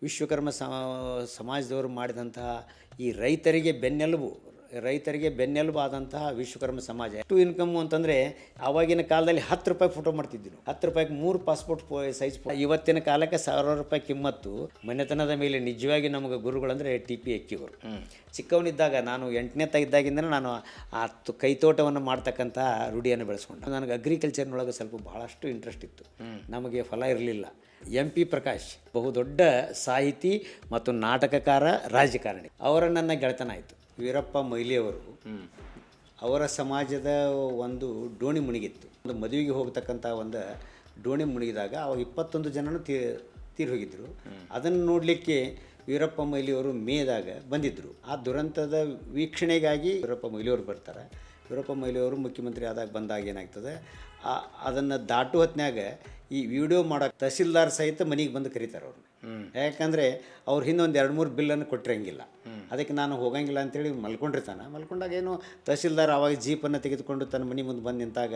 ವಿಶ್ವಕರ್ಮ ಸಮಾಜದವರು ಮಾಡಿದಂತಹ ಈ ರೈತರಿಗೆ ಬೆನ್ನೆಲುಬಾದಂತಹ ವಿಶ್ವಕರ್ಮ ಸಮಾಜ. ಟು ಇನ್ಕಮ್ಮು ಅಂತಂದರೆ ಆವಾಗಿನ ಕಾಲದಲ್ಲಿ 10 ರೂಪಾಯಿ ಫೋಟೋ ಮಾಡ್ತಿದ್ವಿ ನಾವು. 10 ರೂಪಾಯಿಗೆ 3 ಪಾಸ್ಪೋರ್ಟ್ ಸೈಜ್. ಇವತ್ತಿನ ಕಾಲಕ್ಕೆ 1000 ರೂಪಾಯಿ ಕಿಮ್ಮತ್ತು. ಮನೆತನದ ಮೇಲೆ ನಿಜವಾಗಿ ನಮಗೆ ಗುರುಗಳಂದರೆ ಟಿ ಪಿ ಎಕ್ಕಿಯವರು. ಚಿಕ್ಕವನಿದ್ದಾಗ ನಾನು 8ನೇ ಇದ್ದಾಗಿಂದನೇ ನಾನು ಆ ಕೈತೋಟವನ್ನು ಮಾಡ್ತಕ್ಕಂಥ ರೂಢಿಯನ್ನು ಬೆಳೆಸ್ಕೊಂಡೆ. ನನಗೆ ಅಗ್ರಿಕಲ್ಚರ್ನೊಳಗೆ ಸ್ವಲ್ಪ ಭಾಳಷ್ಟು ಇಂಟ್ರೆಸ್ಟ್ ಇತ್ತು. ನಮಗೆ ಫಲ ಇರಲಿಲ್ಲ. MP ಪ್ರಕಾಶ್ ಬಹುದೊಡ್ಡ ಸಾಹಿತಿ ಮತ್ತು ನಾಟಕಕಾರ, ರಾಜಕಾರಣಿ. ಅವರ ನನ್ನ ಗೆಳೆತನ ಆಯಿತು. ವೀರಪ್ಪ ಮೊಯ್ಲಿಯವರು ಅವರ ಸಮಾಜದ ಒಂದು ಡೋಣಿ ಮುಳುಗಿತ್ತು. ಒಂದು ಮದುವೆಗೆ ಹೋಗ್ತಕ್ಕಂಥ ಒಂದು ಡೋಣಿ ಮುಳುಗಿದಾಗ ಅವಾಗ 21 ಜನನು ತೀರಿ ಹೋಗಿದ್ದರು. ಅದನ್ನು ನೋಡಲಿಕ್ಕೆ ವೀರಪ್ಪ ಮೊಯ್ಲಿಯವರು ಮೇದಾಗ ಬಂದಿದ್ದರು. ಆ ದುರಂತದ ವೀಕ್ಷಣೆಗಾಗಿ ವೀರಪ್ಪ ಮೊಯ್ಲಿಯವರು ಬರ್ತಾರೆ. ವೀರಪ್ಪ ಮೊಯ್ಲಿಯವರು ಮುಖ್ಯಮಂತ್ರಿ ಬಂದಾಗ ಏನಾಗ್ತದೆ, ಅದನ್ನು ದಾಟು ಹೊತ್ನ್ಯಾಗ ಈ ವಿಡಿಯೋ ಮಾಡೋಕೆ ತಹಸೀಲ್ದಾರ್ ಸಹಿತ ಮನೆಗೆ ಬಂದು ಕರೀತಾರೆ ಅವ್ರನ್ನ. ಯಾಕಂದರೆ ಅವ್ರ ಹಿಂದೆ ಒಂದು 2-3 ಬಿಲ್ಲನ್ನು ಕೊಟ್ಟಿರಂಗಿಲ್ಲ. ಅದಕ್ಕೆ ನಾನು ಹೋಗಂಗಿಲ್ಲ ಅಂತೇಳಿ ಮಲ್ಕೊಂಡಾಗ ಏನು ತಹಸೀಲ್ದಾರ್ ಆವಾಗ ಜೀಪನ್ನು ತೆಗೆದುಕೊಂಡು ತನ್ನ ಮನೆ ಮುಂದೆ ಬಂದು ನಿಂತಾಗ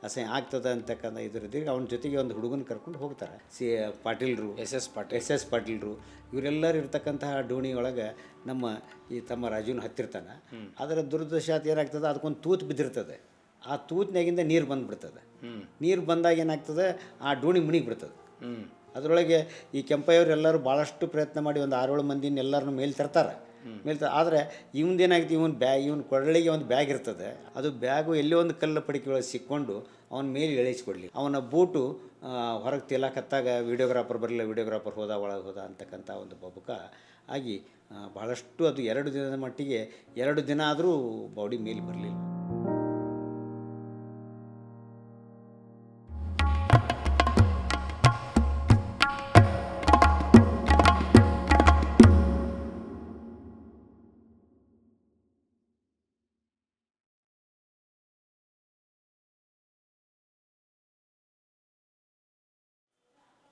ಅಸಹ್ಯ ಆಗ್ತದೆ ಅಂತಕ್ಕಂಥ ಇದರದ್ದೀಗ ಅವನ ಜೊತೆಗೆ ಒಂದು ಹುಡುಗನ ಕರ್ಕೊಂಡು ಹೋಗ್ತಾರೆ. ಪಾಟೀಲ್ರು, ಎಸ್ ಎಸ್ ಪಾಟೀಲ್ರು, ಇವರೆಲ್ಲರೂ ಇರ್ತಕ್ಕಂತಹ ಡೋಣಿ ಒಳಗೆ ತಮ್ಮ ರಾಜುನ ಹತ್ತಿರ್ತಾನೆ. ಅದರ ದುರದೃಷ್ಟಾತ್ ಏನಾಗ್ತದೆ, ಅದಕ್ಕೊಂದು ತೂತು ಬಿದ್ದಿರ್ತದೆ. ಆ ತೂತಿನಾಗಿಂದ ನೀರು ಬಂದುಬಿಡ್ತದೆ. ನೀರು ಬಂದಾಗ ಏನಾಗ್ತದೆ, ಆ ಡೋಣಿ ಮುಣಿಗೆ ಬಿಡ್ತದೆ. ಅದರೊಳಗೆ ಈ ಕೆಂಪಯ್ಯವರೆಲ್ಲರೂ ಭಾಳಷ್ಟು ಪ್ರಯತ್ನ ಮಾಡಿ ಒಂದು 6-7 ಮಂದಿನ ಎಲ್ಲರನ್ನೂ ಮೇಲೆ ತರ್ತಾರೆ. ಆದರೆ ಇವನ್ದೇನಾಗ್ತದೆ, ಇವನ್ ಕೊರಳಿಗೆ ಒಂದು ಬ್ಯಾಗ್ ಇರ್ತದೆ. ಅದು ಬ್ಯಾಗು ಎಲ್ಲೋ ಒಂದು ಕಲ್ಲು ಪಡಿಕೆ ಒಳಗೆ ಸಿಕ್ಕೊಂಡು ಅವನ ಮೇಲೆ ಎಳಿಸ್ಕೊಡ್ಲಿ. ಅವನ ಬೂಟು ಹೊರಗೆ ತೇಲಾಕತ್ತಾಗ ವಿಡಿಯೋಗ್ರಾಫರ್ ಬರಲಿಲ್ಲ, ವಿಡಿಯೋಗ್ರಾಫರ್ ಒಳಗೆ ಹೋದ ಅಂತಕ್ಕಂಥ ಒಂದು ಬಬುಕ ಆಗಿ ಭಾಳಷ್ಟು ಅದು 2 ದಿನದ ಮಟ್ಟಿಗೆ 2 ದಿನ ಆದರೂ ಬಾಡಿ ಮೇಲೆ ಬರಲಿಲ್ಲ.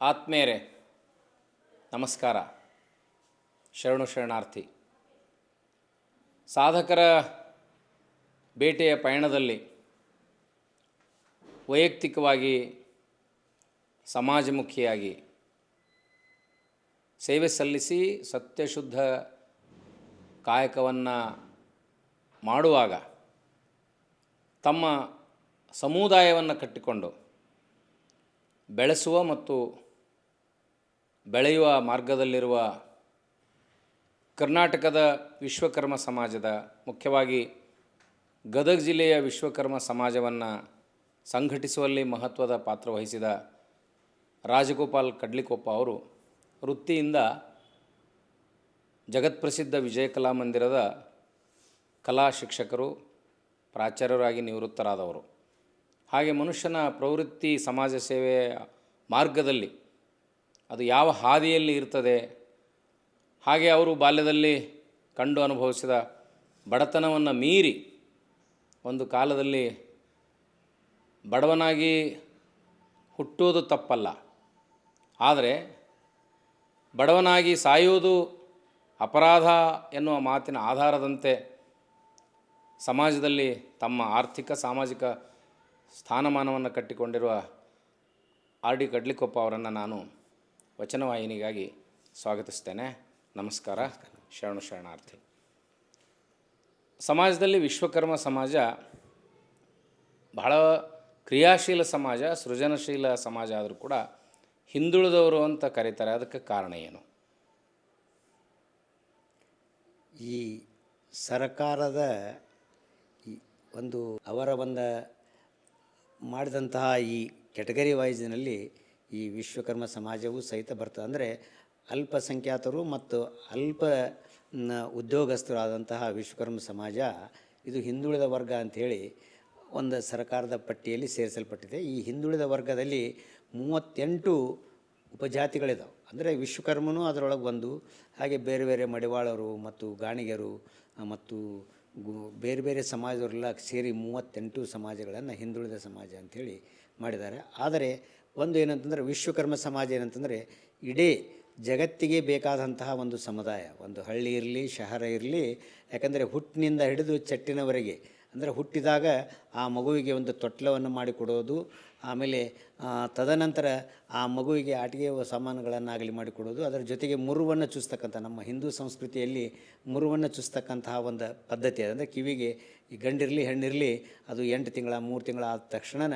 ಆತ್ಮೇರೆ ನಮಸ್ಕಾರ. ಶರಣಾರ್ಥಿ. ಸಾಧಕರ ಬೇಟೆಯ ಪಯಣದಲ್ಲಿ ವೈಯಕ್ತಿಕವಾಗಿ ಸಮಾಜಮುಖಿಯಾಗಿ ಸೇವೆ ಸಲ್ಲಿಸಿ ಸತ್ಯಶುದ್ಧ ಕಾಯಕವನ್ನು ಮಾಡುವಾಗ ತಮ್ಮ ಸಮುದಾಯವನ್ನು ಕಟ್ಟಿಕೊಂಡು ಬೆಳೆಸುವ ಮತ್ತು ಬೆಳೆಯುವ ಮಾರ್ಗದಲ್ಲಿರುವ ಕರ್ನಾಟಕದ ವಿಶ್ವಕರ್ಮ ಸಮಾಜದ, ಮುಖ್ಯವಾಗಿ ಗದಗ ಜಿಲ್ಲೆಯ ವಿಶ್ವಕರ್ಮ ಸಮಾಜವನ್ನು ಸಂಘಟಿಸುವಲ್ಲಿ ಮಹತ್ವದ ಪಾತ್ರ ವಹಿಸಿದ ರಾಜಗೋಪಾಲ್ ಕಡ್ಲಿಕೊಪ್ಪ ಅವರು ವೃತ್ತಿಯಿಂದ ಜಗತ್ಪ್ರಸಿದ್ಧ ವಿಜಯ ಕಲಾಮಂದಿರದ ಕಲಾ ಶಿಕ್ಷಕರು, ಪ್ರಾಚಾರ್ಯರಾಗಿ ನಿವೃತ್ತರಾದವರು. ಹಾಗೆ ಮನುಷ್ಯನ ಪ್ರವೃತ್ತಿ ಸಮಾಜ ಸೇವೆಯ ಮಾರ್ಗದಲ್ಲಿ ಅದು ಯಾವ ಹಾದಿಯಲ್ಲಿ ಇರ್ತದೆ, ಹಾಗೆ ಅವರು ಬಾಲ್ಯದಲ್ಲಿ ಕಂಡು ಅನುಭವಿಸಿದ ಬಡತನವನ್ನು ಮೀರಿ ಒಂದು ಕಾಲದಲ್ಲಿ ಬಡವನಾಗಿ ಹುಟ್ಟುವುದು ತಪ್ಪಲ್ಲ, ಆದರೆ ಬಡವನಾಗಿ ಸಾಯುವುದು ಅಪರಾಧ ಎನ್ನುವ ಮಾತಿನ ಆಧಾರದಂತೆ ಸಮಾಜದಲ್ಲಿ ತಮ್ಮ ಆರ್ಥಿಕ ಸಾಮಾಜಿಕ ಸ್ಥಾನಮಾನವನ್ನು ಕಟ್ಟಿಕೊಂಡಿರುವ RD ಕಡ್ಲಿಕೊಪ್ಪ ಅವರನ್ನು ನಾನು ವಚನವಾಹಿನಿಗಾಗಿ ಸ್ವಾಗತಿಸ್ತೇನೆ. ನಮಸ್ಕಾರ. ಶರಣಾರ್ಥಿ. ಸಮಾಜದಲ್ಲಿ ವಿಶ್ವಕರ್ಮ ಸಮಾಜ ಬಹಳ ಕ್ರಿಯಾಶೀಲ ಸಮಾಜ, ಸೃಜನಶೀಲ ಸಮಾಜ ಆದರೂ ಕೂಡ ಹಿಂದುಳಿದವರು ಅಂತ ಕರೀತಾರೆ. ಅದಕ್ಕೆ ಕಾರಣ ಏನು? ಈ ಸರ್ಕಾರದ ಅವರ ಮಾಡಿದಂತಹ ಈ ಕೆಟಗರಿ ವೈಸ್ನಲ್ಲಿ ಈ ವಿಶ್ವಕರ್ಮ ಸಮಾಜವು ಸಹಿತ ಬರ್ತದೆ. ಅಂದರೆ ಅಲ್ಪಸಂಖ್ಯಾತರು ಮತ್ತು ಅಲ್ಪ ಉದ್ಯೋಗಸ್ಥರಾದಂತಹ ವಿಶ್ವಕರ್ಮ ಸಮಾಜ ಇದು ಹಿಂದುಳಿದ ವರ್ಗ ಅಂಥೇಳಿ ಒಂದು ಸರ್ಕಾರದ ಪಟ್ಟಿಯಲ್ಲಿ ಸೇರಿಸಲ್ಪಟ್ಟಿದೆ. ಈ ಹಿಂದುಳಿದ ವರ್ಗದಲ್ಲಿ 38 ಉಪಜಾತಿಗಳಿದಾವೆ. ಅಂದರೆ ವಿಶ್ವಕರ್ಮನೂ ಅದರೊಳಗೆ ಒಂದು, ಹಾಗೆ ಬೇರೆ ಬೇರೆ ಮಡಿವಾಳರು ಮತ್ತು ಗಾಣಿಗರು ಮತ್ತು ಬೇರೆ ಬೇರೆ ಸಮಾಜವರೆಲ್ಲ ಸೇರಿ 38 ಸಮಾಜಗಳನ್ನು ಹಿಂದುಳಿದ ಸಮಾಜ ಅಂಥೇಳಿ ಮಾಡಿದ್ದಾರೆ. ಆದರೆ ಒಂದು ಏನಂತಂದರೆ ವಿಶ್ವಕರ್ಮ ಸಮಾಜ ಏನಂತಂದರೆ ಇಡೀ ಜಗತ್ತಿಗೆ ಬೇಕಾದಂತಹ ಒಂದು ಸಮುದಾಯ. ಒಂದು ಹಳ್ಳಿ ಇರಲಿ, ಶಹರ ಇರಲಿ, ಯಾಕಂದರೆ ಹುಟ್ಟಿನಿಂದ ಹಿಡಿದು ಚಟ್ಟಿನವರೆಗೆ ಅಂದರೆ ಹುಟ್ಟಿದಾಗ ಆ ಮಗುವಿಗೆ ಒಂದು ತೊಟ್ಲವನ್ನು ಮಾಡಿಕೊಡೋದು, ಆಮೇಲೆ ತದನಂತರ ಆ ಮಗುವಿಗೆ ಆಟಿಕೆ ಸಾಮಾನುಗಳನ್ನಾಗಲಿ ಮಾಡಿಕೊಡೋದು, ಅದರ ಜೊತೆಗೆ ಮುರುವನ್ನು ಚುಸ್ತಕ್ಕಂಥ ನಮ್ಮ ಹಿಂದೂ ಸಂಸ್ಕೃತಿಯಲ್ಲಿ ಮುರುವನ್ನು ಚುಸ್ತಕ್ಕಂತಹ ಒಂದು ಪದ್ಧತಿ ಇದೆ. ಅಂದರೆ ಕಿವಿಗೆ ಈ ಗಂಡಿರಲಿ ಹೆಣ್ಣಿರಲಿ ಅದು 8 ತಿಂಗಳ 3 ತಿಂಗಳ ಆದ ತಕ್ಷಣ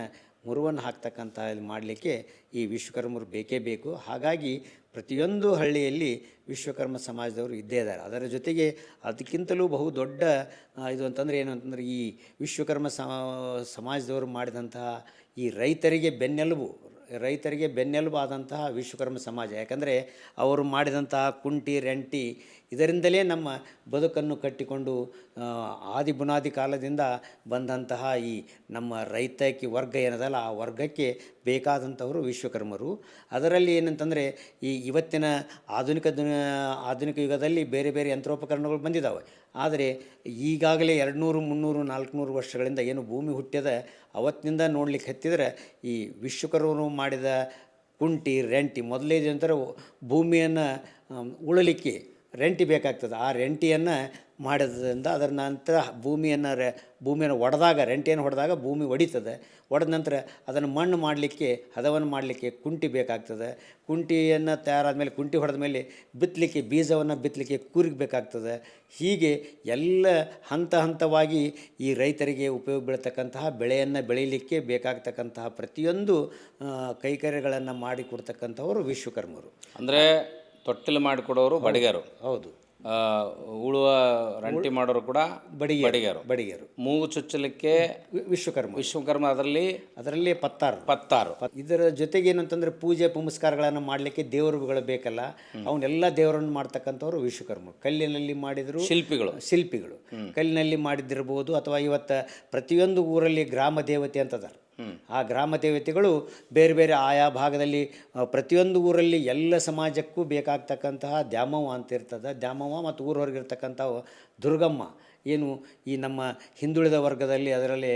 ಮುರುವನ್ನು ಹಾಕ್ತಕ್ಕಂಥ ಮಾಡಲಿಕ್ಕೆ ಈ ವಿಶ್ವಕರ್ಮರು ಬೇಕೇ ಬೇಕು. ಹಾಗಾಗಿ ಪ್ರತಿಯೊಂದು ಹಳ್ಳಿಯಲ್ಲಿ ವಿಶ್ವಕರ್ಮ ಸಮಾಜದವರು ಇದ್ದೇ ಇದ್ದಾರೆ. ಅದರ ಜೊತೆಗೆ ಅದಕ್ಕಿಂತಲೂ ಬಹು ದೊಡ್ಡ ಇದು ಅಂತಂದರೆ ಏನು ಅಂತಂದರೆ ಈ ವಿಶ್ವಕರ್ಮ ಸಮಾಜದವರು ಮಾಡಿದಂತಹ ಈ ರೈತರಿಗೆ ಬೆನ್ನೆಲುಬು ಆದಂತಹ ವಿಶ್ವಕರ್ಮ ಸಮಾಜ. ಯಾಕಂದರೆ ಅವರು ಮಾಡಿದಂತಹ ಕುಂಟಿ ರೆಂಟಿ ಇದರಿಂದಲೇ ನಮ್ಮ ಬದುಕನ್ನು ಕಟ್ಟಿಕೊಂಡು ಆದಿ ಬುನಾದಿ ಕಾಲದಿಂದ ಬಂದಂತಹ ಈ ನಮ್ಮ ರೈತಾಕಿ ವರ್ಗ ಏನದಲ್ಲ ಆ ವರ್ಗಕ್ಕೆ ಬೇಕಾದಂಥವರು ವಿಶ್ವಕರ್ಮರು. ಅದರಲ್ಲಿ ಏನಂತಂದರೆ ಇವತ್ತಿನ ಆಧುನಿಕ ಯುಗದಲ್ಲಿ ಬೇರೆ ಬೇರೆ ಯಂತ್ರೋಪಕರಣಗಳು ಬಂದಿದ್ದಾವೆ. ಆದರೆ ಈಗಾಗಲೇ 200, 300, 400 ವರ್ಷಗಳಿಂದ ಏನು ಭೂಮಿ ಹುಟ್ಟ್ಯದ ಅವತ್ತಿನಿಂದ ನೋಡ್ಲಿಕ್ಕೆ ಹತ್ತಿದ್ರೆ ಈ ವಿಶ್ವಕರ್ಮರು ಮಾಡಿದ ಕುಂಟಿ ರೆಂಟಿ ಮೊದಲೇದು ಅಂತಾರೆ ಭೂಮಿಯನ್ನು ಉಳಲಿಕ್ಕೆ ರೆಂಟಿ ಬೇಕಾಗ್ತದೆ. ಆ ರೆಂಟಿಯನ್ನು ಮಾಡಿದ್ರಿಂದ ಅದರ ನಂತರ ಭೂಮಿಯನ್ನು ಒಡೆದಾಗ ರೆಂಟಿಯನ್ನು ಹೊಡೆದಾಗ ಭೂಮಿ ಒಡಿತದೆ. ಒಡೆದ ನಂತರ ಅದನ್ನು ಮಣ್ಣು ಮಾಡಲಿಕ್ಕೆ ಹದವನ್ನು ಮಾಡಲಿಕ್ಕೆ ಕುಂಟಿ ಬೇಕಾಗ್ತದೆ. ಕುಂಟಿಯನ್ನು ತಯಾರಾದ ಮೇಲೆ ಕುಂಟಿ ಹೊಡೆದ ಮೇಲೆ ಬೀಜವನ್ನು ಬಿತ್ತಲಿಕ್ಕೆ ಕೂರಿಗೆ ಬೇಕಾಗ್ತದೆ. ಹೀಗೆ ಎಲ್ಲ ಹಂತವಾಗಿ ಈ ರೈತರಿಗೆ ಉಪಯೋಗ ಬೀಳ್ತಕ್ಕಂತಹ ಬೆಳೆಯನ್ನು ಬೆಳೀಲಿಕ್ಕೆ ಬೇಕಾಗ್ತಕ್ಕಂತಹ ಪ್ರತಿಯೊಂದು ಕೈಕರ್ಯಗಳನ್ನು ಮಾಡಿಕೊಡ್ತಕ್ಕಂಥವರು ವಿಶ್ವಕರ್ಮರು. ಅಂದರೆ ತೊಟ್ಟಿಲು ಮಾಡಿಕೊಡೋರು ಬಡಿಗರು. ಹೌದು. ಉಳುವ ರಂಟಿ ಮಾಡೋರು ಕೂಡ ಬಡಿಗರು. ಮೂಗು ಚುಚ್ಚಲಿಕ್ಕೆ ವಿಶ್ವಕರ್ಮ. ಅದರಲ್ಲಿ ಪತ್ತಾರು. ಇದರ ಜೊತೆಗೆ ಏನಂತಂದ್ರೆ ಪೂಜೆ ಪುಮಸ್ಕಾರಗಳನ್ನು ಮಾಡಲಿಕ್ಕೆ ದೇವರುಗಳು ಬೇಕಲ್ಲ, ಅವನ್ನೆಲ್ಲ ದೇವರನ್ನು ಮಾಡ್ತಕ್ಕಂಥವ್ರು ವಿಶ್ವಕರ್ಮರು. ಕಲ್ಲಿನಲ್ಲಿ ಮಾಡಿದ್ರು ಶಿಲ್ಪಿಗಳು ಕಲ್ಲಿನಲ್ಲಿ ಮಾಡಿದ್ದಿರ್ಬೋದು, ಅಥವಾ ಇವತ್ತು ಪ್ರತಿಯೊಂದು ಊರಲ್ಲಿ ಗ್ರಾಮ ದೇವತೆ ಅಂತದಾರ. ಆ ಗ್ರಾಮ ದೇವತೆಗಳು ಬೇರೆ ಬೇರೆ ಆಯಾ ಭಾಗದಲ್ಲಿ ಪ್ರತಿಯೊಂದು ಊರಲ್ಲಿ ಎಲ್ಲ ಸಮಾಜಕ್ಕೂ ಬೇಕಾಗ್ತಕ್ಕಂತಹ ದ್ಯಾಮವ್ವ ಅಂತ ಇರ್ತದೆ. ದ್ಯಾಮವ್ವ ಮತ್ತು ಊರ ಹೊರಗಿರ್ತಕ್ಕಂಥ ದುರ್ಗಮ್ಮ ಏನು ಈ ನಮ್ಮ ಹಿಂದುಳಿದ ವರ್ಗದಲ್ಲಿ ಅದರಲ್ಲಿ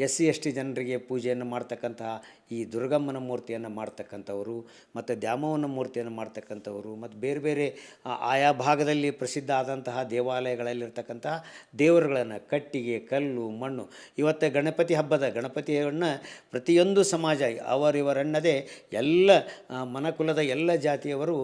SC ST ಜನರಿಗೆ ಪೂಜೆಯನ್ನು ಮಾಡ್ತಕ್ಕಂತಹ ಈ ದುರ್ಗಮ್ಮನ ಮೂರ್ತಿಯನ್ನು ಮಾಡ್ತಕ್ಕಂಥವರು, ಮತ್ತು ದ್ಯಾಮವ್ವನ ಮೂರ್ತಿಯನ್ನು ಮಾಡ್ತಕ್ಕಂಥವರು, ಮತ್ತು ಬೇರೆ ಬೇರೆ ಆಯಾ ಭಾಗದಲ್ಲಿ ಪ್ರಸಿದ್ಧ ಆದಂತಹ ದೇವಾಲಯಗಳಲ್ಲಿರ್ತಕ್ಕಂತಹ ದೇವರುಗಳನ್ನು ಕಟ್ಟಿಗೆ ಕಲ್ಲು ಮಣ್ಣು. ಇವತ್ತು ಗಣಪತಿಯನ್ನು ಪ್ರತಿಯೊಂದು ಸಮಾಜ ಅವರಿವರನ್ನದೇ ಎಲ್ಲ ಮನಕುಲದ ಎಲ್ಲ ಜಾತಿಯವರು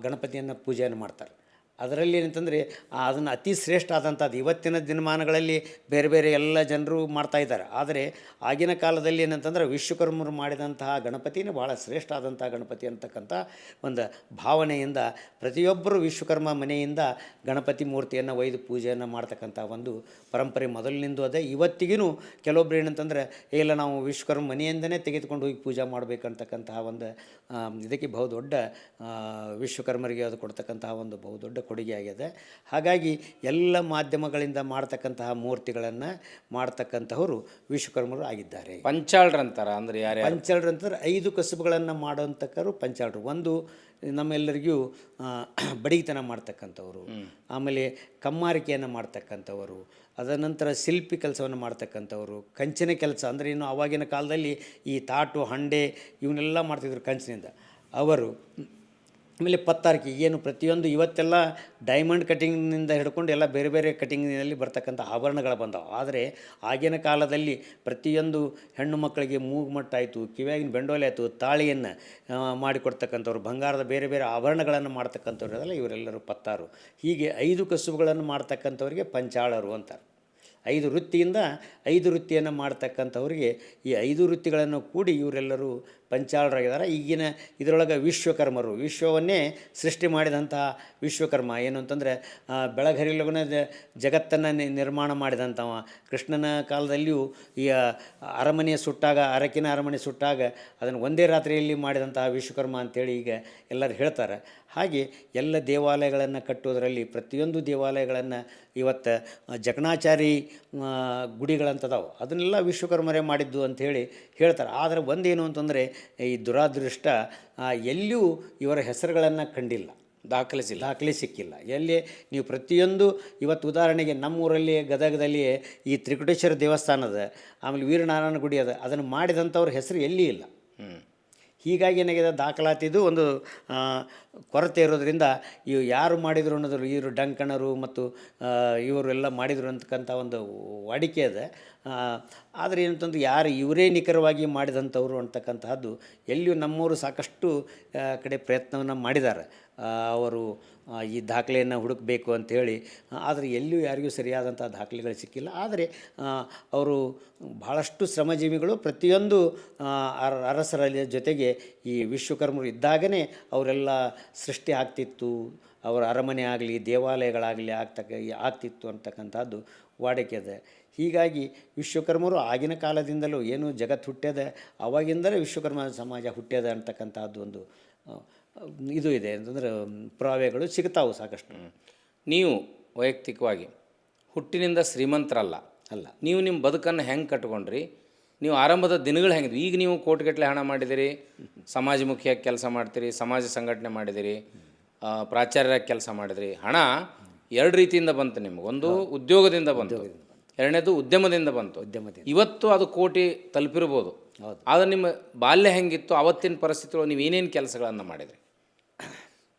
ಗಣಪತಿಯನ್ನು ಪೂಜೆಯನ್ನು ಮಾಡ್ತಾರೆ. ಅದರಲ್ಲಿ ಏನಂತಂದರೆ ಅದನ್ನು ಅತಿ ಶ್ರೇಷ್ಠ ಆದಂಥದ್ದು ಇವತ್ತಿನ ದಿನಮಾನಗಳಲ್ಲಿ ಬೇರೆ ಬೇರೆ ಎಲ್ಲ ಜನರು ಮಾಡ್ತಾಯಿದ್ದಾರೆ. ಆದರೆ ಆಗಿನ ಕಾಲದಲ್ಲಿ ಏನಂತಂದ್ರೆ ವಿಶ್ವಕರ್ಮರು ಮಾಡಿದಂತಹ ಗಣಪತಿನೇ ಭಾಳ ಶ್ರೇಷ್ಠ ಆದಂಥ ಗಣಪತಿ ಅಂತಕ್ಕಂಥ ಒಂದು ಭಾವನೆಯಿಂದ ಪ್ರತಿಯೊಬ್ಬರು ವಿಶ್ವಕರ್ಮ ಮನೆಯಿಂದ ಗಣಪತಿ ಮೂರ್ತಿಯನ್ನು ಒಯ್ದು ಪೂಜೆಯನ್ನು ಮಾಡ್ತಕ್ಕಂಥ ಒಂದು ಪರಂಪರೆ ಮೊದಲಿನಿಂದ ಅದೇ. ಇವತ್ತಿಗೂ ಕೆಲವೊಬ್ರು ಏನಂತಂದರೆ ಇಲ್ಲ ನಾವು ವಿಶ್ವಕರ್ಮ ಮನೆಯಿಂದನೇ ತೆಗೆದುಕೊಂಡು ಹೋಗಿ ಪೂಜೆ ಮಾಡಬೇಕಂತಕ್ಕಂತಹ ಒಂದು ಇದಕ್ಕೆ ಬಹುದೊಡ್ಡ ವಿಶ್ವಕರ್ಮರಿಗೆ ಅದು ಕೊಡ್ತಕ್ಕಂತಹ ಒಂದು ಬಹುದೊಡ್ಡ ಕೊಡುಗೆ ಆಗಿದೆ. ಹಾಗಾಗಿ ಎಲ್ಲ ಮಾಧ್ಯಮಗಳಿಂದ ಮಾಡ್ತಕ್ಕಂತಹ ಮೂರ್ತಿಗಳನ್ನು ಮಾಡ್ತಕ್ಕಂಥವರು ವಿಶ್ವಕರ್ಮರು ಆಗಿದ್ದಾರೆ. ಪಂಚಾಳ್ರಂತಾರೆ. ಅಂದರೆ ಯಾರು ಪಂಚಾಳ್ರಂತಾರೆ? 5 ಕಸುಬುಗಳನ್ನು ಮಾಡೋಂಥಕ್ಕರು ಪಂಚಾಳ್ರು. ಒಂದು ನಮ್ಮೆಲ್ಲರಿಗೂ ಬಡಿತನ ಮಾಡ್ತಕ್ಕಂಥವ್ರು, ಆಮೇಲೆ ಕಮ್ಮಾರಿಕೆಯನ್ನು ಮಾಡ್ತಕ್ಕಂಥವರು, ಅದರ ನಂತರ ಶಿಲ್ಪಿ ಕೆಲಸವನ್ನು ಮಾಡ್ತಕ್ಕಂಥವ್ರು, ಕಂಚಿನ ಕೆಲಸ ಅಂದರೆ ಇನ್ನು ಆವಾಗಿನ ಕಾಲದಲ್ಲಿ ಈ ತಾಟು ಹಂಡೆ ಇವನ್ನೆಲ್ಲ ಮಾಡ್ತಿದ್ರು ಕಂಚಿನಿಂದ ಅವರು. ಆಮೇಲೆ ಪತ್ತಾರಿಕೆ ಏನು ಪ್ರತಿಯೊಂದು ಇವತ್ತೆಲ್ಲ ಡೈಮಂಡ್ ಕಟಿಂಗ್ನಿಂದ ಹಿಡ್ಕೊಂಡು ಎಲ್ಲ ಬೇರೆ ಬೇರೆ ಕಟಿಂಗ್ನಲ್ಲಿ ಬರ್ತಕ್ಕಂಥ ಆಭರಣಗಳು ಬಂದವು. ಆದರೆ ಆಗಿನ ಕಾಲದಲ್ಲಿ ಪ್ರತಿಯೊಂದು ಹೆಣ್ಣು ಮಕ್ಕಳಿಗೆ ಮೂಗುಮಟ್ಟಾಯಿತು, ಕಿವಿಯಾಗಿನ ಬೆಂಡೋಲೆ ಆಯಿತು, ತಾಳಿಯನ್ನು ಮಾಡಿಕೊಡ್ತಕ್ಕಂಥವ್ರು, ಬಂಗಾರದ ಬೇರೆ ಬೇರೆ ಆಭರಣಗಳನ್ನು ಮಾಡ್ತಕ್ಕಂಥವ್ರು ಅದಲ್ಲ ಇವರೆಲ್ಲರೂ ಪತ್ತಾರು. ಹೀಗೆ 5 ಕಸುಬುಗಳನ್ನು ಮಾಡ್ತಕ್ಕಂಥವ್ರಿಗೆ ಪಂಚಾಳರು ಅಂತಾರೆ. 5 ವೃತ್ತಿಯಿಂದ 5 ವೃತ್ತಿಯನ್ನು ಮಾಡ್ತಕ್ಕಂಥವ್ರಿಗೆ ಈ 5 ವೃತ್ತಿಗಳನ್ನು ಕೂಡಿ ಇವರೆಲ್ಲರೂ ಪಂಚಾಳರಾಗಿದ್ದಾರೆ. ಈಗಿನ ಇದರೊಳಗೆ ವಿಶ್ವಕರ್ಮರು, ವಿಶ್ವವನ್ನೇ ಸೃಷ್ಟಿ ಮಾಡಿದಂತಹ ವಿಶ್ವಕರ್ಮ ಏನು ಅಂತಂದರೆ ಬೆಳಗರಿಲಗುನ ಜಗತ್ತನ್ನು ನಿರ್ಮಾಣ ಮಾಡಿದಂಥವ. ಕೃಷ್ಣನ ಕಾಲದಲ್ಲಿಯೂ ಈ ಅರಕಿನ ಅರಮನೆ ಸುಟ್ಟಾಗ ಅದನ್ನು ಒಂದೇ ರಾತ್ರಿಯಲ್ಲಿ ಮಾಡಿದಂತಹ ವಿಶ್ವಕರ್ಮ ಅಂಥೇಳಿ ಈಗ ಎಲ್ಲರೂ ಹೇಳ್ತಾರೆ. ಹಾಗೆ ಎಲ್ಲ ದೇವಾಲಯಗಳನ್ನು ಕಟ್ಟೋದರಲ್ಲಿ ಪ್ರತಿಯೊಂದು ದೇವಾಲಯಗಳನ್ನು ಇವತ್ತು ಜಕಣಾಚಾರಿ ಗುಡಿಗಳಂತದಾವೆ, ಅದನ್ನೆಲ್ಲ ವಿಶ್ವಕರ್ಮರೇ ಮಾಡಿದ್ದು ಅಂಥೇಳಿ ಹೇಳ್ತಾರೆ. ಆದರೆ ಒಂದೇನು ಅಂತಂದರೆ ಈ ದುರಾದೃಷ್ಟ ಎಲ್ಲಿಯೂ ಇವರ ಹೆಸರುಗಳನ್ನು ಕಂಡಿಲ್ಲ, ದಾಖಲೆ ಸಿಕ್ಕಿಲ್ಲ. ಎಲ್ಲಿ ನೀವು ಪ್ರತಿಯೊಂದು ಇವತ್ತು ಉದಾಹರಣೆಗೆ ನಮ್ಮೂರಲ್ಲಿ ಗದಗದಲ್ಲಿ ಈ ತ್ರಿಕುಟೇಶ್ವರ ದೇವಸ್ಥಾನದ, ಆಮೇಲೆ ವೀರನಾರಾಯಣ ಗುಡಿ ಅದ, ಅದನ್ನು ಮಾಡಿದಂಥವ್ರ ಹೆಸರು ಎಲ್ಲಿ ಇಲ್ಲ. ಹೀಗಾಗಿ ಏನಾಗಿದೆ ದಾಖಲಾತಿದು ಒಂದು ಕೊರತೆ ಇರೋದರಿಂದ ಇವು ಯಾರು ಮಾಡಿದರು ಅನ್ನೋದ್ರು ಇವರು ಡಂಕಣರು ಮತ್ತು ಇವರೆಲ್ಲ ಮಾಡಿದರು ಅಂತಕ್ಕಂಥ ಒಂದು ವಾಡಿಕೆ ಇದೆ. ಆದರೆ ಏನಂತಂದ್ರೆ ಯಾರು ಇವರೇ ನಿಖರವಾಗಿ ಮಾಡಿದಂಥವ್ರು ಅಂತಕ್ಕಂತಹದ್ದು ಎಲ್ಲಿಯೂ ನಮ್ಮವರು ಸಾಕಷ್ಟು ಕಡೆ ಪ್ರಯತ್ನವನ್ನು ಮಾಡಿದ್ದಾರೆ. ಅವರು ಈ ದಾಖಲೆಯನ್ನು ಹುಡುಕಬೇಕು ಅಂಥೇಳಿ, ಆದರೆ ಎಲ್ಲಿಯೂ ಯಾರಿಗೂ ಸರಿಯಾದಂಥ ದಾಖಲೆಗಳು ಸಿಕ್ಕಿಲ್ಲ. ಆದರೆ ಅವರು ಭಾಳಷ್ಟು ಶ್ರಮಜೀವಿಗಳು, ಪ್ರತಿಯೊಂದು ಅರಸರ ಜೊತೆಗೆ ಈ ವಿಶ್ವಕರ್ಮರು ಇದ್ದಾಗಲೇ ಅವರೆಲ್ಲ ಸೃಷ್ಟಿ ಆಗ್ತಿತ್ತು. ಅವರ ಅರಮನೆ ಆಗಲಿ ದೇವಾಲಯಗಳಾಗಲಿ ಆಗ್ತಿತ್ತು ಅಂತಕ್ಕಂಥದ್ದು ವಾಡಿಕೆ ಇದೆ. ಹೀಗಾಗಿ ವಿಶ್ವಕರ್ಮರು ಆಗಿನ ಕಾಲದಿಂದಲೂ ಏನು ಜಗತ್ತು ಹುಟ್ಟ್ಯದ ಆವಾಗಿಂದಲೇ ವಿಶ್ವಕರ್ಮ ಸಮಾಜ ಹುಟ್ಟ್ಯದ ಅಂತಕ್ಕಂಥದ್ದು ಒಂದು ಇದು ಇದೆ ಅಂತಂದ್ರೆ ಪುರಾವೆಗಳು ಸಿಗ್ತಾವೆ ಸಾಕಷ್ಟು. ನೀವು ವೈಯಕ್ತಿಕವಾಗಿ ಹುಟ್ಟಿನಿಂದ ಶ್ರೀಮಂತರಲ್ಲ, ನೀವು ನಿಮ್ಮ ಬದುಕನ್ನು ಹೆಂಗೆ ಕಟ್ಕೊಂಡ್ರಿ? ನೀವು ಆರಂಭದ ದಿನಗಳು ಹೆಂಗಿದ್ವಿ? ಈಗ ನೀವು ಕೋಟಿಗಟ್ಟಲೆ ಹಣ ಮಾಡಿದಿರಿ, ಸಮಾಜಮುಖಿಯಾಗಿ ಕೆಲಸ ಮಾಡ್ತೀರಿ, ಸಮಾಜ ಸಂಘಟನೆ ಮಾಡಿದಿರಿ, ಪ್ರಾಚಾರ್ಯರಾಗಿ ಕೆಲಸ ಮಾಡಿದಿರಿ. ಹಣ ಎರಡು ರೀತಿಯಿಂದ ಬಂತು ನಿಮಗೆ. ಒಂದು ಉದ್ಯೋಗದಿಂದ ಬಂತು, ಎರಡನೇದು ಉದ್ಯಮದಿಂದ ಬಂತು. ಇವತ್ತು ಅದು ಕೋಟಿ ತಲುಪಿರ್ಬೋದು. ಆದರೆ ನಿಮ್ಮ ಬಾಲ್ಯ ಹೆಂಗಿತ್ತು, ಅವತ್ತಿನ ಪರಿಸ್ಥಿತಿಗಳು ನೀವು ಏನೇನು ಕೆಲಸಗಳನ್ನು ಮಾಡಿದ್ರಿ?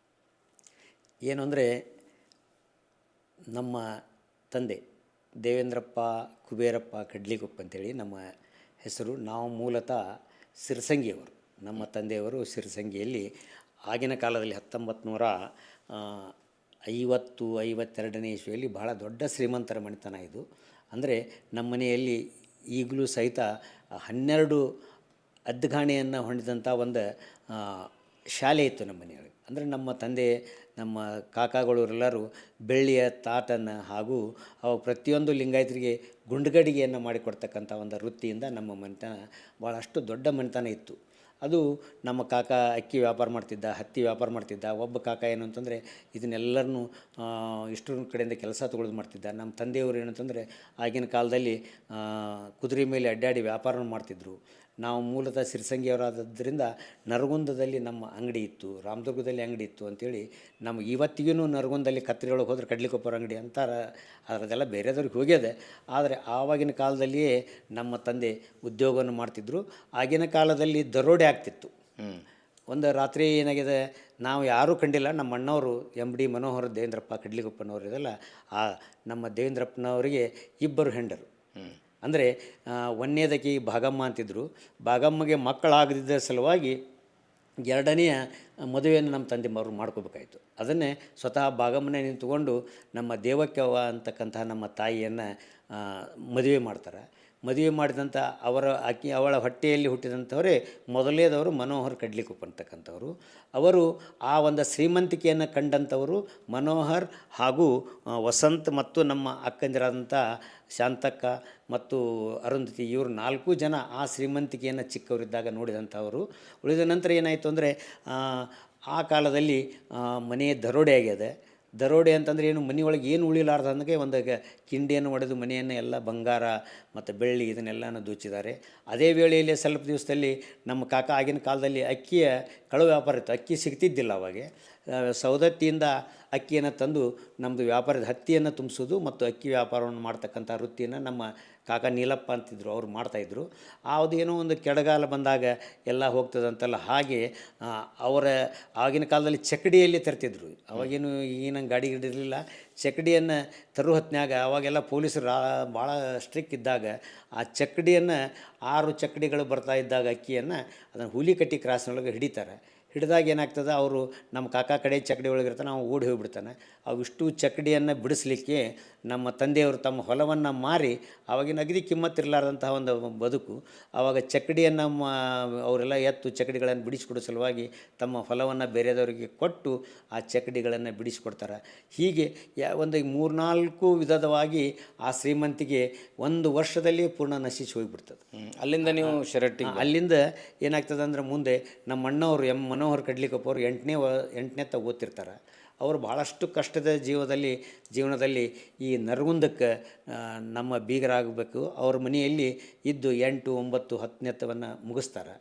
ಏನು ಅಂದರೆ, ನಮ್ಮ ತಂದೆ ದೇವೇಂದ್ರಪ್ಪ ಕುಬೇರಪ್ಪ ಕಡ್ಲಿಕೊಪ್ಪ ಅಂತೇಳಿ ನಮ್ಮ ಹೆಸರು. ನಾವು ಮೂಲತಃ ಸಿರಸಂಗಿಯವರು. ನಮ್ಮ ತಂದೆಯವರು ಸಿರಸಂಗಿಯಲ್ಲಿ ಆಗಿನ ಕಾಲದಲ್ಲಿ 1952ನೇ ಇಸ್ವಿಯಲ್ಲಿ ಬಹಳ ದೊಡ್ಡ ಶ್ರೀಮಂತರ ಮನೆತನ ಇದು. ಅಂದರೆ ನಮ್ಮ ಮನೆಯಲ್ಲಿ ಈಗಲೂ ಸಹಿತ 12 ಅದ್ಗಾಣಿಯನ್ನು ಹೊಂದಿದಂಥ ಒಂದು ಶಾಲೆ ಇತ್ತು ನಮ್ಮ ಮನೆಯೊಳಗೆ. ಅಂದರೆ ನಮ್ಮ ತಂದೆ ನಮ್ಮ ಕಾಕಾಗಳವರೆಲ್ಲರೂ ಬೆಳ್ಳಿಯ ತಾಟನ್ನು ಹಾಗೂ ಅವು ಪ್ರತಿಯೊಂದು ಲಿಂಗಾಯತರಿಗೆ ಗುಂಡುಗಡಿಗೆಯನ್ನು ಮಾಡಿಕೊಡ್ತಕ್ಕಂಥ ಒಂದು ವೃತ್ತಿಯಿಂದ ನಮ್ಮ ಮನೆತನ ಭಾಳಷ್ಟು ದೊಡ್ಡ ಮನೆತನ ಇತ್ತು. ಅದು ನಮ್ಮ ಕಾಕ ಅಕ್ಕಿ ವ್ಯಾಪಾರ ಮಾಡ್ತಿದ್ದ, ಹತ್ತಿ ವ್ಯಾಪಾರ ಮಾಡ್ತಿದ್ದ. ಒಬ್ಬ ಕಾಕ ಏನು ಅಂತಂದರೆ ಇದನ್ನೆಲ್ಲರನ್ನೂ ಇಷ್ಟರ ಕಡೆಯಿಂದ ಕೆಲಸ ತೊಗೊಳೋದು ಮಾಡ್ತಿದ್ದ. ನಮ್ಮ ತಂದೆಯವರು ಏನಂತಂದರೆ ಆಗಿನ ಕಾಲದಲ್ಲಿ ಕುದುರೆ ಮೇಲೆ ಅಡ್ಡಾಡಿ ವ್ಯಾಪಾರ ಮಾಡ್ತಿದ್ದರು. ನಾವು ಮೂಲತಃ ಸಿರಸಂಗಿಯವರಾದ್ದರಿಂದ ನರಗುಂದದಲ್ಲಿ ನಮ್ಮ ಅಂಗಡಿ ಇತ್ತು, ರಾಮದುರ್ಗದಲ್ಲಿ ಅಂಗಡಿ ಇತ್ತು ಅಂಥೇಳಿ ನಮಗೆ ಇವತ್ತಿಗೂ ನರಗುಂದಲ್ಲಿ ಕತ್ರಿಯೊಳಗೆ ಹೋದ್ರೆ ಕಡ್ಲಿಕೊಪ್ಪರ ಅಂಗಡಿ ಅಂತಾರೆ. ಅದರದೆಲ್ಲ ಬೇರೆದವ್ರಿಗೆ ಹೋಗ್ಯದೆ. ಆದರೆ ಆವಾಗಿನ ಕಾಲದಲ್ಲಿಯೇ ನಮ್ಮ ತಂದೆ ಉದ್ಯೋಗವನ್ನು ಮಾಡ್ತಿದ್ದರು. ಆಗಿನ ಕಾಲದಲ್ಲಿ ದರೋಡೆ ಆಗ್ತಿತ್ತು. ಒಂದು ರಾತ್ರಿ ಏನಾಗಿದೆ, ನಾವು ಯಾರೂ ಕಂಡಿಲ್ಲ. ನಮ್ಮ ಅಣ್ಣವರು MD ಮನೋಹರ್ ದೇವೇಂದ್ರಪ್ಪ ಕಡ್ಲಿಕೊಪ್ಪನವರು ಇದೆಲ್ಲ, ನಮ್ಮ ದೇವೇಂದ್ರಪ್ಪನವರಿಗೆ 2 ಹೆಂಡರು. ಅಂದರೆ ಒಂದನೇದಕ್ಕೆ ಭಾಗಮ್ಮ ಅಂತಿದ್ದರು. ಭಾಗಮ್ಮಗೆ ಮಕ್ಕಳಾಗದಿದ್ದ ಸಲುವಾಗಿ 2ನೆಯ ಮದುವೆಯನ್ನು ನಮ್ಮ ತಂದೆ ಅವರು ಮಾಡ್ಕೋಬೇಕಾಯಿತು. ಅದನ್ನೇ ಸ್ವತಃ ಭಾಗಮ್ಮನೇ ನಿಂತುಕೊಂಡು ನಮ್ಮ ದೇವಕ್ಕವ್ವ ಅಂತಕ್ಕಂತಹ ನಮ್ಮ ತಾಯಿಯನ್ನು ಮದುವೆ ಮಾಡ್ತಾರೆ. ಮದುವೆ ಮಾಡಿದಂಥ ಅವಳ ಹೊಟ್ಟೆಯಲ್ಲಿ ಹುಟ್ಟಿದಂಥವರೇ ಮೊದಲನೇದವರು ಮನೋಹರ್ ಕಡ್ಲಿಕೊಪ್ಪ ಅಂತಕ್ಕಂಥವ್ರು. ಅವರು ಆ ಒಂದು ಶ್ರೀಮಂತಿಕೆಯನ್ನು ಕಂಡಂಥವರು ಮನೋಹರ್ ಹಾಗೂ ವಸಂತ್ ಮತ್ತು ನಮ್ಮ ಅಕ್ಕಂದಿರಾದಂಥ ಶಾಂತಕ್ಕ ಮತ್ತು ಅರುಂಧತಿ, ಇವರು 4 ಜನ ಆ ಶ್ರೀಮಂತಿಕೆಯನ್ನು ಚಿಕ್ಕವರಿದ್ದಾಗ ನೋಡಿದಂಥವರು. ಉಳಿದ ನಂತರ ಏನಾಯಿತು ಅಂದರೆ, ಆ ಕಾಲದಲ್ಲಿ ಮನೆ ದರೋಡೆ ಆಗ್ಯದೆ. ದರೋಡೆ ಅಂತಂದರೆ ಏನು, ಮನೆಯೊಳಗೆ ಏನು ಉಳಿಲಾರ್ದಂಗೆ ಒಂದು ಕಿಂಡಿಯನ್ನು ಒಡೆದು ಮನೆಯನ್ನು ಎಲ್ಲ ಬಂಗಾರ ಮತ್ತು ಬೆಳ್ಳಿ ಇದನ್ನೆಲ್ಲನೂ ದೋಚಿದ್ದಾರೆ. ಅದೇ ವೇಳೆಯಲ್ಲಿ ಸ್ವಲ್ಪ ದಿವಸದಲ್ಲಿ ನಮ್ಮ ಕಾಕ ಆಗಿನ ಕಾಲದಲ್ಲಿ ಅಕ್ಕಿಯ ಕಳು ವ್ಯಾಪಾರ ಇತ್ತು. ಅಕ್ಕಿ ಸಿಗ್ತಿದ್ದಿಲ್ಲ ಅವಾಗೆ. ಸೌದತ್ತಿಯಿಂದ ಅಕ್ಕಿಯನ್ನು ತಂದು ನಮ್ಮದು ವ್ಯಾಪಾರದ ಹತ್ತಿಯನ್ನು ತುಂಬಿಸೋದು ಮತ್ತು ಅಕ್ಕಿ ವ್ಯಾಪಾರವನ್ನು ಮಾಡ್ತಕ್ಕಂಥ ವೃತ್ತಿಯನ್ನು ನಮ್ಮ ಕಾಕ ನೀಲಪ್ಪ ಅಂತಿದ್ರು, ಅವ್ರು ಮಾಡ್ತಾಯಿದ್ರು. ಅದೇನೋ ಒಂದು ಕೆಡಗಾಲ ಬಂದಾಗ ಎಲ್ಲ ಹೋಗ್ತದಂತೆಲ್ಲ ಹಾಗೆ ಅವರ ಆಗಿನ ಕಾಲದಲ್ಲಿ ಚಕ್ಕಡಿಯಲ್ಲಿ ತರ್ತಿದ್ರು. ಅವಾಗೇನು ಈಗಿನ ಗಾಡಿ ಇರಲಿಲ್ಲ. ಚಕ್ಕಡಿಯನ್ನು ತರು ಹೊತ್ನ್ಯಾಗ ಅವಾಗೆಲ್ಲ ಪೊಲೀಸರು ಭಾಳ ಸ್ಟ್ರಿಕ್ ಇದ್ದಾಗ ಆ ಚಕ್ಕಡಿಯನ್ನು 6 ಚಕ್ಕಡಿಗಳು ಬರ್ತಾ ಇದ್ದಾಗ ಅಕ್ಕಿಯನ್ನು ಅದನ್ನು ಹುಲಿಕಟ್ಟಿ ಕ್ರಾಸ್ನೊಳಗೆ ಹಿಡಿತಾರೆ. ಹಿಡಿದಾಗ ಏನಾಗ್ತದೆ, ಅವರು ನಮ್ಮ ಕಾಕ ಕಡೆ ಚಕ್ಕಡಿ ಒಳಗಿರ್ತಾನೆ, ನಾವು ಓಡಿ ಹೋಗಿಬಿಡ್ತಾನೆ. ಅವಿಷ್ಟು ಚಕ್ಕಡಿಯನ್ನು ಬಿಡಿಸ್ಲಿಕ್ಕೆ ನಮ್ಮ ತಂದೆಯವರು ತಮ್ಮ ಹೊಲವನ್ನು ಮಾರಿ, ಆವಾಗಿನ ಅಗದಿ ಕಿಮ್ಮತ್ತಿರಲಾರ್ದಂತಹ ಒಂದು ಬದುಕು. ಆವಾಗ ಚಕ್ಕಡಿಯನ್ನು ಅವರೆಲ್ಲ ಎತ್ತು ಚಕ್ಕಡಿಗಳನ್ನು ಬಿಡಿಸಿಕೊಡೋ ಸಲುವಾಗಿ ತಮ್ಮ ಹೊಲವನ್ನು ಬೇರೆದವರಿಗೆ ಕೊಟ್ಟು ಆ ಚಕ್ಕಡಿಗಳನ್ನು ಬಿಡಿಸಿಕೊಡ್ತಾರೆ. ಹೀಗೆ ಒಂದು 3-4 ವಿಧವಾಗಿ ಆ ಶ್ರೀಮಂತಿಗೆ 1 ವರ್ಷದಲ್ಲಿ ಪೂರ್ಣ ನಶಿಸಿ ಹೋಗಿಬಿಡ್ತದೆ. ಅಲ್ಲಿಂದ ನೀವು ಶರಟ್ಟಿ, ಅಲ್ಲಿಂದ ಏನಾಗ್ತದೆ ಅಂದರೆ, ಮುಂದೆ ನಮ್ಮ ಅಣ್ಣವರು ಮನೋಹರ್ ಕಡ್ಲಿಕೊಪ್ಪ ಅವರು 8ನೇ ಓದ್ತಿರ್ತಾರೆ. ಅವರು ಭಾಳಷ್ಟು ಕಷ್ಟದ ಜೀವನದಲ್ಲಿ ಈ ನರಗುಂದಕ್ಕೆ ನಮ್ಮ ಬೀಗರಾಗಬೇಕು. ಅವ್ರ ಮನೆಯಲ್ಲಿ ಇದ್ದು 8, 9, 10ನೇತವನ್ನು ಮುಗಿಸ್ತಾರೆ.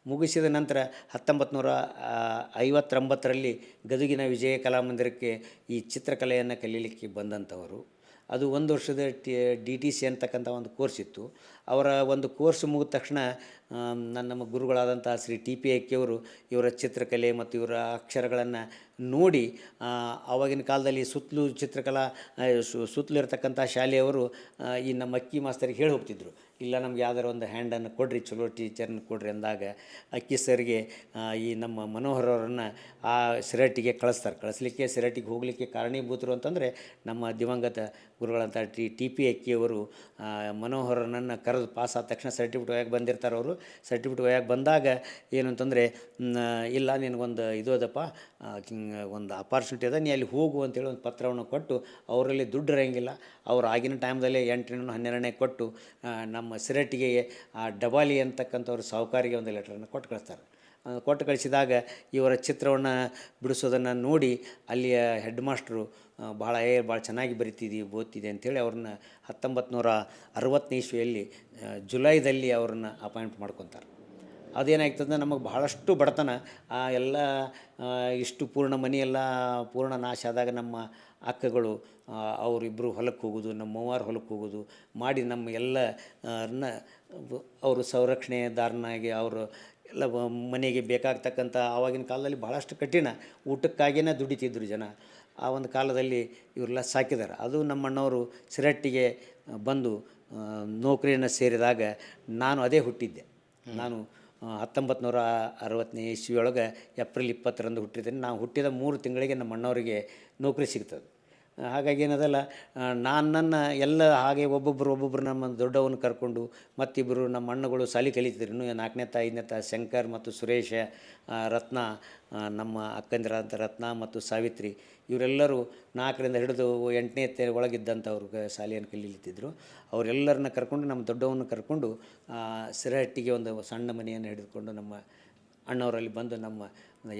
ಮುಗಿಸಿದ ನಂತರ 1959ರಲ್ಲಿ ಗದುಗಿನ ವಿಜಯ ಕಲಾಮಂದಿರಕ್ಕೆ ಈ ಚಿತ್ರಕಲೆಯನ್ನು ಕಲೀಲಿಕ್ಕೆ ಬಂದಂಥವರು. ಅದು 1 ವರ್ಷದ DTC ಅಂತಕ್ಕಂಥ ಒಂದು ಕೋರ್ಸ್ ಇತ್ತು. ಅವರ ಒಂದು ಕೋರ್ಸ್ ಮುಗಿದ ತಕ್ಷಣ ನಮ್ಮ ಗುರುಗಳಾದಂಥ ಶ್ರೀ ಟಿ ಪಿ ಅಕ್ಕಿಯವರು ಇವರ ಚಿತ್ರಕಲೆ ಮತ್ತು ಇವರ ಅಕ್ಷರಗಳನ್ನು ನೋಡಿ ಆವಾಗಿನ ಕಾಲದಲ್ಲಿ ಸುತ್ತಲೂ ಚಿತ್ರಕಲಾ ಸುತ್ತಲೂ ಇರತಕ್ಕಂಥ ಶಾಲೆಯವರು ಈ ನಮ್ಮ ಅಕ್ಕಿ ಮಾಸ್ತರಿಗೆ ಹೇಳಿ ಹೋಗ್ತಿದ್ರು, ಇಲ್ಲ ನಮ್ಗೆ ಯಾವ್ದಾರು ಒಂದು ಹ್ಯಾಂಡನ್ನು ಕೊಡ್ರಿ, ಚಲೋ ಟೀಚರ್ನ ಕೊಡ್ರಿ ಅಂದಾಗ ಅಕ್ಕಿ ಸರ್ಗೆ ಈ ನಮ್ಮ ಮನೋಹರ್ ಅವರನ್ನು ಆ ಸಿರಟ್ಟಿಗೆ ಕಳಿಸ್ಲಿಕ್ಕೆ ಸಿರಟ್ಟಿಗೆ ಹೋಗಲಿಕ್ಕೆ ಕಾರಣೀಭೂತರು ಅಂತಂದರೆ ನಮ್ಮ ದಿವಂಗತ ಗುರುಗಳಂಥ ಟಿ ಪಿ ಅಕ್ಕಿಯವರು ಮನೋಹರನನ್ನು ಕರೆದು ಪಾಸ್ ಆದ ತಕ್ಷಣ ಸರ್ಟಿಫಿಕೇಟ್ ಒಯ್ಯಾಕೆ ಬಂದಿರ್ತಾರೆ ಅವರು. ಸರ್ಟಿಫಿಕೇಟ್ ಒಯ್ಯಾಕೆ ಬಂದಾಗ ಏನು ಅಂತಂದರೆ, ಇಲ್ಲ ನಿನಗೊಂದು ಇದು ಅದಪ್ಪ, ಒಂದು ಅಪಾರ್ಚುನಿಟಿ ಅದ, ನೀ ಅಲ್ಲಿ ಹೋಗು ಅಂತೇಳಿ ಒಂದು ಪತ್ರವನ್ನು ಕೊಟ್ಟು, ಅವರಲ್ಲಿ ದುಡ್ಡು ಇರೋಂಗಿಲ್ಲ, ಅವ್ರು ಆಗಿನ ಟೈಮ್ದಲ್ಲೇ 8ನೇ 12ನೇ ಕೊಟ್ಟು ನಮ್ಮ ಸಿರಟ್ಟಿಗೆ ಆ ಡಬಾಲಿ ಅಂತಕ್ಕಂಥವ್ರು ಸಾಹುಕಾರಿಗೆ ಒಂದು ಲೆಟ್ರನ್ನು ಕೊಟ್ಟು ಕಳಿಸ್ತಾರೆ. ಕೊಟ್ಟು ಕಳಿಸಿದಾಗ ಇವರ ಚಿತ್ರವನ್ನು ಬಿಡಿಸೋದನ್ನು ನೋಡಿ ಅಲ್ಲಿಯ ಹೆಡ್ ಮಾಸ್ಟ್ರು ಭಾಳ ಚೆನ್ನಾಗಿ ಓದ್ತಿದೆ ಅಂಥೇಳಿ ಅವ್ರನ್ನ 1960ನೇ ಇಸ್ವಿಯಲ್ಲಿ ಜುಲೈದಲ್ಲಿ ಅವ್ರನ್ನ ಅಪಾಯಿಂಟ್ ಮಾಡ್ಕೊತಾರೆ. ಅದೇನಾಗ್ತದೆ, ನಮಗೆ ಬಹಳಷ್ಟು ಬಡತನ, ಎಲ್ಲ ಇಷ್ಟು ಪೂರ್ಣ ಮನೆಯೆಲ್ಲ ಪೂರ್ಣ ನಾಶ ಆದಾಗ ನಮ್ಮ ಅಕ್ಕಗಳು ಅವರಿಬ್ಬರು ಹೊಲಕ್ಕೆ ಹೋಗೋದು, ನಮ್ಮ ಅವ್ವಾರು ಹೊಲಕ್ಕೆ ಹೋಗೋದು ಮಾಡಿ ನಮ್ಮ ಎಲ್ಲರನ್ನ ಅವರು ಸಂರಕ್ಷಣೆದಾರನಾಗಿ ಅವರು ಎಲ್ಲ ಮನೆಗೆ ಬೇಕಾಗ್ತಕ್ಕಂಥ ಆವಾಗಿನ ಕಾಲದಲ್ಲಿ ಭಾಳಷ್ಟು ಕಠಿಣ, ಊಟಕ್ಕಾಗಿಯೇ ದುಡಿತಿದ್ರು ಜನ. ಆ ಒಂದು ಕಾಲದಲ್ಲಿ ಇವರೆಲ್ಲ ಸಾಕಿದ್ದಾರೆ. ಅದು ನಮ್ಮ ಅಣ್ಣವರು ಸಿರಟ್ಟಿಗೆ ಬಂದು ನೌಕರಿಯನ್ನು ಸೇರಿದಾಗ ನಾನು ಅದೇ ಹುಟ್ಟಿದ್ದೆ. ನಾನು 1960ನೇ ಇಸ್ವಿಯೊಳಗೆ ಏಪ್ರಿಲ್ 20ರಂದು ಹುಟ್ಟಿದ್ದೇನೆ. ನಾವು ಹುಟ್ಟಿದ 3 ತಿಂಗಳಿಗೆ ನಮ್ಮ ಅಣ್ಣವರಿಗೆ ನೌಕರಿ ಸಿಗ್ತದೆ. ಹಾಗಾಗಿ ಏನದಲ್ಲ, ನನ್ನ ಎಲ್ಲ ಹಾಗೆ ಒಬ್ಬೊಬ್ಬರು ನಮ್ಮ ದೊಡ್ಡವನ್ನ ಕರ್ಕೊಂಡು ಮತ್ತಿಬ್ಬರು ನಮ್ಮ ಅಣ್ಣಗಳು ಶಾಲೆ ಕಲಿತಿದ್ರು. ಇನ್ನು 4ನೇ 5ನೇ ಶಂಕರ್ ಮತ್ತು ಸುರೇಶ, ರತ್ನ, ನಮ್ಮ ಅಕ್ಕಂದಿರಾದಂಥ ರತ್ನ ಮತ್ತು ಸಾವಿತ್ರಿ, ಇವರೆಲ್ಲರೂ 4ರಿಂದ ಹಿಡಿದು 8ನೇ ಒಳಗಿದ್ದಂಥವ್ರು ಶಾಲೆಯನ್ನು ಕಲೀಲಿತ್ತಿದ್ರು. ಅವರೆಲ್ಲರನ್ನ ಕರ್ಕೊಂಡು ನಮ್ಮ ದೊಡ್ಡವನ್ನು ಕರ್ಕೊಂಡು ಸಿರಹಟ್ಟಿಗೆ ಒಂದು ಸಣ್ಣ ಮನೆಯನ್ನು ಹಿಡಿದುಕೊಂಡು ನಮ್ಮ ಅಣ್ಣವರಲ್ಲಿ ಬಂದು ನಮ್ಮ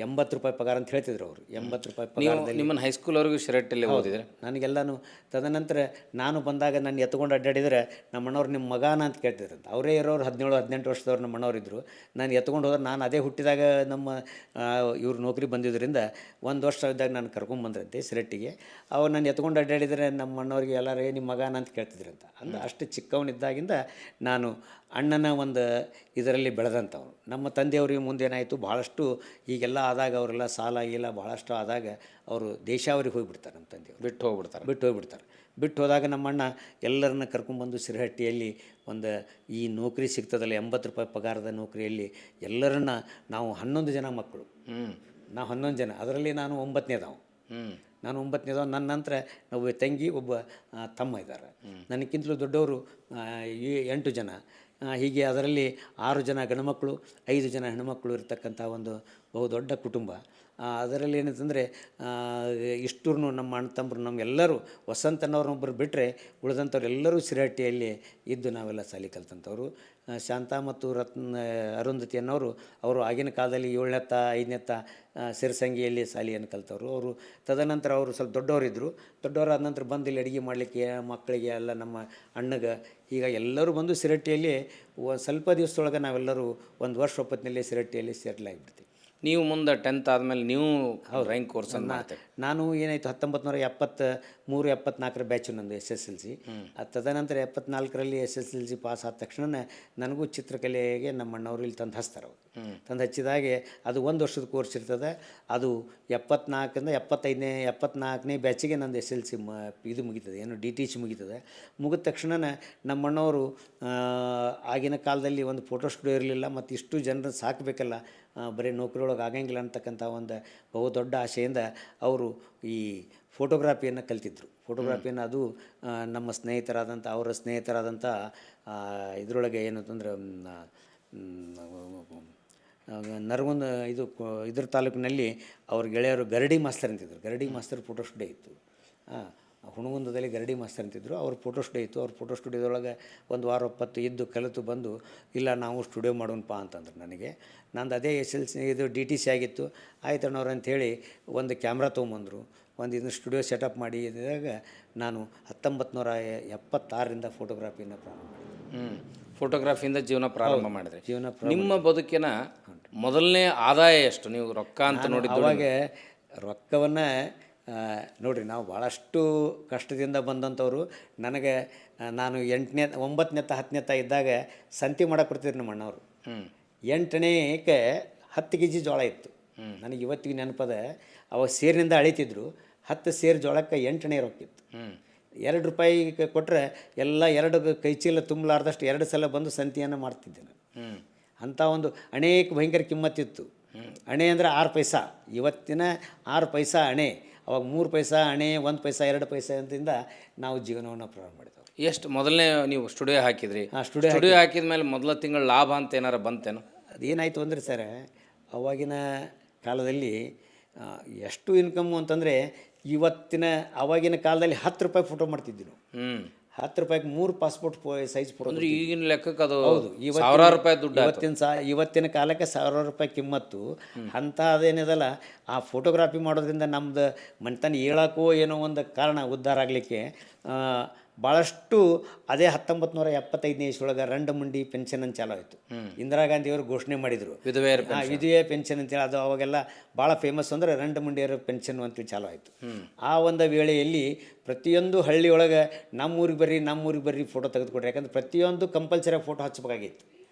80 ರೂಪಾಯಿ ಪಗಾರ ಅಂತ ಹೇಳ್ತಿದ್ರು ಅವರು. 80 ರೂಪಾಯಿ ಪಗಾರದಲ್ಲಿ ನಿಮ್ಮನ್ನು ಹೈಸ್ಕೂಲ್ವರೆಗೂ ಶಿರಟ್ಟಲ್ಲಿ ಓದಿದ್ರೆ? ನನಗೆಲ್ಲನೂ ತದನಂತರ ನಾನು ಬಂದಾಗ ನನ್ನ ಎತ್ಕೊಂಡು ಅಡ್ಡಾಡಿದರೆ ನಮ್ಮ ಅಣ್ಣವ್ರು ನಿಮ್ಮ ಮಗಾನ ಅಂತ ಕೇಳ್ತಿದ್ರಂತ. ಅವರೇ ಇರೋರು 17-18 ವರ್ಷದವ್ರು ನಮ್ಮ ಅಣ್ಣವರಿದ್ದರು. ನಾನು ಎತ್ಕೊಂಡು ಹೋದ್ರೆ ನಾನು ಅದೇ ಹುಟ್ಟಿದಾಗ ನಮ್ಮ ಇವ್ರು ನೌಕರಿ ಬಂದಿದ್ದರಿಂದ 1 ವರ್ಷ ಇದ್ದಾಗ ನಾನು ಕರ್ಕೊಂಬಂದ್ರಂತೆ ಸಿರಟ್ಟಿಗೆ. ಅವ್ರು ನಾನು ಎತ್ಕೊಂಡು ಅಡ್ಡಾಡಿದರೆ ನಮ್ಮ ಅಣ್ಣವ್ರಿಗೆ ಎಲ್ಲರೂ ನಿಮ್ಮ ಮಗಾನ ಅಂತ ಕೇಳ್ತಿದ್ರಂತ. ಅಂದ್ರೆ ಅಷ್ಟು ಚಿಕ್ಕವನಿದ್ದಾಗಿಂದ ನಾನು ಅಣ್ಣನ ಒಂದು ಇದರಲ್ಲಿ ಬೆಳೆದಂಥವ್ರು. ನಮ್ಮ ತಂದೆಯವ್ರಿಗೆ ಮುಂದೇನಾಯಿತು, ಭಾಳಷ್ಟು ಹೀಗೆಲ್ಲ ಆದಾಗ ಅವರೆಲ್ಲ ಸಾಲ ಗೀಲ ಭಾಳಷ್ಟು ಆದಾಗ ಅವರು ದೇಶಾವರಿಗೆ ಹೋಗಿಬಿಡ್ತಾರೆ. ನಮ್ಮ ತಂದೆಯವರು ಬಿಟ್ಟು ಹೋಗ್ಬಿಡ್ತಾರೆ. ಹೋದಾಗ ನಮ್ಮ ಅಣ್ಣ ಎಲ್ಲರನ್ನ ಕರ್ಕೊಂಡ್ಬಂದು ಸಿರಹಟ್ಟಿಯಲ್ಲಿ ಒಂದು ಈ ನೌಕರಿ ಸಿಗ್ತದಲ್ಲ 80 ರೂಪಾಯಿ ಪಗಾರದ ನೌಕರಿಯಲ್ಲಿ ಎಲ್ಲರನ್ನ ನಾವು 11 ಜನ ಮಕ್ಕಳು, ನಾವು 11 ಜನ, ಅದರಲ್ಲಿ ನಾನು 9ನೇದವ. ನನ್ನ ನಂತರ ಒಬ್ಬ ತಂಗಿ, ಒಬ್ಬ ತಮ್ಮ ಇದ್ದಾರೆ. ನನಗಿಂತಲೂ ದೊಡ್ಡವರು 8 ಜನ. ಹೀಗೆ ಅದರಲ್ಲಿ 6 ಜನ ಗಂಡುಮಕ್ಕಳು, 5 ಜನ ಹೆಣ್ಣುಮಕ್ಕಳು ಇರ್ತಕ್ಕಂಥ ಒಂದು ಬಹುದೊಡ್ಡ ಕುಟುಂಬ. ಅದರಲ್ಲಿ ಏನಂತಂದರೆ ಇಷ್ಟೂ ನಮ್ಮ ಅಣ್ಣ ತಮ್ಮರು ನಮಗೆಲ್ಲರೂ ವಸಂತನವ್ರನ್ನೊಬ್ಬರು ಬಿಟ್ಟರೆ ಉಳಿದಂಥವ್ರು ಎಲ್ಲರೂ ಸಿರಹಟ್ಟಿಯಲ್ಲಿ ಇದ್ದು ನಾವೆಲ್ಲ ಶಾಲೆ ಕಲ್ತಂಥವ್ರು. ಶಾಂತ ಮತ್ತು ಅರುಂಧತಿ ಅನ್ನೋರು ಅವರು ಆಗಿನ ಕಾಲದಲ್ಲಿ 7ನೇತ್ತ 5ನೇತ್ತ ಸಿರಸಂಗಿಯಲ್ಲಿ ಶಾಲೆಯನ್ನು ಕಲ್ತವರು. ಅವರು ತದನಂತರ ಅವರು ಸ್ವಲ್ಪ ದೊಡ್ಡವರಾದ ನಂತರ ಬಂದು ಇಲ್ಲಿ ಅಡುಗೆ ಮಾಡಲಿಕ್ಕೆ ಮಕ್ಕಳಿಗೆ ಎಲ್ಲ ನಮ್ಮ ಅಣ್ಣಗೆ ಈಗ ಎಲ್ಲರೂ ಬಂದು ಸಿರಹಟ್ಟಿಯಲ್ಲಿ ಸ್ವಲ್ಪ ದಿವಸದೊಳಗೆ ನಾವೆಲ್ಲರೂ 1 ವರ್ಷ ಒಪ್ಪತ್ತಿನಲ್ಲಿ ಸಿರಹಟ್ಟಿಯಲ್ಲಿ ಸೆಟ್ಲ್ ಆಗಿಬಿಡ್ತೀವಿ. ನೀವು ಮುಂದೆ 10th ಆದಮೇಲೆ ನೀವು ರ್ಯಾಂಕ್ ಕೋರ್ಸನ್ನು ಮಾಡ್ತೀವಿ. ನಾನು ಏನಾಯಿತು 1973-74 ಬ್ಯಾಚು ನಂದು SSLC. ತದನಂತರ 74ರಲ್ಲಿ SSLC ಪಾಸ್ ಆದ ತಕ್ಷಣ ನನಗೂ ಚಿತ್ರಕಲೆಗೆ ನಮ್ಮ ಅಣ್ಣವರು ಇಲ್ಲಿ ತಂದು ಹಚ್ತಾರೆ. ಅವರು ತಂದು ಹಚ್ಚಿದಾಗೆ ಅದು 1 ವರ್ಷದ ಕೋರ್ಸ್ ಇರ್ತದೆ. ಅದು 74ರಿಂದ 74ನೇ ಬ್ಯಾಚಿಗೆ ನಂದು SSLC ಇದು ಮುಗೀತದೆ, ಏನು DTC ಮುಗೀತದೆ. ಮುಗಿದ ತಕ್ಷಣ ನಮ್ಮ ಅಣ್ಣವರು ಆಗಿನ ಕಾಲದಲ್ಲಿ ಒಂದು ಫೋಟೋ ಸ್ಟುಡಿಯೋ ಇರಲಿಲ್ಲ, ಮತ್ತು ಇಷ್ಟು ಜನರು ಸಾಕಬೇಕಲ್ಲ, ಬರೀ ನೌಕರಿ ಒಳಗೆ ಆಗಂಗಿಲ್ಲ ಅಂತಕ್ಕಂಥ ಒಂದು ಬಹುದೊಡ್ಡ ಆಸೆಯಿಂದ ಅವರು ಈ ಫೋಟೋಗ್ರಾಫಿಯನ್ನು ಕಲ್ತಿದ್ರು. ಫೋಟೋಗ್ರಾಫಿಯನ್ನು ಅದು ನಮ್ಮ ಅವರ ಸ್ನೇಹಿತರಾದಂಥ ಇದರೊಳಗೆ ಏನು ಅಂತಂದ್ರೆ ನರಗುಂದ ಇದ್ರ ತಾಲೂಕಿನಲ್ಲಿ ಅವ್ರ ಗೆಳೆಯರು ಗರಡಿ ಮಾಸ್ತರ್ ಅಂತಿದ್ರು. ಗರಡಿ ಮಾಸ್ತರ್ ಫೋಟೋ ಸ್ಟುಡಿಯೋ ಇತ್ತು. ಹುಣಗುಂದದಲ್ಲಿ ಗರಡಿ ಮಾಸ್ತರ್ ಅಂತಿದ್ರು. ಅವ್ರ ಫೋಟೋ ಸ್ಟುಡಿಯೋ ಇತ್ತು. ಅವ್ರ ಫೋಟೋ ಸ್ಟುಡಿಯೋದೊಳಗೆ 1 ವಾರ 20 ಇದ್ದು ಕಲಿತು ಬಂದು, ಇಲ್ಲ ನಾವು ಸ್ಟುಡಿಯೋ ಮಾಡೋಣಪ್ಪ ಅಂತಂದ್ರೆ ನನಗೆ. ನಂದು ಅದೇ SLC ಇದು DTC ಆಗಿತ್ತು. ಆಯ್ತಣ್ಣವ್ರು ಅಂಥೇಳಿ ಒಂದು ಕ್ಯಾಮ್ರಾ ತೊಗೊಂಬಂದರು. ಒಂದು ಇದನ್ನು ಸ್ಟುಡಿಯೋ ಸೆಟಪ್ ಮಾಡಿ ಇದ್ದಾಗ ನಾನು 1976ರಿಂದ ಫೋಟೋಗ್ರಾಫಿಯನ್ನು ಪ್ರಾರಂಭ ಮಾಡಿದೆ. ಫೋಟೋಗ್ರಾಫಿಯಿಂದ ಜೀವನ ಪ್ರಾರಂಭ ಮಾಡಿದ್ರೆ ನಿಮ್ಮ ಬದುಕಿನ ಮೊದಲನೇ ಆದಾಯ ಎಷ್ಟು? ನೀವು ರೊಕ್ಕ ಅಂತ ನೋಡಿದ್ದು? ಅವಾಗ ರೊಕ್ಕವನ್ನು ನೋಡಿರಿ ನಾವು ಭಾಳಷ್ಟು ಕಷ್ಟದಿಂದ ಬಂದಂಥವ್ರು. ನನಗೆ ನಾನು 8ನೇ 9ನೇ 10ನೇ ಇದ್ದಾಗ ಸಂತಿ ಮಾಡಕ್ಕೆ ಕೊಡ್ತಿದ್ರು ನಮ್ಮ ಅಣ್ಣವರು. 8ನೇಕ್ಕೆ 10 ಕೆ ಜಿ ಜೋಳ ಇತ್ತು. ನನಗೆ ಇವತ್ತಿಗೆ ನೆನಪದ. ಅವಾಗ ಸೇರಿನಿಂದ ಅಳಿತಿದ್ರು. 10 ಸೇರು ಜೋಳಕ್ಕೆ 8ನೇ ರೊಕ್ಕಿತ್ತು. 2 ರೂಪಾಯಿ ಕೊಟ್ಟರೆ ಎಲ್ಲ 2 ಕೈ ಚೀಲ ತುಂಬಲಾರ್ದಷ್ಟು 2 ಸಲ ಬಂದು ಸಂತಿಯನ್ನು ಮಾಡ್ತಿದ್ದೆ ನಾನು. ಅಂಥ ಒಂದು ಅನೇಕ ಭಯಂಕರ ಕಿಮ್ಮತ್ತಿತ್ತು. ಅಣೆ ಅಂದರೆ 6 ಪೈಸಾ. ಇವತ್ತಿನ 6 ಪೈಸಾ ಅಣೆ. ಅವಾಗ 3 ಪೈಸಾ ಅಣೆ, 1 ಪೈಸಾ, 2 ಪೈಸಾ ಅಂತಿಂದ ನಾವು ಜೀವನವನ್ನು ಪ್ರಾರಂಭ ಮಾಡಿದೆವು. ಎಷ್ಟು ಮೊದಲನೇ ನೀವು ಸ್ಟುಡಿಯೋ ಹಾಕಿದ್ರಿ? ಸ್ಟುಡಿಯೋ ಹಾಕಿದ ಮೇಲೆ ಮೊದಲ ತಿಂಗಳ ಲಾಭ ಅಂತ ಏನಾರು ಬಂತೇನು? ಅದೇನಾಯಿತು ಅಂದರೆ ಸರ್, ಅವಾಗಿನ ಕಾಲದಲ್ಲಿ ಎಷ್ಟು ಇನ್ಕಮ್ಮು ಅಂತಂದರೆ ಆವಾಗಿನ ಕಾಲದಲ್ಲಿ 10 ರೂಪಾಯಿ ಫೋಟೋ ಮಾಡ್ತಿದ್ವಿ ನಾವು. 10 ರೂಪಾಯಿಗೆ 3 ಪಾಸ್ಪೋರ್ಟ್ ಸೈಜ್ ಫೋಟೋ. ಅಂದ್ರೆ ಈಗಿನ ಲೆಕ್ಕಕ್ಕೆ ಅದು ಹೌದು. ಸಾವಿರಾರು ರೂಪಾಯಿ ದುಡ್ಡು. ಇವತ್ತಿನ ಕಾಲಕ್ಕೆ 1000 ರೂಪಾಯಿ ಕಿಮ್ಮತ್ತು. ಅಂಥ ಅದೇನಿದಲ್ಲ, ಆ ಫೋಟೋಗ್ರಾಫಿ ಮಾಡೋದ್ರಿಂದ ನಮ್ದು ಮನೆತನ ಹೇಳೋಕ್ಕೋ ಏನೋ ಒಂದು ಕಾರಣ ಉದ್ಧಾರ ಆಗಲಿಕ್ಕೆ ಭಾಳಷ್ಟು. ಅದೇ 1975ನೇ ಇಸ್ವಿಯೊಳಗೆ ರಂಡಮುಂಡಿ ಪೆನ್ಷನ್ ಅಂತ ಚಾಲು ಆಯಿತು. ಇಂದಿರಾ ಗಾಂಧಿಯವರು ಘೋಷಣೆ ಮಾಡಿದರು ವಿಧವೆ ಪೆನ್ಷನ್ ಅಂತೇಳಿ. ಅದು ಅವಾಗೆಲ್ಲ ಭಾಳ ಫೇಮಸ್ ಅಂದರೆ ರಂಡಮುಂಡಿಯವರ ಪೆನ್ಷನ್ ಅಂತೇಳಿ ಚಾಲು ಆಯಿತು. ಆ ಒಂದು ವೇಳೆಯಲ್ಲಿ ಪ್ರತಿಯೊಂದು ಹಳ್ಳಿಯೊಳಗೆ ನಮ್ಮೂರಿಗೆ ಬರ್ರಿ ಫೋಟೋ ತೆಗೆದುಕೊಡ್ರಿ. ಯಾಕಂದ್ರೆ ಪ್ರತಿಯೊಂದು ಕಂಪಲ್ಸರಿಯಾಗಿ ಫೋಟೋ ಹಚ್ಚಬೇಕಾಗಿತ್ತು.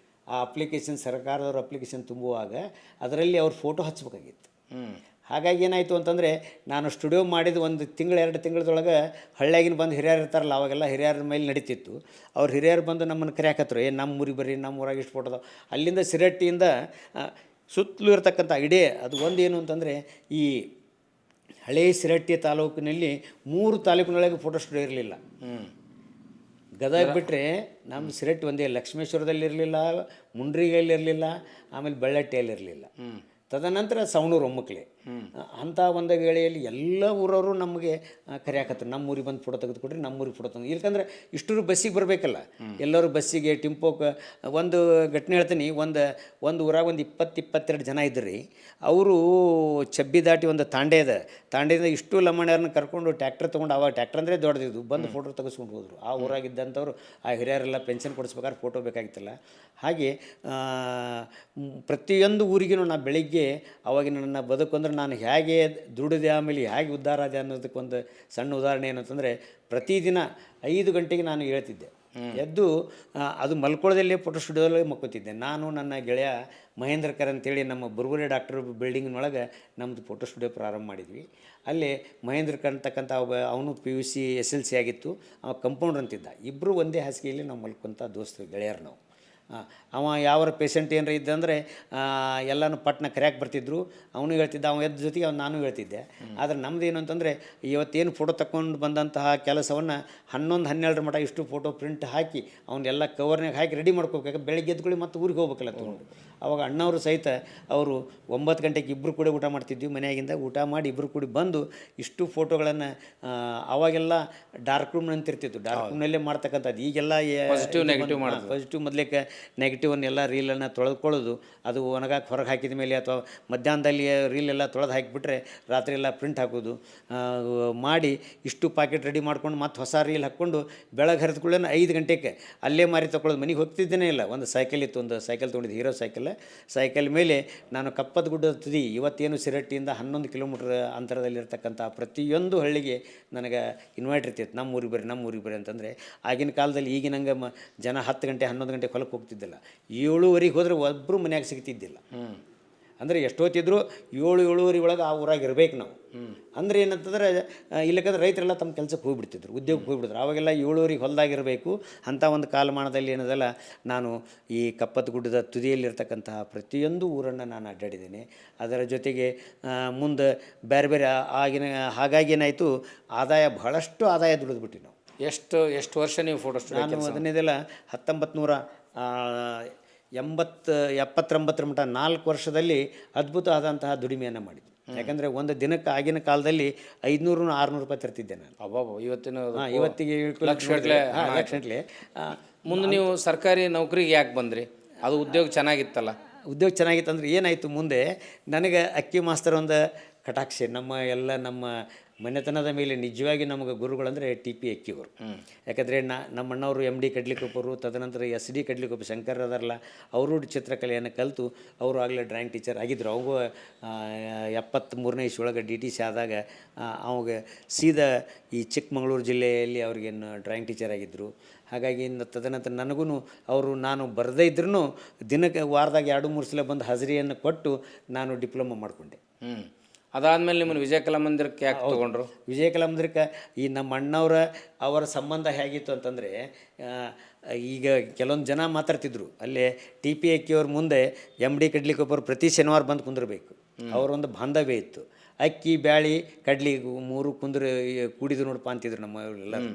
ಆ ಅಪ್ಲಿಕೇಶನ್ ಸರ್ಕಾರದವ್ರ ಅಪ್ಲಿಕೇಶನ್ ತುಂಬುವಾಗ ಅದರಲ್ಲಿ ಅವ್ರ ಫೋಟೋ ಹಚ್ಚಬೇಕಾಗಿತ್ತು. ಹಾಗಾಗಿ ಏನಾಯಿತು ಅಂತಂದರೆ, ನಾನು ಸ್ಟುಡಿಯೋ ಮಾಡಿದ 1 ತಿಂಗಳು 2 ತಿಂಗಳದೊಳಗೆ ಹಳ್ಳಿಯಾಗಿನ ಬಂದು ಹಿರಿಯರು ಇರ್ತಾರಲ್ಲ, ಅವಾಗೆಲ್ಲ ಹಿರಿಯರ ಮೇಲೆ ನಡೀತಿತ್ತು. ಅವ್ರು ಹಿರಿಯರು ಬಂದು ನಮ್ಮನ್ನು ಕರೆಯಾಕತ್ರು, ನಮ್ಮ ಊರಿಗೆ ಬರ್ರಿ, ನಮ್ಮ ಊರಾಗ ಇಷ್ಟು ಫೋಟೋದ. ಅಲ್ಲಿಂದ ಸಿರಟ್ಟಿಯಿಂದ ಸುತ್ತಲೂ ಇರ್ತಕ್ಕಂಥ ಇಡೇ ಅದು ಒಂದು ಏನು ಅಂತಂದರೆ, ಈ ಹಳೇ ಸಿರಟ್ಟಿ ತಾಲೂಕಿನಲ್ಲಿ 3 ತಾಲೂಕಿನೊಳಗೆ ಫೋಟೋ ಸ್ಟುಡಿಯೋ ಇರಲಿಲ್ಲ. ಗದಗ ಬಿಟ್ಟರೆ ನಮ್ಮದು ಸಿರಟ್ಟಿ ಒಂದೇ. ಲಕ್ಷ್ಮೇಶ್ವರದಲ್ಲಿರಲಿಲ್ಲ, ಮುಂಡ್ರಿಗೆಯಲ್ಲಿರಲಿಲ್ಲ, ಆಮೇಲೆ ಬೆಳ್ಳಟ್ಟಿಯಲ್ಲಿರಲಿಲ್ಲ. ತದನಂತರ ಸವಣೂರು ಒಮ್ಮಕ್ಲೆ. ಅಂಥ ಒಂದು ವೇಳೆಯಲ್ಲಿ ಎಲ್ಲ ಊರವರು ನಮಗೆ ಕರೆಯಾಕತ್ರು, ನಮ್ಮ ಊರಿಗೆ ಬಂದು ಫೋಟೋ ತೆಗೆದುಕೊಡ್ರಿ, ನಮ್ಮ ಊರಿಗೆ ಫೋಟೋ ತಂದು. ಇಲ್ಕಂದ್ರೆ ಇಷ್ಟರು ಬಸ್ಸಿಗೆ ಬರಬೇಕಲ್ಲ, ಎಲ್ಲರೂ ಬಸ್ಸಿಗೆ ಟಿಂಪೋಕ್ಕೆ. ಒಂದು ಘಟನೆ ಹೇಳ್ತೀನಿ. ಒಂದು ಊರಾಗ ಒಂದು 20-22 ಜನ ಇದ್ರಿ. ಅವರು ಚಬ್ಬಿ ದಾಟಿ ಒಂದು ತಾಂಡೆಯಿಂದ ಇಷ್ಟು ಲಮ್ಮಣ್ಯರನ್ನ ಕರ್ಕೊಂಡು ಟ್ಯಾಕ್ಟರ್ ತೊಗೊಂಡು, ಆವಾಗ ಟ್ಯಾಕ್ಟರ್ ಅಂದರೆ ದೊಡ್ಡದಿದ್ದು, ಬಂದು ಫೋಟೋ ತೆಗೆಸ್ಕೊಂಡು ಹೋದರು. ಆ ಊರಾಗಿದ್ದಂಥವ್ರು ಆ ಹಿರಿಯರೆಲ್ಲ ಪೆನ್ಷನ್ ಕೊಡಿಸ್ಬೇಕಾದ್ರೆ ಫೋಟೋ ಬೇಕಾಗಿತ್ತಲ್ಲ. ಹಾಗೆ ಪ್ರತಿಯೊಂದು ಊರಿಗೂ ನಾನು ಬೆಳಿಗ್ಗೆ ಅವಾಗಿನ ನನ್ನ ಬದುಕು ಅಂದ್ರೆ ನಾನು ಹೇಗೆ ದುಡಿದೆ, ಆಮೇಲೆ ಹೇಗೆ ಉದ್ಧಾರ ಆದೆ ಅನ್ನೋದಕ್ಕೊಂದು ಸಣ್ಣ ಉದಾಹರಣೆ ಏನಂತಂದರೆ, ಪ್ರತಿದಿನ 5 ಗಂಟೆಗೆ ನಾನು ಹೇಳ್ತಿದ್ದೆ. ಎದ್ದು ಅದು ಮಲ್ಕೊಳ್ಳೋದಲ್ಲೇ ಫೋಟೋ ಸ್ಟುಡಿಯೋದಲ್ಲೇ ಮಕ್ಕೋತಿದ್ದೆ. ನಾನು ನನ್ನ ಗೆಳೆಯ ಮಹೇಂದ್ರಕರ್ ಅಂತೇಳಿ ನಮ್ಮ ಬುರ್ಗುರೆ ಡಾಕ್ಟರ್ ಬಿಲ್ಡಿಂಗ್ನೊಳಗೆ ನಮ್ಮದು ಫೋಟೋ ಸ್ಟುಡಿಯೋ ಪ್ರಾರಂಭ ಮಾಡಿದ್ವಿ. ಅಲ್ಲಿ ಮಹೇಂದ್ರಕರ್ ಅಂತಕ್ಕಂಥ ಅವನು PUC SLC ಆಗಿತ್ತು, ಅವ ಕಂಪೌಂಡ್ರ್ ಅಂತಿದ್ದ. ಇಬ್ಬರು ಒಂದೇ ಹಾಸಿಗೆಯಲ್ಲಿ ನಾವು ಮಲ್ಕೊಂಥ ದೋಸ್ತರು, ಗೆಳೆಯರು ನಾವು. ಅವ ಯಾವ್ರ ಪೇಷಂಟ್ ಏನಾರ ಇದ್ದಂದರೆ ಎಲ್ಲನೂ ಪಟ್ನ ಕರೆಯಾಕೆ ಬರ್ತಿದ್ರು. ಅವನು ಹೇಳ್ತಿದ್ದ, ಅವ ಎದ್ದ ಜೊತೆಗೆ ನಾನು ಹೇಳ್ತಿದ್ದೆ. ಆದರೆ ನಮ್ದು ಏನು ಅಂತಂದರೆ, ಇವತ್ತೇನು ಫೋಟೋ ತಗೊಂಡು ಬಂದಂತಹ ಕೆಲಸವನ್ನು 11-12 ಮಟ್ಟ ಇಷ್ಟು ಫೋಟೋ ಪ್ರಿಂಟ್ ಹಾಕಿ ಅವನ್ನೆಲ್ಲ ಕವರ್ನಾಗ ಹಾಕಿ ರೆಡಿ ಮಾಡ್ಕೋಬೇಕು. ಬೆಳಗ್ಗೆ ಎದ್ದುಕೊಳ್ಳಿ ಮತ್ತು ಊರಿಗೆ ಹೋಗ್ಬೇಕಲ್ಲ ತೊಗೊಂಡು. ಅವಾಗ ಅಣ್ಣವರು ಸಹಿತ ಅವರು 9 ಗಂಟೆಗೆ ಇಬ್ಬರು ಕೂಡ ಊಟ ಮಾಡ್ತಿದ್ವಿ. ಮನೆಯಾಗಿಂದ ಊಟ ಮಾಡಿ ಇಬ್ಬರು ಕೂಡಿ ಬಂದು ಇಷ್ಟು ಫೋಟೋಗಳನ್ನು, ಅವಾಗೆಲ್ಲ ಡಾರ್ಕ್ ರೂಮ್ ಅಂತಿರ್ತಿತ್ತು, ಡಾರ್ಕ್ ರೂಮ್ನಲ್ಲೇ ಮಾಡ್ತಕ್ಕಂಥದ್ದು. ಈಗೆಲ್ಲ ಪಾಸಿಟಿವ್ ಮೊದಲೇಕೆ ನೆಗೆಟಿವನ್ನೆಲ್ಲ ರೀಲನ್ನು ತೊಳೆದುಕೊಳ್ಳೋದು, ಅದು ಒಣಗಾಕಿ ಹೊರಗೆ ಹಾಕಿದ ಮೇಲೆ ಅಥವಾ ಮಧ್ಯಾಹ್ನದಲ್ಲಿ ರೀಲೆಲ್ಲ ತೊಳೆದು ಹಾಕಿಬಿಟ್ರೆ ರಾತ್ರಿ ಎಲ್ಲ ಪ್ರಿಂಟ್ ಹಾಕೋದು ಮಾಡಿ ಇಷ್ಟು ಪಾಕೆಟ್ ರೆಡಿ ಮಾಡ್ಕೊಂಡು ಮತ್ತೆ ಹೊಸ ರೀಲ್ ಹಾಕ್ಕೊಂಡು ಬೆಳಗ್ಗೆ ಹರಿದ್ಕೊಳ್ಳೆ 5 ಗಂಟೆಗೆ ಅಲ್ಲೇ ಮಾರಿ ತೊಗೊಳ್ಳೋದು. ಮನೆಗೆ ಹೋಗ್ತಿದ್ದೇನೆ ಇಲ್ಲ. ಒಂದು ಸೈಕಲ್ ಇತ್ತು, ಒಂದು ಸೈಕಲ್ ತೊಗೊಂಡಿದ್ದು, ಹೀರೋ ಸೈಕಲ್ ಮೇಲೆ ನಾನು ಕಪ್ಪದ ಗುಡ್ಡದ ತುದಿ, ಇವತ್ತೇನು ಸಿರಟ್ಟಿಯಿಂದ 11 ಕಿಲೋಮೀಟ್ರ್ ಅಂತರದಲ್ಲಿರ್ತಕ್ಕಂಥ ಪ್ರತಿಯೊಂದು ಹಳ್ಳಿಗೆ ನನಗೆ ಇನ್ವೈಟ್ ಇರ್ತಿತ್ತು. ನಮ್ಮ ಊರಿಗೆ ಬರ್ರಿ ಅಂತಂದರೆ, ಆಗಿನ ಕಾಲದಲ್ಲಿ ಈಗಿನಂಗೆ ಜನ 10 ಗಂಟೆ 11 ಗಂಟೆ ಹೊಲಕ್ಕೆ ಹೋಗ್ತಿದ್ದಿಲ್ಲ. 7:15 ಹೋದರೆ ಒಬ್ಬರು ಮನ್ಯಾಗ ಸಿಗ್ತಿದ್ದಿಲ್ಲ. ಅಂದರೆ ಎಷ್ಟೊತ್ತಿದ್ರು 7-7:30 ಒಳಗೆ ಆ ಊರಾಗ ಇರ್ಬೇಕು ನಾವು. ಅಂದರೆ ಏನಂತಂದರೆ, ಇಲ್ಲಕ್ಕಂದ್ರೆ ರೈತರೆಲ್ಲ ತಮ್ಮ ಕೆಲಸಕ್ಕೆ ಹೋಗ್ಬಿಡ್ತಿದ್ರು, ಉದ್ಯೋಗಕ್ಕೆ ಹೋಗ್ಬಿಡ್ತಾರೆ. ಅವಾಗೆಲ್ಲ 7:30 ಹೊಲದಾಗಿರಬೇಕು. ಅಂಥ ಒಂದು ಕಾಲಮಾನದಲ್ಲಿ ಏನದಲ್ಲ, ನಾನು ಈ ಕಪ್ಪತ್ತ ಗುಡ್ಡದ ತುದಿಯಲ್ಲಿರ್ತಕ್ಕಂತಹ ಪ್ರತಿಯೊಂದು ಊರನ್ನು ನಾನು ಅಡ್ಡಾಡಿದ್ದೇನೆ. ಅದರ ಜೊತೆಗೆ ಮುಂದೆ ಬೇರೆ ಹಾಗಾಗಿ ಏನಾಯಿತು, ಬಹಳಷ್ಟು ಆದಾಯ ದುಡಿದ್ಬಿಟ್ಟು ನಾವು. ಎಷ್ಟು ವರ್ಷ ನೀವು ಫೋಟೋ ಸ್ಟುಡಿಯೋ? ನಾನು ಅದನ್ನೆಲ್ಲ 1979 ಮಟ್ಟ 4 ವರ್ಷದಲ್ಲಿ ಅದ್ಭುತ ಆದಂತಹ ದುಡಿಮೆಯನ್ನು ಮಾಡಿದ್ವಿ. ಯಾಕಂದರೆ ಒಂದು ದಿನಕ್ಕೆ ಆಗಿನ ಕಾಲದಲ್ಲಿ 500-600 ರೂಪಾಯಿ ತರ್ತಿದ್ದೆ ನಾನು. ಇವತ್ತಿಗೆ ಲಕ್ಷಗಟ್ಟಲೆ. ಮುಂದೆ ನೀವು ಸರ್ಕಾರಿ ನೌಕರಿಗೆ ಯಾಕೆ ಬಂದ್ರಿ? ಅದು ಉದ್ಯೋಗ ಚೆನ್ನಾಗಿತ್ತಲ್ಲ? ಉದ್ಯೋಗ ಚೆನ್ನಾಗಿತ್ತು ಅಂದರೆ ಏನಾಯಿತು, ಮುಂದೆ ನನಗೆ ಅಕ್ಕಿ ಮಾಸ್ತರ್ ಒಂದು ಕಟಾಕ್ಷೆ. ನಮ್ಮ ಮನೆತನದ ಮೇಲೆ ನಿಜವಾಗಿ ನಮಗೆ ಗುರುಗಳಂದರೆ ಟಿ ಪಿ ಎಕ್ಕಿಯವರು. ಯಾಕಂದರೆ ನಮ್ಮ ಅಣ್ಣವರು ಎಮ್ ಡಿ ಕಡ್ಲಿಕೊಪ್ಪರು, ತದನಂತರ ಎಸ್ ಡಿ ಕಡ್ಲಿಕೊಪ್ಪ ಶಂಕರ್ ಅದಾರಲ್ಲ, ಅವರು ಚಿತ್ರಕಲೆಯನ್ನು ಕಲಿತು ಅವರು ಆಗಲೇ ಡ್ರಾಯಿಂಗ್ ಟೀಚರ್ ಆಗಿದ್ದರು. ಅವಾಗೂ 73ನೇ ಇಸ್ವಿಯೊಳಗೆ ಡಿ ಟಿ ಸಿ ಆದಾಗ ಅವಾಗ ಸೀದಾ ಈ ಚಿಕ್ಕಮಗಳೂರು ಜಿಲ್ಲೆಯಲ್ಲಿ ಅವ್ರಿಗೇನು ಡ್ರಾಯಿಂಗ್ ಟೀಚರ್ ಆಗಿದ್ದರು. ಹಾಗಾಗಿ ತದನಂತರ ನನಗೂ ಅವರು ನಾನು ಬರದೇ ಇದ್ರೂ ದಿನಕ್ಕೆ ವಾರದಾಗ 2-3 ಸಲ ಬಂದು ಹಾಜರಿಯನ್ನು ಕೊಟ್ಟು ನಾನು ಡಿಪ್ಲೊಮಾ ಮಾಡಿಕೊಂಡೆ. ಅದಾದಮೇಲೆ ನಿಮ್ಮನ್ನು ವಿಜಯ ಕಲಾ ಮಂದಿರಕ್ಕೆ ಯಾಕೆ ತೊಗೊಂಡ್ರು? ವಿಜಯ ಕಲಾ ಮಂದಿರಕ್ಕೆ ಈ ನಮ್ಮ ಅವರ ಸಂಬಂಧ ಹೇಗಿತ್ತು ಅಂತಂದರೆ, ಈಗ ಕೆಲವೊಂದು ಜನ ಮಾತಾಡ್ತಿದ್ರು ಅಲ್ಲೇ ಟಿ ಪಿ ಎಕ್ಕಿಯವ್ರ ಮುಂದೆ ಎಮ್ ಡಿ ಕಡ್ಲಿಕೊಬ್ಬರು ಪ್ರತಿ ಶನಿವಾರ ಬಂದು ಕುಂದಿರಬೇಕು. ಅವರೊಂದು ಬಾಂಧವ್ಯ ಇತ್ತು. ಅಕ್ಕಿ ಬ್ಯಾಳಿ ಕಡ್ಲಿ 3 ಕುಂದ್ರ ಕೂಡಿದು ನೋಡಪ್ಪ ಅಂತಿದ್ರು ನಮ್ಮ ಎಲ್ಲರೂ.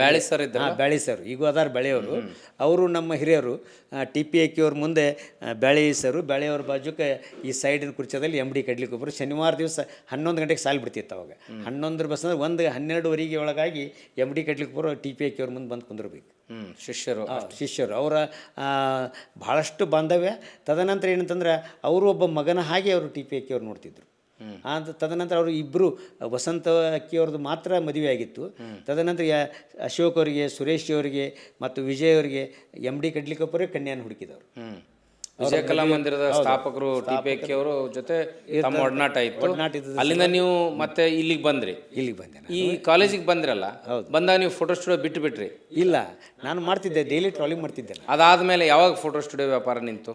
ಬ್ಯಾಳಿ ಸರ್ ಇದ್ದರು. ಬ್ಯಾಳಿ ಸರ್ ಈಗ ಅದಾರ ಬೆಳೆಯವರು. ಅವರು ನಮ್ಮ ಹಿರಿಯರು. ಟಿ ಪಿ ಎಕ್ಕಿಯವ್ರ ಮುಂದೆ ಬ್ಯಾಳಿ ಸರು, ಬ್ಯಾಳಿಯವ್ರ ಬಾಜುಕ್ಕೆ ಈ ಸೈಡಿನ ಕುರ್ಚದಲ್ಲಿ ಎಮ್ ಡಿ ಕಡ್ಲಿಕೊಬ್ಬರು. ಶನಿವಾರ ದಿವಸ 11 ಗಂಟೆಗೆ ಸಾಲು ಬಿಡ್ತಿತ್ತು. ಅವಾಗ 11 ಬಸ್ ಅಂದರೆ 12:30 ಒಳಗಾಗಿ ಎಮ್ ಡಿ ಕಡ್ಲಿಕೊಬ್ಬರು ಟಿ ಪಿ ಎಕ್ಕಿಯವ್ರ ಮುಂದೆ ಬಂದು ಕುಂದಿರ್ಬೇಕು. ಶಿಷ್ಯರು ಅವರ ಭಾಳಷ್ಟು ಬಾಂಧವ್ಯ. ತದನಂತರ ಏನಂತಂದ್ರೆ ಅವರು ಒಬ್ಬ ಮಗನ ಹಾಗೆ ಅವರು ಟಿ ಪಿ ಎಕ್ಕಿಯವ್ರು ನೋಡ್ತಿದ್ರು. ತದನಂತರ ಅವರು ಇಬ್ಬರು ವಸಂತ ಅಕ್ಕಿಯವ್ರದ್ದು ಮಾತ್ರ ಮದುವೆ ಆಗಿತ್ತು. ತದನಂತರ ಅಶೋಕ್ ಅವರಿಗೆ, ಸುರೇಶ್ ಅವರಿಗೆ ಮತ್ತು ವಿಜಯ್ ಅವರಿಗೆ ಎಮ್ ಡಿ ಕಡ್ಲಿಕೊಪ್ಪರೇ ಕನ್ಯಾನ ಹುಡುಕಿದವರು. ವಿಜಯ ಕಲಾ ಮಂದಿರದ ಸ್ಥಾಪಕರು ಟಿ ಪಿ ಎಕ್ಕಿ ಅವರು ಜೊತೆ ತಮ್ಮ ಒಡನಾಟ ಇತ್ತು. ಅಲ್ಲಿಂದ ನೀವು ಮತ್ತೆ ಇಲ್ಲಿಗೆ ಬಂದ್ರಿ. ಇಲ್ಲಿಗೆ ಬಂದೆ. ಈ ಕಾಲೇಜಿಗೆ ಬಂದ್ರಲ್ಲ, ಬಂದಾಗ ನೀವು ಫೋಟೋ ಸ್ಟುಡಿಯೋ ಬಿಟ್ಟು ಬಿಟ್ರಿ? ಇಲ್ಲ, ನಾನು ಮಾಡ್ತಿದ್ದೆ, ಡೈಲಿ ಟ್ರಾಲಿಂಗ್ ಮಾಡ್ತಿದ್ದೆ. ಅದಾದಮೇಲೆ ಯಾವಾಗ ಫೋಟೋ ಸ್ಟುಡಿಯೋ ವ್ಯಾಪಾರ ನಿಂತು?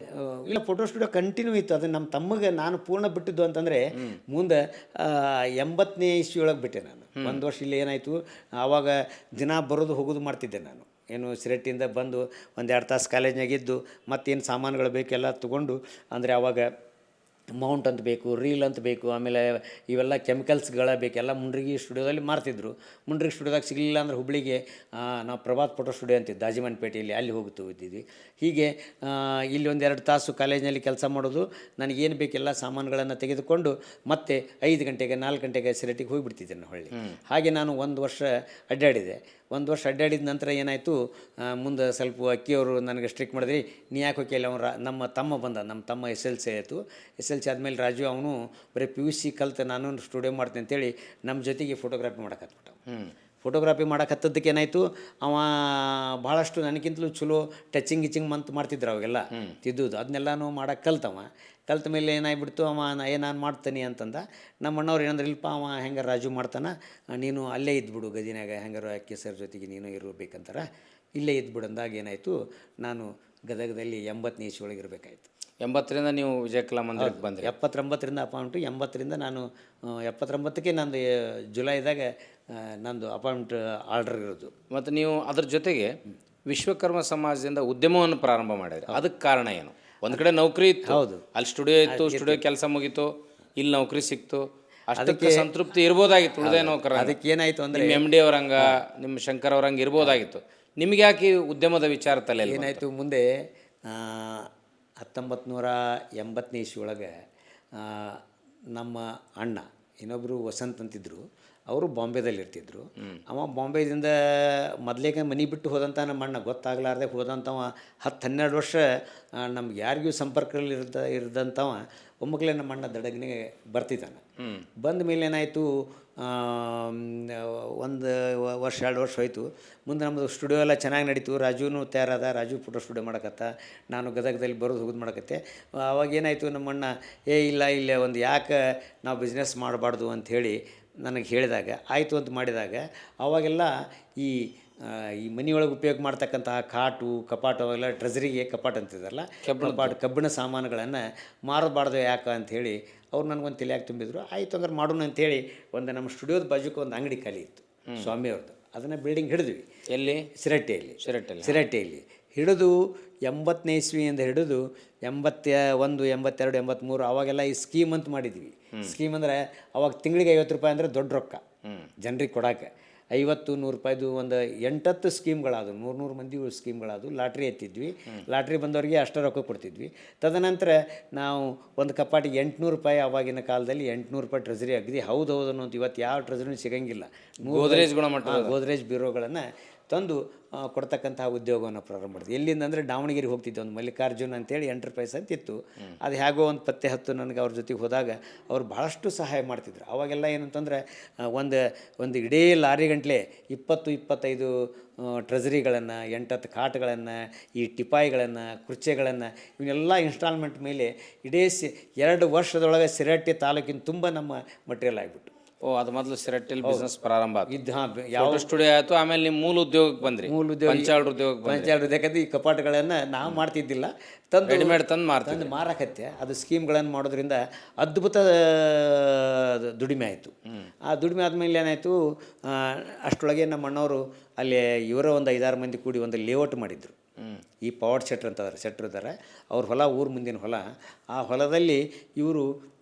ಇಲ್ಲ, ಫೋಟೋ ಸ್ಟುಡಿಯೋ ಕಂಟಿನ್ಯೂ ಇತ್ತು. ಅದು ನಮ್ಮ ತಮ್ಮಗೆ ನಾನು ಪೂರ್ಣ ಬಿಟ್ಟಿದ್ದು ಅಂತಂದರೆ ಮುಂದೆ 80ನೇ ಇಸ್ವಿಯೊಳಗೆ ಬಿಟ್ಟೆ ನಾನು. 1 ವರ್ಷ ಇಲ್ಲಿ ಏನಾಯಿತು, ಆವಾಗ ದಿನ ಬರೋದು ಹೋಗೋದು ಮಾಡ್ತಿದ್ದೆ ನಾನು. ಏನು ಸಿರಟ್ಟಿಯಿಂದ ಬಂದು 1-2 ತಾಸು ಕಾಲೇಜ್ನಾಗಿದ್ದು ಮತ್ತೇನು ಸಾಮಾನುಗಳು ಬೇಕೆಲ್ಲ ತೊಗೊಂಡು, ಅಂದರೆ ಆವಾಗ ಮೌಂಟ್ ಅಂತ ಬೇಕು, ರೀಲ್ ಅಂತ ಬೇಕು, ಆಮೇಲೆ ಇವೆಲ್ಲ ಕೆಮಿಕಲ್ಸ್ಗಳ ಬೇಕೆಲ್ಲ ಮುಂಡ್ರಿಗಿ ಸ್ಟುಡಿಯೋದಲ್ಲಿ ಮಾರ್ತಿದ್ರು. ಮುಂಡ್ರಿಗಿ ಸ್ಟುಡಿಯೋದಾಗ ಸಿಗಲಿಲ್ಲ ಅಂದರೆ ಹುಬ್ಳಿಗೆ ನಾವು ಪ್ರಭಾತ್ ಫೋಟೋ ಸ್ಟುಡಿಯೋ ಅಂತಿದ್ದು ದಾಜಿಮನ್ಪೇಟೆಯಲ್ಲಿ, ಅಲ್ಲಿ ಹೋಗ್ತು ಇದ್ದಿದ್ವಿ. ಹೀಗೆ ಇಲ್ಲಿ 1-2 ತಾಸು ಕಾಲೇಜಿನಲ್ಲಿ ಕೆಲಸ ಮಾಡೋದು, ನನಗೇನು ಬೇಕೆಲ್ಲ ಸಾಮಾನುಗಳನ್ನು ತೆಗೆದುಕೊಂಡು ಮತ್ತೆ 5 ಗಂಟೆಗೆ 4 ಗಂಟೆಗೆ ಸಿರಟ್ಟಿಗೆ ಹೋಗಿಬಿಡ್ತಿದ್ದೆ ನಾನು ಹೊಳ್ಳಿ. ಹಾಗೆ ನಾನು 1 ವರ್ಷ ಅಡ್ಡಾಡಿದೆ. 1 ವರ್ಷ ಅಡ್ಡಾಡಿದ ನಂತರ ಏನಾಯಿತು, ಮುಂದೆ ಸ್ವಲ್ಪ ಅಕ್ಕಿಯವರು ನನಗೆ ಸ್ಟ್ರಿಕ್ ಮಾಡಿದ್ರಿ, ನೀ ಯಾಕೆ ಹೋಗಿಲ್ಲ. ಅವನು ನಮ್ಮ ತಮ್ಮ ಬಂದ, ನಮ್ಮ ತಮ್ಮ SLC ಆಯಿತು. SLC ಆದಮೇಲೆ ರಾಜು ಅವನು ಬರೀ PUC ಕಲ್ತು ನಾನು ಸ್ಟುಡಿಯೋ ಮಾಡ್ತೀನಿ ಅಂತೇಳಿ ನಮ್ಮ ಜೊತೆಗೆ ಫೋಟೋಗ್ರಾಫಿ ಮಾಡಕತ್ಬಿಟ್ಟ. ಫೋಟೋಗ್ರಾಫಿ ಮಾಡಕತ್ತದಕ್ಕೆ ಏನಾಯಿತು, ಅವ ಭಾಳಷ್ಟು ನನಗಿಂತಲೂ ಚಲೋ ಟಚಿಂಗ್ ಗಿಚಿಂಗ್ ಮಾಡ್ತಿದ್ರು ಅವಾಗೆಲ್ಲ ತಿದ್ದುದು. ಅದನ್ನೆಲ್ಲನೂ ಮಾಡೋಕ್ಕೆ ಕಲ್ತ ಮೇಲೆ ಏನಾಗ್ಬಿಡ್ತು, ನಾನು ಮಾಡ್ತೀನಿ ಅಂತಂದ. ನಮ್ಮ ಅಣ್ಣವ್ರು ಏನಂದ್ರೆ, ಇಲ್ಪ ಅವ ಹೆಂಗಾರ ರಾಜು ಮಾಡ್ತಾನೆ, ನೀನು ಅಲ್ಲೇ ಇದ್ಬಿಡು ಗದಿನಾಗ, ಹೆಂಗಾರು ಅಕ್ಕಿ ಸರ್ ಜೊತೆಗೆ ನೀನು ಇರಬೇಕಂತಾರ, ಇಲ್ಲೇ ಇದ್ಬಿಡು ಅಂದಾಗ ಏನಾಯಿತು, ನಾನು ಗದಗದಲ್ಲಿ 80ನೇ ಇಸ್ವಿಯೊಳಗೆ ಇರಬೇಕಾಯ್ತು. 80ರಿಂದ ನೀವು ವಿಜಯ ಕಲಾ ಮಂದಿರಕ್ಕೆ ಬಂದ್ರಿ? 79ರಿಂದ ಅಪಾಯಿಂಟು. 80ರಿಂದ ನಾನು 79ಕ್ಕೆ ನಂದು ಜುಲೈದಾಗ ನಂದು ಅಪಾಯಿಂಟ್ ಆರ್ಡರ್ ಇರೋದು. ಮತ್ತು ನೀವು ಅದ್ರ ಜೊತೆಗೆ ವಿಶ್ವಕರ್ಮ ಸಮಾಜದಿಂದ ಉದ್ಯಮವನ್ನು ಪ್ರಾರಂಭ ಮಾಡಿದ್ರಿ. ಅದಕ್ಕೆ ಕಾರಣ ಏನು? ಒಂದು ಕಡೆ ನೌಕರಿ ಇತ್ತು, ಹೌದು, ಅಲ್ಲಿ ಸ್ಟುಡಿಯೋ ಇತ್ತು, ಸ್ಟುಡಿಯೋ ಕೆಲಸ ಮುಗೀತು, ಇಲ್ಲಿ ನೌಕರಿ ಸಿಕ್ತು, ಅಷ್ಟಕ್ಕೆ ಸಂತೃಪ್ತಿ ಇರ್ಬೋದಾಗಿತ್ತು. ಉಳಿದೇ ನೌಕರ ಅದಕ್ಕೆ ಏನಾಯಿತು ಅಂದರೆ, ನಿಮ್ಮ MD ಅವರಂಗ, ನಿಮ್ಮ ಶಂಕರ್ ಅವರಂಗೆ ಇರ್ಬೋದಾಗಿತ್ತು. ನಿಮಗೆ ಯಾಕೆ ಉದ್ಯಮದ ವಿಚಾರ ತಲೆ ಏನಾಯಿತು? ಮುಂದೆ 1980ನೇ ಇಸ್ವಿಯೊಳಗೆ ನಮ್ಮ ಅಣ್ಣ ಇನ್ನೊಬ್ಬರು ವಸಂತ್ ಅಂತಿದ್ರು, ಅವರು ಬಾಂಬೆದಲ್ಲಿ ಇರ್ತಿದ್ರು. ಅವ ಬಾಂಬೆದಿಂದ ಮೊದಲೇಗೆ ಮನೆ ಬಿಟ್ಟು ಹೋದಂಥ ನಮ್ಮ ಅಣ್ಣ, ಗೊತ್ತಾಗಲಾರ್ದೆ ಹೋದಂಥವ 10-12 ವರ್ಷ ನಮ್ಗೆ ಯಾರಿಗೂ ಸಂಪರ್ಕದಲ್ಲಿ ಇರದಂಥವ ಒಮ್ಮಕ್ಕಲೇ ನಮ್ಮ ಅಣ್ಣ ದಡಗನೆ ಬರ್ತಿದ್ದಾನೆ. ಬಂದ ಮೇಲೆ ಏನಾಯಿತು, 1 ವರ್ಷ 2 ವರ್ಷ ಹೋಯಿತು. ಮುಂದೆ ನಮ್ಮದು ಸ್ಟುಡಿಯೋ ಎಲ್ಲ ಚೆನ್ನಾಗಿ ನಡೀತು. ರಾಜುನೂ ತಯಾರಾದ, ರಾಜು ಫೋಟೋ ಸ್ಟುಡಿಯೋ ಮಾಡಕತ್ತ, ನಾನು ಗದಗದಲ್ಲಿ ಬರೋದು ಹೋಗೋದು ಮಾಡಕತ್ತೆ. ಅವಾಗೇನಾಯಿತು, ನಮ್ಮಣ್ಣ ಇಲ್ಲೇ ಒಂದು ಯಾಕೆ ನಾವು ಬಿಸ್ನೆಸ್ ಮಾಡಬಾರ್ದು ಅಂಥೇಳಿ ನನಗೆ ಹೇಳಿದಾಗ, ಆಯಿತು ಅಂತ ಮಾಡಿದಾಗ, ಅವಾಗೆಲ್ಲ ಈ ಮನೆಯೊಳಗೆ ಉಪಯೋಗ ಮಾಡ್ತಕ್ಕಂತಹ ಕಾಟು ಕಪಾಟು ಅವೆಲ್ಲ ಟ್ರೆಜರಿಗೆ ಕಪಾಟ್ ಅಂತಿದ್ದಾರಲ್ಲ, ಕಬ್ಬಿಣ ಸಾಮಾನುಗಳನ್ನು ಮಾರಬಾರ್ದು ಯಾಕೆ ಅಂಥೇಳಿ ಅವ್ರು ನನಗೊಂದು ತಲೆಯಾಗಿ ತುಂಬಿದ್ರು. ಆಯಿತು ಹಂಗಾರೆ ಮಾಡೋಣ ಅಂಥೇಳಿ ನಮ್ಮ ಸ್ಟುಡಿಯೋದ ಬಾಜುಕ್ಕೆ ಒಂದು ಅಂಗಡಿ ಖಾಲಿ ಇತ್ತು ಸ್ವಾಮಿಯವ್ರದ್ದು. ಅದನ್ನು ಬಿಲ್ಡಿಂಗ್ ಹಿಡಿದ್ವಿ. ಎಲ್ಲಿ? ಸಿರಟ್ಟಿಯಲ್ಲಿ ಹಿಡಿದು 80ನೇ ಇಸ್ವಿಯಿಂದ ಹಿಡಿದು 81, 82, 83 ಅವಾಗೆಲ್ಲ ಈ ಸ್ಕೀಮ್ ಅಂತ ಮಾಡಿದ್ವಿ. ಸ್ಕೀಮ್ ಅಂದರೆ ಅವಾಗ ತಿಂಗಳಿಗೆ 50 ರೂಪಾಯಿ ಅಂದರೆ ದೊಡ್ಡ ರೊಕ್ಕ ಜನರಿಗೆ ಕೊಡೋಕೆ. 50-100 ರೂಪಾಯಿದು ಒಂದು 8-10 ಸ್ಕೀಮ್ಗಳಾದವು, 100 ಮಂದಿ ಸ್ಕೀಮ್ಗಳಾದವು. ಲಾಟ್ರಿ ಎತ್ತಿದ್ವಿ, ಲಾಟ್ರಿ ಬಂದವರಿಗೆ ಅಷ್ಟು ರೊಕ್ಕ ಕೊಡ್ತಿದ್ವಿ. ತದನಂತರ ನಾವು ಒಂದು ಕಪಾಟಿಗೆ 800 ರೂಪಾಯಿ, ಆವಾಗಿನ ಕಾಲದಲ್ಲಿ 800 ರೂಪಾಯಿ ಟ್ರೆಜರಿ ಅಗದಿ ಹೌದು ಅನ್ನೋದು. ಇವತ್ತು ಯಾವ ಟ್ರೆಜರಿನೂ ಸಿಗಂಗಿಲ್ಲ. ಗೋದ್ರೇಜ್ ಗುಣಮಟ್ಟ ಗೋದ್ರೇಜ್ ಬ್ಯೂರೋಗಳನ್ನು ತಂದು ಕೊಡ್ತಕ್ಕಂತಹ ಉದ್ಯೋಗವನ್ನು ಪ್ರಾರಂಭ ಮಾಡಿದ್ವಿ. ಎಲ್ಲಿಂದ ಅಂದರೆ ದಾವಣಗೆರೆ ಹೋಗ್ತಿದ್ದೆ, ಒಂದು ಮಲ್ಲಿಕಾರ್ಜುನ್ ಅಂತೇಳಿ ಎಂಟರ್ಪ್ರೈಸ್ ಅಂತ ಇತ್ತು. ಅದು ಹೇಗೋ ಒಂದು ಪತ್ತೆ ಹತ್ತು ನನಗೆ ಅವ್ರ ಜೊತೆಗೆ ಹೋದಾಗ ಅವ್ರು ಭಾಳಷ್ಟು ಸಹಾಯ ಮಾಡ್ತಿದ್ರು. ಅವಾಗೆಲ್ಲ ಏನಂತಂದರೆ ಒಂದು ಇಡೀ ಲಾರಿ ಗಂಟ್ಲೆ 20-25 ಟ್ರೆಜರಿಗಳನ್ನು, 8-10 ಕಾಟ್ಗಳನ್ನು, ಈ ಟಿಪಾಯಿಗಳನ್ನು, ಕುರ್ಚೆಗಳನ್ನು ಇವನ್ನೆಲ್ಲ ಇನ್ಸ್ಟಾಲ್ಮೆಂಟ್ ಮೇಲೆ ಇಡೀ 2 ವರ್ಷದೊಳಗೆ ಸಿರಹಟ್ಟಿ ತಾಲೂಕಿನ ತುಂಬ ನಮ್ಮ ಮಟೀರಿಯಲ್ ಆಗಿಬಿಟ್ಟು. ಅದು ಮೊದಲು ಸಿರಟ್ಟಿಲಿ ಬಿಸ್ನೆಸ್ ಪ್ರಾರಂಭ ಆಯ್ತು. ಯಾವ ಸ್ಟುಡಿಯೋ ಆಯಿತು, ಆಮೇಲೆ ನಿಮ್ಮ ಮೂಲ ಉದ್ಯೋಗಕ್ಕೆ ಬಂದ್ರಿ. ಪಂಚಾಳ್ ಉದ್ಯೋಗಕ್ಕೆ ಯಾಕಂದ್ರೆ ಈ ಕಪಾಟುಗಳನ್ನು ನಾವು ಮಾಡ್ತಿದ್ದಿಲ್ಲ, ತಂದು ರೆಡಿಮೇಡ್ ತಂದು ಮಾಡ್ತೀವಿ, ತಂದು ಮಾರಕತ್ತೆ. ಅದು ಸ್ಕೀಮ್ಗಳನ್ನು ಮಾಡೋದ್ರಿಂದ ಅದ್ಭುತ ದುಡಿಮೆ ಆಯಿತು. ಆ ದುಡಿಮೆ ಆದಮೇಲೆ ಏನಾಯಿತು, ಅಷ್ಟರೊಳಗೆ ನಮ್ಮ ಅಣ್ಣವರು ಅಲ್ಲಿ ಇವರ ಒಂದು 5-6 ಮಂದಿ ಕೂಡಿ ಒಂದು ಲೇಔಟ್ ಮಾಡಿದ್ರು. ಈ ಪವಾಡ್ ಶೆಟ್ರ್ ಅಂತ ಶೆಟ್ರ್ ಇದ್ದಾರೆ, ಅವ್ರ ಹೊಲ ಊರು ಮುಂದಿನ ಹೊಲ. ಆ ಹೊಲದಲ್ಲಿ ಇವರು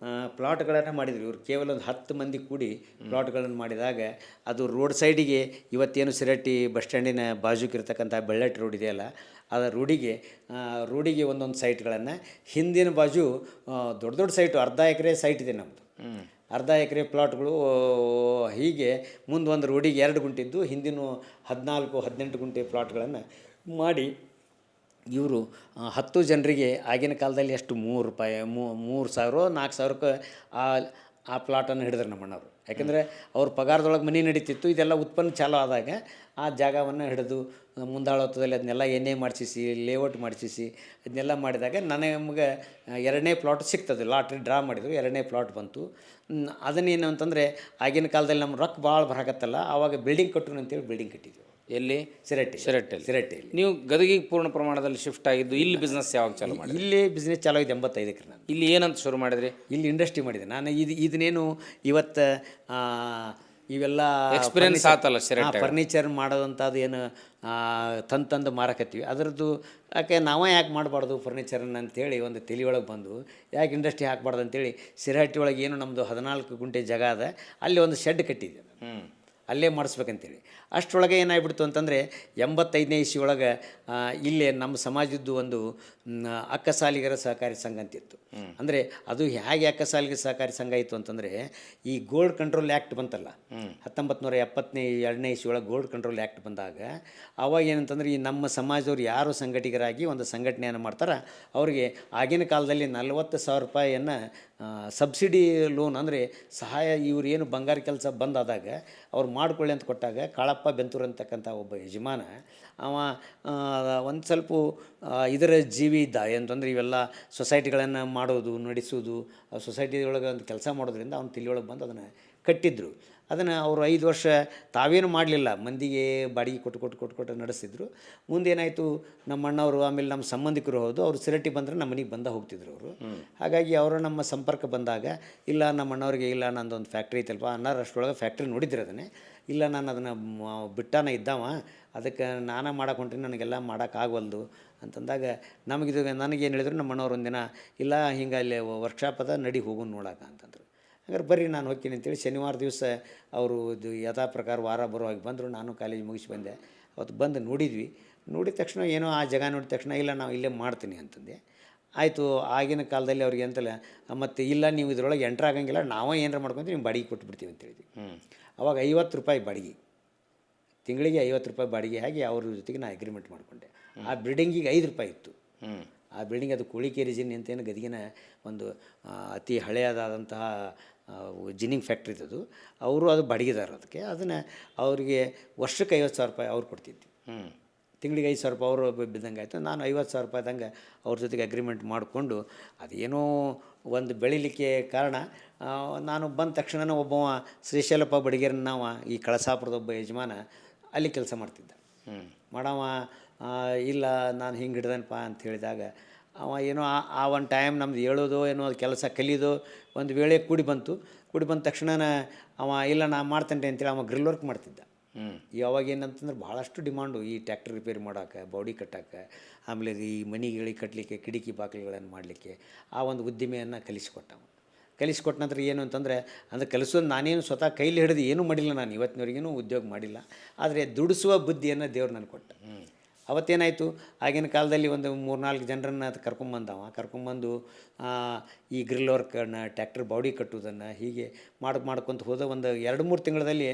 ಪ್ಲಾಟ್ಗಳನ್ನು ಮಾಡಿದರು. ಇವರು ಕೇವಲ ಒಂದು 10 ಮಂದಿ ಕೂಡಿ ಪ್ಲಾಟ್ಗಳನ್ನು ಮಾಡಿದಾಗ ಅದು ರೋಡ್ ಸೈಡಿಗೆ ಇವತ್ತೇನು ಸಿರಹಟ್ಟಿ ಬಸ್ ಸ್ಟ್ಯಾಂಡಿನ ಬಾಜುಕಿರ್ತಕ್ಕಂಥ ಬೆಳ್ಳಟ್ಟಿ ರೋಡ್ ಇದೆಯಲ್ಲ, ಅದು ರೋಡಿಗೆ ಒಂದೊಂದು ಸೈಟ್ಗಳನ್ನು, ಹಿಂದಿನ ಬಾಜು ದೊಡ್ಡ ದೊಡ್ಡ ಸೈಟು, ಅರ್ಧ ಎಕರೆ ಸೈಟ್ ಇದೆ ನಮ್ಮದು, ಅರ್ಧ ಎಕರೆ ಪ್ಲಾಟ್ಗಳು. ಹೀಗೆ ಮುಂದೆ ಒಂದು ರೋಡಿಗೆ 2 ಗುಂಟೆ ಇದ್ದು, ಹಿಂದಿನ 14-18 ಗುಂಟೆ ಪ್ಲಾಟ್ಗಳನ್ನು ಮಾಡಿ ಇವರು 10 ಜನರಿಗೆ ಆಗಿನ ಕಾಲದಲ್ಲಿ ಎಷ್ಟು ₹3 $3,000-4,000ಕ್ಕೆ ಆ ಪ್ಲಾಟನ್ನು ಹಿಡಿದ್ರು ನಮ್ಮ ಅಣ್ಣವರು. ಯಾಕೆಂದರೆ ಅವ್ರ ಪಗಾರದೊಳಗೆ ಮನೆ ನಡೀತಿತ್ತು. ಇದೆಲ್ಲ ಉತ್ಪನ್ನ ಚಾಲೂ ಆದಾಗ ಆ ಜಾಗವನ್ನು ಹಿಡಿದು ಮುಂದಾಳತ್ವದಲ್ಲಿ ಅದನ್ನೆಲ್ಲ ಎಣ್ಣೆ ಮಾಡಿಸಿ, ಲೇಔಟ್ ಮಾಡಿಸಿ, ಅದನ್ನೆಲ್ಲ ಮಾಡಿದಾಗ ನಮಗೆ 2ನೇ ಪ್ಲಾಟ್ ಸಿಗ್ತದೆ. ಲಾಟ್ರಿ ಡ್ರಾ ಮಾಡಿದ್ರು, 2ನೇ ಪ್ಲಾಟ್ ಬಂತು. ಅದನ್ನೇನು ಅಂತಂದರೆ ಆಗಿನ ಕಾಲದಲ್ಲಿ ನಮ್ಮ ರೊಕ್ಕ ಭಾಳ ಬರಾಕತ್ತಲ್ಲ, ಆವಾಗ ಬಿಲ್ಡಿಂಗ್ ಕಟ್ಟೋಣ ಅಂತೇಳಿ ಬಿಲ್ಡಿಂಗ್ ಕಟ್ಟಿದ್ವಿ. ಎಲ್ಲಿ? ಸಿರಹಟ್ಟಿಯಲ್ಲಿ. ನೀವು ಗದಗಿಗೆ ಪೂರ್ಣ ಪ್ರಮಾಣದಲ್ಲಿ ಶಿಫ್ಟ್ ಆಗಿದ್ದು. ಇಲ್ಲಿ ಬಿಸ್ನೆಸ್ ಯಾವಾಗ ಚಾಲು ಮಾಡಿ? ಇಲ್ಲಿ ಬಿಸ್ನೆಸ್ ಚಾಲೂ ಆಗಿದೆ 85ಕ್ಕೆ. ನಾನು ಇಲ್ಲಿ ಏನಂತ ಶುರು ಮಾಡಿದ್ರಿ? ಇಲ್ಲಿ ಇಂಡಸ್ಟ್ರಿ ಮಾಡಿದೆ ನಾನು. ಇದನ್ನೇನು ಇವತ್ತು ಇವೆಲ್ಲ ಎಕ್ಸ್ಪೀರಿಯನ್ಸ್ ಆತಲ್ಲ, ಫರ್ನಿಚರ್ ಮಾಡೋದಂಥದ್ದು ಏನು ತಂದು ಮಾರಕತ್ತೀವಿ. ಅದರದ್ದು ಯಾಕೆ ಯಾಕೆ ಮಾಡಬಾರ್ದು ಫರ್ನಿಚರನ್ನು ಅಂಥೇಳಿ ಒಂದು ತಲೆಯೊಳಗೆ ಬಂದು, ಯಾಕೆ ಇಂಡಸ್ಟ್ರಿ ಹಾಕಬಾರ್ದು ಅಂತೇಳಿ ಸಿರಹಟ್ಟಿ ಒಳಗೆ ಏನು ನಮ್ಮದು 14 ಗುಂಟೆ ಜಾಗ ಅದ, ಅಲ್ಲಿ ಒಂದು ಶೆಡ್ ಕಟ್ಟಿದ್ದೆ. ಅಲ್ಲೇ ಮಾಡಿಸ್ಬೇಕಂತೇಳಿ. ಅಷ್ಟರೊಳಗೆ ಏನಾಗ್ಬಿಡ್ತು ಅಂತಂದರೆ 85ನೇ ಇಸ್ವಿ ಒಳಗೆ ಇಲ್ಲೇ ನಮ್ಮ ಸಮಾಜದ್ದು ಒಂದು ಅಕ್ಕಸಾಲಿಗರ ಸಹಕಾರಿ ಸಂಘ ಅಂತಿತ್ತು. ಅಂದರೆ ಅದು ಹೇಗೆ ಅಕ್ಕಸಾಲಿಗರ ಸಹಕಾರಿ ಸಂಘ ಇತ್ತು ಅಂತಂದರೆ, ಈ ಗೋಲ್ಡ್ ಕಂಟ್ರೋಲ್ ಆ್ಯಕ್ಟ್ ಬಂತಲ್ಲ 1972ನೇ ಇಸ್ವಿ ಒಳಗೆ ಗೋಲ್ಡ್ ಕಂಟ್ರೋಲ್ ಆ್ಯಕ್ಟ್ ಬಂದಾಗ, ಆವಾಗ ಏನಂತಂದ್ರೆ ಈ ನಮ್ಮ ಸಮಾಜದವ್ರು ಯಾರು ಸಂಘಟಿಗರಾಗಿ ಒಂದು ಸಂಘಟನೆಯನ್ನು ಮಾಡ್ತಾರೆ, ಅವರಿಗೆ ಆಗಿನ ಕಾಲದಲ್ಲಿ ₹40,000 ಸಬ್ಸಿಡಿ ಲೋನ್, ಅಂದರೆ ಸಹಾಯ, ಇವ್ರು ಏನು ಬಂಗಾರ ಕೆಲಸ ಬಂದಾದಾಗ ಅವ್ರು ಮಾಡ್ಕೊಳ್ಳಿ ಅಂತ ಕೊಟ್ಟಾಗ, ಕಾಳಪ್ಪ ಬೆಂತೂರು ಅಂತಕ್ಕಂಥ ಒಬ್ಬ ಯಜಮಾನ, ಅವ ಒಂದು ಸ್ವಲ್ಪ ಇದರ ಜೀವಿ ಇದ್ದ. ಅಂತಂದರೆ ಇವೆಲ್ಲ ಸೊಸೈಟಿಗಳನ್ನು ಮಾಡೋದು, ನಡೆಸೋದು, ಆ ಸೊಸೈಟಿಯೊಳಗೆ ಒಂದು ಕೆಲಸ ಮಾಡೋದ್ರಿಂದ ಅವ್ನ ತಲೆಯೊಳಗೆ ಬಂದು ಅದನ್ನು ಕಟ್ಟಿದ್ರು. ಅದನ್ನು ಅವರು 5 ವರ್ಷ ತಾವೇನು ಮಾಡಲಿಲ್ಲ, ಮಂದಿಗೆ ಬಾಡಿಗೆ ಕೊಟ್ಟು ನಡೆಸಿದ್ರು. ಮುಂದೇನಾಯಿತು, ನಮ್ಮ ಅಣ್ಣವರು ಆಮೇಲೆ ನಮ್ಮ ಸಂಬಂಧಿಕರು ಹೌದು, ಅವರು ಸಿರಹಟ್ಟಿ ಬಂದರೆ ನಮ್ಮ ಮನೆಗೆ ಹೋಗ್ತಿದ್ರು ಅವರು. ಹಾಗಾಗಿ ಅವರು ನಮ್ಮ ಸಂಪರ್ಕ ಬಂದಾಗ, ಇಲ್ಲ ನಮ್ಮ ಅಣ್ಣವ್ರಿಗೆ, ಇಲ್ಲ ನಂದೊಂದು ಫ್ಯಾಕ್ಟ್ರಿ ಐತಲ್ಪ ಅಣ್ಣಾರು, ಅಷ್ಟರೊಳಗೆ ಫ್ಯಾಕ್ಟ್ರಿ ನೋಡಿದ್ರು ಅದನ್ನೇ. ಇಲ್ಲ ನಾನು ಅದನ್ನು ಬಿಟ್ಟಾನ ಇದ್ದಾವ, ಅದಕ್ಕೆ ನಾನು ಮಾಡಕ್ಕೆ ಹೊಂಟ್ರಿ, ನನಗೆಲ್ಲ ಮಾಡೋಕ್ಕಾಗವಲ್ದು ಅಂತಂದಾಗ ನನಗೇನು ಹೇಳಿದ್ರು ನಮ್ಮ ಅಣ್ಣವ್ರು ಒಂದಿನ, ಇಲ್ಲ ಹಿಂಗೆ ಅಲ್ಲಿ ವರ್ಕ್ಶಾಪ್ ಅದ, ನಡಿ ಹೋಗು ನೋಡೋಕೆ ಅಂತಂದರು. ಹಾಗಾದ್ರೆ ಬರ್ರಿ ನಾನು ಹೋಗ್ತೀನಿ ಅಂತೇಳಿ ಶನಿವಾರ ದಿವಸ ಅವರು ಇದು ಯಥಾ ಪ್ರಕಾರ ವಾರ ಬರುವಾಗಿ ಬಂದರು. ನಾನು ಕಾಲೇಜ್ ಮುಗಿಸಿ ಬಂದೆ. ಅವತ್ತು ಬಂದು ನೋಡಿದ ತಕ್ಷಣ ಏನೋ ಆ ಜಾಗ ನೋಡಿದ ತಕ್ಷಣ, ಇಲ್ಲ ನಾವು ಇಲ್ಲೇ ಮಾಡ್ತೀನಿ ಅಂತಂದೆ. ಆಯಿತು. ಆಗಿನ ಕಾಲದಲ್ಲಿ ಅವ್ರಿಗೆ ಅಂತಲ್ಲ, ಮತ್ತು ಇಲ್ಲ ನೀವು ಇದರೊಳಗೆ ಎಂಟ್ರ್ ಆಗಂಗಿಲ್ಲ, ನಾವೇ ಏನಾರ ಮಾಡ್ಕೊಂತೀವಿ, ನೀವು ಬಾಡಿಗೆ ಕೊಟ್ಬಿಡ್ತೀವಿ ಅಂತ ಹೇಳಿದ್ವಿ. ಅವಾಗ ₹50 ಬಾಡಿಗೆ, ತಿಂಗಳಿಗೆ ₹50 ಬಾಡಿಗೆ ಆಗಿ ಅವ್ರ ಜೊತೆಗೆ ನಾನು ಅಗ್ರಿಮೆಂಟ್ ಮಾಡಿಕೊಂಡೆ. ಆ ಬಿಲ್ಡಿಂಗಿಗೆ ₹5 ಇತ್ತು. ಆ ಬಿಲ್ಡಿಂಗ್ ಅದು ಕೋಳಿಕೇರಿ ಜಿನ್ನಿ ಅಂತೇನು ಗದಗಿನ ಒಂದು ಅತಿ ಹಳೆಯದಾದಂತಹ ಜಿನ್ನಿಂಗ್ ಫ್ಯಾಕ್ಟ್ರಿ ಇದ್ದದು. ಅವರು ಅದು ಬಾಡಿಗೆದಾರ. ಅದಕ್ಕೆ ಅದನ್ನು ಅವರಿಗೆ ವರ್ಷಕ್ಕೆ ₹50,000 ಅವ್ರು ಕೊಡ್ತಿದ್ವಿ. ತಿಂಗಳಿಗೆ ₹5,000 ಅವರು ಬಿದ್ದಂಗೆ ಆಯಿತು. ನಾನು ₹50,000 ಅವ್ರ ಜೊತೆಗೆ ಅಗ್ರಿಮೆಂಟ್ ಮಾಡಿಕೊಂಡು, ಅದೇನೋ ಒಂದು ಬೆಳಿಲಿಕ್ಕೆ ಕಾರಣ, ನಾನು ಬಂದ ತಕ್ಷಣ ಒಬ್ಬವ ಶ್ರೀಶೈಲಪ್ಪ ಬಡಿಗೇರನ್ನ ನಾವು ಈ ಕಳಸಾಪುರದ ಒಬ್ಬ ಯಜಮಾನ ಅಲ್ಲಿ ಕೆಲಸ ಮಾಡ್ತಿದ್ದ. ಮಾಡವ ಇಲ್ಲ ನಾನು ಹಿಂಗೆ ಹಿಡ್ದನಪ್ಪ ಅಂತ ಹೇಳಿದಾಗ, ಅವ ಏನೋ ಆ ಒಂದು ಟೈಮ್ ನಮ್ದು ಹೇಳೋದು ಏನೋ ಅದು ಕೆಲಸ ಕಲಿಯೋದು ಒಂದು ವೇಳೆ ಕೂಡಿ ಬಂದ ತಕ್ಷಣ ಅವ ಇಲ್ಲ ನಾನು ಮಾಡ್ತೇನೆ ಅಂತೇಳಿ ಅವ ಗ್ರಿಲ್ ವರ್ಕ್ ಮಾಡ್ತಿದ್ದ. ಯಾವಾಗ ಏನಂತಂದ್ರೆ ಭಾಳಷ್ಟು ಡಿಮಾಂಡು ಈ ಟ್ಯಾಕ್ಟರ್ ರಿಪೇರಿ ಮಾಡೋಕೆ, ಬಾಡಿ ಕಟ್ಟೋಕೆ, ಆಮೇಲೆ ಈ ಮನೆಗಳಿಗೆ ಕಟ್ಟಲಿಕ್ಕೆ, ಕಿಟಕಿ ಬಾಗಿಲುಗಳನ್ನು ಮಾಡಲಿಕ್ಕೆ ಆ ಒಂದು ಉದ್ದಿಮೆಯನ್ನು ಕಲಿಸ್ಕೊಟ್ಟ ನಂತರ ಏನು ಅಂತಂದರೆ, ಅಂದರೆ ಕಲಿಸೋದು ನಾನೇನು ಸ್ವತಃ ಕೈಲಿ ಹಿಡಿದು ಏನೂ ಮಾಡಿಲ್ಲ, ನಾನು ಇವತ್ತಿನವರೆಗೇನು ಉದ್ಯೋಗ ಮಾಡಿಲ್ಲ. ಆದರೆ ದುಡಿಸುವ ಬುದ್ಧಿಯನ್ನು ದೇವ್ರು ನನಗೆ ಕೊಟ್ಟ. ಅವತ್ತೇನಾಯಿತು, ಆಗಿನ ಕಾಲದಲ್ಲಿ ಒಂದು 3-4 ಜನರನ್ನು ಕರ್ಕೊಂಬಂದು ಈ ಗ್ರಿಲ್ ವರ್ಕನ್ನು, ಟ್ಯಾಕ್ಟರ್ ಬಾಡಿ ಕಟ್ಟುವುದನ್ನು ಹೀಗೆ ಮಾಡ್ಕೊತ ಹೋದ ಒಂದು 2-3 ತಿಂಗಳಲ್ಲಿ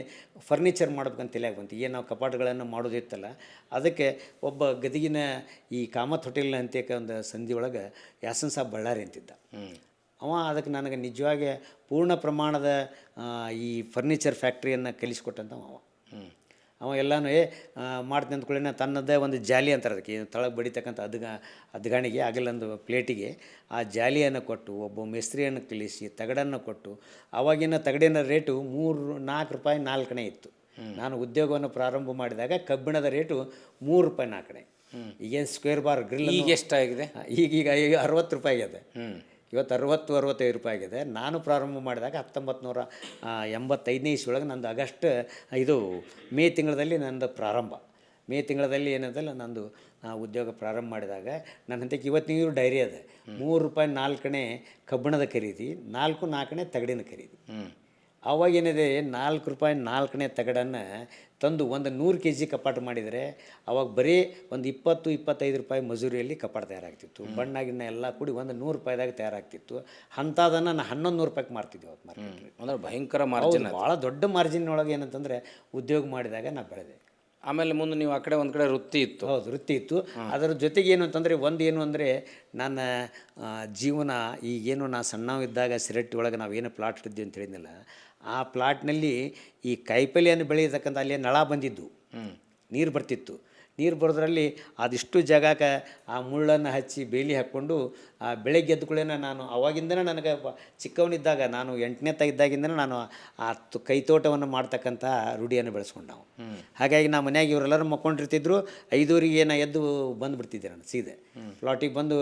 ಫರ್ನಿಚರ್ ಮಾಡ್ಬೇಕಂತ ತಲೆಯಾಗ ಬಂತು. ಏನು ನಾವು ಕಪಾಟುಗಳನ್ನು ಮಾಡೋದಿತ್ತಲ್ಲ, ಅದಕ್ಕೆ ಒಬ್ಬ ಗದಗಿನ ಈ ಕಾಮತ್ ಹೋಟೆಲ್ ಅಂತೇಕ ಒಂದು ಸಂಧಿ ಒಳಗೆ ಯಾಸನ್ ಸಾಬ್ ಬಳ್ಳಾರಿ ಅಂತಿದ್ದ. ಅದಕ್ಕೆ ನನಗೆ ನಿಜವಾಗಿ ಪೂರ್ಣ ಪ್ರಮಾಣದ ಈ ಫರ್ನಿಚರ್ ಫ್ಯಾಕ್ಟ್ರಿಯನ್ನು ಕಲಿಸ್ಕೊಟ್ಟಂಥವ ಎಲ್ಲನೂ ಮಾಡ್ತೀನಿ ಅಂದ್ಕೊಳ್ಳಿ. ತನ್ನದೇ ಒಂದು ಜಾಲಿ ಅಂತಾರೆ, ಅದಕ್ಕೆ ತಳಗೆ ಬಡಿತಕ್ಕಂಥ ಅದ್ಗಾಣಿಗೆ ಆಗಲ್ಲೊಂದು ಪ್ಲೇಟಿಗೆ ಆ ಜಾಲಿಯನ್ನು ಕೊಟ್ಟು, ಒಬ್ಬ ಮೇಸ್ತ್ರಿಯನ್ನು ಕಲಿಸಿ, ತಗಡನ್ನು ಕೊಟ್ಟು, ಆವಾಗಿನ ತಗಡಿನ ರೇಟು 3-4 ರೂಪಾಯಿ 4 ಇತ್ತು. ನಾನು ಉದ್ಯೋಗವನ್ನು ಪ್ರಾರಂಭ ಮಾಡಿದಾಗ ಕಬ್ಬಿಣದ ರೇಟು 3 ರೂಪಾಯಿ 4. ಈಗೇನು ಸ್ಕ್ವೇರ್ ಬಾರ್ ಗ್ರಿಲ್ ಈಗ ಎಷ್ಟಾಗಿದೆ? ಈಗ 60 ರೂಪಾಯಿ ಆಗಿದೆ. ಇವತ್ತು 60-65 ರೂಪಾಯಿ ಆಗಿದೆ. ನಾನು ಪ್ರಾರಂಭ ಮಾಡಿದಾಗ 1985ನೇ ಇಸ್ವಿಯೊಳಗೆ ನಂದು ಮೇ ತಿಂಗಳಲ್ಲಿ ನಂದು ಪ್ರಾರಂಭ. ಮೇ ತಿಂಗಳಲ್ಲಿ ಏನದಲ್ಲ ನಂದು ಉದ್ಯೋಗ ಪ್ರಾರಂಭ ಮಾಡಿದಾಗ ನನ್ನ ಹಂತಕ್ಕೆ ಇವತ್ತಿನ ಡೈರಿ ಅದ. 3 ರೂಪಾಯಿ 4 ಕಬ್ಬಿಣದ ಖರೀದಿ, 4 ತಗಡಿನ ಖರೀದಿ. ಅವಾಗೇನಿದೆ 4 ರೂಪಾಯಿ 4 ತಗಡನ್ನು ತಂದು ಒಂದು 100 kg ಕಪಾಟು ಮಾಡಿದರೆ ಅವಾಗ ಬರೀ ಒಂದು 20-25 ರೂಪಾಯಿ ಮಜೂರಿಯಲ್ಲಿ ಕಪಾಟು ತಯಾರಾಗ್ತಿತ್ತು. ಬಣ್ಣಾಗಿನ ಎಲ್ಲ ಕೂಡಿ ಒಂದು 100 ರೂಪಾಯಿದಾಗ ತಯಾರಾಗ್ತಿತ್ತು. ಅಂಥದನ್ನು ನಾನು 1100 ರೂಪಾಯಿಗೆ ಮಾರ್ತಿದ್ದೆ ಅವತ್ತು ಮಾರ್ಕೆಟ್ಲಿ. ಅಂದ್ರೆ ಭಯಂಕರ ಮಾರ್ಜಿನ್, ಭಾಳ ದೊಡ್ಡ ಮಾರ್ಜಿನ್ ಒಳಗೆ ಏನಂತಂದರೆ ಉದ್ಯೋಗ ಮಾಡಿದಾಗ ನಾನು ಬೆಳೆದೆ. ಆಮೇಲೆ ಮುಂದೆ ನೀವು ಆ ಕಡೆ ಒಂದು ಕಡೆ ವೃತ್ತಿ ಇತ್ತು. ಹೌದು, ವೃತ್ತಿ ಇತ್ತು. ಅದರ ಜೊತೆಗೆ ಏನು ಅಂತಂದರೆ ಏನು ಅಂದರೆ ನನ್ನ ಜೀವನ ಈಗೇನು ನಾನು ಸಣ್ಣವಿದ್ದಾಗ ಸಿರಟ್ಟಿ ಒಳಗೆ ನಾವೇನು ಪ್ಲಾಟ್ ಇದ್ವಿ ಅಂತ ಹೇಳಿದ್ನಲ್ಲ, ಆ ಪ್ಲಾಟ್ನಲ್ಲಿ ಈ ಕಾಯಿಪಲ್ಯವನ್ನು ಬೆಳೆಯತಕ್ಕಂಥ ಅಲ್ಲಿ ನಳ ಬಂದಿದ್ದು, ನೀರು ಬರ್ತಿತ್ತು. ನೀರು ಬರೋದ್ರಲ್ಲಿ ಅದಿಷ್ಟು ಜಾಗಕ್ಕೆ ಆ ಮುಳ್ಳನ್ನು ಹಚ್ಚಿ ಬೇಲಿ ಹಾಕ್ಕೊಂಡು ಬೆಳಗ್ಗೆ ಎದ್ದುಗಳೇನ ನಾನು ಅವಾಗಿಂದನೇ ನನಗೆ ಚಿಕ್ಕವನಿದ್ದಾಗ, ನಾನು 8ನೇ ಇದ್ದಾಗಿಂದನೇ ನಾನು ಕೈತೋಟವನ್ನು ಮಾಡ್ತಕ್ಕಂಥ ರೂಢಿಯನ್ನು ಬೆಳೆಸ್ಕೊಂಡು ನಾವು. ಹಾಗಾಗಿ ನಮ್ಮ ಮನ್ಯಾಗ ಇವರೆಲ್ಲರೂ ಮಕ್ಕೊಂಡಿರ್ತಿದ್ರು. 5 ನಾ ಎದ್ದು ಬಂದುಬಿಡ್ತಿದ್ದೆ ನಾನು ಸೀದೆ ಪ್ಲಾಟಿಗೆ ಬಂದು.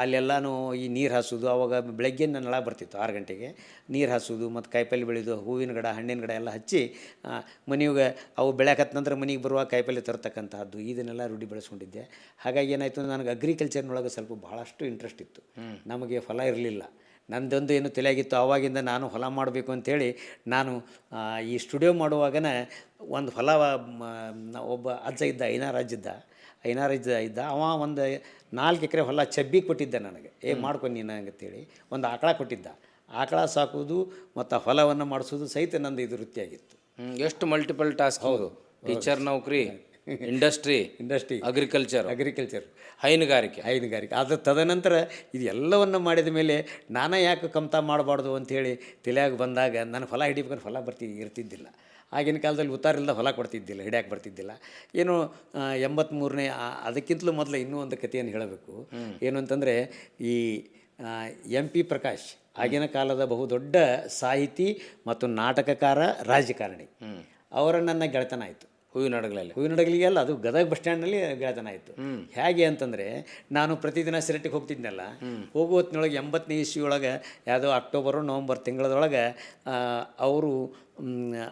ಅಲ್ಲೆಲ್ಲನೂ ಈ ನೀರು ಹಾಸೋದು, ಅವಾಗ ಬೆಳಗ್ಗೆ ನಳ ಬರ್ತಿತ್ತು 6 ಗಂಟೆಗೆ. ನೀರು ಹಾಸೋದು ಮತ್ತು ಕಾಯಿಪಲ್ಲೆ ಬೆಳೆಯೋದು, ಹೂವಿನ ಗಿಡ ಹಣ್ಣಿನ ಗಿಡ ಎಲ್ಲ ಹಚ್ಚಿ ಮನೆಗೆ ಅವು ಬೆಳೆಯಕತ್ತ ನಂತರ ಮನೆಗೆ ಬರುವ ಕಾಯಿಪಲ್ಲೆ ತರ್ತಕ್ಕಂಥದ್ದು ಇದನ್ನೆಲ್ಲ ರೂಢಿ ಬೆಳೆಸ್ಕೊಂಡಿದ್ದೆ. ಹಾಗಾಗಿ ಏನಾಯಿತು, ನನಗೆ ಅಗ್ರಿಕಲ್ಚರ್ನೊಳಗೆ ಸ್ವಲ್ಪ ಭಾಳಷ್ಟು ಇಂಟ್ರೆಸ್ಟ್ ಇತ್ತು. ನಮಗೆ ಫಲ ಇರಲಿಲ್ಲ. ನಂದೊಂದು ಏನು ತಲೆಯಾಗಿತ್ತು, ಆವಾಗಿಂದ ನಾನು ಹೊಲ ಮಾಡಬೇಕು ಅಂಥೇಳಿ ನಾನು ಈ ಸ್ಟುಡಿಯೋ ಮಾಡುವಾಗನ ಒಂದು ಹೊಲ ಒಬ್ಬ ಅಜ್ಜ ಇದ್ದ, ಐನಾರಜ್ಜ ಇದ್ದ. ಅವ ಒಂದು 4 ಎಕರೆ ಹೊಲ ಚಬ್ಬಿ ಕೊಟ್ಟಿದ್ದ ನನಗೆ. ಮಾಡ್ಕೊಂಡು ನೀನು ಅಂತೇಳಿ ಒಂದು ಆಕಳ ಕೊಟ್ಟಿದ್ದ. ಆಕಳ ಸಾಕೋದು ಮತ್ತು ಹೊಲವನ್ನು ಮಾಡಿಸೋದು ಸಹಿತ ನಂದು ಇದು ವೃತ್ತಿಯಾಗಿತ್ತು. ಎಷ್ಟು ಮಲ್ಟಿಪಲ್ ಟಾಸ್ಕ್. ಹೌದು, ಟೀಚರ್ ನೌಕರಿ, ಇಂಡಸ್ಟ್ರಿ, ಅಗ್ರಿಕಲ್ಚರ್, ಹೈನುಗಾರಿಕೆ. ಅದು ತದನಂತರ ಇದು ಎಲ್ಲವನ್ನು ಮಾಡಿದ ಮೇಲೆ ನಾನೇ ಯಾಕೆ ಕಮ್ತಾ ಮಾಡಬಾರ್ದು ಅಂಥೇಳಿ ತಲೆಯಾಗ ಬಂದಾಗ ನನಗೆ ಹೊಲ ಹಿಡಿಬೇಕಂದ್ರೆ ಹೊಲ ಇರ್ತಿದ್ದಿಲ್ಲ. ಆಗಿನ ಕಾಲದಲ್ಲಿ ಉತ್ತಾರಿಲ್ಲದ ಹೊಲ ಕೊಡ್ತಿದ್ದಿಲ್ಲ, ಹಿಡಿಯಕ್ಕೆ ಬರ್ತಿದ್ದಿಲ್ಲ. ಏನು 83ನೇ ಅದಕ್ಕಿಂತಲೂ ಮೊದಲು ಇನ್ನೂ ಒಂದು ಕಥೆಯನ್ನು ಹೇಳಬೇಕು. ಏನು ಅಂತಂದರೆ ಈ MP ಪ್ರಕಾಶ್ ಆಗಿನ ಕಾಲದ ಬಹುದೊಡ್ಡ ಸಾಹಿತಿ ಮತ್ತು ನಾಟಕಕಾರ, ರಾಜಕಾರಣಿ. ಅವರ ನನ್ನ ಗೆಳೆತನ ಆಯಿತು ಹೂವಿನಡಗಲಿಗೆ ಅಲ್ಲ, ಅದು ಗದಗ ಬಸ್ ಸ್ಟ್ಯಾಂಡ್ನಲ್ಲಿ ಗೆಳೆತನ ಆಯಿತು. ಹೇಗೆ ಅಂತಂದರೆ ನಾನು ಪ್ರತಿದಿನ ಸಿರಟ್ಟಿಗೆ ಹೋಗ್ತಿದ್ನಲ್ಲ, ಹೋಗೋ ಹೊತ್ತಿನೊಳಗೆ 80ನೇ ಇಸ್ವಿಯೊಳಗೆ ಯಾವುದೋ ಅಕ್ಟೋಬರು ನವಂಬರ್ ತಿಂಗಳದೊಳಗೆ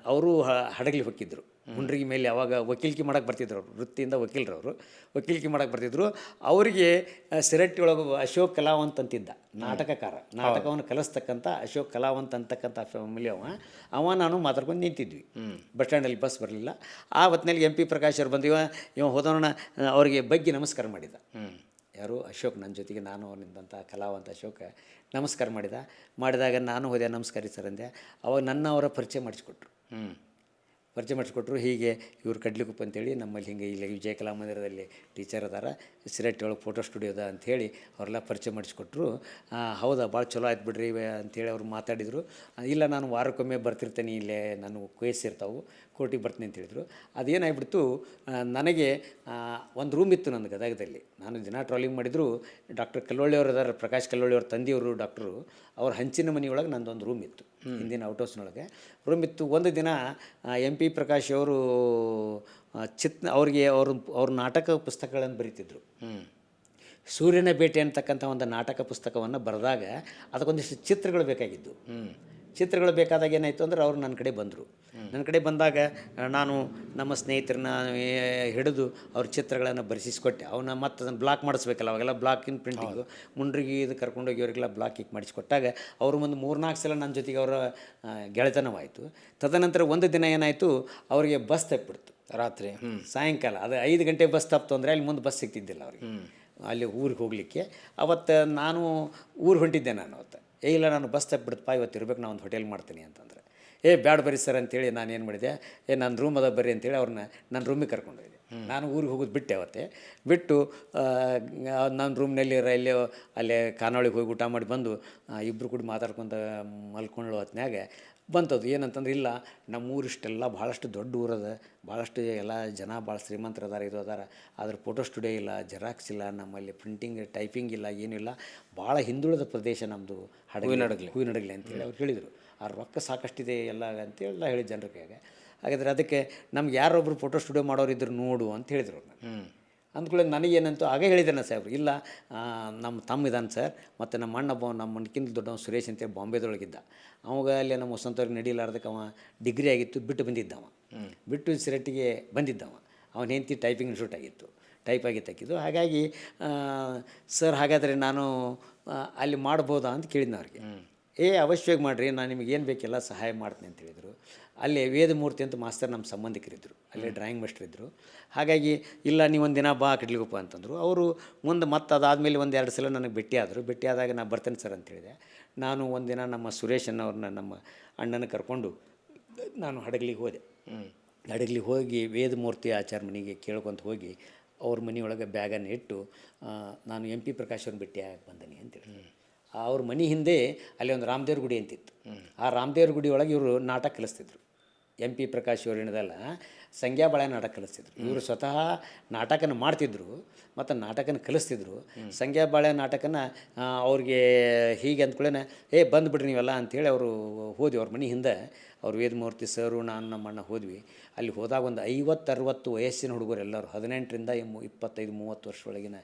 ಅವರು ಹಡಗಲಿ ಹೋಗಿದ್ದರು. ಹುಂಡ್ರಿಗೆ ಮೇಲೆ ಅವಾಗ ವಕೀಲಿಕೆ ಮಾಡೋಕ್ಕೆ ಬರ್ತಿದ್ರು ಅವರು, ವೃತ್ತಿಯಿಂದ ವಕೀಲರವರು ವಕೀಲಿಕೆ ಮಾಡೋಕ್ಕೆ ಬರ್ತಿದ್ರು. ಅವರಿಗೆ ಸಿರಟ್ಟಿ ಒಳಗೆ ಅಶೋಕ್ ಕಲಾವಂತ್ ಅಂತಿದ್ದ ನಾಟಕಕಾರ, ನಾಟಕವನ್ನು ಕಲಿಸ್ತಕ್ಕಂಥ ಅಶೋಕ್ ಕಲಾವಂತ್ ಅಂತಕ್ಕಂಥ ಫ್ಯಾಮಿಲಿ ಅವ ನಾನು ಮಾತಾಡ್ಕೊಂಡು ನಿಂತಿದ್ವಿ. ಬಸ್ ಸ್ಟ್ಯಾಂಡಲ್ಲಿ ಬಸ್ ಬರಲಿಲ್ಲ. ಆ ಹೊತ್ತಿನಲ್ಲಿ MP ಪ್ರಕಾಶ್ ಅವ್ರು ಬಂದು ಇವ ಹೋದವನ ಅವರಿಗೆ ಬಗ್ಗೆ ನಮಸ್ಕಾರ ಮಾಡಿದ. ಯಾರು? ಅಶೋಕ್. ನನ್ನ ಜೊತೆಗೆ ನಾನು ಅವನಿದ್ದಂಥ ಕಲಾವಂತ ಅಶೋಕ ನಮಸ್ಕಾರ ಮಾಡಿದಾಗ ನಾನು ಹೋದೆ, ನಮಸ್ಕಾರ ಸರ್ ಅಂದೆ. ಅವಾಗ ಅವರ ಪರಿಚಯ ಮಾಡಿಸ್ಕೊಟ್ರು. ಹೀಗೆ ಇವ್ರು ಕಡ್ಲಿಗುಪ್ಪ ಅಂತೇಳಿ ನಮ್ಮಲ್ಲಿ ಹಿಂಗೆ ಇಲ್ಲಿ ವಿಜಯ ಕಲಾ ಮಂದಿರದಲ್ಲಿ ಟೀಚರ್ ಅದಾರ, ಸಿರಟ್ಟಿ ಒಳಗೆ ಫೋಟೋ ಸ್ಟುಡಿಯೋ ಅದ ಅಂಥೇಳಿ ಅವರೆಲ್ಲ ಪರಿಚಯ ಮಾಡಿಸ್ಕೊಟ್ರು. ಹೌದಾ, ಭಾಳ ಚಲೋ ಆಯ್ತು ಬಿಡ್ರಿ ಅಂಥೇಳಿ ಅವ್ರು ಮಾತಾಡಿದರು. ಇಲ್ಲ, ನಾನು ವಾರಕ್ಕೊಮ್ಮೆ ಬರ್ತಿರ್ತೇನೆ, ಇಲ್ಲೇ ನಾನು ಕೇಸ್ ಇರ್ತಾವೆ, ಕೋರ್ಟಿಗೆ ಬರ್ತೀನಿ ಅಂತ ಹೇಳಿದರು. ಅದೇನಾಗ್ಬಿಡ್ತು, ನನಗೆ ಒಂದು ರೂಮ್ ಇತ್ತು ನನ್ನ ಗದಗದಲ್ಲಿ. ನಾನು ದಿನ ಟ್ರಾಲಿಂಗ್ ಮಾಡಿದ್ರು. ಡಾಕ್ಟರ್ ಕಲ್ಲೊಳ್ಳಿಯವರು ಅದಾರ, ಪ್ರಕಾಶ್ ಕಲ್ಲೊಳ್ಳಿಯವ್ರ ತಂದೆಯವರು ಡಾಕ್ಟ್ರು. ಅವ್ರ ಹಂಚಿನ ಮನೆಯೊಳಗೆ ನಂದೊಂದು ರೂಮ್ ಇತ್ತು, ಹಿಂದಿನ ಔಟ್ಹೌಸ್ನೊಳಗೆ ರೂಮ್ ಇತ್ತು. ಒಂದು ದಿನ MP ಪ್ರಕಾಶ್ ಅವರು ಅವ್ರ ನಾಟಕ ಪುಸ್ತಕಗಳನ್ನು ಬರೀತಿದ್ರು. ಸೂರ್ಯನ ಬೇಟೆ ಅಂತಕ್ಕಂಥ ಒಂದು ನಾಟಕ ಪುಸ್ತಕವನ್ನು ಬರೆದಾಗ ಅದಕ್ಕೊಂದಿಷ್ಟು ಚಿತ್ರಗಳು ಬೇಕಾಗಿದ್ದು. ಚಿತ್ರಗಳು ಬೇಕಾದಾಗ ಏನಾಯಿತು ಅಂದ್ರೆ ಅವರು ನನ್ನ ಕಡೆ ಬಂದಾಗ ನಾನು ನಮ್ಮ ಸ್ನೇಹಿತರನ್ನ ಹಿಡಿದು ಅವ್ರ ಚಿತ್ರಗಳನ್ನು ಬರೆಸಿಸ್ಕೊಟ್ಟೆ. ಅವನ್ನ ಮತ್ತು ಅದನ್ನು ಬ್ಲಾಕ್ ಮಾಡಿಸ್ಬೇಕಲ್ಲ, ಅವಾಗೆಲ್ಲ ಬ್ಲಾಕಿನ ಪ್ರಿಂಟಿಂಗು. ಮುಂಡ್ರಿಗೆ ಇದು ಕರ್ಕೊಂಡೋಗಿ ಅವರಿಗೆಲ್ಲ ಬ್ಲಾಕಿಗೆ ಮಾಡಿಸ್ಕೊಟ್ಟಾಗ ಅವರು ಒಂದು 3-4 ಸಲ ನನ್ನ ಜೊತೆಗೆ ಅವರ ಗೆಳೆತನವಾಯಿತು. ತದನಂತರ ಒಂದು ದಿನ ಏನಾಯಿತು, ಅವರಿಗೆ ಬಸ್ ತಪ್ಪಿಬಿಡ್ತು. ರಾತ್ರಿ ಸಾಯಂಕಾಲ ಅದು 5 ಗಂಟೆ ಬಸ್ ತಪ್ಪು ಅಂದರೆ ಅಲ್ಲಿ ಮುಂದೆ ಬಸ್ ಸಿಗ್ತಿದ್ದಿಲ್ಲ ಅವ್ರಿಗೆ ಅಲ್ಲಿ ಊರಿಗೆ ಹೋಗಲಿಕ್ಕೆ. ಅವತ್ತು ನಾನು ಊರಿಗೆ ಹೊಂಟಿದ್ದೆ ನಾನು ಅವತ್ತು. ಇಲ್ಲ ನಾನು ಬಸ್ ತಪ್ಪಿಬಿಡ್ತಪ್ಪ ಇವತ್ತು ಇರ್ಬೇಕು, ನಾನು ಒಂದು ಹೋಟೆಲ್ ಮಾಡ್ತೀನಿ ಅಂತಂದರೆ, ಬ್ಯಾಡ ಬರ್ರಿ ಸರ್ ಅಂತೇಳಿ ನಾನು ಏನು ಮಾಡಿದೆ, ನನ್ನ ರೂಮ್ ಅದ ಬರ್ರಿ ಅಂತೇಳಿ ಅವ್ರನ್ನ ನನ್ನ ರೂಮಿಗೆ ಕರ್ಕೊಂಡೋಗಿದ್ದೆ. ನಾನು ಊರಿಗೆ ಹೋಗೋದು ಬಿಟ್ಟೆ ಅವತ್ತೆ. ಬಿಟ್ಟು ನನ್ನ ರೂಮ್ನಲ್ಲಿ ಅಲ್ಲೇ ಖಾನಾವಳಿಗೆ ಹೋಗಿ ಊಟ ಮಾಡಿ ಬಂದು ಇಬ್ಬರು ಕೂಡ ಮಾತಾಡ್ಕೊತ ಮಲ್ಕೊಳ್ಳೋ ಹೊತ್ನ್ಯಾಗ ಬಂತದ್ದು ಏನಂತಂದ್ರೆ, ಇಲ್ಲ ನಮ್ಮೂರು ಇಷ್ಟೆಲ್ಲ ಭಾಳಷ್ಟು ದೊಡ್ಡ ಊರದ, ಭಾಳಷ್ಟು ಎಲ್ಲ ಜನ ಭಾಳ ಶ್ರೀಮಂತರು ಅದಾರ, ಇದು ಅದಾರ, ಆದ್ರೆ ಫೋಟೋ ಸ್ಟುಡಿಯೋ ಇಲ್ಲ, ಜೆರಾಕ್ಸ್ ಇಲ್ಲ, ನಮ್ಮಲ್ಲಿ ಪ್ರಿಂಟಿಂಗ್ ಟೈಪಿಂಗ್ ಇಲ್ಲ, ಏನೂ ಇಲ್ಲ, ಭಾಳ ಹಿಂದುಳಿದ ಪ್ರದೇಶ ನಮ್ಮದು ಹೂವಿನಡಗಲಿ ಅಂತೇಳಿ ಅವ್ರು ಹೇಳಿದರು. ಆ ರೊಕ್ಕ ಸಾಕಷ್ಟಿದೆ ಎಲ್ಲ ಅಂತೇಳಿ ಹೇಳಿದ ಜನರಿಗೆ. ಹಾಗಾದರೆ ಅದಕ್ಕೆ ನಮ್ಗೆ ಯಾರೊಬ್ಬರು ಫೋಟೋ ಸ್ಟುಡಿಯೋ ಮಾಡೋರು ಇದ್ರು ನೋಡು ಅಂತ ಹೇಳಿದರು. ಅಂದ್ಕೊಳ್ಳಿ ನನಗೇನಂತೂ ಆಗೇ ಹೇಳಿದ್ದೇನೆ ಸಾಹೇಬ್ರು, ಇಲ್ಲ ನಮ್ಮ ತಮ್ಮ ಇದ್ದಾನೆ ಸರ್, ಮತ್ತು ನಮ್ಮ ಅಣ್ಣಬ್ಬ ನಮ್ಮ ಅಣ್ಣಕ್ಕಿಂತ ದೊಡ್ಡವ ಸುರೇಶ್ ಅಂತೇಳಿ ಬಾಂಬೆದೊಳಗಿದ್ದ. ಅವಾಗ ಅಲ್ಲಿ ನಮ್ಮ ವಸಂತವ್ರಿಗೆ ನಡೀಲಾರ್ದಕ್ಕೆ ಅವ ಡಿಗ್ರಿ ಆಗಿತ್ತು, ಬಿಟ್ಟು ಬಂದಿದ್ದವ, ಬಿಟ್ಟು ಸಿರಟ್ಟಿಗೆ ಬಂದಿದ್ದವ. ಅವನ ಹೆಂಡತಿ ಟೈಪಿಂಗ್ ಇನ್ಸ್ಟಿಟ್ಯೂಟ್ ಆಗಿತ್ತು, ಟೈಪ್ ಆಗಿತ್ತು. ಹಾಗಾಗಿ ಸರ್ ಹಾಗಾದರೆ ನಾನು ಅಲ್ಲಿ ಮಾಡ್ಬೋದಾ ಅಂತ ಕೇಳಿದ್ನ ಅವ್ರಿಗೆ. ಅವಶ್ಯವಾಗಿ ಮಾಡಿರಿ, ನಾನು ನಿಮಗೆ ಏನು ಬೇಕೆಲ್ಲ ಸಹಾಯ ಮಾಡ್ತೀನಿ ಅಂತ ಹೇಳಿದರು. ಅಲ್ಲಿ ವೇದಮೂರ್ತಿ ಅಂತ ಮಾಸ್ತರ್ ನಮ್ಮ ಸಂಬಂಧಿಕರಿದ್ದರು, ಅಲ್ಲೇ ಡ್ರಾಯಿಂಗ್ ಮಾಸ್ಟರ್ ಇದ್ದರು. ಹಾಗಾಗಿ ಇಲ್ಲ ನೀವೊಂದು ದಿನ ಬಾ ಕಡ್ಲಿಗುಪ್ಪ ಅಂತಂದರು. ಅವರು ಮುಂದೆ ಮತ್ತೆ ಅದಾದಮೇಲೆ 1-2 ಸಲ ನನಗೆ ಭೇಟಿಯಾದಾಗ ನಾನು ಬರ್ತೇನೆ ಸರ್ ಅಂತ ಹೇಳಿದೆ. ನಾನು ಒಂದಿನ ನಮ್ಮ ಸುರೇಶ್ ಅನ್ನೋರನ್ನ, ನಮ್ಮ ಅಣ್ಣನ ಕರ್ಕೊಂಡು ನಾನು ಹಡಗಲಿಗೆ ಹೋದೆ. ಹಡಗಲಿಗೆ ಹೋಗಿ ವೇದಮೂರ್ತಿ ಆಚಾರ ಮನೆಗೆ ಕೇಳ್ಕೊತ ಹೋಗಿ ಅವ್ರ ಮನೆಯೊಳಗೆ ಬ್ಯಾಗನ್ನು ಇಟ್ಟು ನಾನು MP ಪ್ರಕಾಶ್ ಅವ್ರನ್ನ ಭೇಟಿಯಾಗಿ ಬಂದನಿ ಅಂತೇಳಿ. ಅವ್ರ ಮನೆ ಹಿಂದೆ ಅಲ್ಲಿ ಒಂದು ರಾಮದೇವ್ರ ಗುಡಿ ಅಂತಿತ್ತು. ಆ ರಾಮದೇವ್ರ ಗುಡಿ ಒಳಗೆ ಇವರು ನಾಟಕ ಕಲಿಸ್ತಿದ್ರು. MP ಪ್ರಕಾಶ್ ಅವ್ರು ಏನದಲ್ಲ ಸಂಗ್ಯಾಬಾಳೆ ನಾಟಕ ಕಲಿಸ್ತಿದ್ರು. ಇವರು ಸ್ವತಃ ನಾಟಕನ ಮಾಡ್ತಿದ್ರು ಮತ್ತು ನಾಟಕನ ಕಲಿಸ್ತಿದ್ರು. ಸಂಗ್ಯಾಬಾಳೆ ನಾಟಕನ ಅವ್ರಿಗೆ ಹೀಗೆ ಅಂದ್ಕೊಳ್ಳೇನೆ ಬಂದುಬಿಡ್ರಿ ನೀವೆಲ್ಲ ಅಂಥೇಳಿ ಅವರು ಹೋದ್ವಿ ಅವ್ರ ಮನೆ ಹಿಂದೆ. ಅವ್ರು ವೇದಮೂರ್ತಿ ಸರು, ನಾನು, ನಮ್ಮ ಅಣ್ಣ ಹೋದ್ವಿ. ಅಲ್ಲಿ ಹೋದಾಗ ಒಂದು 50-60 ವಯಸ್ಸಿನ ಹುಡುಗರು ಎಲ್ಲರೂ 18ರಿಂದ 25-30 ವರ್ಷ ಒಳಗಿನ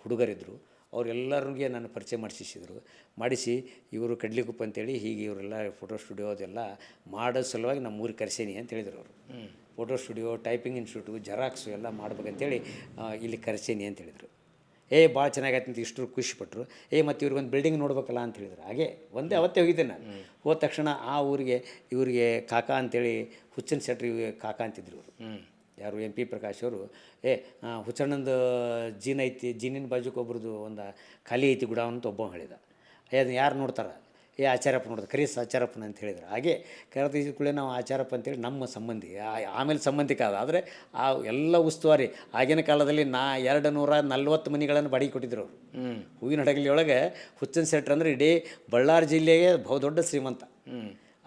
ಹುಡುಗರಿದ್ದರು. ಅವರೆಲ್ಲರಿಗೆ ನಾನು ಪರಿಚಯ ಮಾಡಿಸಿ ಇವರು ಕಡ್ಲಿಗುಪ್ಪ ಅಂತೇಳಿ ಹೀಗೆ ಇವರೆಲ್ಲ ಫೋಟೋ ಸ್ಟುಡಿಯೋ ಅದೆಲ್ಲ ಮಾಡೋ ಸಲುವಾಗಿ ನಮ್ಮ ಊರಿಗೆ ಕರೆಸೀನಿ ಅಂತ ಹೇಳಿದರು ಅವರು. Photo studio, typing institute, xerox ಎಲ್ಲ ಮಾಡ್ಬೇಕಂತೇಳಿ ಇಲ್ಲಿ ಕರೆಸೀನಿ ಅಂತ ಹೇಳಿದರು. ಭಾಳ ಚೆನ್ನಾಗೈತೆ ಅಂತ ಇಷ್ಟರು ಖುಷಿಪಟ್ಟರು. ಮತ್ತು ಇವ್ರಿಗೊಂದು ಬಿಲ್ಡಿಂಗ್ ನೋಡ್ಬೇಕಲ್ಲ ಅಂತ ಹೇಳಿದ್ರು. ಹಾಗೆ ಅವತ್ತೇ ಹೋಗಿದ್ದೆ ನಾನು. ಹೋದ ತಕ್ಷಣ ಆ ಊರಿಗೆ ಇವರಿಗೆ ಕಾಕಾ ಅಂತೇಳಿ ಹುಚ್ಚನ್ ಶೆಟ್ರಿ ಕಾಕಾ ಅಂತಿದ್ರು ಅವರು. ಯಾರು MP ಪ್ರಕಾಶ್ ಅವರು. ಹುಚ್ಚಣ್ಣಂದು ಜೀನ್ ಐತಿ, ಜೀನಿನ ಬಾಜುಕ್ಕೆ ಒಬ್ರದ್ದು ಒಂದು ಖಾಲಿ ಐತಿ ಗುಡಾವನ್ ಅಂತ ಒಬ್ಬ ಹೇಳಿದ. ಅದನ್ನ ಯಾರು ನೋಡ್ತಾರೆ, ಆಚಾರಪ್ಪ ನೋಡಿದ, ಕರೀಸ್ ಆಚಾರಪ್ಪನ ಅಂತ ಹೇಳಿದ್ರು. ಹಾಗೆ ಕರೆದ ಕೂಡಲೇ ನಾವು ಆಚಾರಪ್ಪ ಅಂತೇಳಿ ನಮ್ಮ ಸಂಬಂಧಿ, ಆಮೇಲೆ ಸಂಬಂಧಿಕ ಅದ. ಆದರೆ ಆ ಎಲ್ಲ ಉಸ್ತುವಾರಿ ಆಗಿನ ಕಾಲದಲ್ಲಿ 240 ಮನೆಗಳನ್ನು ಬಾಡಿಗೆ ಕೊಟ್ಟಿದ್ರು ಅವರು. ಹೂವಿನ ಹಡಗಲಿ ಒಳಗೆ ಹುಚ್ಚನ್ ಶೆಟ್ರ್ ಅಂದರೆ ಇಡೀ ಬಳ್ಳಾರಿ ಜಿಲ್ಲೆಗೆ ಬಹುದೊಡ್ಡ ಶ್ರೀಮಂತ.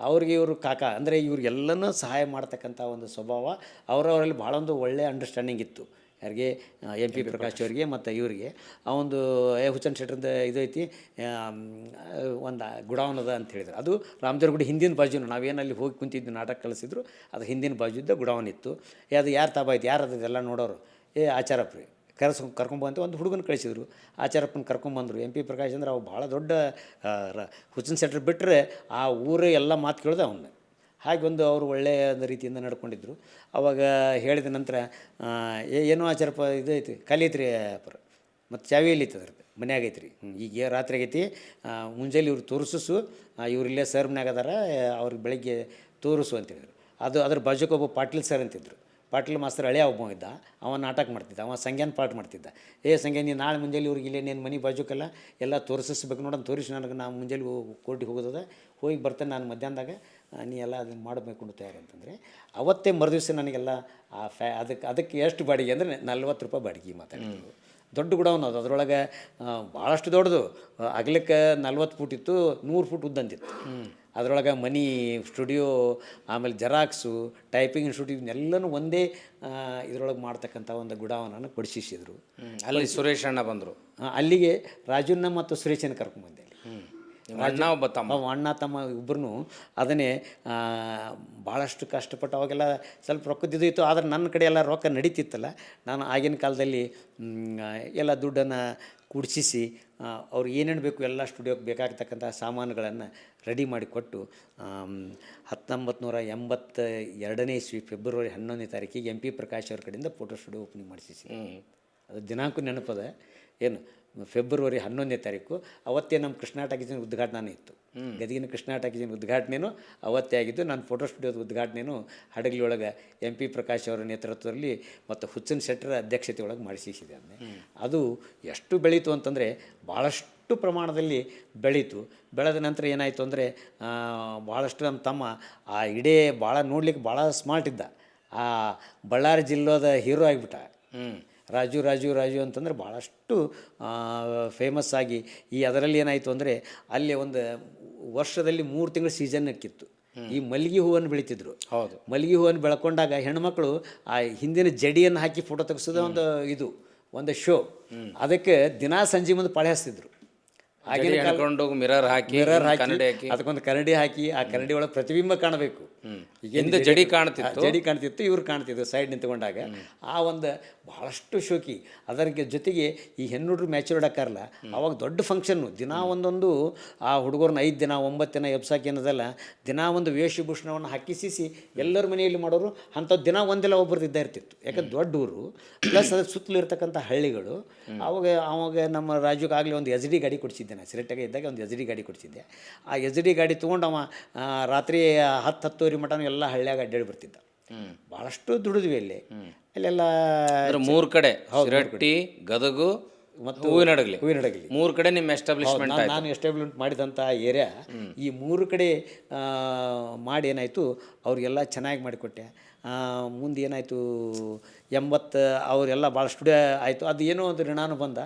ಅವ್ರಿಗೆ ಇವರು ಕಾಕಾ ಅಂದರೆ ಇವ್ರಿಗೆಲ್ಲನೂ ಸಹಾಯ ಮಾಡ್ತಕ್ಕಂಥ ಒಂದು ಸ್ವಭಾವ ಅವರವರಲ್ಲಿ ಭಾಳ ಒಂದು ಒಳ್ಳೆಯ ಅಂಡರ್ಸ್ಟ್ಯಾಂಡಿಂಗ್ ಇತ್ತು. ಯಾರಿಗೆ MP ಪ್ರಕಾಶ್ ಅವರಿಗೆ ಮತ್ತು ಇವರಿಗೆ. ಆ ಒಂದು ಹುಚ್ಚನ್ ಶೆಟ್ರಿಂದ ಇದು ಐತಿ ಒಂದು ಗುಡಾವನ್ ಅದ ಅಂತ ಹೇಳಿದ್ರು. ಅದು ರಾಮದೇವ್ರ ಗುಡಿ ಹಿಂದಿನ ಬಾಜುನು, ನಾವೇನಲ್ಲಿ ಹೋಗಿ ಕುಂತಿದ್ದು ನಾಟಕ ಕಲಿಸಿದ್ರು, ಅದು ಹಿಂದಿನ ಬಾಜು ಇದ್ದ ಗುಡಾವನ್ ಇತ್ತು. ಅದು ಯಾರು ತಾಬಾಯ್ತು, ಯಾರು ಅದೆಲ್ಲ ನೋಡೋರು, ಆಚಾರಪ್ಪ ರೀ ಕರ್ಕೊಂಬಂತ ಒಂದು ಹುಡುಗನ ಕಳಿಸಿದ್ರು. ಆಚಾರಪ್ಪನ ಕರ್ಕೊಂಬಂದರು. MP ಪ್ರಕಾಶ್ ಅಂದ್ರೆ ಅವು ಭಾಳ ದೊಡ್ಡ ಹುಚ್ಚನ್ ಶೆಟ್ರ್ ಬಿಟ್ಟರೆ ಆ ಊರೇ ಎಲ್ಲ ಮಾತು ಕೇಳಿದೆ ಅವನ್ನ. ಹಾಗೆ ಒಂದು ಅವರು ಒಳ್ಳೆಯ ರೀತಿಯಿಂದ ನಡ್ಕೊಂಡಿದ್ರು. ಅವಾಗ ಹೇಳಿದ ನಂತರ ಏನೋ ಆಚಾರಪ್ಪ ಇದು ಐತಿ, ಖಾಲಿ ಐತ್ರಿ ಅಪ್ಪರ, ಮತ್ತು ಚಾವಿ ಎಲ್ಲಿ ಐತೆ ಅದ್ರದ್ದು, ಮನ್ಯಾಗ ಐತ್ರಿ. ಈಗ ರಾತ್ರಿ ಆಗೈತಿ, ಮುಂಜಾನೆ ಇವ್ರು ತೋರಿಸು, ಇವ್ರು ಇಲ್ಲೇ ಸರ್ ಮನ್ಯಾಗ ಅದಾರ, ಅವ್ರಿಗೆ ಬೆಳಗ್ಗೆ ತೋರಿಸು ಅಂತೇಳಿದ್ರು. ಅದ್ರ ಬಾಜುಕೊಬ್ಬ ಪಾಟೀಲ್ ಸರ್ ಅಂತಿದ್ರು. ಪಾಟೀಲ್ ಮಾಸ್ತರ್ ಹಳೆಯ ಒಬ್ಬ ಇದ್ದ, ಅವ ನಾಟಕ ಮಾಡ್ತಿದ್ದ, ಅವ ಸಂಗ್ಯಾನ ಪಾಠ ಮಾಡ್ತಿದ್ದ. ಸಂಗ್ಯಾನ ನೀನು ನಾಳೆ ಮುಂಜಾನೆ ಇವ್ರಿಗೆ ಇಲ್ಲೇ ನೀನು ಮನೆ ಬಾಜುಕಲ್ಲ ಎಲ್ಲ ತೋರಿಸ್ಬೇಕು ನೋಡೋಣ, ತೋರಿಸಿ ನನಗೆ ನಾವು ಮುಂಜಾನೆ ಕೋರ್ಟಿಗೆ ಹೋಗೋದದ, ಹೋಗಿ ಬರ್ತೇನೆ ನಾನು ಮಧ್ಯಾಹ್ನದಾಗ, ನೀ ಎಲ್ಲ ಅದನ್ನು ಮಾಡಬೇಕು ತಯಾರಿ ಅಂತಂದರೆ ಅವತ್ತೇ ಮರುದಿವಸ ನನಗೆಲ್ಲ ಅದಕ್ಕೆ ಎಷ್ಟು ಬಾಡಿಗೆ ಅಂದರೆ 40 ರೂಪಾಯಿ ಬಾಡಿಗೆ ಮಾತಾಡಿದ್ರು. ದೊಡ್ಡ ಗುಡಾವನ್ ಅದು, ಅದರೊಳಗೆ ಭಾಳಷ್ಟು ದೊಡ್ಡದು, ಅಗಲಕ್ಕೆ 40 ಫೂಟ್ ಇತ್ತು, 100 ಫೂಟ್ ಉದ್ದಂತಿತ್ತು. ಅದರೊಳಗೆ ಮನಿ, ಸ್ಟುಡಿಯೋ, ಆಮೇಲೆ ಜೆರಾಕ್ಸು, ಟೈಪಿಂಗ್ ಇನ್ಸ್ಟಿಟ್ಯೂಟ್ ಇವನ್ನೆಲ್ಲನೂ ಒಂದೇ ಇದರೊಳಗೆ ಮಾಡ್ತಕ್ಕಂಥ ಒಂದು ಗುಡಾವನನ್ನು ಕೊಡಿಸಿದ್ರು. ಅಲ್ಲಿ ಸುರೇಶ್ ಅಣ್ಣ ಬಂದರು. ಅಲ್ಲಿಗೆ ರಾಜುನ್ನ ಮತ್ತು ಸುರೇಶನ ಕರ್ಕೊಂಡ್ಬಂದೆ. ಅಣ್ಣ ತಮ್ಮ ಇಬ್ಬರೂ ಅದನ್ನೇ ಭಾಳಷ್ಟು ಕಷ್ಟಪಟ್ಟು, ಅವಾಗೆಲ್ಲ ಸ್ವಲ್ಪ ರೊಕ್ಕದಿದ್ದು ಇತ್ತು, ಆದರೆ ನನ್ನ ಕಡೆ ಎಲ್ಲ ರೊಕ್ಕ ನಡೀತಿತ್ತಲ್ಲ, ನಾನು ಆಗಿನ ಕಾಲದಲ್ಲಿ ಎಲ್ಲ ದುಡ್ಡನ್ನು ಕೂಡಿಸಿ ಅವ್ರಿಗೆ ಏನೇನು ಬೇಕು ಎಲ್ಲ ಸ್ಟುಡಿಯೋಕ್ಕೆ ಬೇಕಾಗ್ತಕ್ಕಂಥ ಸಾಮಾನುಗಳನ್ನು ರೆಡಿ ಮಾಡಿಕೊಟ್ಟು 1982 ಇಸ್ವಿ ಫೆಬ್ರವರಿ 11ನೇ ತಾರೀಕಿಗೆ MP ಪ್ರಕಾಶ್ ಅವ್ರ ಕಡೆಯಿಂದ ಫೋಟೋ ಸ್ಟುಡಿಯೋ ಓಪನಿಂಗ್ ಮಾಡಿಸಿ. ಅದು ದಿನಾಂಕ ನೆನಪದ. ಏನು ಫೆಬ್ರವರಿ 11ನೇ ತಾರೀಕು. ಅವತ್ತೇ ನಮ್ಮ ಕೃಷ್ಣ ಟಾಕೀಸಿನ ಉದ್ಘಾಟನೆ ಇತ್ತು. ಗದಗಿನ ಕೃಷ್ಣ ಟಾಕೀಸಿನ ಉದ್ಘಾಟನೆಯೂ ಅವತ್ತೇ ಆಗಿದ್ದು. ನಾನು ಫೋಟೋ ಸ್ಟುಡಿಯೋದ ಉದ್ಘಾಟನೆಯೂ ಹಡಗಲಿ ಒಳಗೆ MP ಪ್ರಕಾಶ್ ಅವರ ನೇತೃತ್ವದಲ್ಲಿ ಮತ್ತು ಹುಚ್ಚನ್ ಶೆಟ್ಟರ ಅಧ್ಯಕ್ಷತೆ ಒಳಗೆ ಮಾಡಿಸಿದೆ. ಅದು ಎಷ್ಟು ಬೆಳೀತು ಅಂತಂದರೆ ಭಾಳಷ್ಟು ಪ್ರಮಾಣದಲ್ಲಿ ಬೆಳೀತು. ಬೆಳೆದ ನಂತರ ಏನಾಯಿತು ಅಂದರೆ ಭಾಳಷ್ಟು ನಮ್ಮ ತಮ್ಮ ಆ ಇಡೇ ಭಾಳ ನೋಡ್ಲಿಕ್ಕೆ ಭಾಳ ಸ್ಮಾರ್ಟ್ ಇದ್ದ. ಆ ಬಳ್ಳಾರಿ ಜಿಲ್ಲೆದ ಹೀರೋ ಆಗಿಬಿಟ್ಟ. ರಾಜು ರಾಜು ರಾಜು ಅಂತಂದ್ರೆ ಭಾಳಷ್ಟು ಫೇಮಸ್ ಆಗಿ ಅದರಲ್ಲಿ ಏನಾಯಿತು ಅಂದರೆ ಅಲ್ಲಿ ಒಂದು ವರ್ಷದಲ್ಲಿ 3 ತಿಂಗಳು ಸೀಸನ್ ಇಕ್ಕಿತ್ತು. ಈ ಮಲ್ಲಿಗೆ ಹೂವನ್ನು ಬೆಳೀತಿದ್ರು. ಹೌದು, ಮಲ್ಲಿಗೆ ಹೂವನ್ನು ಬೆಳ್ಕೊಂಡಾಗ ಹೆಣ್ಮಕ್ಳು ಆ ಹಿಂದಿನ ಜಡಿಯನ್ನು ಹಾಕಿ ಫೋಟೋ ತೆಗೆಸೋದು ಒಂದು ಶೋ. ಅದಕ್ಕೆ ದಿನಾ ಸಂಜೆ ಮುಂದೆ ಪಾಳೆ ಹಚ್ತಿದ್ರು. ಆಗಿನ ಮಿರರ್ ಹಾಕಿ ಅದಕ್ಕೊಂದು ಕನ್ನಡಿ ಹಾಕಿ ಆ ಕನ್ನಡಿ ಒಳಗೆ ಪ್ರತಿಬಿಂಬ ಕಾಣಬೇಕು. ಈಗ ಜಡಿ ಕಾಣ್ತಿತ್ತು, ಇವ್ರು ಕಾಣ್ತಿದ್ರು ಸೈಡ್ ನಿಂತ್ಕೊಂಡಾಗ. ಆ ಒಂದು ಭಾಳಷ್ಟು ಶೋಕಿ. ಅದರ ಜೊತೆಗೆ ಈ ಹೆಣ್ಣುಡ್ರು ಮ್ಯಾಚೂರ್ಡ್ ಆಕಾರಲ್ಲ, ಅವಾಗ ದೊಡ್ಡ ಫಂಕ್ಷನ್ನು. ದಿನ ಒಂದೊಂದು ಆ ಹುಡುಗರನ್ನ 5 ದಿನ 9 ದಿನ ಎಬ್ಸಾಕಿ ಅನ್ನೋದಲ್ಲ, ದಿನ ಒಂದು ವೇಷಭೂಷಣವನ್ನು ಹಾಕಿಸಿ ಎಲ್ಲರ ಮನೆಯಲ್ಲಿ ಮಾಡೋರು. ಅಂಥದ್ದು ದಿನ ಒಂದೆಲ್ಲ ಒಬ್ಬರದ್ದು ಇದ್ದೇ ಇರ್ತಿತ್ತು. ಯಾಕಂದ್ರೆ ದೊಡ್ಡ ಊರು ಪ್ಲಸ್ ಅದ್ರ ಸುತ್ತಲೂ ಇರ್ತಕ್ಕಂಥ ಹಳ್ಳಿಗಳು. ಅವಾಗ ನಮ್ಮ ರಾಜುಗಾಗಲೇ ಒಂದು SD ಗಾಡಿ ಕೊಡಿಸಿದ್ದೆ. ನಾನು ಸಿರೆಟ್ಟಾಗೆ ಇದ್ದಾಗ ಒಂದು SD ಗಾಡಿ ಕೊಡಿಸಿದ್ದೆ. ಆ SD ಗಾಡಿ ತೊಗೊಂಡು ಅವ ರಾತ್ರಿ 10-10 ಮಟನೂ ಎಲ್ಲ ಹಳ್ಳಿಯಾಗ ಅಡ್ಡಾಡಿ ಬರ್ತಿದ್ದ. ಭಾಳಷ್ಟು ದುಡಿದ್ವಿ ಅಲ್ಲಿ. ಅಲ್ಲೆಲ್ಲ 3 ಕಡೆ ಶಿರಟ್ಟಿ, ಗದಗು ಮತ್ತು ಹೂವಿನಡಗಲಿ 3 ಕಡೆ ನಿಮ್ಮ ಎಸ್ಟಾಬ್ಲಿಷ್ಮೆಂಟ್. ನಾನು ಎಸ್ಟಾಬ್ಲಿಷ್ಮೆಂಟ್ ಮಾಡಿದಂಥ ಏರಿಯಾ ಈ 3 ಕಡೆ ಮಾಡಿ ಏನಾಯಿತು, ಅವ್ರಿಗೆಲ್ಲ ಚೆನ್ನಾಗಿ ಮಾಡಿಕೊಟ್ಟೆ. ಮುಂದೆ ಏನಾಯಿತು 80 ಅವರೆಲ್ಲ ಭಾಳ ಸ್ಟುಡಿಯೋ ಆಯಿತು. ಅದು ಏನೋ ಒಂದು ಋಣಾನು ಬಂದ.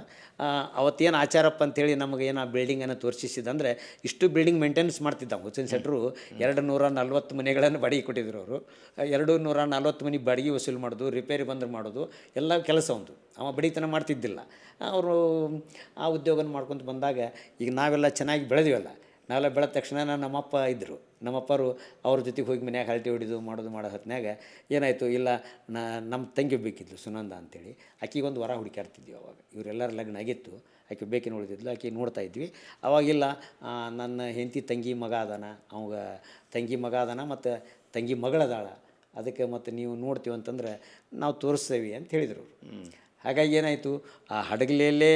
ಅವತ್ತೇನು ಆಚಾರಪ್ಪ ಅಂತೇಳಿ ನಮಗೆ ಏನು ಆ ಬಿಲ್ಡಿಂಗನ್ನು ತೋರಿಸಿದಂದರೆ, ಇಷ್ಟು ಬಿಲ್ಡಿಂಗ್ ಮೇಂಟೆನೆನ್ಸ್ ಮಾಡ್ತಿದ್ದ ಹುಸೇನ್ ಶೆಟ್ಟರು. 240 ಮನೆಗಳನ್ನು ಬಾಡಿಗೆ ಕೊಟ್ಟಿದ್ರು ಅವರು. 240 ಮನೆ ಬಾಡಿಗೆ ವಸೂಲು ಮಾಡೋದು, ರಿಪೇರಿ ಬಂದ್ರೆ ಮಾಡೋದು ಎಲ್ಲ ಕೆಲಸ ಒಂದು. ಅವ ಬಡಿತನ ಮಾಡ್ತಿದ್ದಿಲ್ಲ. ಅವರು ಆ ಉದ್ಯೋಗನ ಮಾಡ್ಕೊತ ಬಂದಾಗ ಈಗ ನಾವೆಲ್ಲ ಚೆನ್ನಾಗಿ ಬೆಳೆದಿವಲ್ಲ. ನಾವೆಲ್ಲ ಬೆಳೆದ ತಕ್ಷಣ ನಮ್ಮಪ್ಪ ಇದ್ದರು. ನಮ್ಮಪ್ಪರು ಅವ್ರ ಜೊತೆಗೆ ಹೋಗಿ ಮನ್ಯಾಗ ಹರಟೆ ಹೊಡಿದು ಮಾಡೋದು ಹೊತ್ನ್ಯಾಗ ಏನಾಯಿತು, ಇಲ್ಲ ನಮ್ಮ ತಂಗಿ ಬೇಕಿದ್ಲು ಸುನಂದ ಅಂತೇಳಿ. ಆಕೆಗೊಂದು ವರ ಹುಡುಕಾಡ್ತಿದ್ವಿ ಅವಾಗ. ಇವರೆಲ್ಲರ ಲಗ್ನ ಆಗಿತ್ತು, ಆಕೆ ಬೇಕಿನ ಉಳಿದಿದ್ಲು. ಆಕೆ ನೋಡ್ತಾ ಇದ್ವಿ. ಅವಾಗಿಲ್ಲ ನನ್ನ ಹೆಂಡತಿ ತಂಗಿ ಮಗ ಅದಾನ, ಅವಾಗ ತಂಗಿ ಮಗ ಅದಾನ ಮತ್ತು ತಂಗಿ ಮಗಳದಾಳ, ಅದಕ್ಕೆ ಮತ್ತು ನೀವು ನೋಡ್ತೀವಿ ಅಂತಂದ್ರೆ ನಾವು ತೋರಿಸ್ತೇವೆ ಅಂತ ಹೇಳಿದರು ಅವರು. ಹಾಗಾಗಿ ಏನಾಯಿತು, ಆ ಹಡಗಲಿಯಲ್ಲೇ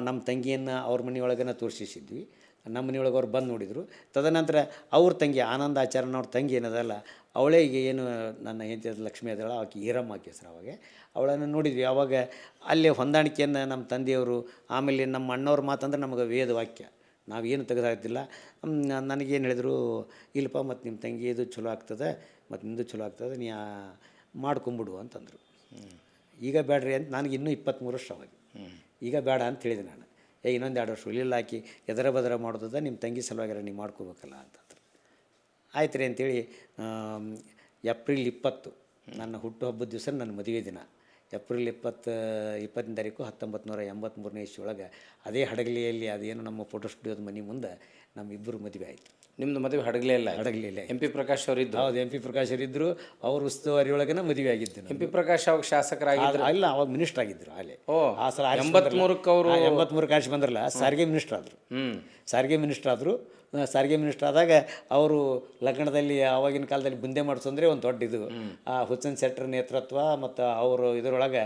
ನಮ್ಮ ತಂಗಿಯನ್ನು ಅವ್ರ ಮನೆಯೊಳಗನ ತೋರಿಸಿದ್ವಿ. ನಮ್ಮ ಮನೆಯೊಳಗೆ ಅವ್ರು ಬಂದು ನೋಡಿದರು. ತದನಂತರ ಅವ್ರ ತಂಗಿ ಆನಂದ ಆಚಾರ್ಯನವ್ರ ತಂಗಿ ಏನದಲ್ಲ, ಅವಳೇ ಈಗ ಏನು ನನ್ನ ಹೆಂಡತಿ ಲಕ್ಷ್ಮೀ ಅದಳ, ಆಕೆ ಈರಮ್ಮ ಆಕೆ ಹೆಸರು. ಅವಾಗ ಅವಳನ್ನು ನೋಡಿದ್ವಿ. ಆವಾಗ ಅಲ್ಲೇ ಹೊಂದಾಣಿಕೆಯನ್ನು ನಮ್ಮ ತಂದೆಯವರು, ಆಮೇಲೆ ನಮ್ಮ ಅಣ್ಣವ್ರ ಮಾತಂದ್ರೆ ನಮಗೆ ವೇದ ವಾಕ್ಯ, ನಾವೇನು ತೆಗೆದಾಗ್ತಿಲ್ಲ. ನನಗೇನು ಹೇಳಿದ್ರು, ಇಲ್ಲಪ್ಪ ಮತ್ತು ನಿಮ್ಮ ತಂಗಿ ಇದು ಚಲೋ ಆಗ್ತದೆ ಮತ್ತು ನಿಂದು ಚಲೋ ಆಗ್ತದೆ, ನೀ ಮಾಡ್ಕೊಂಬಿಡು ಅಂತಂದರು. ಈಗ ಬೇಡ್ರಿ ಅಂತ ನನಗೆ ಇನ್ನೂ 23 ವರ್ಷ ಅವಾಗ. ಈಗ ಬೇಡ ಅಂತ ಹೇಳಿದೆ ನಾನು. ಇನ್ನೊಂದು 2 ವರ್ಷ ಉಳಿಲ್ಲ, ಹಾಕಿ ಎದರ ಬದರ ಮಾಡೋದ ನಿಮ್ಮ ತಂಗಿ ಸಲುವಾಗಿರ ನೀವು ಮಾಡ್ಕೋಬೇಕಲ್ಲ ಅಂತಂದ್ರೆ. ಆಯ್ತು ರೀ ಅಂತೇಳಿ ಏಪ್ರಿಲ್ 20 ನನ್ನ ಹುಟ್ಟುಹಬ್ಬದ ದಿವಸ ನನ್ನ ಮದುವೆ ದಿನ. ಏಪ್ರಿಲ್ 20ನೇ ತಾರೀಕು 1983ನೇ ಇಸ್ವಿಯೊಳಗೆ ಅದೇ ಹಡಗಲಿಯಲ್ಲಿ ಅದೇನು ನಮ್ಮ ಫೋಟೋ ಸ್ಟುಡಿಯೋದ ಮನೆ ಮುಂದೆ ನಮ್ಮಿಬ್ಬರು ಮದುವೆ ಆಯಿತು. ನಿಮ್ಮದು ಮದುವೆ ಹಡಗಲಿಯಲ್ಲ? ಹಡಗಲಿಯಲ್ಲ. MP ಪ್ರಕಾಶ್ ಅವರು ಇದ್ದು. ಹೌದು, MP ಪ್ರಕಾಶ್ ಅವರಿದ್ದರು. ಅವ್ರ ಉಸ್ತುವಾರಿ ಒಳಗನ ಮದುವೆ ಆಗಿದ್ದು. MP ಪ್ರಕಾಶ್ ಅವಾಗ ಶಾಸಕರಾಗಿದ್ರು? ಇಲ್ಲ, ಅವಾಗ ಮಿನಿಸ್ಟರ್ ಆಗಿದ್ದರು. ಅಲ್ಲೇ ಆ ಸಲ 83ಕ್ಕೆ ಅವರು 83 ಆರಿಸಿ ಬಂದ್ರಲ್ಲ, ಸಾರಿಗೆ ಮಿನಿಸ್ಟರ್ ಆದರು. ಸಾರಿಗೆ ಮಿನಿಸ್ಟರ್ ಆದರು. ಸಾರಿಗೆ ಮಿನಿಸ್ಟರ್ ಆದಾಗ ಅವರು ಲಗ್ನದಲ್ಲಿ ಆವಾಗಿನ ಕಾಲದಲ್ಲಿ ಬುಂದೆ ಮಾಡಿಸಂದ್ರೆ ಒಂದು ದೊಡ್ಡ ಇದು. ಆ ಹುಸೇನ್ ಶೆಟ್ಟರ್ ನೇತೃತ್ವ ಮತ್ತು ಅವರು ಇದರೊಳಗೆ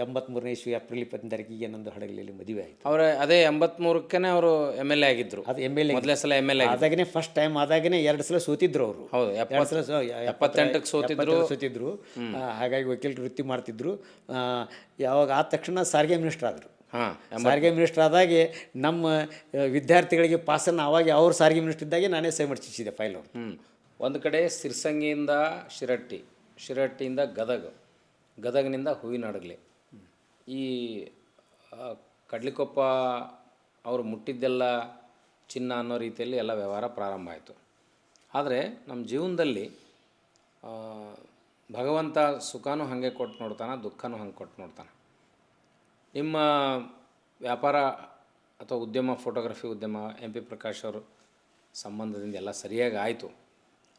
83ನೇ ಇಸ್ವಿ ಏಪ್ರಿಲ್ 20ನೇ ತಾರೀಕಿಗೆ ನಂದು ಹಡಗಲಿಯಲ್ಲಿ ಮದುವೆ ಆಯಿತು. ಅವರು ಅದೇ 83ಕ್ಕೆ ಅವರು MLA ಆಗಿದ್ದರು. ಅದು MLA ಮೊದಲೇ ಸಲ MLA ಆದಾಗನೇ ಫಸ್ಟ್ ಟೈಮ್ ಆದಾಗನೇ 2 ಸಲ ಸೋತಿದ್ರು ಅವರು. ಹೌದು, 78ಕ್ಕೆ ಸೋತಿದ್ರು. ಹಾಗಾಗಿ ವಕೀಲರು ವೃತ್ತಿ ಮಾಡ್ತಿದ್ರು. ಯಾವಾಗ ಆದ ತಕ್ಷಣ ಸಾರಿಗೆ ಮಿನಿಸ್ಟರ್ ಆದರು. ಸಾರಿಗೆ ಮಿನಿಸ್ಟರ್ ಆದಾಗೆ ನಮ್ಮ ವಿದ್ಯಾರ್ಥಿಗಳಿಗೆ ಪಾಸನ್ನು ಆವಾಗ ಅವ್ರು ಸಾರಿಗೆ ಮಿನಿಸ್ಟರ್ ಇದ್ದಾಗೆ ನಾನೇ ಸಹಿ ಮಾಡಿಸಿದ್ದೆ ಫೈಲ್ ಅವರು. ಒಂದು ಕಡೆ ಸಿರ್ಸಂಗಿಯಿಂದ ಶಿರಟ್ಟಿ, ಶಿರಟ್ಟಿಯಿಂದ ಗದಗನಿಂದ ಹೂವಿನಡಗಲಿ. ಈ ಕಡ್ಲಿಕೊಪ್ಪ ಅವರು ಮುಟ್ಟಿದ್ದೆಲ್ಲ ಚಿನ್ನ ಅನ್ನೋ ರೀತಿಯಲ್ಲಿ ಎಲ್ಲ ವ್ಯವಹಾರ ಪ್ರಾರಂಭ ಆಯಿತು. ಆದರೆ ನಮ್ಮ ಜೀವನದಲ್ಲಿ ಭಗವಂತ ಸುಖನೂ ಹಾಗೆ ಕೊಟ್ಟು ನೋಡ್ತಾನೆ, ದುಃಖನೂ ಹಂಗೆ ಕೊಟ್ಟು ನೋಡ್ತಾನೆ. ನಿಮ್ಮ ವ್ಯಾಪಾರ ಅಥವಾ ಉದ್ಯಮ, ಫೋಟೋಗ್ರಫಿ ಉದ್ಯಮ MP ಪ್ರಕಾಶ್ ಅವರು ಸಂಬಂಧದಿಂದ ಎಲ್ಲ ಸರಿಯಾಗಿ ಆಯಿತು.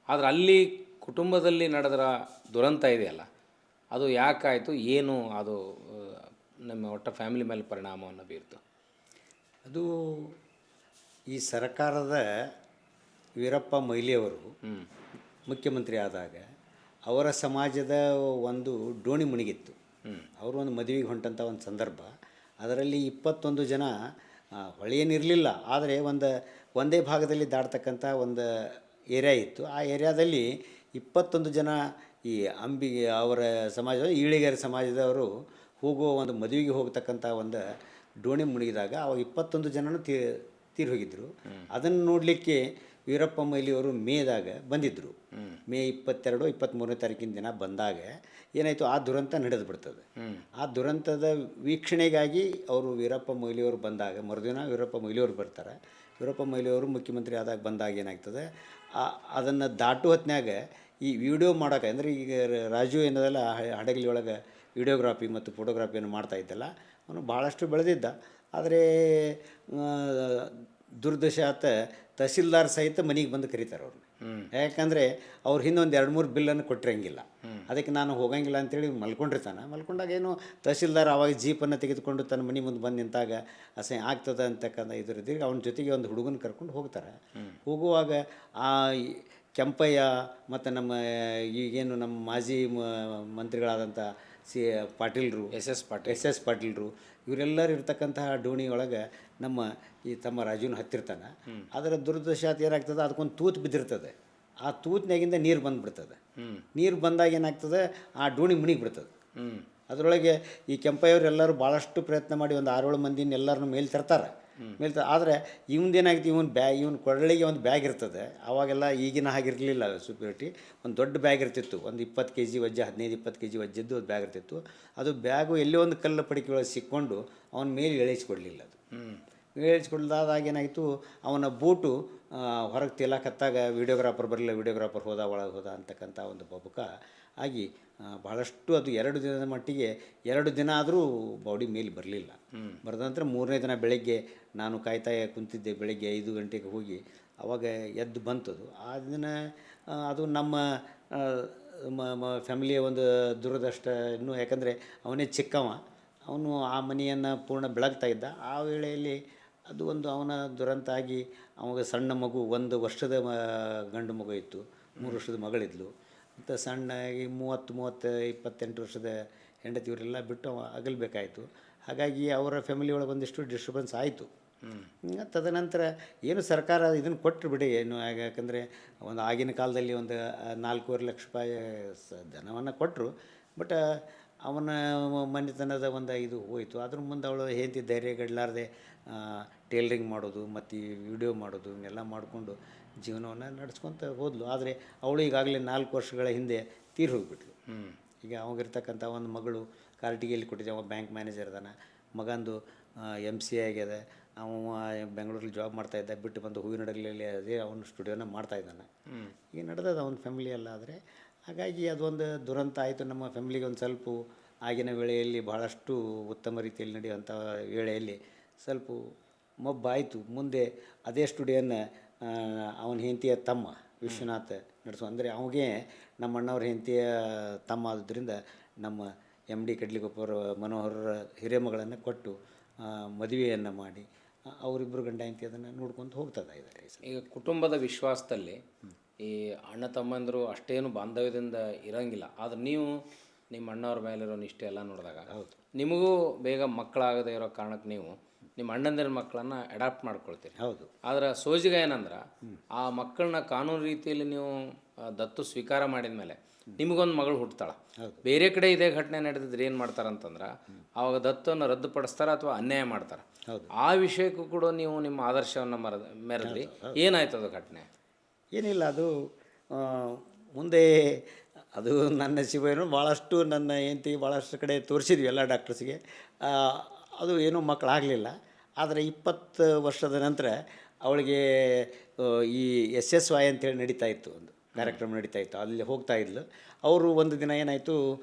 ಆದರೆ ಅಲ್ಲಿ ಕುಟುಂಬದಲ್ಲಿ ನಡೆದ ದುರಂತ ಇದೆಯಲ್ಲ, ಅದು ಯಾಕಾಯಿತು, ಏನು ಅದು ನಮ್ಮ ಒಟ್ಟ ಫ್ಯಾಮಿಲಿ ಮೇಲೆ ಪರಿಣಾಮವನ್ನು ಬೀರ್ತು? ಅದು ಈ ಸರ್ಕಾರದ ವೀರಪ್ಪ ಮೊಯ್ಲಿಯವರು ಮುಖ್ಯಮಂತ್ರಿ ಆದಾಗ ಅವರ ಸಮಾಜದ ಒಂದು ಡೋಣಿ ಮುಣಿಗಿತ್ತು. ಅವರು ಒಂದು ಮದುವೆಗೆ ಹೊಂಟಂಥ ಒಂದು ಸಂದರ್ಭ. ಅದರಲ್ಲಿ 21 ಜನ ಹೊಳೆ ಏನಿರಲಿಲ್ಲ, ಆದರೆ ಒಂದೇ ಭಾಗದಲ್ಲಿ ದಾಟ್ತಕ್ಕಂಥ ಒಂದು ಏರಿಯಾ ಇತ್ತು. ಆ ಏರಿಯಾದಲ್ಲಿ 21 ಜನ ಈ ಅಂಬಿಗೆ ಅವರ ಸಮಾಜ, ಈಳಿಗೆರೆ ಸಮಾಜದವರು ಹೋಗುವ ಒಂದು ಮದುವೆಗೆ ಹೋಗ್ತಕ್ಕಂಥ ಒಂದು ಡೋಣಿ ಮುಳುಗಿದಾಗ ಅವಾಗ 21 ಜನನೂ ತೀರಿ ಹೋಗಿದ್ದರು. ಅದನ್ನು ನೋಡಲಿಕ್ಕೆ ವೀರಪ್ಪ ಮೊಯ್ಲಿಯವರು ಮೇದಾಗ ಬಂದಿದ್ದರು. ಮೇ 22, 23ನೇ ತಾರೀಕಿನ ದಿನ ಬಂದಾಗ ಏನಾಯಿತು, ಆ ದುರಂತ ನಡೆದು ಬಿಡ್ತದೆ. ಆ ದುರಂತದ ವೀಕ್ಷಣೆಗಾಗಿ ಅವರು ವೀರಪ್ಪ ಮೊಯ್ಲಿಯವರು ಬಂದಾಗ ಮರುದಿನ ವೀರಪ್ಪ ಮೊಯ್ಲಿಯವರು ಬರ್ತಾರೆ. ವೀರಪ್ಪ ಮೊಯ್ಲಿಯವರು ಮುಖ್ಯಮಂತ್ರಿ ಆದಾಗ ಬಂದಾಗ ಏನಾಗ್ತದೆ, ಅದನ್ನು ದಾಟು ಹೊತ್ನ್ಯಾಗ ಈ ವಿಡಿಯೋ ಮಾಡೋಕೆ, ಅಂದರೆ ಈಗ ರಾಜು ಏನದಲ್ಲ ಹಡಗಲಿ ಒಳಗೆ ವಿಡಿಯೋಗ್ರಾಫಿ ಮತ್ತು ಫೋಟೋಗ್ರಾಫಿಯನ್ನು ಮಾಡ್ತಾ ಇದ್ದಲ್ಲ, ಅವನು ಭಾಳಷ್ಟು ಬೆಳೆದಿದ್ದ. ಆದರೆ ದುರ್ದಶಾತ ತಹಸೀಲ್ದಾರ್ ಸಹಿತ ಮನೆಗೆ ಬಂದು ಕರೀತಾರೆ ಅವ್ರನ್ನ. ಯಾಕಂದರೆ ಅವ್ರು ಹಿಂದೆ ಒಂದು 2-3 ಬಿಲ್ಲನ್ನು ಕೊಟ್ಟಿರಂಗಿಲ್ಲ. ಅದಕ್ಕೆ ನಾನು ಹೋಗಂಗಿಲ್ಲ ಅಂತೇಳಿ ಮಲ್ಕೊಂಡಾಗ ಏನು ತಹಸೀಲ್ದಾರ್ ಆವಾಗ ಜೀಪನ್ನು ತೆಗೆದುಕೊಂಡು ತನ್ನ ಮನೆ ಮುಂದೆ ಬಂದು ನಿಂತಾಗ ಅಸಹ್ಯ ಆಗ್ತದೆ ಅಂತಕ್ಕಂಥ ಇದರದ್ದೀಗ ಅವನ ಜೊತೆಗೆ ಒಂದು ಹುಡುಗನ ಕರ್ಕೊಂಡು ಹೋಗ್ತಾರೆ. ಹೋಗುವಾಗ ಆ ಕೆಂಪಯ್ಯ ಮತ್ತು ನಮ್ಮ ಈಗೇನು ನಮ್ಮ ಮಾಜಿ ಮಂತ್ರಿಗಳಾದಂಥ ಪಾಟೀಲ್ರು, ಎಸ್ ಎಸ್ ಪಾಟೀಲ್ರು, ಇವರೆಲ್ಲರೂ ಇರ್ತಕ್ಕಂತಹ ಡೋಣಿ ಒಳಗೆ ನಮ್ಮ ಈ ತಮ್ಮ ರಾಜುನ ಹತ್ತಿರ್ತಾನೆ. ಅದರ ದುರದೃಷ್ಟಾತ್ ಏನಾಗ್ತದೆ, ಅದಕ್ಕೊಂದು ತೂತು ಬಿದ್ದಿರ್ತದೆ. ಆ ತೂತಿನಾಗಿಂದ ನೀರು ಬಂದುಬಿಡ್ತದೆ. ನೀರು ಬಂದಾಗ ಏನಾಗ್ತದೆ, ಆ ಡೋಣಿ ಮುಣಿಗೆ ಬಿಡ್ತದೆ. ಅದರೊಳಗೆ ಈ ಕೆಂಪಯ್ಯವರೆಲ್ಲರೂ ಭಾಳಷ್ಟು ಪ್ರಯತ್ನ ಮಾಡಿ ಒಂದು 6-7 ಮಂದಿನ ಎಲ್ಲರನ್ನೂ ಮೇಲೆ ತರ್ತಾರೆ. ಆದರೆ ಇವನ್ದೇನಾಗಿತ್ತು, ಇವನ್ ಕೊರಳಿಗೆ ಒಂದು ಬ್ಯಾಗ್ ಇರ್ತದೆ. ಆವಾಗೆಲ್ಲ ಈಗಿನ ಹಾಗಿರಲಿಲ್ಲ ಸೆಕ್ಯೂರಿಟಿ. ಒಂದು ದೊಡ್ಡ ಬ್ಯಾಗ್ ಇರ್ತಿತ್ತು, ಒಂದು 20 kg ವಜ್ಜೆ, 15-20 kg ವಜ್ಜದ್ದು ಒಂದು ಬ್ಯಾಗ್ ಇರ್ತಿತ್ತು. ಅದು ಬ್ಯಾಗು ಎಲ್ಲೋ ಒಂದು ಕಲ್ಲು ಪಡಿಕೆ ಒಳಗೆ ಸಿಕ್ಕೊಂಡು ಅವನ ಮೇಲೆ ಇಳಿಸ್ಕೊಡ್ಲಿಲ್ಲ. ಅದು ಇಳಿಸ್ಕೊಡ್ದಾದಾಗ ಏನಾಯಿತು, ಅವನ ಬೂಟು ಹೊರಗೆ ತೇಲಾಕತ್ತಾಗ ವಿಡಿಯೋಗ್ರಾಫರ್ ಬರಲಿಲ್ಲ, ವಿಡಿಯೋಗ್ರಾಫರ್ ಒಳಗೆ ಹೋದ ಅಂತಕ್ಕಂಥ ಒಂದು ಬಬುಕ ಆಗಿ ಭಾಳಷ್ಟು ಅದು 2 ದಿನದ ಮಟ್ಟಿಗೆ 2 ದಿನ ಆದರೂ ಬಾಡಿ ಮೇಲೆ ಬರಲಿಲ್ಲ. ಬರೆದ ನಂತರ 3ನೇ ದಿನ ಬೆಳಗ್ಗೆ ನಾನು ಕಾಯ್ತಾ ಕುಂತಿದ್ದೆ. ಬೆಳಗ್ಗೆ 5 ಗಂಟೆಗೆ ಹೋಗಿ ಆವಾಗ ಎದ್ದು ಬಂತದು. ಆ ದಿನ ಅದು ನಮ್ಮ ಫ್ಯಾಮಿಲಿಯ ಒಂದು ದುರದೃಷ್ಟ ಇನ್ನೂ. ಯಾಕಂದರೆ ಅವನೇ ಚಿಕ್ಕವ, ಅವನು ಆ ಮನೆಯನ್ನು ಪೂರ್ಣ ಬೆಳಗ್ತಾ ಇದ್ದ. ಆ ವೇಳೆಯಲ್ಲಿ ಅದು ಒಂದು ಅವನ ದುರಂತ ಆಗಿ ಅವಾಗ ಸಣ್ಣ ಮಗು, 1 ವರ್ಷದ ಗಂಡು ಮಗು ಇತ್ತು, 3 ವರ್ಷದ ಮಗಳಿದ್ಲು. ಮತ್ತು ಸಣ್ಣಾಗಿ 28 ವರ್ಷದ ಹೆಂಡತಿ ಇವರೆಲ್ಲ ಬಿಟ್ಟು ಅಗಲ್ಬೇಕಾಯಿತು. ಹಾಗಾಗಿ ಅವರ ಫ್ಯಾಮಿಲಿ ಒಳಗೆ ಒಂದಿಷ್ಟು ಡಿಸ್ಟರ್ಬೆನ್ಸ್ ಆಯಿತು. ತದನಂತರ ಏನು ಸರ್ಕಾರ ಇದನ್ನು ಕೊಟ್ಟರು ಬಿಡಿ, ಏನು ಯಾಕಂದರೆ ಒಂದು ಆಗಿನ ಕಾಲದಲ್ಲಿ ಒಂದು 4.5 ಲಕ್ಷ ರೂಪಾಯಿ ಧನವನ್ನು ಕೊಟ್ಟರು. ಬಟ್ ಅವನ ಮನೆತನದ ಒಂದು ಇದು ಹೋಯಿತು. ಅದ್ರ ಮುಂದೆ ಅವಳು ಹೆಂಡತಿ ಧೈರ್ಯಗೆಡಲಾರ್ದೆ ಟೇಲರಿಂಗ್ ಮಾಡೋದು ಮತ್ತು ಈ ವಿಡಿಯೋ ಮಾಡೋದು ಇವನ್ನೆಲ್ಲ ಮಾಡಿಕೊಂಡು ಜೀವನವನ್ನು ನಡೆಸ್ಕೊತ ಹೋದ್ಲು. ಆದರೆ ಅವಳು ಈಗಾಗಲೇ 4 ವರ್ಷಗಳ ಹಿಂದೆ ತೀರಿ ಹೋಗಿಬಿಟ್ಲು. ಈಗ ಅವಾಗಿರ್ತಕ್ಕಂಥ ಒಂದು ಮಗಳು ಕಾರ್ಟಿಗೆಯಲ್ಲಿ ಕೊಟ್ಟಿದ್ದೆ. ಅವ ಬ್ಯಾಂಕ್ ಮ್ಯಾನೇಜರ್ ಅದಾನ. ಮಗಂದು MCA ಆಗ್ಯದ. ಅವ ಬೆಂಗಳೂರಲ್ಲಿ ಜಾಬ್ ಮಾಡ್ತಾಯಿದ್ದ. ಬಿಟ್ಟು ಬಂದು ಹೂವಿನ ಹಡಗಲಿಯಲ್ಲಿ ಅದೇ ಅವನು ಸ್ಟುಡಿಯೋನ ಮಾಡ್ತಾಯಿದ್ದಾನೆ. ಈಗ ನಡೆದದ ಅವನ ಫ್ಯಾಮಿಲಿ ಎಲ್ಲ. ಆದರೆ ಹಾಗಾಗಿ ಅದೊಂದು ದುರಂತ ಆಯಿತು ನಮ್ಮ ಫ್ಯಾಮಿಲಿಗೆ. ಒಂದು ಸ್ವಲ್ಪ ಆಗಿನ ವೇಳೆಯಲ್ಲಿ ಭಾಳಷ್ಟು ಉತ್ತಮ ರೀತಿಯಲ್ಲಿ ನಡೆಯುವಂಥ ವೇಳೆಯಲ್ಲಿ ಸ್ವಲ್ಪ ಮೊಬ್ಬಾಯಿತು. ಮುಂದೆ ಅದೇ ಸ್ಟುಡಿಯೋನ ಅವನ ಹೆಂಡತಿಯ ತಮ್ಮ ವಿಶ್ವನಾಥ್ ನಡೆಸು. ಅಂದರೆ ಅವಾಗೆ ನಮ್ಮ ಅಣ್ಣವ್ರ ಹೆಂಡತಿಯ ತಮ್ಮ ಆದ್ರಿಂದ ನಮ್ಮ MD ಕಡ್ಲಿಗೊಪ್ಪರ ಮನೋಹರ ಹಿರೇಮಗಳನ್ನು ಕೊಟ್ಟು ಮದುವೆಯನ್ನು ಮಾಡಿ ಅವರಿಬ್ಬರು ಗಂಡ ಹೆಂಡತಿ ಅದನ್ನು ನೋಡ್ಕೊತ ಹೋಗ್ತಾ ಇದ್ದಾರೆ. ಈಗ ಕುಟುಂಬದ ವಿಶ್ವಾಸದಲ್ಲಿ ಈ ಅಣ್ಣ ತಮ್ಮಂದರು ಅಷ್ಟೇನು ಬಾಂಧವ್ಯದಿಂದ ಇರೋಂಗಿಲ್ಲ. ಆದರೆ ನೀವು ನಿಮ್ಮ ಅಣ್ಣವ್ರ ಮೇಲಿರೋ ನಿಷ್ಠೆ ಎಲ್ಲ ನೋಡಿದಾಗ ನಿಮಗೂ ಬೇಗ ಮಕ್ಕಳಾಗದೇ ಇರೋ ಕಾರಣಕ್ಕೆ ನೀವು ನಿಮ್ಮ ಅಣ್ಣಂದಿರ ಮಕ್ಕಳನ್ನು ಅಡಾಪ್ಟ್ ಮಾಡ್ಕೊಳ್ತೀರಿ. ಹೌದು. ಆದರೆ ಸೋಜಿಗ ಏನಂದ್ರೆ ಆ ಮಕ್ಕಳನ್ನ ಕಾನೂನು ರೀತಿಯಲ್ಲಿ ನೀವು ದತ್ತು ಸ್ವೀಕಾರ ಮಾಡಿದ ಮೇಲೆ ನಿಮಗೊಂದು ಮಗಳು ಹುಟ್ಟುತ್ತಾಳೆ. ಬೇರೆ ಕಡೆ ಇದೇ ಘಟನೆ ನಡೆದಿದ್ರೆ ಏನು ಮಾಡ್ತಾರಂತಂದ್ರೆ ಆವಾಗ ದತ್ತವನ್ನು ರದ್ದುಪಡಿಸ್ತಾರೆ ಅಥವಾ ಅನ್ಯಾಯ ಮಾಡ್ತಾರೆ. ಆ ವಿಷಯಕ್ಕೂ ಕೂಡ ನೀವು ನಿಮ್ಮ ಆದರ್ಶವನ್ನು ಮೆರೆದ್ರಿ. ಏನಾಯ್ತು ಅದು ಘಟನೆ? ಏನಿಲ್ಲ, ಅದು ಮುಂದೆ ಅದು ನನ್ನ ಶಿವೇನು ಭಾಳಷ್ಟು ನನ್ನ ಹೆಂಡತಿ ಭಾಳಷ್ಟು ಕಡೆ ತೋರಿಸಿದ್ವಿ ಎಲ್ಲ ಡಾಕ್ಟರ್ಸ್ಗೆ. ಅದು ಏನೂ ಮಕ್ಕಳಾಗಲಿಲ್ಲ. ಆದರೆ 20 ವರ್ಷದ ನಂತರ ಅವಳಿಗೆ ಈ SSY ಅಂತೇಳಿ ನಡೀತಾ ಇತ್ತು, ಒಂದು ಕಾರ್ಯಕ್ರಮ ನಡೀತಾ ಇತ್ತು. ಅಲ್ಲಿ ಹೋಗ್ತಾ ಇದ್ಲು. ಅವರು ಒಂದು ದಿನ ಏನಾಯಿತು,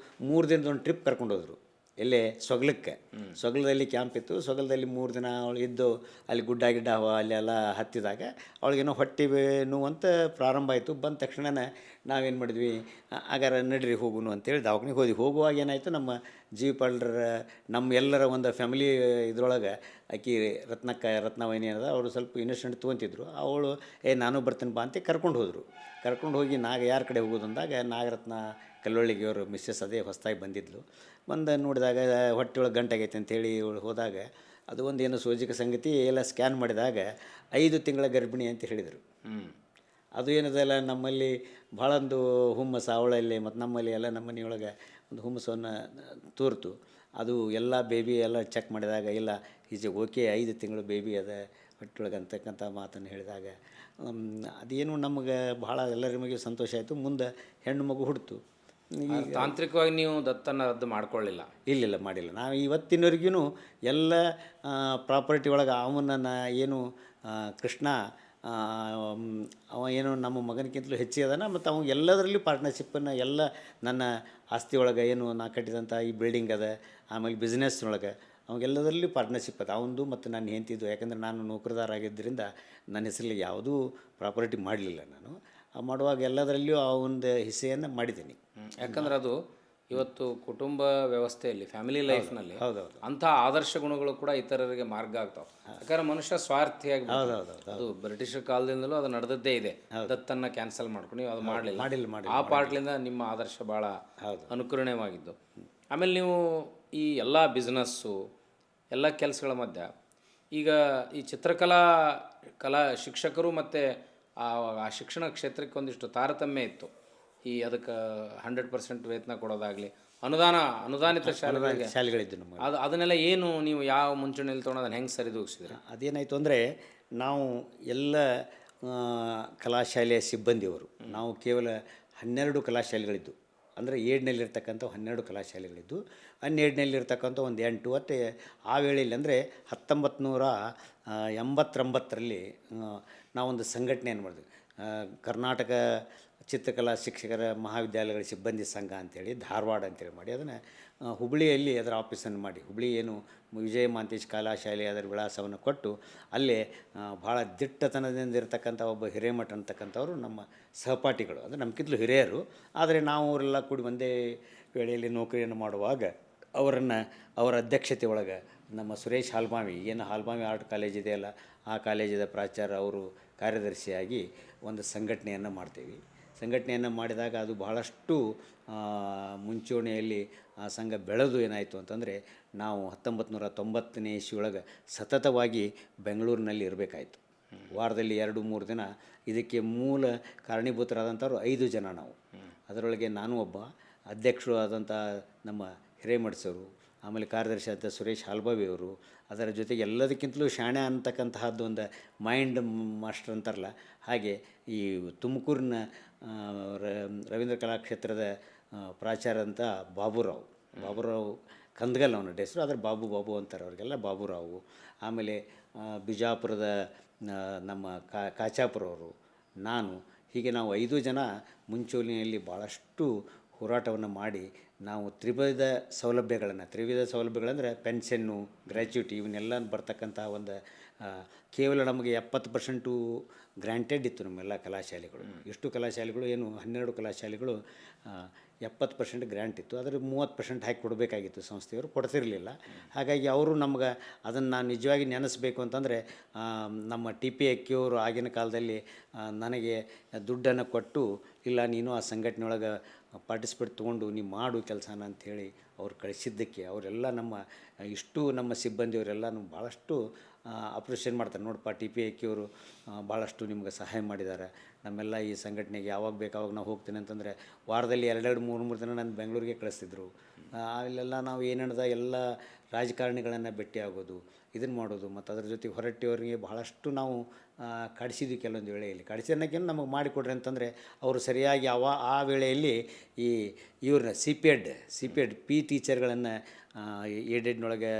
3 ದಿನದ ಒಂದು ಟ್ರಿಪ್ ಕರ್ಕೊಂಡೋದ್ರು. ಎಲ್ಲೇ ಸೊಗಲಕ್ಕೆ. ಸೊಗಲದಲ್ಲಿ ಕ್ಯಾಂಪ್ ಇತ್ತು. ಸೊಗಲದಲ್ಲಿ 3 ದಿನ ಅವಳು ಇದ್ದು ಅಲ್ಲಿ ಗುಡ್ಡ ಅಲ್ಲೆಲ್ಲ ಹತ್ತಿದಾಗ ಅವಳಿಗೇನೋ ಹೊಟ್ಟೆ ನೋವಂತ ಪ್ರಾರಂಭ ಆಯಿತು. ಬಂದ ತಕ್ಷಣನೇ ನಾವೇನು ಮಾಡಿದ್ವಿ, ಆಗಾರ ನಡ್ರಿ ಹೋಗುನು ಅಂತೇಳಿ ದವಾಖಾನೆಗೆ ಹೋದ್ವಿ. ಹೋಗುವಾಗ ಏನಾಯಿತು, ನಮ್ಮ ಜೀವಿಪಾಳ್ರ ನಮ್ಮ ಎಲ್ಲರ ಒಂದು ಫ್ಯಾಮಿಲಿ ಇದ್ರೊಳಗೆ ಆಕಿ ರತ್ನವಾಹಿನಿ ಅನ್ನೋದು ಅವರು ಸ್ವಲ್ಪ ಇನ್ವೆಸ್ಟ್ಮೆಂಟ್ ತೊಗೊತಿದ್ರು. ಅವಳು ನಾನು ಬರ್ತೀನಿ ಬಾ ಅಂತ ಕರ್ಕೊಂಡು ಹೋದರು. ಕರ್ಕೊಂಡು ಹೋಗಿ ಯಾರ ಕಡೆ ಹೋಗೋದು ಅಂದಾಗ ನಾಗರತ್ನ ಕಲ್ಲೊಳ್ಳಿಗೆ ಅವರು ಮಿಸ್ಸಸ್ ಅದೇ ಹೊಸದಾಗಿ ಬಂದಿದ್ಲು. ಬಂದು ನೋಡಿದಾಗ ಹೊಟ್ಟೆ ಒಳಗೆ ಗಂಟಾಗೈತೆ ಅಂತೇಳಿ ಇವಳು ಹೋದಾಗ ಅದು ಒಂದು ಏನೋ ಸೋಜಿಕ ಸಂಗತಿ ಎಲ್ಲ ಸ್ಕ್ಯಾನ್ ಮಾಡಿದಾಗ 5 ತಿಂಗಳ ಗರ್ಭಿಣಿ ಅಂತ ಹೇಳಿದರು. ಅದು ಏನದಲ್ಲ ನಮ್ಮಲ್ಲಿ ಭಾಳ ಒಂದು ಹುಮ್ಮಸ್ಸು ಅವಳಲ್ಲಿ ಮತ್ತು ನಮ್ಮಲ್ಲಿ ಎಲ್ಲ ನಮ್ಮ ಮನೆಯೊಳಗೆ ಒಂದು ಹುಮ್ಮಸ್ಸನ್ನು ತೋರ್ತು. ಅದು ಎಲ್ಲ ಬೇಬಿ ಎಲ್ಲ ಚೆಕ್ ಮಾಡಿದಾಗ ಇಲ್ಲ ಈಜೆ ಓಕೆ 5 ತಿಂಗಳು ಬೇಬಿ ಅದ ಹೊಟ್ಟೆಯೊಳಗೆ ಅಂತಕ್ಕಂಥ ಮಾತನ್ನು ಹೇಳಿದಾಗ ಅದೇನು ನಮಗೆ ಭಾಳ ಎಲ್ಲರಿಗೂ ಸಂತೋಷ ಆಯಿತು. ಮುಂದೆ ಹೆಣ್ಣು ಮಗು ಹುಡ್ತು. ತಾಂತ್ರಿಕವಾಗಿ ನೀವು ದತ್ತನ್ನು ರದ್ದು ಮಾಡ್ಕೊಳ್ಳಿಲ್ಲ? ಇಲ್ಲ ಮಾಡಿಲ್ಲ. ನಾವು ಇವತ್ತಿನವರೆಗೂ ಎಲ್ಲ ಪ್ರಾಪರ್ಟಿ ಒಳಗೆ ಅವನನ್ನು ಏನು ಕೃಷ್ಣ ಅವ ಏನು ನಮ್ಮ ಮಗನಕ್ಕಿಂತಲೂ ಹೆಚ್ಚಿಗೆ ಅದಾನ ಮತ್ತು ಅವ್ನು ಎಲ್ಲದರಲ್ಲೂ ಪಾರ್ಟ್ನರ್ಶಿಪ್ಪನ್ನು ಎಲ್ಲ ನನ್ನ ಆಸ್ತಿ ಒಳಗೆ ಏನು ನಾ ಕಟ್ಟಿದಂಥ ಈ ಬಿಲ್ಡಿಂಗ್ ಅದ, ಆಮೇಲೆ ಬಿಸ್ನೆಸ್ನೊಳಗೆ ಅವಾಗೆಲ್ಲದರಲ್ಲೂ ಪಾರ್ಟ್ನರ್ಶಿಪ್ ಅದ ಅವಂದು ಮತ್ತು ನಾನು ಹೆಂಡ್ತಿದ್ದು. ಯಾಕಂದ್ರೆ ನಾನು ನೌಕರದಾರ ಆಗಿದ್ದರಿಂದ ನನ್ನ ಹೆಸರಲ್ಲಿ ಯಾವುದೂ ಪ್ರಾಪರ್ಟಿ ಮಾಡಲಿಲ್ಲ. ನಾನು ಮಾಡುವಾಗ ಎಲ್ಲದರಲ್ಲಿಯೂ ಆ ಒಂದು ಹಿಸ್ಸೆಯನ್ನು ಮಾಡಿದ್ದೀನಿ. ಯಾಕಂದ್ರೆ ಅದು ಇವತ್ತು ಕುಟುಂಬ ವ್ಯವಸ್ಥೆಯಲ್ಲಿ ಫ್ಯಾಮಿಲಿ ಲೈಫ್ನಲ್ಲಿ ಹೌದೌದು ಅಂಥ ಆದರ್ಶ ಗುಣಗಳು ಕೂಡ ಇತರರಿಗೆ ಮಾರ್ಗ ಆಗ್ತಾವೆ. ಯಾಕಂದ್ರೆ ಮನುಷ್ಯ ಸ್ವಾರ್ಥಿಯಾಗಿ ಅದು ಬ್ರಿಟಿಷರ್ ಕಾಲದಿಂದಲೂ ಅದು ನಡೆದದ್ದೇ ಇದೆ. ದತ್ತನ್ನು ಕ್ಯಾನ್ಸಲ್ ಮಾಡ್ಕೊಂಡು ನೀವು ಅದು ಮಾಡಲಿಲ್ಲ. ಆ ಪಾರ್ಟ್ಲಿಂದ ನಿಮ್ಮ ಆದರ್ಶ ಭಾಳ ಅನುಕರಣೀಯವಾಗಿದ್ದು. ಆಮೇಲೆ ನೀವು ಈ ಎಲ್ಲ ಬಿಸ್ನೆಸ್ಸು ಎಲ್ಲ ಕೆಲಸಗಳ ಮಧ್ಯೆ ಈಗ ಈ ಕಲಾ ಶಿಕ್ಷಕರು ಮತ್ತು ಆ ಶಿಕ್ಷಣ ಕ್ಷೇತ್ರಕ್ಕೆ ಒಂದಿಷ್ಟು ತಾರತಮ್ಯ ಇತ್ತು. ಈ ಅದಕ್ಕೆ 100% ವೇತನ ಕೊಡೋದಾಗಲಿ, ಅನುದಾನಿತ ಶಾಲೆಗಳಿದ್ದು ನಮಗೆ ಅದನ್ನೆಲ್ಲ ಏನು ನೀವು ಯಾವ ಮುಂಚೂಣಿಯಲ್ಲಿ ತೊಗೊಂಡು ಅದನ್ನು ಹೆಂಗೆ ಸರಿದೂಗಿಸಿದ್ರಿ? ಅದೇನಾಯಿತು ಅಂದರೆ ನಾವು ಎಲ್ಲ ಕಲಾಶಾಲೆಯ ಸಿಬ್ಬಂದಿಯವರು ನಾವು ಕೇವಲ 12 ಕಲಾಶಾಲೆಗಳಿದ್ದು. ಅಂದರೆ ಏಡ್ನಲ್ಲಿರ್ತಕ್ಕಂಥ 12 ಕಲಾಶಾಲೆಗಳಿದ್ದು. ಅನ್ಏಡ್ನಲ್ಲಿರ್ತಕ್ಕಂಥ ಒಂದು 8 ಮತ್ತು ಆ ವೇಳೆಯಲ್ಲಿ ಅಂದರೆ 1989ರಲ್ಲಿ ನಾವೊಂದು ಸಂಘಟನೆಯನ್ನು ಮಾಡಿದ್ವಿ. ಕರ್ನಾಟಕ ಚಿತ್ರಕಲಾ ಶಿಕ್ಷಕರ ಮಹಾವಿದ್ಯಾಲಯಗಳ ಸಿಬ್ಬಂದಿ ಸಂಘ ಅಂಥೇಳಿ ಧಾರವಾಡ ಅಂತೇಳಿ ಮಾಡಿ ಅದನ್ನು ಹುಬ್ಬಳ್ಳಿಯಲ್ಲಿ ಅದರ ಆಫೀಸನ್ನು ಮಾಡಿ ಹುಬ್ಬಳ್ಳಿ ಏನು ವಿಜಯ ಮಾಂತೇಶ್ ಕಲಾಶಾಲೆ ಅದರ ವಿಳಾಸವನ್ನು ಕೊಟ್ಟು ಅಲ್ಲೇ ಭಾಳ ದಿಟ್ಟತನದಿಂದ ಇರತಕ್ಕಂಥ ಒಬ್ಬ ಹಿರೇಮಠ ಅಂತಕ್ಕಂಥವ್ರು ನಮ್ಮ ಸಹಪಾಠಿಗಳು. ಅಂದರೆ ನಮ್ಗಿಂತಲೂ ಹಿರಿಯರು, ಆದರೆ ನಾವು ಅವರೆಲ್ಲ ಕೂಡಿ ಒಂದೇ ವೇಳೆಯಲ್ಲಿ ನೌಕರಿಯನ್ನು ಮಾಡುವಾಗ ಅವರ ಅಧ್ಯಕ್ಷತೆ ಒಳಗೆ ನಮ್ಮ ಸುರೇಶ್ ಹಾಲ್ಮಾವಿ ಏನು ಹಾಲ್ಮಾವಿ ಆರ್ಟ್ ಕಾಲೇಜ್ ಇದೆಯಲ್ಲ ಆ ಕಾಲೇಜಿನ ಪ್ರಾಚಾರ್ಯ ಅವರು ಕಾರ್ಯದರ್ಶಿಯಾಗಿ ಒಂದು ಸಂಘಟನೆಯನ್ನು ಮಾಡ್ತೀವಿ. ಸಂಘಟನೆಯನ್ನು ಮಾಡಿದಾಗ ಅದು ಬಹಳಷ್ಟು ಮುಂಚೂಣಿಯಲ್ಲಿ ಆ ಸಂಘ ಬೆಳೆದು ಏನಾಯಿತು ಅಂತಂದರೆ ನಾವು 1990ನೇ ಇಸ್ವಿಯೊಳಗೆ ಸತತವಾಗಿ ಬೆಂಗಳೂರಿನಲ್ಲಿ ಇರಬೇಕಾಯಿತು. ವಾರದಲ್ಲಿ 2-3 ದಿನ. ಇದಕ್ಕೆ ಮೂಲ ಕಾರಣೀಭೂತರಾದಂಥವ್ರು 5 ಜನ ನಾವು. ಅದರೊಳಗೆ ನಾನು ಒಬ್ಬ, ಅಧ್ಯಕ್ಷರು ಆದಂಥ ನಮ್ಮ ಹಿರೇಮಠಸರು, ಆಮೇಲೆ ಕಾರ್ಯದರ್ಶಿ ಆದ ಸುರೇಶ್ ಹಾಲ್ಬಾವಿಯವರು, ಅದರ ಜೊತೆಗೆ ಎಲ್ಲದಕ್ಕಿಂತಲೂ ಶಾಣೆ ಅಂತಕ್ಕಂತಹದ್ದು ಒಂದು ಮೈಂಡ್ ಮಾಸ್ಟರ್ ಅಂತಾರಲ್ಲ ಹಾಗೆ ಈ ತುಮಕೂರಿನ ರವೀಂದ್ರ ಕಲಾಕ್ಷೇತ್ರದ ಪ್ರಾಚಾರ್ಯ ಅಂತ ಬಾಬುರಾವ್ ಕಂದಗಲ್ ಅವನ ಹೆಸರು, ಆದರೆ ಬಾಬು ಅಂತಾರೆ ಅವ್ರಿಗೆಲ್ಲ ಬಾಬುರಾವು. ಆಮೇಲೆ ಬಿಜಾಪುರದ ನಮ್ಮ ಕಾಚಾಪುರವರು, ನಾನು, ಹೀಗೆ ನಾವು 5 ಜನ ಮುಂಚೂಣಿಯಲ್ಲಿ ಭಾಳಷ್ಟು ಹೋರಾಟವನ್ನು ಮಾಡಿ ನಾವು ತ್ರಿವಿಧ ಸೌಲಭ್ಯಗಳಂದರೆ ಪೆನ್ಷನ್ನು, ಗ್ರ್ಯಾಚ್ಯುಟಿ ಇವನ್ನೆಲ್ಲ ಬರ್ತಕ್ಕಂಥ ಒಂದು ಕೇವಲ ನಮಗೆ 70% ಗ್ರ್ಯಾಂಟೆಡ್ ಇತ್ತು ನಮ್ಮೆಲ್ಲ ಕಲಾಶಾಲೆಗಳು. ಎಷ್ಟು ಕಲಾಶಾಲೆಗಳು ಏನು 12 ಕಲಾಶಾಲೆಗಳು 70% ಗ್ರ್ಯಾಂಟ್ ಇತ್ತು. ಅದರ 30% ಹಾಕಿ ಕೊಡಬೇಕಾಗಿತ್ತು. ಸಂಸ್ಥೆಯವರು ಕೊಡ್ತಿರಲಿಲ್ಲ. ಹಾಗಾಗಿ ಅವರು ನಮ್ಗೆ ಅದನ್ನು ನಾನು ನಿಜವಾಗಿ ನೆನೆಸ್ಬೇಕು ಅಂತಂದರೆ ನಮ್ಮ TPAQ ಅವರು ಆಗಿನ ಕಾಲದಲ್ಲಿ ನನಗೆ ದುಡ್ಡನ್ನು ಕೊಟ್ಟು ಇಲ್ಲ ನೀನು ಆ ಸಂಘಟನೆಯೊಳಗೆ ಪಾರ್ಟಿಸಿಪೇಟ್ ತೊಗೊಂಡು ನೀವು ಮಾಡು ಕೆಲಸನ ಅಂಥೇಳಿ ಅವ್ರು ಕಳಿಸಿದ್ದಕ್ಕೆ ಅವರೆಲ್ಲ ನಮ್ಮ ಸಿಬ್ಬಂದಿಯವರೆಲ್ಲ ಭಾಳಷ್ಟು ಅಪ್ರಿಷಿಯೇಟ್ ಮಾಡ್ತಾರೆ. ನೋಡಪ್ಪ TPAQ ಅವರು ಭಾಳಷ್ಟು ನಿಮ್ಗೆ ಸಹಾಯ ಮಾಡಿದ್ದಾರೆ. ನಮ್ಮೆಲ್ಲ ಈ ಸಂಘಟನೆಗೆ ಯಾವಾಗ ಬೇಕಾವಾಗ ನಾವು ಹೋಗ್ತೀನಿ ಅಂತಂದರೆ ವಾರದಲ್ಲಿ 2-3 ದಿನ ನಾನು ಬೆಂಗಳೂರಿಗೆ ಕಳಿಸ್ತಿದ್ರು. ಅಲ್ಲೆಲ್ಲ ನಾವು ಏನೇನದ ಎಲ್ಲ ರಾಜಕಾರಣಿಗಳನ್ನು ಭೇಟಿ ಆಗೋದು, ಇದನ್ನು ಮಾಡೋದು, ಮತ್ತು ಅದ್ರ ಜೊತೆಗೆ ಹೊರಟ್ಟಿಯವರಿಗೆ ಬಹಳಷ್ಟು ನಾವು ಕಾಡಿಸಿದ್ವಿ. ಕೆಲವೊಂದು ವೇಳೆಯಲ್ಲಿ ಕಾಡಿಸಿದ್ದಕ್ಕೇನು ನಮಗೆ ಮಾಡಿಕೊಡ್ರಿ ಅಂತಂದರೆ ಅವರು ಸರಿಯಾಗಿ ಆ ವೇಳೆಯಲ್ಲಿ ಇವ್ರನ್ನ ಸಿ ಪಿ ಎಡ್ ಟೀಚರ್ಗಳನ್ನು ಏಡೆಡ್ನೊಳಗೆ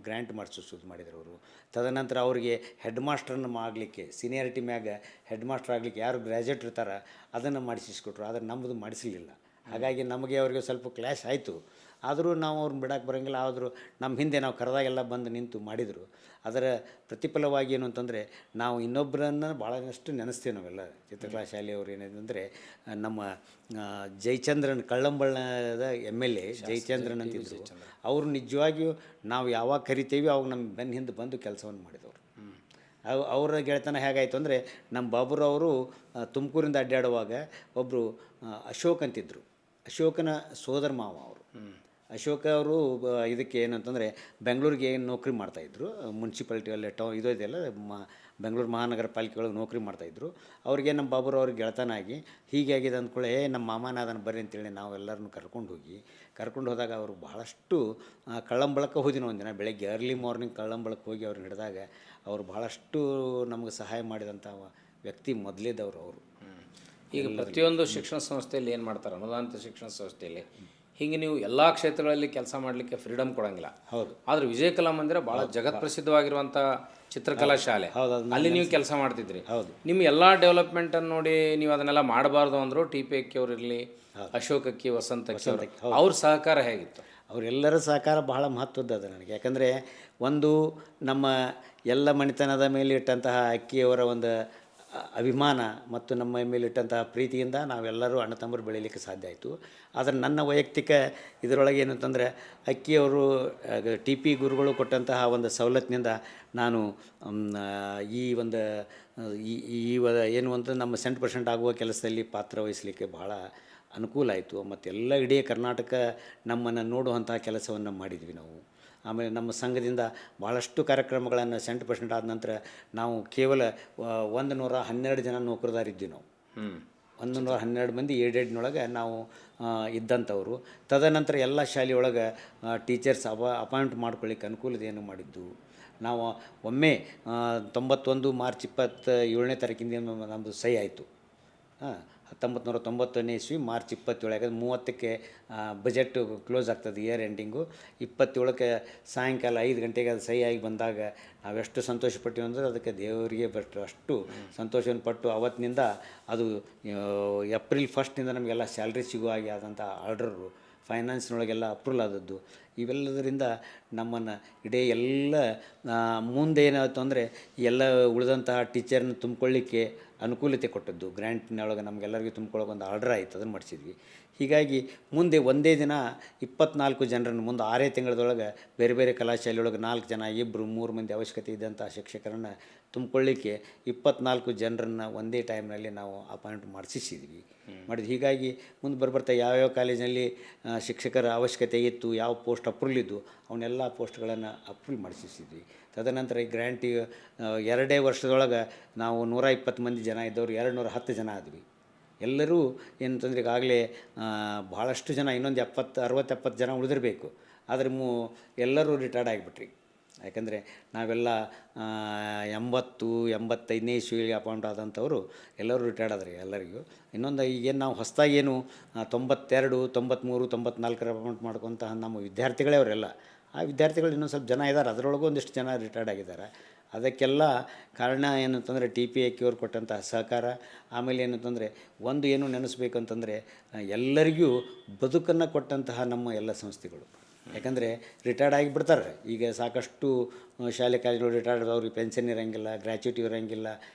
ಗ್ರ್ಯಾಂಟ್ ಮಾಡಿಸೋದು ಮಾಡಿದ್ರು ಅವರು. ತದನಂತರ ಅವರಿಗೆ ಹೆಡ್ ಮಾಸ್ಟರನ್ನು ಆಗಲಿಕ್ಕೆ ಸೀನಿಯಾರಿಟಿ ಮ್ಯಾಗ ಹೆಡ್ ಮಾಸ್ಟರ್ ಆಗಲಿಕ್ಕೆ ಯಾರು ಗ್ರ್ಯಾಜುಯೇಟ್ ಇರ್ತಾರೆ ಅದನ್ನು ಮಾಡಿಸಿಸ್ಕೊಟ್ರು. ಆದರೆ ನಮ್ಮದು ಮಾಡಿಸಲಿಲ್ಲ. ಹಾಗಾಗಿ ನಮಗೆ ಅವರಿಗೆ ಸ್ವಲ್ಪ ಕ್ಲ್ಯಾಶ್ ಆಯಿತು. ಆದರೂ ನಾವು ಅವ್ರನ್ನ ಬಿಡೋಕ್ಕೆ ಬರೋಂಗಿಲ್ಲ. ಆದರೂ ನಮ್ಮ ಹಿಂದೆ ನಾವು ಕರೆದಾಗೆಲ್ಲ ಬಂದು ನಿಂತು ಮಾಡಿದರು. ಅದರ ಪ್ರತಿಫಲವಾಗಿ ಏನು ಅಂತಂದರೆ ನಾವು ಇನ್ನೊಬ್ಬರನ್ನು ಭಾಳಷ್ಟು ನೆನೆಸ್ತೀವಿ. ನಾವೆಲ್ಲ ಚಿತ್ರಕಲಾ ಶಾಲೆಯವರು ಏನಿದೆ ನಮ್ಮ ಜಯಚಂದ್ರನ್ ಕಳ್ಳಂಬಳ್ಳದ MLA ಜಯಚಂದ್ರನ್ ಅಂತಿದ್ರು. ಅವರು ನಿಜವಾಗಿಯೂ ನಾವು ಯಾವಾಗ ಕರಿತೀವಿ ಅವಾಗ ನಮ್ಮ ಬೆನ್ನ ಹಿಂದೆ ಬಂದು ಕೆಲಸವನ್ನು ಮಾಡಿದವರು. ಅವರ ಗೆಳೆತನ ಹೇಗಾಯಿತು ಅಂದರೆ ನಮ್ಮ ಬಾಬುರವರು ತುಮಕೂರಿಂದ ಅಡ್ಡಾಡುವಾಗ ಒಬ್ಬರು ಅಶೋಕ್ ಅಂತಿದ್ದರು. ಅಶೋಕನ ಸೋದರ ಮಾವ ಅವರು. ಅಶೋಕ ಅವರು ಇದಕ್ಕೆ ಏನಂತಂದರೆ ಬೆಂಗಳೂರಿಗೆ ಏನು ನೌಕರಿ ಮಾಡ್ತಾಯಿದ್ರು, ಮುನ್ಸಿಪಾಲ್ಟಿಯಲ್ಲಿ ಇದು ಇದೆಯಲ್ಲ ಬೆಂಗಳೂರು ಮಹಾನಗರ ಪಾಲಿಕೆ ಒಳಗೆ ನೌಕರಿ ಮಾಡ್ತಾಯಿದ್ರು. ಅವ್ರಿಗೆ ನಮ್ಮ ಬಾಬುರು ಅವ್ರಿಗೆ ಗೆಳತನಾಗಿ ಹೀಗಾಗಿದೆ ಅಂದ್ಕೊಳ್ಳೆ ನಮ್ಮ ಮಾಮನ ಅದನ್ನು ಬರ್ರಿ ಅಂತೇಳಿ ನಾವು ಎಲ್ಲರನ್ನೂ ಕರ್ಕೊಂಡು ಹೋದಾಗ ಅವರು ಬಹಳಷ್ಟು ಕಳ್ಳಂಬಳಕ್ಕೆ ಹೋದಿನ ಒಂದಿನ ಬೆಳಗ್ಗೆ ಅರ್ಲಿ ಮಾರ್ನಿಂಗ್ ಕಳ್ಳಂಬಳಕ್ಕೆ ಹೋಗಿ ಅವ್ರನ್ನ ಹಿಡಿದಾಗ ಅವರು ಬಹಳಷ್ಟು ನಮಗೆ ಸಹಾಯ ಮಾಡಿದಂಥ ವ್ಯಕ್ತಿ ಮೊದಲೇದವರು ಅವರು. ಈಗ ಪ್ರತಿಯೊಂದು ಶಿಕ್ಷಣ ಸಂಸ್ಥೆಯಲ್ಲಿ ಏನು ಮಾಡ್ತಾರೆ, ಅನುದಾನಿತ ಶಿಕ್ಷಣ ಸಂಸ್ಥೆಯಲ್ಲಿ ಹೀಗೆ ನೀವು ಎಲ್ಲ ಕ್ಷೇತ್ರಗಳಲ್ಲಿ ಕೆಲಸ ಮಾಡಲಿಕ್ಕೆ ಫ್ರೀಡಮ್ ಕೊಡೋಂಗಿಲ್ಲ. ಹೌದು. ಆದರೆ ವಿಜಯ ಕಲಾ ಮಂದಿರ ಭಾಳ ಜಗತ್ ಪ್ರಸಿದ್ಧವಾಗಿರುವಂಥ ಚಿತ್ರಕಲಾ ಶಾಲೆ, ಅಲ್ಲಿ ನೀವು ಕೆಲಸ ಮಾಡ್ತಿದ್ರಿ. ಹೌದು. ನಿಮ್ಮ ಎಲ್ಲ ಡೆವಲಪ್ಮೆಂಟನ್ನು ನೋಡಿ ನೀವು ಅದನ್ನೆಲ್ಲ ಮಾಡಬಾರ್ದು ಅಂದರು. ಟಿ ಪಿ ಅಕ್ಕಿ ಅವ್ರು ಇರಲಿ, ಅಶೋಕ್ ಅಕ್ಕಿ, ವಸಂತ ಅಕ್ಕಿ ಅವ್ರ ಸಹಕಾರ ಹೇಗಿತ್ತು? ಅವರೆಲ್ಲರ ಸಹಕಾರ ಬಹಳ ಮಹತ್ವದ್ದು ನನಗೆ. ಯಾಕಂದರೆ ಒಂದು ನಮ್ಮ ಎಲ್ಲ ಮನೆತನದ ಮೇಲೆ ಇಟ್ಟಂತಹ ಅಕ್ಕಿಯವರ ಒಂದು ಅಭಿಮಾನ ಮತ್ತು ನಮ್ಮ ಮೇಲಿಟ್ಟಂತಹ ಪ್ರೀತಿಯಿಂದ ನಾವೆಲ್ಲರೂ ಅಣ್ಣ ತಮ್ಮರು ಬೆಳೀಲಿಕ್ಕೆ ಸಾಧ್ಯ ಆಯಿತು. ಆದರೆ ನನ್ನ ವೈಯಕ್ತಿಕ ಇದರೊಳಗೆ ಏನಂತಂದರೆ ಅಕ್ಕಿಯವರು ಟಿ ಪಿ ಗುರುಗಳು ಕೊಟ್ಟಂತಹ ಒಂದು ಸವಲತ್ತಿನಿಂದ ನಾನು ಈ ಒಂದು ಏನು ಅಂತ ನಮ್ಮ 100% ಆಗುವ ಕೆಲಸದಲ್ಲಿ ಪಾತ್ರ ವಹಿಸಲಿಕ್ಕೆ ಭಾಳ ಅನುಕೂಲ ಆಯಿತು. ಮತ್ತೆಲ್ಲ ಇಡೀ ಕರ್ನಾಟಕ ನಮ್ಮನ್ನು ನೋಡುವಂಥ ಕೆಲಸವನ್ನು ಮಾಡಿದ್ವಿ ನಾವು. ಆಮೇಲೆ ನಮ್ಮ ಸಂಘದಿಂದ ಭಾಳಷ್ಟು ಕಾರ್ಯಕ್ರಮಗಳನ್ನು 100% ಆದ ನಂತರ ನಾವು ಕೇವಲ 112 ಜನ ನೌಕರದಾರಿದ್ವಿ ನಾವು. 112 ಮಂದಿ ಏಡೆಡ್ನೊಳಗೆ ನಾವು ಇದ್ದಂಥವ್ರು. ತದನಂತರ ಎಲ್ಲ ಶಾಲೆಯೊಳಗೆ ಟೀಚರ್ಸ್ ಅಪಾಯಿಂಟ್ ಮಾಡ್ಕೊಳ್ಳಿಕ್ಕೆ ಅನುಕೂಲತೆಯನ್ನು ಮಾಡಿದ್ದು ನಾವು. ಒಮ್ಮೆ 91 ಮಾರ್ಚ್ 27ನೇ ತಾರೀಕಿಂದ ನಮ್ಮದು ಸಹಿ ಆಯಿತು. 1990ನೇ ಇಸ್ವಿ ಮಾರ್ಚ್ 27 30ಕ್ಕೆ ಬಜೆಟ್ ಕ್ಲೋಸ್ ಆಗ್ತದೆ, ಇಯರ್ ಎಂಡಿಂಗು. 27ಕ್ಕೆ ಸಾಯಂಕಾಲ 5 ಗಂಟೆಗೆ ಅದು ಸಹಿ ಆಗಿ ಬಂದಾಗ ನಾವೆಷ್ಟು ಸಂತೋಷಪಟ್ಟಿವಿ ಅಂದರೆ ಅದಕ್ಕೆ ದೇವರಿಗೆ ಅಷ್ಟು ಸಂತೋಷವನ್ನು ಪಟ್ಟು ಅವತ್ತಿನಿಂದ ಅದು ಏಪ್ರಿಲ್ 1 ನಮಗೆಲ್ಲ ಸ್ಯಾಲ್ರಿ ಸಿಗೋ ಹಾಗೆ ಆದಂಥ ಆರ್ಡರು ಫೈನಾನ್ಸ್ನೊಳಗೆಲ್ಲ ಅಪ್ರೂವಲ್ ಆದದ್ದು. ಇವೆಲ್ಲದರಿಂದ ನಮ್ಮನ್ನು ಇಡೀ ಎಲ್ಲ ಮುಂದೆ ಏನಾಯಿತು ಅಂದರೆ ಎಲ್ಲ ಉಳಿದಂತಹ ಟೀಚರ್ನ ತುಂಬಿಕೊಳ್ಳಿಕ್ಕೆ ಅನುಕೂಲತೆ ಕೊಟ್ಟದ್ದು. ಗ್ರ್ಯಾಂಟ್ನೊಳಗೆ ನಮಗೆಲ್ಲರಿಗೂ ತುಂಬ್ಕೊಳ್ಳೋಕೆ ಒಂದು ಆರ್ಡರ್ ಆಯಿತು, ಅದನ್ನು ಮಾಡಿಸಿದ್ವಿ. ಹೀಗಾಗಿ ಮುಂದೆ ಒಂದೇ ದಿನ 24 ಜನರನ್ನು ಮುಂದೆ 6 ತಿಂಗಳದೊಳಗೆ ಬೇರೆ ಬೇರೆ ಕಲಾಶಾಲೆಯೊಳಗೆ 4 ಜನ, 2, 3 ಮಂದಿ ಅವಶ್ಯಕತೆ ಇದ್ದಂಥ ಶಿಕ್ಷಕರನ್ನು ತುಂಬಿಕೊಳ್ಳಿಕ್ಕೆ 24 ಜನರನ್ನು ಒಂದೇ ಟೈಮ್ನಲ್ಲಿ ನಾವು ಅಪಾಯಿಂಟ್ ಮಾಡಿಸಿದ್ವಿ. ಹೀಗಾಗಿ ಮುಂದೆ ಬರ್ತಾ ಯಾವ್ಯಾವ ಕಾಲೇಜಿನಲ್ಲಿ ಶಿಕ್ಷಕರ ಅವಶ್ಯಕತೆ ಇತ್ತು, ಯಾವ ಪೋಸ್ಟ್ ಅಪ್ರೂವಲ್ ಇದ್ದು ಅವನ್ನೆಲ್ಲ ಪೋಸ್ಟ್ಗಳನ್ನು ಅಪ್ರೂವ್ ಮಾಡಿಸಿದ್ವಿ. ತದನಂತರ ಈ ಗ್ರ್ಯಾಂಟಿಗೆ 2 ವರ್ಷದೊಳಗೆ ನಾವು 120 ಮಂದಿ ಜನ ಇದ್ದವರು 210 ಜನ ಆದ್ವಿ. ಎಲ್ಲರೂ ಏನಂತಂದ್ರೆ ಈಗಾಗಲೇ ಭಾಳಷ್ಟು ಜನ ಇನ್ನೊಂದು 60-70 ಜನ ಉಳಿದಿರಬೇಕು. ಆದರೆ ಎಲ್ಲರೂ ರಿಟೈರ್ಡ್ ಆಗಿಬಿಟ್ರಿ. ಯಾಕಂದರೆ ನಾವೆಲ್ಲ 80-85ನೇ ಇಸ್ವಿಗೆ ಅಪಾಯಿಂಟ್ ಆದಂಥವರು ಎಲ್ಲರೂ ರಿಟೈರ್ಡ್ ಆದ್ರಿ ಎಲ್ಲರಿಗೂ. ಇನ್ನೊಂದು ಈಗೇನು ನಾವು ಹೊಸದಾಗಿ ಏನು 92, 93, 94 ಅಪಾಯಿಂಟ್ ಮಾಡ್ಕೊತ ನಮ್ಮ ವಿದ್ಯಾರ್ಥಿಗಳೇ ಅವರೆಲ್ಲ. ಆ ವಿದ್ಯಾರ್ಥಿಗಳು ಇನ್ನೊಂದು ಸ್ವಲ್ಪ ಜನ ಇದ್ದಾರೆ, ಅದರೊಳಗೂ ಒಂದಿಷ್ಟು ಜನ ರಿಟೈರ್ಡ್ ಆಗಿದ್ದಾರೆ. ಅದಕ್ಕೆಲ್ಲ ಕಾರಣ ಏನಂತಂದರೆ ಟಿ ಪಿ ಅಕ್ಕಿಯವ್ರು ಕೊಟ್ಟಂಥ ಸಹಕಾರ. ಆಮೇಲೆ ಏನಂತಂದರೆ ಏನು ನೆನೆಸ್ಬೇಕಂತಂದರೆ ಎಲ್ಲರಿಗೂ ಬದುಕನ್ನು ಕೊಟ್ಟಂತಹ ನಮ್ಮ ಎಲ್ಲ ಸಂಸ್ಥೆಗಳು. ಯಾಕಂದರೆ ರಿಟೈರ್ಡ್ ಆಗಿಬಿಡ್ತಾರೆ. ಈಗ ಸಾಕಷ್ಟು ಶಾಲೆ ಕಾಲೇಜುಗಳು ರಿಟೈರ್ಡ್ ಅವ್ರಿಗೆ ಪೆನ್ಷನ್ ಇರೋಂಗಿಲ್ಲ, ಗ್ರ್ಯಾಚ್ಯುಟಿ ಇರೋಂಗಿಲ್ಲ,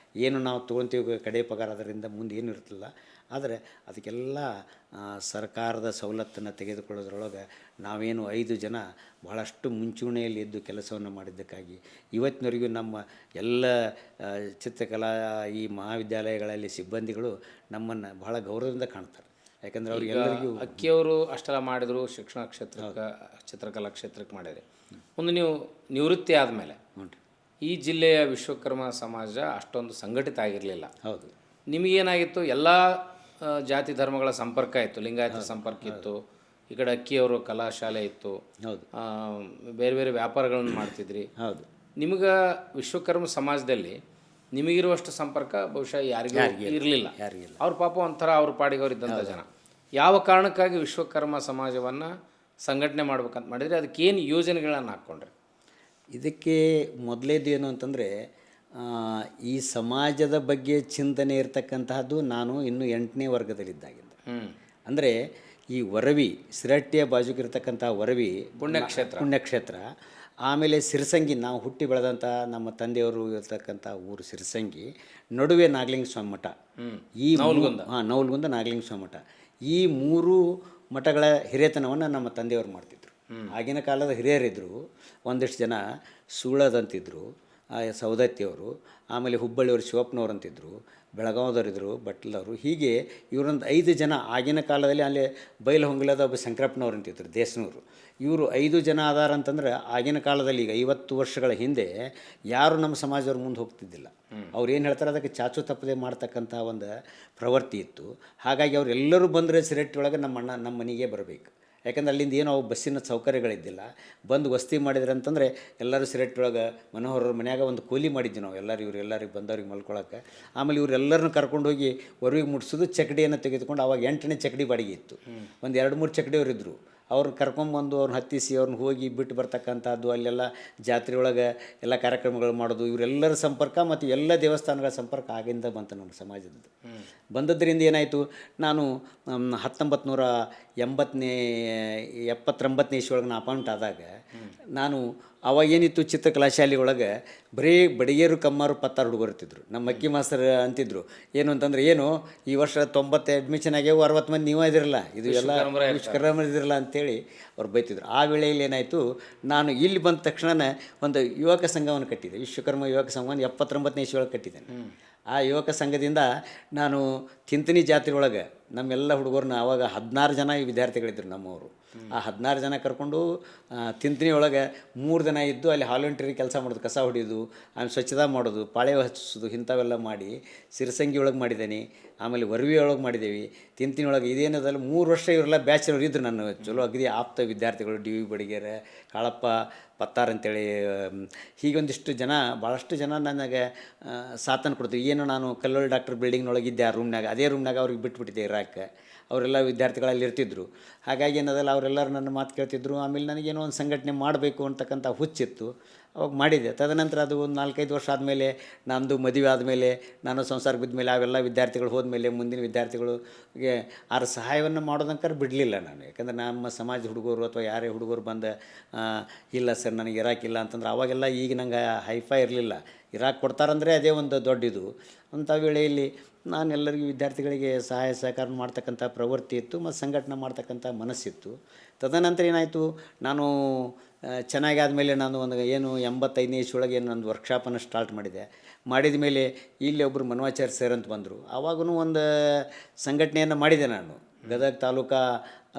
ಏನು ನಾವು ತೊಗೊತೀವಿ ಕಡೆ ಪಗಾರ, ಅದರಿಂದ ಮುಂದೆ ಏನೂ ಇರ್ತಿಲ್ಲ. ಆದರೆ ಅದಕ್ಕೆಲ್ಲ ಸರ್ಕಾರದ ಸವಲತ್ತನ್ನು ತೆಗೆದುಕೊಳ್ಳೋದ್ರೊಳಗೆ ನಾವೇನು 5 ಜನ ಭಾಳಷ್ಟು ಮುಂಚೂಣಿಯಲ್ಲಿ ಎದ್ದು ಕೆಲಸವನ್ನು ಮಾಡಿದ್ದಕ್ಕಾಗಿ ಇವತ್ತಿನವರೆಗೂ ನಮ್ಮ ಎಲ್ಲ ಚಿತ್ರಕಲಾ ಈ ಮಹಾವಿದ್ಯಾಲಯಗಳಲ್ಲಿ ಸಿಬ್ಬಂದಿಗಳು ನಮ್ಮನ್ನು ಭಾಳ ಗೌರವದಿಂದ ಕಾಣ್ತಾರೆ. ಯಾಕಂದರೆ ಅವ್ರಿಗೆ ಎಲ್ಲರಿಗೂ ಅಕ್ಕಿಯವರು ಅಷ್ಟೆಲ್ಲ ಮಾಡಿದರು, ಶಿಕ್ಷಣ ಕ್ಷೇತ್ರಕ್ಕೆ, ಚಿತ್ರಕಲಾ ಕ್ಷೇತ್ರಕ್ಕೆ ಮಾಡಿದರೆ ಒಂದು ನೀವು ನಿವೃತ್ತಿ ಆದಮೇಲೆ ಈ ಜಿಲ್ಲೆಯ ವಿಶ್ವಕರ್ಮ ಸಮಾಜ ಅಷ್ಟೊಂದು ಸಂಘಟಿತ ಆಗಿರಲಿಲ್ಲ. ಹೌದು. ನಿಮಗೇನಾಗಿತ್ತು, ಎಲ್ಲ ಜಾತಿ ಧರ್ಮಗಳ ಸಂಪರ್ಕ ಇತ್ತು, ಲಿಂಗಾಯತ ಸಂಪರ್ಕ ಇತ್ತು, ಈ ಕಡೆ ಅಕ್ಕಿಯವರು ಕಲಾಶಾಲೆ ಇತ್ತು. ಹೌದು. ಬೇರೆ ಬೇರೆ ವ್ಯಾಪಾರಗಳನ್ನು ಮಾಡ್ತಿದ್ರಿ. ಹೌದು. ನಿಮಗೆ ವಿಶ್ವಕರ್ಮ ಸಮಾಜದಲ್ಲಿ ನಿಮಗಿರುವಷ್ಟು ಸಂಪರ್ಕ ಬಹುಶಃ ಯಾರಿಗೂ ಇರಲಿಲ್ಲ. ಅವ್ರ ಪಾಪ ಒಂಥರ ಅವ್ರ ಪಾಡಿಗೆ ಅವ್ರು ಇದ್ದಂಥ ಜನ. ಯಾವ ಕಾರಣಕ್ಕಾಗಿ ವಿಶ್ವಕರ್ಮ ಸಮಾಜವನ್ನು ಸಂಘಟನೆ ಮಾಡ್ಬೇಕಂತ ಮಾಡಿದರೆ ಅದಕ್ಕೇನು ಯೋಜನೆಗಳನ್ನು ಹಾಕ್ಕೊಂಡ್ರಿ? ಇದಕ್ಕೆ ಮೊದಲೇದು ಏನು ಅಂತಂದರೆ ಈ ಸಮಾಜದ ಬಗ್ಗೆ ಚಿಂತನೆ ಇರತಕ್ಕಂತಹದ್ದು ನಾನು ಇನ್ನೂ 8ನೇ ವರ್ಗದಲ್ಲಿದ್ದಾಗಿಂದ. ಅಂದರೆ ಈ ವರವಿ, ಸಿರಟ್ಟಿಯ ಬಾಜುಗಿರ್ತಕ್ಕಂಥ ವರವಿ ಪುಣ್ಯಕ್ಷೇತ್ರ, ಆಮೇಲೆ ಸಿರಸಂಗಿ, ನಾವು ಹುಟ್ಟಿ ಬೆಳೆದಂಥ ನಮ್ಮ ತಂದೆಯವರು ಇರ್ತಕ್ಕಂಥ ಊರು ಸಿರಸಂಗಿ, ನಡುವೆ ನಾಗಲಿಂಗ ಸ್ವಾಮಿ ಮಠ, ಈ ನವಲ್ಗುಂದ ನಾಗಲಿಂಗ ಸ್ವಾಮಿ ಮಠ, ಈ 3 ಮಠಗಳ ಹಿರಿಯತನವನ್ನು ನಮ್ಮ ತಂದೆಯವರು ಮಾಡ್ತಿದ್ರು. ಆಗಿನ ಕಾಲದ ಹಿರಿಯರಿದ್ದರು. ಒಂದಿಷ್ಟು ಜನ ಸೂಳದಂತಿದ್ರು, ಸೌದತ್ತಿಯವರು, ಆಮೇಲೆ ಹುಬ್ಬಳ್ಳಿಯವರು ಶಿವಪ್ಪನವ್ರು ಅಂತಿದ್ದರು, ಬೆಳಗಾವದವರಿದ್ದರು, ಬಟ್ಲವರು, ಹೀಗೆ ಇವರೊಂದು 5 ಜನ ಆಗಿನ ಕಾಲದಲ್ಲಿ ಅಲ್ಲಿ ಬೈಲಹೊಂಗಲದ ಒಬ್ಬ ಶಂಕರಪ್ಪನವ್ರು ಅಂತಿದ್ರು, ದೇಶನವರು. ಇವರು 5 ಜನ ಆಧಾರ ಅಂತಂದ್ರೆ ಆಗಿನ ಕಾಲದಲ್ಲಿ ಈಗ 50 ವರ್ಷಗಳ ಹಿಂದೆ ಯಾರು ನಮ್ಮ ಸಮಾಜದವ್ರು ಮುಂದೆ ಹೋಗ್ತಿದ್ದಿಲ್ಲ. ಅವ್ರು ಏನು ಹೇಳ್ತಾರೆ ಅದಕ್ಕೆ ಚಾಚು ತಪ್ಪದೆ ಮಾಡ್ತಕ್ಕಂಥ ಒಂದು ಪ್ರವೃತ್ತಿ ಇತ್ತು. ಹಾಗಾಗಿ ಅವರೆಲ್ಲರೂ ಬಂದರೆ ಸಿರಟ್ಟಿ ಒಳಗೆ ನಮ್ಮ ಮನೆಗೆ ಬರಬೇಕು. ಯಾಕಂದ್ರೆ ಅಲ್ಲಿಂದ ಏನೋ ಬಸ್ಸಿನ ಸೌಕರ್ಯಗಳಿದ್ದಿಲ್ಲ. ಬಂದು ವಸತಿ ಮಾಡಿದ್ರೆ ಅಂತಂದರೆ ಎಲ್ಲರೂ ಸಿರಟ್ಟಿ ಒಳಗೆ ಮನೋಹರ ಮನ್ಯಾಗ ಒಂದು ಕೂಲಿ ಮಾಡಿದ್ವಿ ನಾವು ಎಲ್ಲರೂ, ಇವರೆಲ್ಲರಿಗೆ ಬಂದವ್ರಿಗೆ ಮಲ್ಕೊಳಕ್ಕೆ. ಆಮೇಲೆ ಇವರೆಲ್ಲರನ್ನ ಕರ್ಕೊಂಡೋಗಿ ಹೊರಗೆ ಮುಟ್ಸೋದು, ಚಕಡಿಯನ್ನು ತೆಗೆದುಕೊಂಡು ಅವಾಗ 8ನೇ ಚಕಡಿ ಬಾಡಿಗೆ ಇತ್ತು. ಒಂದು 2-3 ಚಕಡಿಯವರಿದ್ದರು. ಅವ್ರನ್ನ ಕರ್ಕೊಂಬಂದು ಅವ್ರನ್ನ ಹತ್ತಿಸಿ ಅವ್ರನ್ನ ಹೋಗಿ ಬಿಟ್ಟು ಬರ್ತಕ್ಕಂಥದ್ದು, ಅಲ್ಲೆಲ್ಲ ಜಾತ್ರೆ ಒಳಗೆ ಎಲ್ಲ ಕಾರ್ಯಕ್ರಮಗಳು ಮಾಡೋದು, ಇವರೆಲ್ಲರ ಸಂಪರ್ಕ ಮತ್ತು ಎಲ್ಲ ದೇವಸ್ಥಾನಗಳ ಸಂಪರ್ಕ ಆಗಿಂದ ಬಂತು ನಮ್ಮ ಸಮಾಜದ್ದು. ಬಂದದ್ರಿಂದ ಏನಾಯಿತು, ನಾನು 1979ನೇ ಇಸ್ವಿಯೊಳಗೆ ನಾನು ಅಪಾಯಿಂಟ್ ಆದಾಗ ನಾನು ಅವಾಗೇನಿತ್ತು, ಚಿತ್ರಕಲಾ ಶಾಲೆ ಒಳಗೆ ಬರೀ ಬಡಿಗೇರು ಕಮ್ಮಾರು 16 ಹುಡುಗರು ಇರ್ತಿದ್ರು. ನಮ್ಮ ಮಕ್ಕಿ ಮಾಸ್ತರ್ ಅಂತಿದ್ರು ಏನು ಅಂತಂದ್ರೆ, ಏನು ಈ ವರ್ಷ 90 ಅಡ್ಮಿಷನ್ ಆಗ್ಯಾವು, 60 ಮಂದಿ ನೀವೇ ಇದಿರಲ್ಲ, ಇದು ಎಲ್ಲ ವಿಶ್ವಕರ್ಮ ಇದಿರಲ್ಲ ಅಂತೇಳಿ ಅವ್ರು ಬೈತಿದ್ರು. ಆ ವೇಳೆಯಲ್ಲಿ ಏನಾಯಿತು, ನಾನು ಇಲ್ಲಿ ಬಂದ ತಕ್ಷಣ ಒಂದು ಯುವಕ ಸಂಘವನ್ನು ಕಟ್ಟಿದೆ, ವಿಶ್ವಕರ್ಮ ಯುವಕ ಸಂಘವನ್ನು 79ನೇ ಇಸ್ವಿಯೊಳಗೆ ಕಟ್ಟಿದ್ದೇನೆ. ಆ ಯುವಕ ಸಂಘದಿಂದ ನಾನು ತಿಂತಿನಿ ಜಾತ್ರೆ ಒಳಗೆ ನಮ್ಮೆಲ್ಲ ಹುಡುಗರನ್ನ, ಆವಾಗ 16 ಜನ ವಿದ್ಯಾರ್ಥಿಗಳಿದ್ದರು ನಮ್ಮವರು. ಆ 16 ಜನ ಕರ್ಕೊಂಡು ತಿಂತಿನಿ ಒಳಗೆ 3 ದಿನ ಇದ್ದು ಅಲ್ಲಿ ವಾಲಂಟಿಯರ್ ಕೆಲಸ ಮಾಡೋದು, ಕಸ ಹೊಡಿಯೋದು, ಆಮೇಲೆ ಸ್ವಚ್ಛತಾ ಮಾಡೋದು, ಪಾಳೆ ಹಚ್ಚಿಸೋದು, ಇಂಥವೆಲ್ಲ ಮಾಡಿ ಸಿರಸಂಗಿ ಒಳಗೆ ಮಾಡಿದ್ದೇನೆ. ಆಮೇಲೆ ವರವಿ ಒಳಗೆ ಮಾಡಿದ್ದೇವೆ. ತಿಂತಿನಿ ಒಳಗೆ ಇದೇನದಲ್ಲ 3 ವರ್ಷ ಇವರೆಲ್ಲ ಬ್ಯಾಚುಲರ್ ಇದ್ದರು ನನ್ನ ಚಲೋ ಅಗದಿ ಆಪ್ತ ವಿದ್ಯಾರ್ಥಿಗಳು. ಡಿ ವಿ ಬಡಿಗೇರ, ಕಾಳಪ್ಪ ಪತ್ತಾರ್ ಅಂತೇಳಿ, ಹೀಗೊಂದಿಷ್ಟು ಜನ, ಭಾಳಷ್ಟು ಜನ ನನಗೆ ಸಾಥನ್ನು ಕೊಡ್ತೀವಿ. ಏನು ನಾನು ಕಲ್ಲೋಳಿ ಡಾಕ್ಟರ್ ಬಿಲ್ಡಿಂಗ್ನೊಳಗಿದ್ದೆ, ಆ ರೂಮ್ನಾಗ, ಅದೇ ರೂಮ್ನಾಗ ಅವ್ರಿಗೆ ಬಿಟ್ಬಿಟ್ಟಿದ್ದೆ ಇರಾಕೆ. ಅವರೆಲ್ಲ ವಿದ್ಯಾರ್ಥಿಗಳಲ್ಲಿ ಇರ್ತಿದ್ರು. ಹಾಗಾಗಿ ಏನದಲ್ಲ ಅವರೆಲ್ಲರೂ ನನ್ನ ಮಾತು ಕೇಳ್ತಿದ್ರು. ಆಮೇಲೆ ನನಗೇನೋ ಒಂದು ಸಂಘಟನೆ ಮಾಡಬೇಕು ಅಂತಕ್ಕಂಥ ಹುಚ್ಚಿತ್ತು, ಅವಾಗ ಮಾಡಿದೆ. ತದನಂತರ ಅದು ಒಂದು 4-5 ವರ್ಷ ಆದಮೇಲೆ, ನಂದು ಮದುವೆ ಆದಮೇಲೆ, ನಾನು ಸಂಸಾರಕ್ಕೆ ಬಿದ್ದ ಅವೆಲ್ಲ ವಿದ್ಯಾರ್ಥಿಗಳು ಹೋದ್ಮೇಲೆ ಮುಂದಿನ ವಿದ್ಯಾರ್ಥಿಗಳಿಗೆ ಆರ ಸಹಾಯವನ್ನು ಮಾಡೋದಂಕರ್ ಬಿಡಲಿಲ್ಲ ನಾನು. ಯಾಕಂದ್ರೆ ನಮ್ಮ ಸಮಾಜ ಹುಡುಗರು ಅಥವಾ ಯಾರೇ ಹುಡುಗರು ಬಂದು ಇಲ್ಲ ಸರ್ ನನಗೆ ಇರಾಕಿಲ್ಲ ಅಂತಂದ್ರೆ, ಅವಾಗೆಲ್ಲ ಈಗ ನಂಗೆ ಹೈಫೈ ಇರಲಿಲ್ಲ. ಇರಾಕ್ ಕೊಡ್ತಾರಂದರೆ ಅದೇ ಒಂದು ದೊಡ್ಡದು. ಅಂಥ ವೇಳೆಯಲ್ಲಿ ನಾನು ಎಲ್ಲರಿಗೂ ವಿದ್ಯಾರ್ಥಿಗಳಿಗೆ ಸಹಾಯ ಸಹಕಾರ ಮಾಡ್ತಕ್ಕಂಥ ಪ್ರವೃತ್ತಿ ಇತ್ತು ಮತ್ತು ಸಂಘಟನೆ ಮಾಡ್ತಕ್ಕಂಥ ಮನಸ್ಸಿತ್ತು. ತದನಂತರ ಏನಾಯಿತು, ನಾನು ಚೆನ್ನಾಗಿ ಆದಮೇಲೆ ನಾನು ಒಂದು 85ನೇ ಇಸ್ವಿಯೊಳಗೆ ನಂದು ವರ್ಕ್ಶಾಪನ್ನು ಸ್ಟಾರ್ಟ್ ಮಾಡಿದ ಮೇಲೆ ಇಲ್ಲಿ ಒಬ್ಬರು ಮನ್ವಾಚಾರ್ಯ ಸರ್ ಅಂತ ಬಂದರು. ಆವಾಗೂ ಒಂದು ಸಂಘಟನೆಯನ್ನು ಮಾಡಿದೆ ನಾನು, ಗದಗ ತಾಲೂಕಾ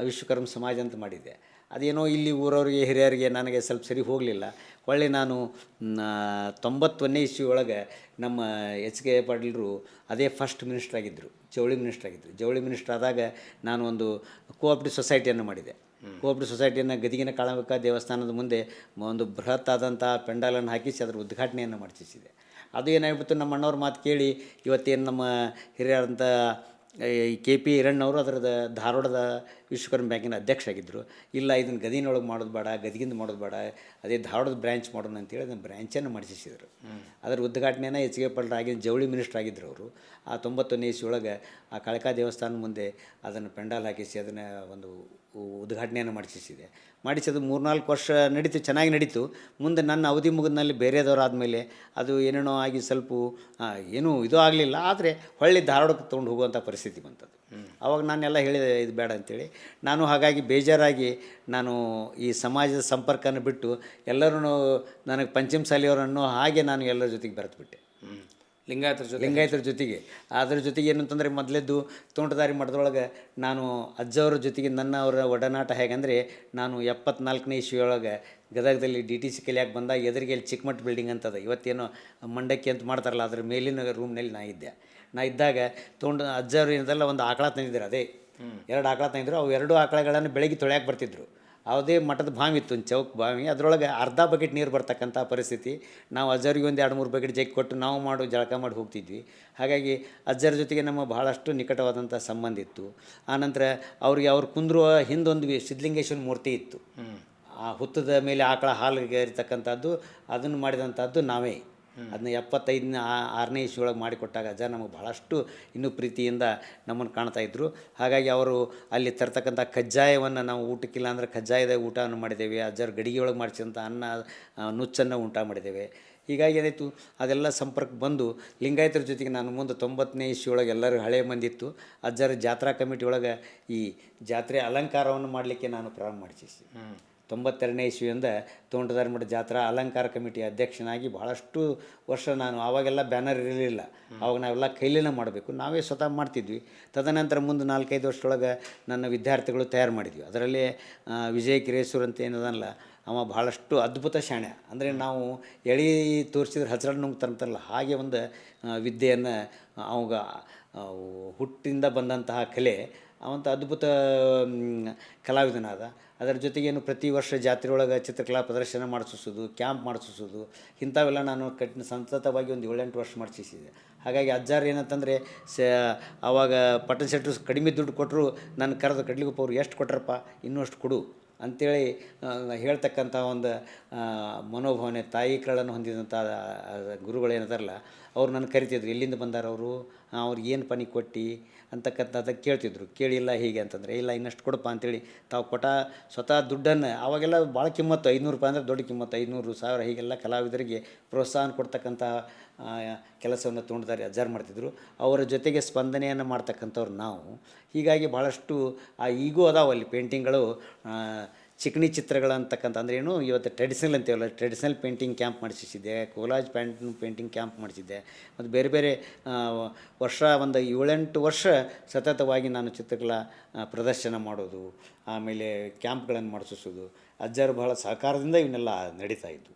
ವಿಶ್ವಕರ್ಮ ಸಮಾಜ ಅಂತ ಮಾಡಿದ್ದೆ. ಅದೇನೋ ಇಲ್ಲಿ ಊರವ್ರಿಗೆ ಹಿರಿಯರಿಗೆ ನನಗೆ ಸ್ವಲ್ಪ ಸರಿ ಹೋಗಲಿಲ್ಲ. ಹೊಳ್ಳಿ ನಾನು 91ನೇ ಇಸ್ವಿಯೊಳಗೆ ನಮ್ಮ H.K. ಪಾಟೀಲರು ಅದೇ ಫಸ್ಟ್ ಮಿನಿಸ್ಟರ್ ಆಗಿದ್ದರು, ಜವಳಿ ಮಿನಿಸ್ಟರ್ ಆಗಿದ್ದರು. ಜವಳಿ ಮಿನಿಸ್ಟರ್ ಆದಾಗ ನಾನು ಒಂದು ಕೋಆಪ್ರೇಟಿವ್ ಸೊಸೈಟಿಯನ್ನು ಮಾಡಿದೆ. ಕೋಆಪ್ರೇಟಿವ್ ಸೊಸೈಟಿಯನ್ನು ಗದಿಗಿನ ಕಾಳಬೇಕ ದೇವಸ್ಥಾನದ ಮುಂದೆ ಒಂದು ಬೃಹತ್ ಆದಂಥ ಪೆಂಡಾಲನ್ನು ಹಾಕಿಸಿ ಅದರ ಉದ್ಘಾಟನೆಯನ್ನು ಮಾಡಿಸಿದೆ. ಅದು ಏನಾಗ್ಬಿಟ್ಟು ನಮ್ಮ ಅಣ್ಣವ್ರ ಮಾತು ಕೇಳಿ ಇವತ್ತೇನು ನಮ್ಮ ಹಿರಿಯರಂಥ ಈ KP ಹಿರಣ್ಣವರು ಅದರದ ಧಾರವಾಡದ ವಿಶ್ವಕರ್ಮ ಬ್ಯಾಂಕಿನ ಅಧ್ಯಕ್ಷ ಆಗಿದ್ದರು. ಇಲ್ಲ ಇದನ್ನು ಗದಿನೊಳಗೆ ಮಾಡೋದು ಬೇಡ, ಗದಗಿಂದ ಮಾಡೋದು ಬೇಡ, ಅದೇ ಧಾರವಾಡದ ಬ್ರ್ಯಾಂಚ್ ಮಾಡೋಣ ಅಂತೇಳಿ ಅದನ್ನು ಬ್ರ್ಯಾಂಚನ್ನು ಮಾಡಿಸಿದ್ರು. ಅದರ ಉದ್ಘಾಟನೆಯನ್ನು H.K. ಪಾಟೀಲ್ ಆಗಿ ಜವಳಿ ಮಿನಿಸ್ಟರ್ ಆಗಿದ್ದರು ಅವರು. ಆ 91ನೇ ಇಸ್ವಿಯೊಳಗೆ ಆ ಕಾಳಿಕಾ ದೇವಸ್ಥಾನ ಮುಂದೆ ಅದನ್ನು ಪೆಂಡಾಲ್ ಹಾಕಿಸಿ ಅದನ್ನು ಒಂದು ಉದ್ಘಾಟನೆಯನ್ನು ಮಾಡಿಸಿದೆ. ಮಾಡಿಸೋದು 3-4 ವರ್ಷ ನಡೀತು, ಚೆನ್ನಾಗಿ ನಡೀತು. ಮುಂದೆ ನನ್ನ ಅವಧಿ ಮುಗಿದ್ನಲ್ಲಿ ಬೇರೆದವ್ರು ಆದಮೇಲೆ ಅದು ಏನೇನೋ ಆಗಿ ಸ್ವಲ್ಪ ಏನೂ ಇದು ಆಗಲಿಲ್ಲ. ಆದರೆ ಹೊಳ್ಳಿ ಧಾರವಾಡಕ್ಕೆ ತೊಗೊಂಡು ಹೋಗುವಂಥ ಪರಿಸ್ಥಿತಿ ಬಂತದ್ದು. ಆವಾಗ ನಾನೆಲ್ಲ ಹೇಳಿದೆ ಇದು ಬೇಡ ಅಂತೇಳಿ. ನಾನು ಹಾಗಾಗಿ ಬೇಜಾರಾಗಿ ನಾನು ಈ ಸಮಾಜದ ಸಂಪರ್ಕನ ಬಿಟ್ಟು ಎಲ್ಲರೂ ನನಗೆ ಪಂಚಮ ಶಾಲೆಯವರನ್ನು ಹಾಗೆ ನಾನು ಎಲ್ಲರ ಜೊತೆಗೆ ಬೆರೆತುಬಿಟ್ಟೆ, ಲಿಂಗಾಯತರ ಜೊತೆಗೆ. ಅದ್ರ ಜೊತೆಗೆ ಏನಂತಂದರೆ ಮೊದಲೇದ್ದು ತೋಂಟದಾರಿ ಮಠದೊಳಗೆ ನಾನು ಅಜ್ಜವ್ರ ಜೊತೆಗೆ ಅವರ ಒಡನಾಟ ಹೇಗೆಂದರೆ, ನಾನು 74ನೇ ಇಸ್ವಿಯೊಳಗೆ ಗದಗದಲ್ಲಿ DTC ಕಲಿಯಾಕೆ ಬಂದಾಗ ಎದುರಿಗೆ ಅಲ್ಲಿ ಚಿಕ್ಕಮಠ ಬಿಲ್ಡಿಂಗ್ ಅಂತದ, ಇವತ್ತೇನೋ ಮಂಡಕ್ಕಿ ಅಂತ ಮಾಡ್ತಾರಲ್ಲ, ಅದ್ರ ಮೇಲಿನ ರೂಮ್ನಲ್ಲಿ ನಾ ಇದ್ದಾಗ ಅಜ್ಜವ್ರು ಏನದಲ್ಲ ಒಂದು ಆಕಳ ತಂದಿದ್ರು. ಅದೇ 2 ಆಕಳ ತಂದಿದ್ರು. ಅವು 2 ಆಕಳಗಳನ್ನು ಬೆಳಗ್ಗೆ ತೊಳ್ಯಾಕೆ ಬರ್ತಿದ್ರು. ಯಾವುದೇ ಮಠದ ಬಾವಿ ಇತ್ತು, ಒಂದು ಚೌಕ್ ಬಾವಿ, ಅದರೊಳಗೆ ಅರ್ಧ ಬಕೆಟ್ ನೀರು ಬರ್ತಕ್ಕಂಥ ಪರಿಸ್ಥಿತಿ. ನಾವು ಅಜ್ಜರಿಗೆ ಒಂದು 2-3 ಬಕೆಟ್ ಜಗ್ಗಿ ಕೊಟ್ಟು ನಾವು ಜಳಕ ಮಾಡಿ ಹೋಗ್ತಿದ್ವಿ. ಹಾಗಾಗಿ ಅಜ್ಜರ ಜೊತೆಗೆ ನಮ್ಮ ಬಹಳಷ್ಟು ನಿಕಟವಾದಂಥ ಸಂಬಂಧ ಇತ್ತು. ಆನಂತರ ಅವ್ರು ಕುಂದ್ರುವ ಹಿಂದೊಂದು ಸಿದ್ಧಲಿಂಗೇಶ್ವರ ಮೂರ್ತಿ ಇತ್ತು. ಆ ಹುತ್ತದ ಮೇಲೆ ಆಕಳ ಹಾಲಿಗೆ ಇರ್ತಕ್ಕಂಥದ್ದು, ಅದನ್ನು ಮಾಡಿದಂಥದ್ದು ನಾವೇ. ಅದನ್ನ 75ನೇ ಇಸ್ವಿಯೊಳಗೆ ಮಾಡಿಕೊಟ್ಟಾಗ ಅಜ್ಜ ನಮಗೆ ಭಾಳಷ್ಟು ಇನ್ನೂ ಪ್ರೀತಿಯಿಂದ ನಮ್ಮನ್ನು ಕಾಣ್ತಾಯಿದ್ರು. ಹಾಗಾಗಿ ಅವರು ಅಲ್ಲಿ ತರ್ತಕ್ಕಂಥ ಕಜ್ಜಾಯವನ್ನು ನಾವು ಊಟಕ್ಕಿಲ್ಲ ಅಂದರೆ ಕಜ್ಜಾಯದ ಊಟವನ್ನು ಮಾಡಿದ್ದೇವೆ. ಅಜ್ಜರ ಗಡಿಗೆ ಒಳಗೆ ಮಾಡಿಸಿದಂಥ ನುಚ್ಚನ್ನು ಊಟ ಮಾಡಿದ್ದೇವೆ. ಹೀಗಾಗಿ ಏನಾಯಿತು, ಅದೆಲ್ಲ ಸಂಪರ್ಕ ಬಂದು ಲಿಂಗಾಯತರ ಜೊತೆಗೆ ನಾನು ಮುಂದೆ 90ನೇ ಇಸ್ವಿಯೊಳಗೆ ಎಲ್ಲರೂ ಹಳೆಯ ಮಂದಿತ್ತು. ಅಜ್ಜರ ಜಾತ್ರಾ ಕಮಿಟಿ ಒಳಗೆ ಈ ಜಾತ್ರೆ ಅಲಂಕಾರವನ್ನು ಮಾಡಲಿಕ್ಕೆ ನಾನು ಪ್ರಾರಂಭ ಮಾಡಿಸಿ 92ನೇ ಇಸ್ವಿಯಿಂದ ತೋಂಟದಾರ್ಮಠ ಜಾತ್ರಾ ಅಲಂಕಾರ ಕಮಿಟಿ ಅಧ್ಯಕ್ಷನಾಗಿ ಭಾಳಷ್ಟು ವರ್ಷ ನಾನು ಆವಾಗೆಲ್ಲ ಬ್ಯಾನರ್ ಇರಲಿಲ್ಲ. ಆವಾಗ ನಾವೆಲ್ಲ ಕೈಲಿನ ಮಾಡಬೇಕು, ನಾವೇ ಸ್ವತಃ ಮಾಡ್ತಿದ್ವಿ. ತದನಂತರ ಮುಂದೆ 4-5 ವರ್ಷದೊಳಗೆ ನನ್ನ ವಿದ್ಯಾರ್ಥಿಗಳು ತಯಾರು ಮಾಡಿದ್ವಿ. ಅದರಲ್ಲಿ ವಿಜಯ ಕಿರೇಶ್ವರ್ ಅಂತ ಏನದಲ್ಲ, ಅವ ಭಾಳಷ್ಟು ಅದ್ಭುತ ಶಾಣ್ಯ. ಅಂದರೆ ನಾವು ಎಳೆ ತೋರಿಸಿದ್ರೆ ಹಜರಡ್ ನುಂಗ್ತಾರಂತಾರಲ್ಲ, ಹಾಗೆ ಒಂದು ವಿದ್ಯೆಯನ್ನು ಅವಾಗ ಹುಟ್ಟಿಂದ ಬಂದಂತಹ ಕಲೆ, ಅವಂಥ ಅದ್ಭುತ ಕಲಾವಿದನಾದ. ಅದರ ಜೊತೆಗೇನು ಪ್ರತಿ ವರ್ಷ ಜಾತ್ರೆ ಒಳಗೆ ಚಿತ್ರಕಲಾ ಪ್ರದರ್ಶನ ಮಾಡಿಸೋದು, ಕ್ಯಾಂಪ್ ಮಾಡಿಸೋದು, ಇಂಥವೆಲ್ಲ ನಾನು ಸತತವಾಗಿ ಒಂದು 7-8 ವರ್ಷ ಮಾಡಿಸಿದ್ದೆ. ಹಾಗಾಗಿ ಅಜ್ಜಾರು ಏನಂತಂದರೆ ಆವಾಗ ಪಟ್ಟಣ ಶೆಟ್ಟರು ಕಡಿಮೆ ದುಡ್ಡು ಕೊಟ್ಟರು ನನ್ನ ಕರೆದು ಕಡ್ಲಿಗುಪ್ಪ ಅವ್ರು ಎಷ್ಟು ಕೊಟ್ರಪ್ಪ, ಇನ್ನೂ ಅಷ್ಟು ಕೊಡು ಅಂಥೇಳಿ ಹೇಳ್ತಕ್ಕಂಥ ಒಂದು ಮನೋಭಾವನೆ, ತಾಯಿ ಕಳನ್ನು ಹೊಂದಿದಂಥ ಗುರುಗಳು ಏನದಾರಲ್ಲ, ಅವ್ರು ನನ್ನ ಕರಿತಿದ್ರು, ಎಲ್ಲಿಂದ ಬಂದಾರ ಅವರು, ಅವ್ರಿಗೆ ಏನು ಪನಿ ಕೊಟ್ಟು ಅಂತಕ್ಕಂಥದ್ದು ಕೇಳ್ತಿದ್ರು. ಕೇಳಿಲ್ಲ ಹೀಗೆ ಅಂತಂದರೆ, ಇಲ್ಲ ಇನ್ನಷ್ಟು ಕೊಡಪ್ಪ ಅಂತೇಳಿ ತಾವು ಸ್ವತಃ ದುಡ್ಡನ್ನು, ಆವಾಗೆಲ್ಲ ಭಾಳ ಕಿಮ್ಮತ್ತು, 500 ರೂಪಾಯಿ ಅಂದರೆ ದೊಡ್ಡ ಕಿಮ್ಮತ್ತು, 500, 1000 ಹೀಗೆಲ್ಲ ಕಲಾವಿದರಿಗೆ ಪ್ರೋತ್ಸಾಹ ಕೊಡ್ತಕ್ಕಂಥ ಕೆಲಸವನ್ನು ತೋಂಟದಾರ್ಯ ಅಜ್ಜಾರು ಮಾಡ್ತಿದ್ರು. ಅವರ ಜೊತೆಗೆ ಸ್ಪಂದನೆಯನ್ನು ಮಾಡ್ತಕ್ಕಂಥವ್ರು ನಾವು. ಹೀಗಾಗಿ ಭಾಳಷ್ಟು ಈಗೂ ಅದಾವೆ ಅಲ್ಲಿ ಪೇಂಟಿಂಗ್ಗಳು, ಚಿಕಣಿ ಚಿತ್ರಗಳಂತಕ್ಕಂಥ ಅಂದ್ರೆ ಏನು, ಇವತ್ತು ಟ್ರೆಡಿಷ್ನಲ್ ಅಂತೀವಲ್ಲ, ಟ್ರೆಡಿಷ್ನಲ್ ಪೇಂಟಿಂಗ್ ಕ್ಯಾಂಪ್ ಮಾಡಿಸಿದ್ದೆ, ಕೋಲಾಜ್ ಪೇಂಟಿಂಗ್ ಕ್ಯಾಂಪ್ ಮಾಡಿಸಿದ್ದೆ. ಮತ್ತು ಬೇರೆ ಬೇರೆ ವರ್ಷ ಒಂದು 7-8 ವರ್ಷ ಸತತವಾಗಿ ನಾನು ಚಿತ್ರಕಲಾ ಪ್ರದರ್ಶನ ಮಾಡೋದು, ಆಮೇಲೆ ಕ್ಯಾಂಪ್ಗಳನ್ನು ಮಾಡಿಸೋದು, ಅಜ್ಜಾರು ಬಹಳ ಸಹಕಾರದಿಂದ ಇವನ್ನೆಲ್ಲ ನಡೀತಾ ಇದ್ದು.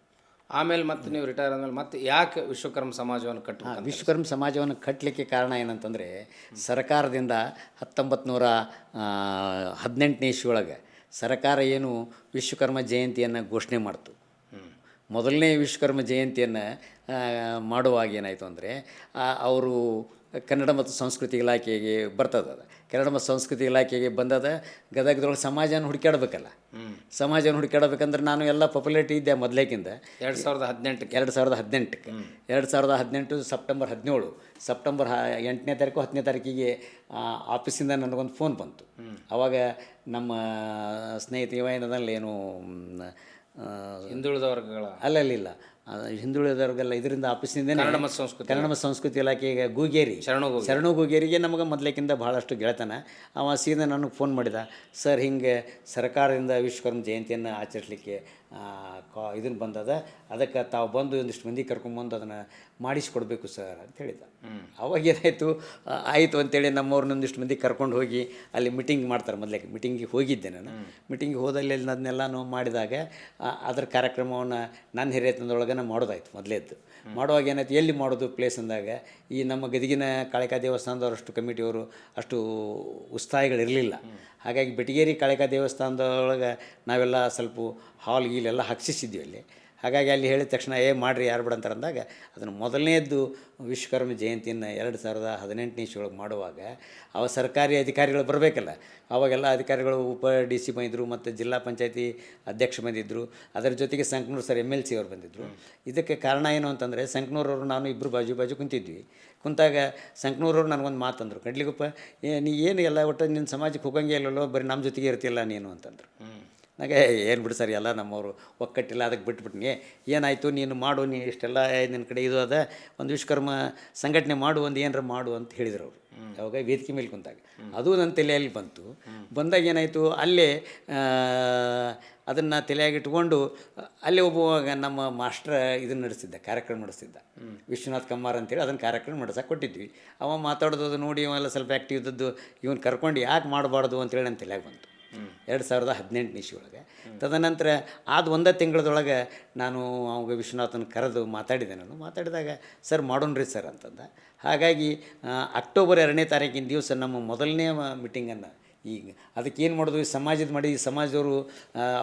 ಆಮೇಲೆ ಮತ್ತೆ ನೀವು ರಿಟೈರ್ ಆದಮೇಲೆ ಮತ್ತೆ ಯಾಕೆ ವಿಶ್ವಕರ್ಮ ಸಮಾಜವನ್ನು ಕಟ್ಟಬೇಕು? ವಿಶ್ವಕರ್ಮ ಸಮಾಜವನ್ನು ಕಟ್ಟಲಿಕ್ಕೆ ಕಾರಣ ಏನಂತಂದರೆ, ಸರ್ಕಾರದಿಂದ 1918ನೇ ಇಸ್ವಿಯೊಳಗೆ ಸರ್ಕಾರ ಏನು ವಿಶ್ವಕರ್ಮ ಜಯಂತಿಯನ್ನು ಘೋಷಣೆ ಮಾಡ್ತು. ಮೊದಲನೇ ವಿಶ್ವಕರ್ಮ ಜಯಂತಿಯನ್ನು ಮಾಡುವಾಗ ಏನಾಯಿತು ಅಂದರೆ, ಅವರು ಕನ್ನಡ ಮತ್ತು ಸಂಸ್ಕೃತಿ ಇಲಾಖೆಗೆ ಬರ್ತದೆ. ಅದು ಕನ್ನಡ ಮತ್ತು ಸಂಸ್ಕೃತಿ ಇಲಾಖೆಗೆ ಬಂದದ. ಗದಗದೊಳಗೆ ಸಮಾಜನ ಹುಡುಕಾಡ್ಬೇಕಲ್ಲ, ಸಮಾಜನ ಹುಡುಕಾಡ್ಬೇಕಂದ್ರೆ ನಾನು ಎಲ್ಲ ಪಾಪ್ಯುಲಾರಿಟಿ ಇದ್ದೆ ಮೊದಲೇಕಿಂದ. 2018ಕ್ಕೆ 2018 ಸೆಪ್ಟೆಂಬರ್ 17, ಸೆಪ್ಟೆಂಬರ್ 8ನೇ ತಾರೀಕು 10ನೇ ತಾರೀಕಿಗೆ ಆಫೀಸಿಂದ ನನಗೊಂದು ಫೋನ್ ಬಂತು. ಆವಾಗ ನಮ್ಮ ಸ್ನೇಹಿತ ಏನದಲ್ಲ, ಏನು ಹಿಂದುಳಿದ ವರ್ಗಗಳ ಅಲ್ಲಲ್ಲಿಲ್ಲ, ಹಿಂದುಳಿದವ್ರಿಗೆಲ್ಲ ಇದರಿಂದ ಆಫೀಸಿಂದ ಕನ್ನಡ ಮತ್ತು ಸಂಸ್ಕೃತಿ ಇಲಾಖೆಗೆ ಗೂಗೇರಿ ಶರಣು ಗೂಗೇರಿಗೆ ನಮಗೆ ಮೊದಲೇಕಿಂತ ಭಾಳಷ್ಟು ಗೆಳೆತನ. ಅವ ಸೀದಾ ನನಗೆ ಫೋನ್ ಮಾಡಿದ, ಸರ್ ಹಿಂಗೆ ಸರ್ಕಾರದಿಂದ ವಿಶ್ವಕರ್ಮ ಜಯಂತಿಯನ್ನು ಆಚರಿಸಲಿಕ್ಕೆ ಇದನ್ನು ಬಂದದ, ಅದಕ್ಕೆ ತಾವು ಬಂದು ಒಂದಿಷ್ಟು ಮಂದಿ ಕರ್ಕೊಂಬಂದು ಅದನ್ನು ಮಾಡಿಸ್ಕೊಡ್ಬೇಕು ಸರ್ ಅಂತ ಹೇಳಿದ. ಅವಾಗ ಏನಾಯಿತು, ಆಯಿತು ಅಂತೇಳಿ ನಮ್ಮವ್ರನ್ನ ಒಂದಿಷ್ಟು ಮಂದಿ ಕರ್ಕೊಂಡು ಹೋಗಿ ಅಲ್ಲಿ ಮೀಟಿಂಗ್ ಮಾಡ್ತಾರೆ. ಮೊದಲೇ ಮೀಟಿಂಗಿಗೆ ಹೋಗಿದ್ದೆ ನಾನು. ಮೀಟಿಂಗಿಗೆ ಹೋದಲ್ಲಿ ಅದನ್ನೆಲ್ಲನೂ ಮಾಡಿದಾಗ ಅದರ ಕಾರ್ಯಕ್ರಮವನ್ನು ನನ್ನ ಹಿರಿಯತನದೊಳಗೆ ಮಾಡೋದಾಯ್ತು. ಮೊದಲೇದ್ದು ಮಾಡುವಾಗ ಏನಾಯ್ತು, ಎಲ್ಲಿ ಮಾಡೋದು ಪ್ಲೇಸ್ ಅಂದಾಗ ಈ ನಮ್ಮ ಗದಗಿನ ಕಾಳಿಕಾ ದೇವಸ್ಥಾನದವರಷ್ಟು ಕಮಿಟಿಯವರು ಅಷ್ಟು ಉತ್ಸಾಹಿಗಳಿರಲಿಲ್ಲ. ಹಾಗಾಗಿ ಬೆಟಗೇರಿ ಕಾಳಿಕಾ ದೇವಸ್ಥಾನದೊಳಗೆ ನಾವೆಲ್ಲ ಸ್ವಲ್ಪ ಹಾಲ್ ಗೀಲೆಲ್ಲ ಹಾಕ್ಸಿಸಿದ್ವಿ ಅಲ್ಲಿ. ಹಾಗಾಗಿ ಅಲ್ಲಿ ಹೇಳಿದ ತಕ್ಷಣ ಮಾಡಿರಿ ಯಾರು ಬಿಡ ಅಂದಾಗ ಅದನ್ನು ಮೊದಲನೇದ್ದು ವಿಶ್ವಕರ್ಮ ಜಯಂತಿಯನ್ನು 2018ನೇ ಇಸ್ವಿಯೊಳಗೆ ಮಾಡುವಾಗ ಸರ್ಕಾರಿ ಅಧಿಕಾರಿಗಳು ಬರಬೇಕಲ್ಲ. ಆವಾಗೆಲ್ಲ ಅಧಿಕಾರಿಗಳು DC ಬಂದಿದ್ದರು, ಮತ್ತು ಜಿಲ್ಲಾ ಪಂಚಾಯತಿ ಅಧ್ಯಕ್ಷ ಬಂದಿದ್ದರು, ಅದರ ಜೊತೆಗೆ ಸಂಕನೂರು ಸರ್ MLC ಅವ್ರು ಬಂದಿದ್ದರು. ಇದಕ್ಕೆ ಕಾರಣ ಏನು ಅಂತಂದರೆ, ಸಂಕನೂರವರು ನಾನು ಇಬ್ಬರು ಬಾಜು ಕುಂತಿದ್ವಿ. ಕುಂತಾಗ ಸಂಕನೂರವ್ರು ನನಗೊಂದು ಮಾತಂದರು, ಕಡ್ಲಿಗುಪ್ಪ ನೀ ಏನು ಎಲ್ಲ ಒಟ್ಟು ನಿನ್ನ ಸಮಾಜಕ್ಕೆ ಹೋಗಂಗೆ ಇಲ್ಲಲ್ಲೋ, ಬರೀ ನಮ್ಮ ಜೊತೆಗೆ ಇರ್ತಿಲ್ಲ ನೀನು ಅಂತಂದರು. ನನಗೆ ಏನು ಬಿಡು ಸರ್, ಎಲ್ಲ ನಮ್ಮವರು ಒಕ್ಕಟ್ಟಿಲ್ಲ, ಅದಕ್ಕೆ ಬಿಟ್ಬಿಟ್ನಿ. ಏನಾಯಿತು ನೀನು ಮಾಡು, ನೀ ಇಷ್ಟೆಲ್ಲ ನಿನ್ನ ಕಡೆ ಇದು ಅದ, ಒಂದು ವಿಶ್ವಕರ್ಮ ಸಂಘಟನೆ ಮಾಡು, ಒಂದು ಏನಾರ ಮಾಡು ಅಂತ ಹೇಳಿದರು ಅವರು. ಅವಾಗ ವೇದಿಕೆ ಮೇಲೆ ಕುಂತಾಗ ಅದು ನನ್ನ ತಲೆಯಲ್ಲಿ ಬಂತು. ಬಂದಾಗ ಏನಾಯಿತು, ಅಲ್ಲೇ ಅದನ್ನು ತಲೆಯಾಗಿಟ್ಕೊಂಡು ಅಲ್ಲೇ ಒಬ್ಬ ನಮ್ಮ ಮಾಸ್ಟ್ರ ಇದನ್ನು ನಡೆಸ್ತಿದ್ದ, ಕಾರ್ಯಕ್ರಮ ನಡೆಸ್ತಿದ್ದ, ವಿಶ್ವನಾಥ್ ಕಮ್ಮಾರ್ ಅಂತೇಳಿ. ಅದನ್ನು ಕಾರ್ಯಕ್ರಮ ನಡೆಸಕ್ಕೆ ಕೊಟ್ಟಿದ್ವಿ. ಅವ ಮಾತಾಡೋದು ನೋಡಿ ಇವೆಲ್ಲ ಸ್ವಲ್ಪ ಆ್ಯಕ್ಟಿವ್ ಇದ್ದದ್ದು, ಇವನು ಕರ್ಕೊಂಡು ಯಾಕೆ ಮಾಡಬಾರ್ದು ಅಂತೇಳಿ ನನ್ನ ತಲೆಯಾಗಿ ಬಂತು 2018ನೇ ಇಸ್ವಿಯೊಳಗೆ. ತದನಂತರ ಆದ ಒಂದೇ ತಿಂಗಳದೊಳಗೆ ನಾನು ಅವಾಗ ವಿಶ್ವನಾಥನ ಕರೆದು ಮಾತಾಡಿದೆ. ನಾನು ಮಾತಾಡಿದಾಗ ಸರ್ ಮಾಡೋಣ್ರಿ ಸರ್ ಅಂತಂದ. ಹಾಗಾಗಿ ಅಕ್ಟೋಬರ್ 2ನೇ ತಾರೀಕಿನ ದಿವಸ ನಮ್ಮ ಮೊದಲನೇ ಮೀಟಿಂಗನ್ನು ಈಗ ಅದಕ್ಕೇನು ಮಾಡೋದು, ಈ ಸಮಾಜದ ಮಾಡಿ, ಈ ಸಮಾಜದವರು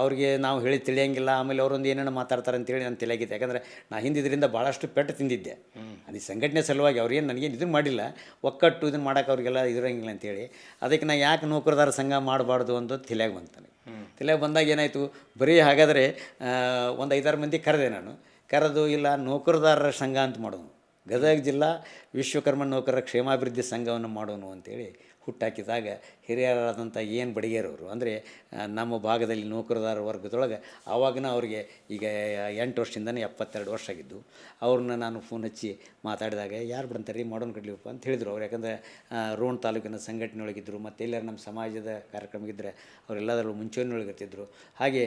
ಅವ್ರಿಗೆ ನಾವು ಹೇಳಿ ತಿಳಿಯಂಗಿಲ್ಲ, ಆಮೇಲೆ ಅವರೊಂದು ಏನೇನೋ ಮಾತಾಡ್ತಾರೆ ಅಂತೇಳಿ ನಾನು ತಿಳಿಯಾಗಿದ್ದೆ. ಯಾಕಂದರೆ ನಾ ಹಿಂದಿದ್ರಿಂದ ಭಾಳಷ್ಟು ಪೆಟ್ಟು ತಿಂದಿದ್ದೆ. ಅದು ಈ ಸಂಘಟನೆ ಸಲುವಾಗಿ ಅವ್ರೇನು ನನಗೇನು ಇದನ್ನು ಮಾಡಿಲ್ಲ, ಒಕ್ಕಟ್ಟು ಇದನ್ನು ಮಾಡೋಕೆ ಅವ್ರಿಗೆಲ್ಲ ಇರಂಗಿಲ್ಲ ಅಂತೇಳಿ. ಅದಕ್ಕೆ ನಾ ಯಾಕೆ ನೌಕರದಾರ ಸಂಘ ಮಾಡಬಾರ್ದು ಅಂತ ತಿಳಿಯಾಗಿ ಬಂತಾನೆ. ತಿಳಿಯಾಗಿ ಬಂದಾಗ ಏನಾಯಿತು, ಬರೀ ಹಾಗಾದರೆ ಒಂದು 5-6 ಮಂದಿ ಕರೆದೆ ನಾನು. ಕರೆದು ಇಲ್ಲ ನೌಕರದಾರರ ಸಂಘ ಅಂತ ಮಾಡೋನು, ಗದಗ ಜಿಲ್ಲಾ ವಿಶ್ವಕರ್ಮ ನೌಕರರ ಕ್ಷೇಮಾಭಿವೃದ್ಧಿ ಸಂಘವನ್ನು ಮಾಡೋನು ಅಂತೇಳಿ ಹುಟ್ಟಾಕಿದಾಗ ಹಿರಿಯರಾದಂಥ ಏನು ಬಡಿಗೇರವರು ಅಂದರೆ ನಮ್ಮ ಭಾಗದಲ್ಲಿ ನೌಕರದಾರ ವರ್ಗದೊಳಗೆ ಆವಾಗಿನ ಅವ್ರಿಗೆ ಈಗ 8 ವರ್ಷದಿಂದನೇ 72 ವರ್ಷ ಆಗಿದ್ದು. ಅವ್ರನ್ನ ನಾನು ಫೋನ್ ಹಚ್ಚಿ ಮಾತಾಡಿದಾಗ ಯಾರು ಬಿಡ್ತಾರೆ ಮಾಡೋನ್ ಕಡ್ಲಿಪ್ಪ ಅಂತ ಹೇಳಿದರು ಅವ್ರು. ಯಾಕಂದರೆ ರೋಣ ತಾಲೂಕಿನ ಸಂಘಟನೆಯೊಳಗಿದ್ದರು, ಮತ್ತು ಎಲ್ಲರೂ ನಮ್ಮ ಸಮಾಜದ ಕಾರ್ಯಕ್ರಮಗಿದ್ದರೆ ಅವರೆಲ್ಲದರಲ್ಲೂ ಮುಂಚೂಣಿಯೊಳಗಿರ್ತಿದ್ರು. ಹಾಗೆ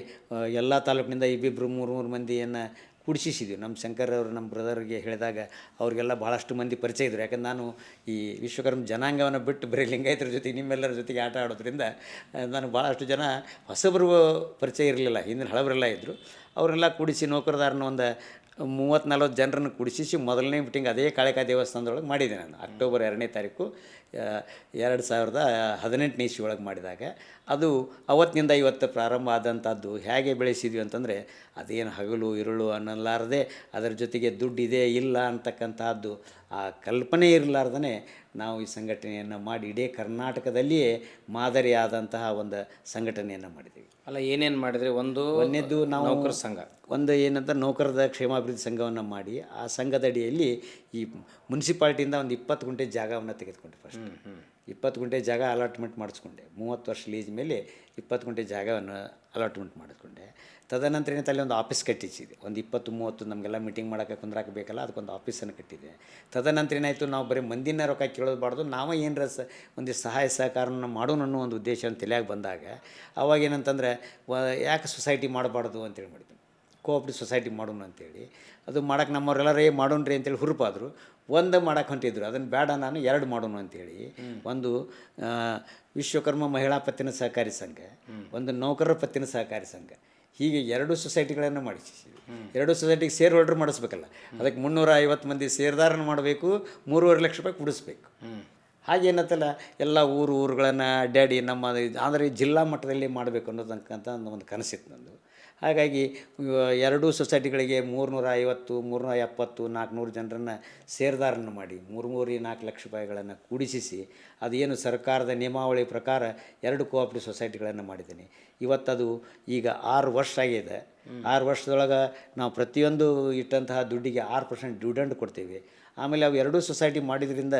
ಎಲ್ಲ ತಾಲೂಕಿನಿಂದ ಇಬ್ಬಿಬ್ಬರು 3 ಮಂದಿಯನ್ನು ಕೂಡಿಸಿದ್ವಿ. ನಮ್ಮ ಶಂಕರ್ ಅವರು ನಮ್ಮ ಬ್ರದರ್ಗೆ ಹೇಳಿದಾಗ ಅವ್ರಿಗೆಲ್ಲ ಭಾಳಷ್ಟು ಮಂದಿ ಪರಿಚಯ ಇದ್ದರು. ಯಾಕಂದ್ರೆ ನಾನು ಈ ವಿಶ್ವಕರ್ಮ ಜನಾಂಗವನ್ನು ಬಿಟ್ಟು ಬರೀ ಲಿಂಗಾಯತರ ಜೊತೆಗೆ ನಿಮ್ಮೆಲ್ಲರ ಜೊತೆಗೆ ಆಟ ಆಡೋದ್ರಿಂದ ನನಗೆ ಭಾಳಷ್ಟು ಜನ ಹೊಸಬರು ಪರಿಚಯ ಇರಲಿಲ್ಲ, ಹಿಂದಿನ ಹಳಬರೆಲ್ಲ ಇದ್ದರು. ಅವರೆಲ್ಲ ಕೂಡಿಸಿ ನೌಕರದಾರನ ಒಂದು 30-40 ಜನರನ್ನು ಕೂಡಿಸಿ ಮೊದಲನೇ ಮೀಟಿಂಗ್ ಅದೇ ಕಾಳಿಕಾ ದೇವಸ್ಥಾನದೊಳಗೆ ಮಾಡಿದೆ ನಾನು. ಅಕ್ಟೋಬರ್ 2ನೇ ತಾರೀಕು 2018 ಇಸ್ವಿ ಒಳಗೆ ಮಾಡಿದಾಗ ಅದು ಅವತ್ತಿನಿಂದ ಇವತ್ತು ಪ್ರಾರಂಭ ಆದಂಥದ್ದು. ಹೇಗೆ ಬೆಳೆಸಿದ್ವಿ ಅಂತಂದರೆ ಅದೇನು ಹಗಲು ಇರುಳು ಅನ್ನಲಾರದೆ ಅದರ ಜೊತೆಗೆ ದುಡ್ಡಿದೆ ಇಲ್ಲ ಅಂತಕ್ಕಂಥದ್ದು ಆ ಕಲ್ಪನೆ ಇರಲಾರ್ದೇ ನಾವು ಈ ಸಂಘಟನೆಯನ್ನು ಮಾಡಿ ಇಡೀ ಕರ್ನಾಟಕದಲ್ಲಿಯೇ ಮಾದರಿಯಾದಂತಹ ಒಂದು ಸಂಘಟನೆಯನ್ನು ಮಾಡಿದ್ದೀವಿ. ಅಲ್ಲ, ಏನೇನು ಮಾಡಿದ್ರಿ? ಒಂದನೇದ್ದು ನಾವು ನೌಕರ ಸಂಘ, ಒಂದು ಏನಂತ ನೌಕರರ ಕ್ಷೇಮಾಭಿವೃದ್ಧಿ ಸಂಘವನ್ನು ಮಾಡಿ ಆ ಸಂಘದ ಅಡಿಯಲ್ಲಿ ಈ ಮುನ್ಸಿಪಾಲ್ಟಿಯಿಂದ ಒಂದು 20 ಗುಂಟೆ ಜಾಗವನ್ನು ತೆಗೆದುಕೊಂಡೆ. ಫಸ್ಟ್ 20 ಗುಂಟೆ ಜಾಗ ಅಲಾಟ್ಮೆಂಟ್ ಮಾಡಿಸ್ಕೊಂಡೆ. 30 ವರ್ಷ ಲೀಸ್ ಮೇಲೆ 20 ಗುಂಟೆ ಜಾಗವನ್ನು ಅಲಾಟ್ಮೆಂಟ್ ಮಾಡಿಸ್ಕೊಂಡೆ. ತದನಂತರ ಏನಂತ ಅಲ್ಲಿ ಒಂದು ಆಫೀಸ್ ಕಟ್ಟಿಸಿದೆ. ಒಂದು 20-30 ನಮಗೆಲ್ಲ ಮೀಟಿಂಗ್ ಮಾಡೋಕ್ಕೆ ಕುಂದ್ರಾಕ ಬೇಕಲ್ಲ, ಅದಕ್ಕೊಂದು ಆಫೀಸನ್ನು ಕಟ್ಟಿದೆ. ತದನಂತರ ಏನಾಯಿತು, ನಾವು ಬರೀ ಮಂದಿನ ರೊಕ್ಕ ಕೇಳೋದ್ಬಾರ್ದು, ನಾವೇ ಏನರ ಒಂದು ಸಹಾಯ ಸಹಕಾರನ ಮಾಡೋಣ ಅನ್ನೋ ಒಂದು ಉದ್ದೇಶವನ್ನು ತಲೆಯಾಗಿ ಬಂದಾಗ ಅವಾಗ ಏನಂತಂದರೆ ಯಾಕೆ ಸೊಸೈಟಿ ಮಾಡಬಾರ್ದು ಅಂತೇಳಿ ಮಾಡಿದ್ವಿ. ಕೋಆಪ್ರೇಟಿವ್ ಸೊಸೈಟಿ ಮಾಡೋಣ ಅಂತೇಳಿ. ಅದು ಮಾಡೋಕ್ಕೆ ನಮ್ಮವರೆಲ್ಲರೇ ಮಾಡೋಣ್ರಿ ಅಂತೇಳಿ ಹುರುಪಾದರು. ಒಂದು ಮಾಡೋಕ್ಕೆ ಹೊಂಟಿದ್ರು, ಅದನ್ನು ಬೇಡ ನಾನು 2 ಮಾಡೋಣ ಅಂತೇಳಿ. ಒಂದು ವಿಶ್ವಕರ್ಮ ಮಹಿಳಾ ಪತ್ತಿನ ಸಹಕಾರಿ ಸಂಘ, ಒಂದು ನೌಕರರ ಪತ್ತಿನ ಸಹಕಾರಿ ಸಂಘ, ಹೀಗೆ 2 ಸೊಸೈಟಿಗಳನ್ನು ಮಾಡಿಸಿದ್ವಿ. 2 ಸೊಸೈಟಿಗೆ ಶೇರ್ ಹೋಲ್ಡರ್ ಮಾಡಿಸ್ಬೇಕಲ್ಲ, ಅದಕ್ಕೆ 350 ಮಂದಿ ಶೇರ್ದಾರನ ಮಾಡಬೇಕು, 3.5 ಲಕ್ಷ ರೂಪಾಯಿ ಕೊಡಿಸ್ಬೇಕು. ಹಾಗೇನತ್ತಲ್ಲ ಎಲ್ಲ ಊರುಗಳನ್ನು ಅಡ್ಡಾಡಿ ನಮ್ಮ ಅಂದರೆ ಜಿಲ್ಲಾ ಮಟ್ಟದಲ್ಲಿ ಮಾಡಬೇಕು ಅನ್ನೋದಕ್ಕಂತ ಒಂದು ಕನಸಿತ್ತು ನಂದು. ಹಾಗಾಗಿ 2 ಸೊಸೈಟಿಗಳಿಗೆ 350, 370, 400 ಜನರನ್ನು ಶೇರ್ದಾರನ್ನು ಮಾಡಿ 3-4 ಲಕ್ಷ ರೂಪಾಯಿಗಳನ್ನು ಕೂಡಿಸಿ ಅದೇನು ಸರ್ಕಾರದ ನಿಯಮಾವಳಿ ಪ್ರಕಾರ 2 ಕೋಆಪ್ರೇಟಿವ್ ಸೊಸೈಟಿಗಳನ್ನು ಮಾಡಿದ್ದೀನಿ. ಇವತ್ತದು ಈಗ 6 ವರ್ಷ ಆಗಿದೆ. 6 ವರ್ಷದೊಳಗೆ ನಾವು ಪ್ರತಿಯೊಂದು ಇಟ್ಟಂತಹ ದುಡ್ಡಿಗೆ 6% ಡಿವಿಡೆಂಡ್ ಕೊಡ್ತೀವಿ. ಆಮೇಲೆ ಅವು 2 ಸೊಸೈಟಿ ಮಾಡಿದ್ರಿಂದ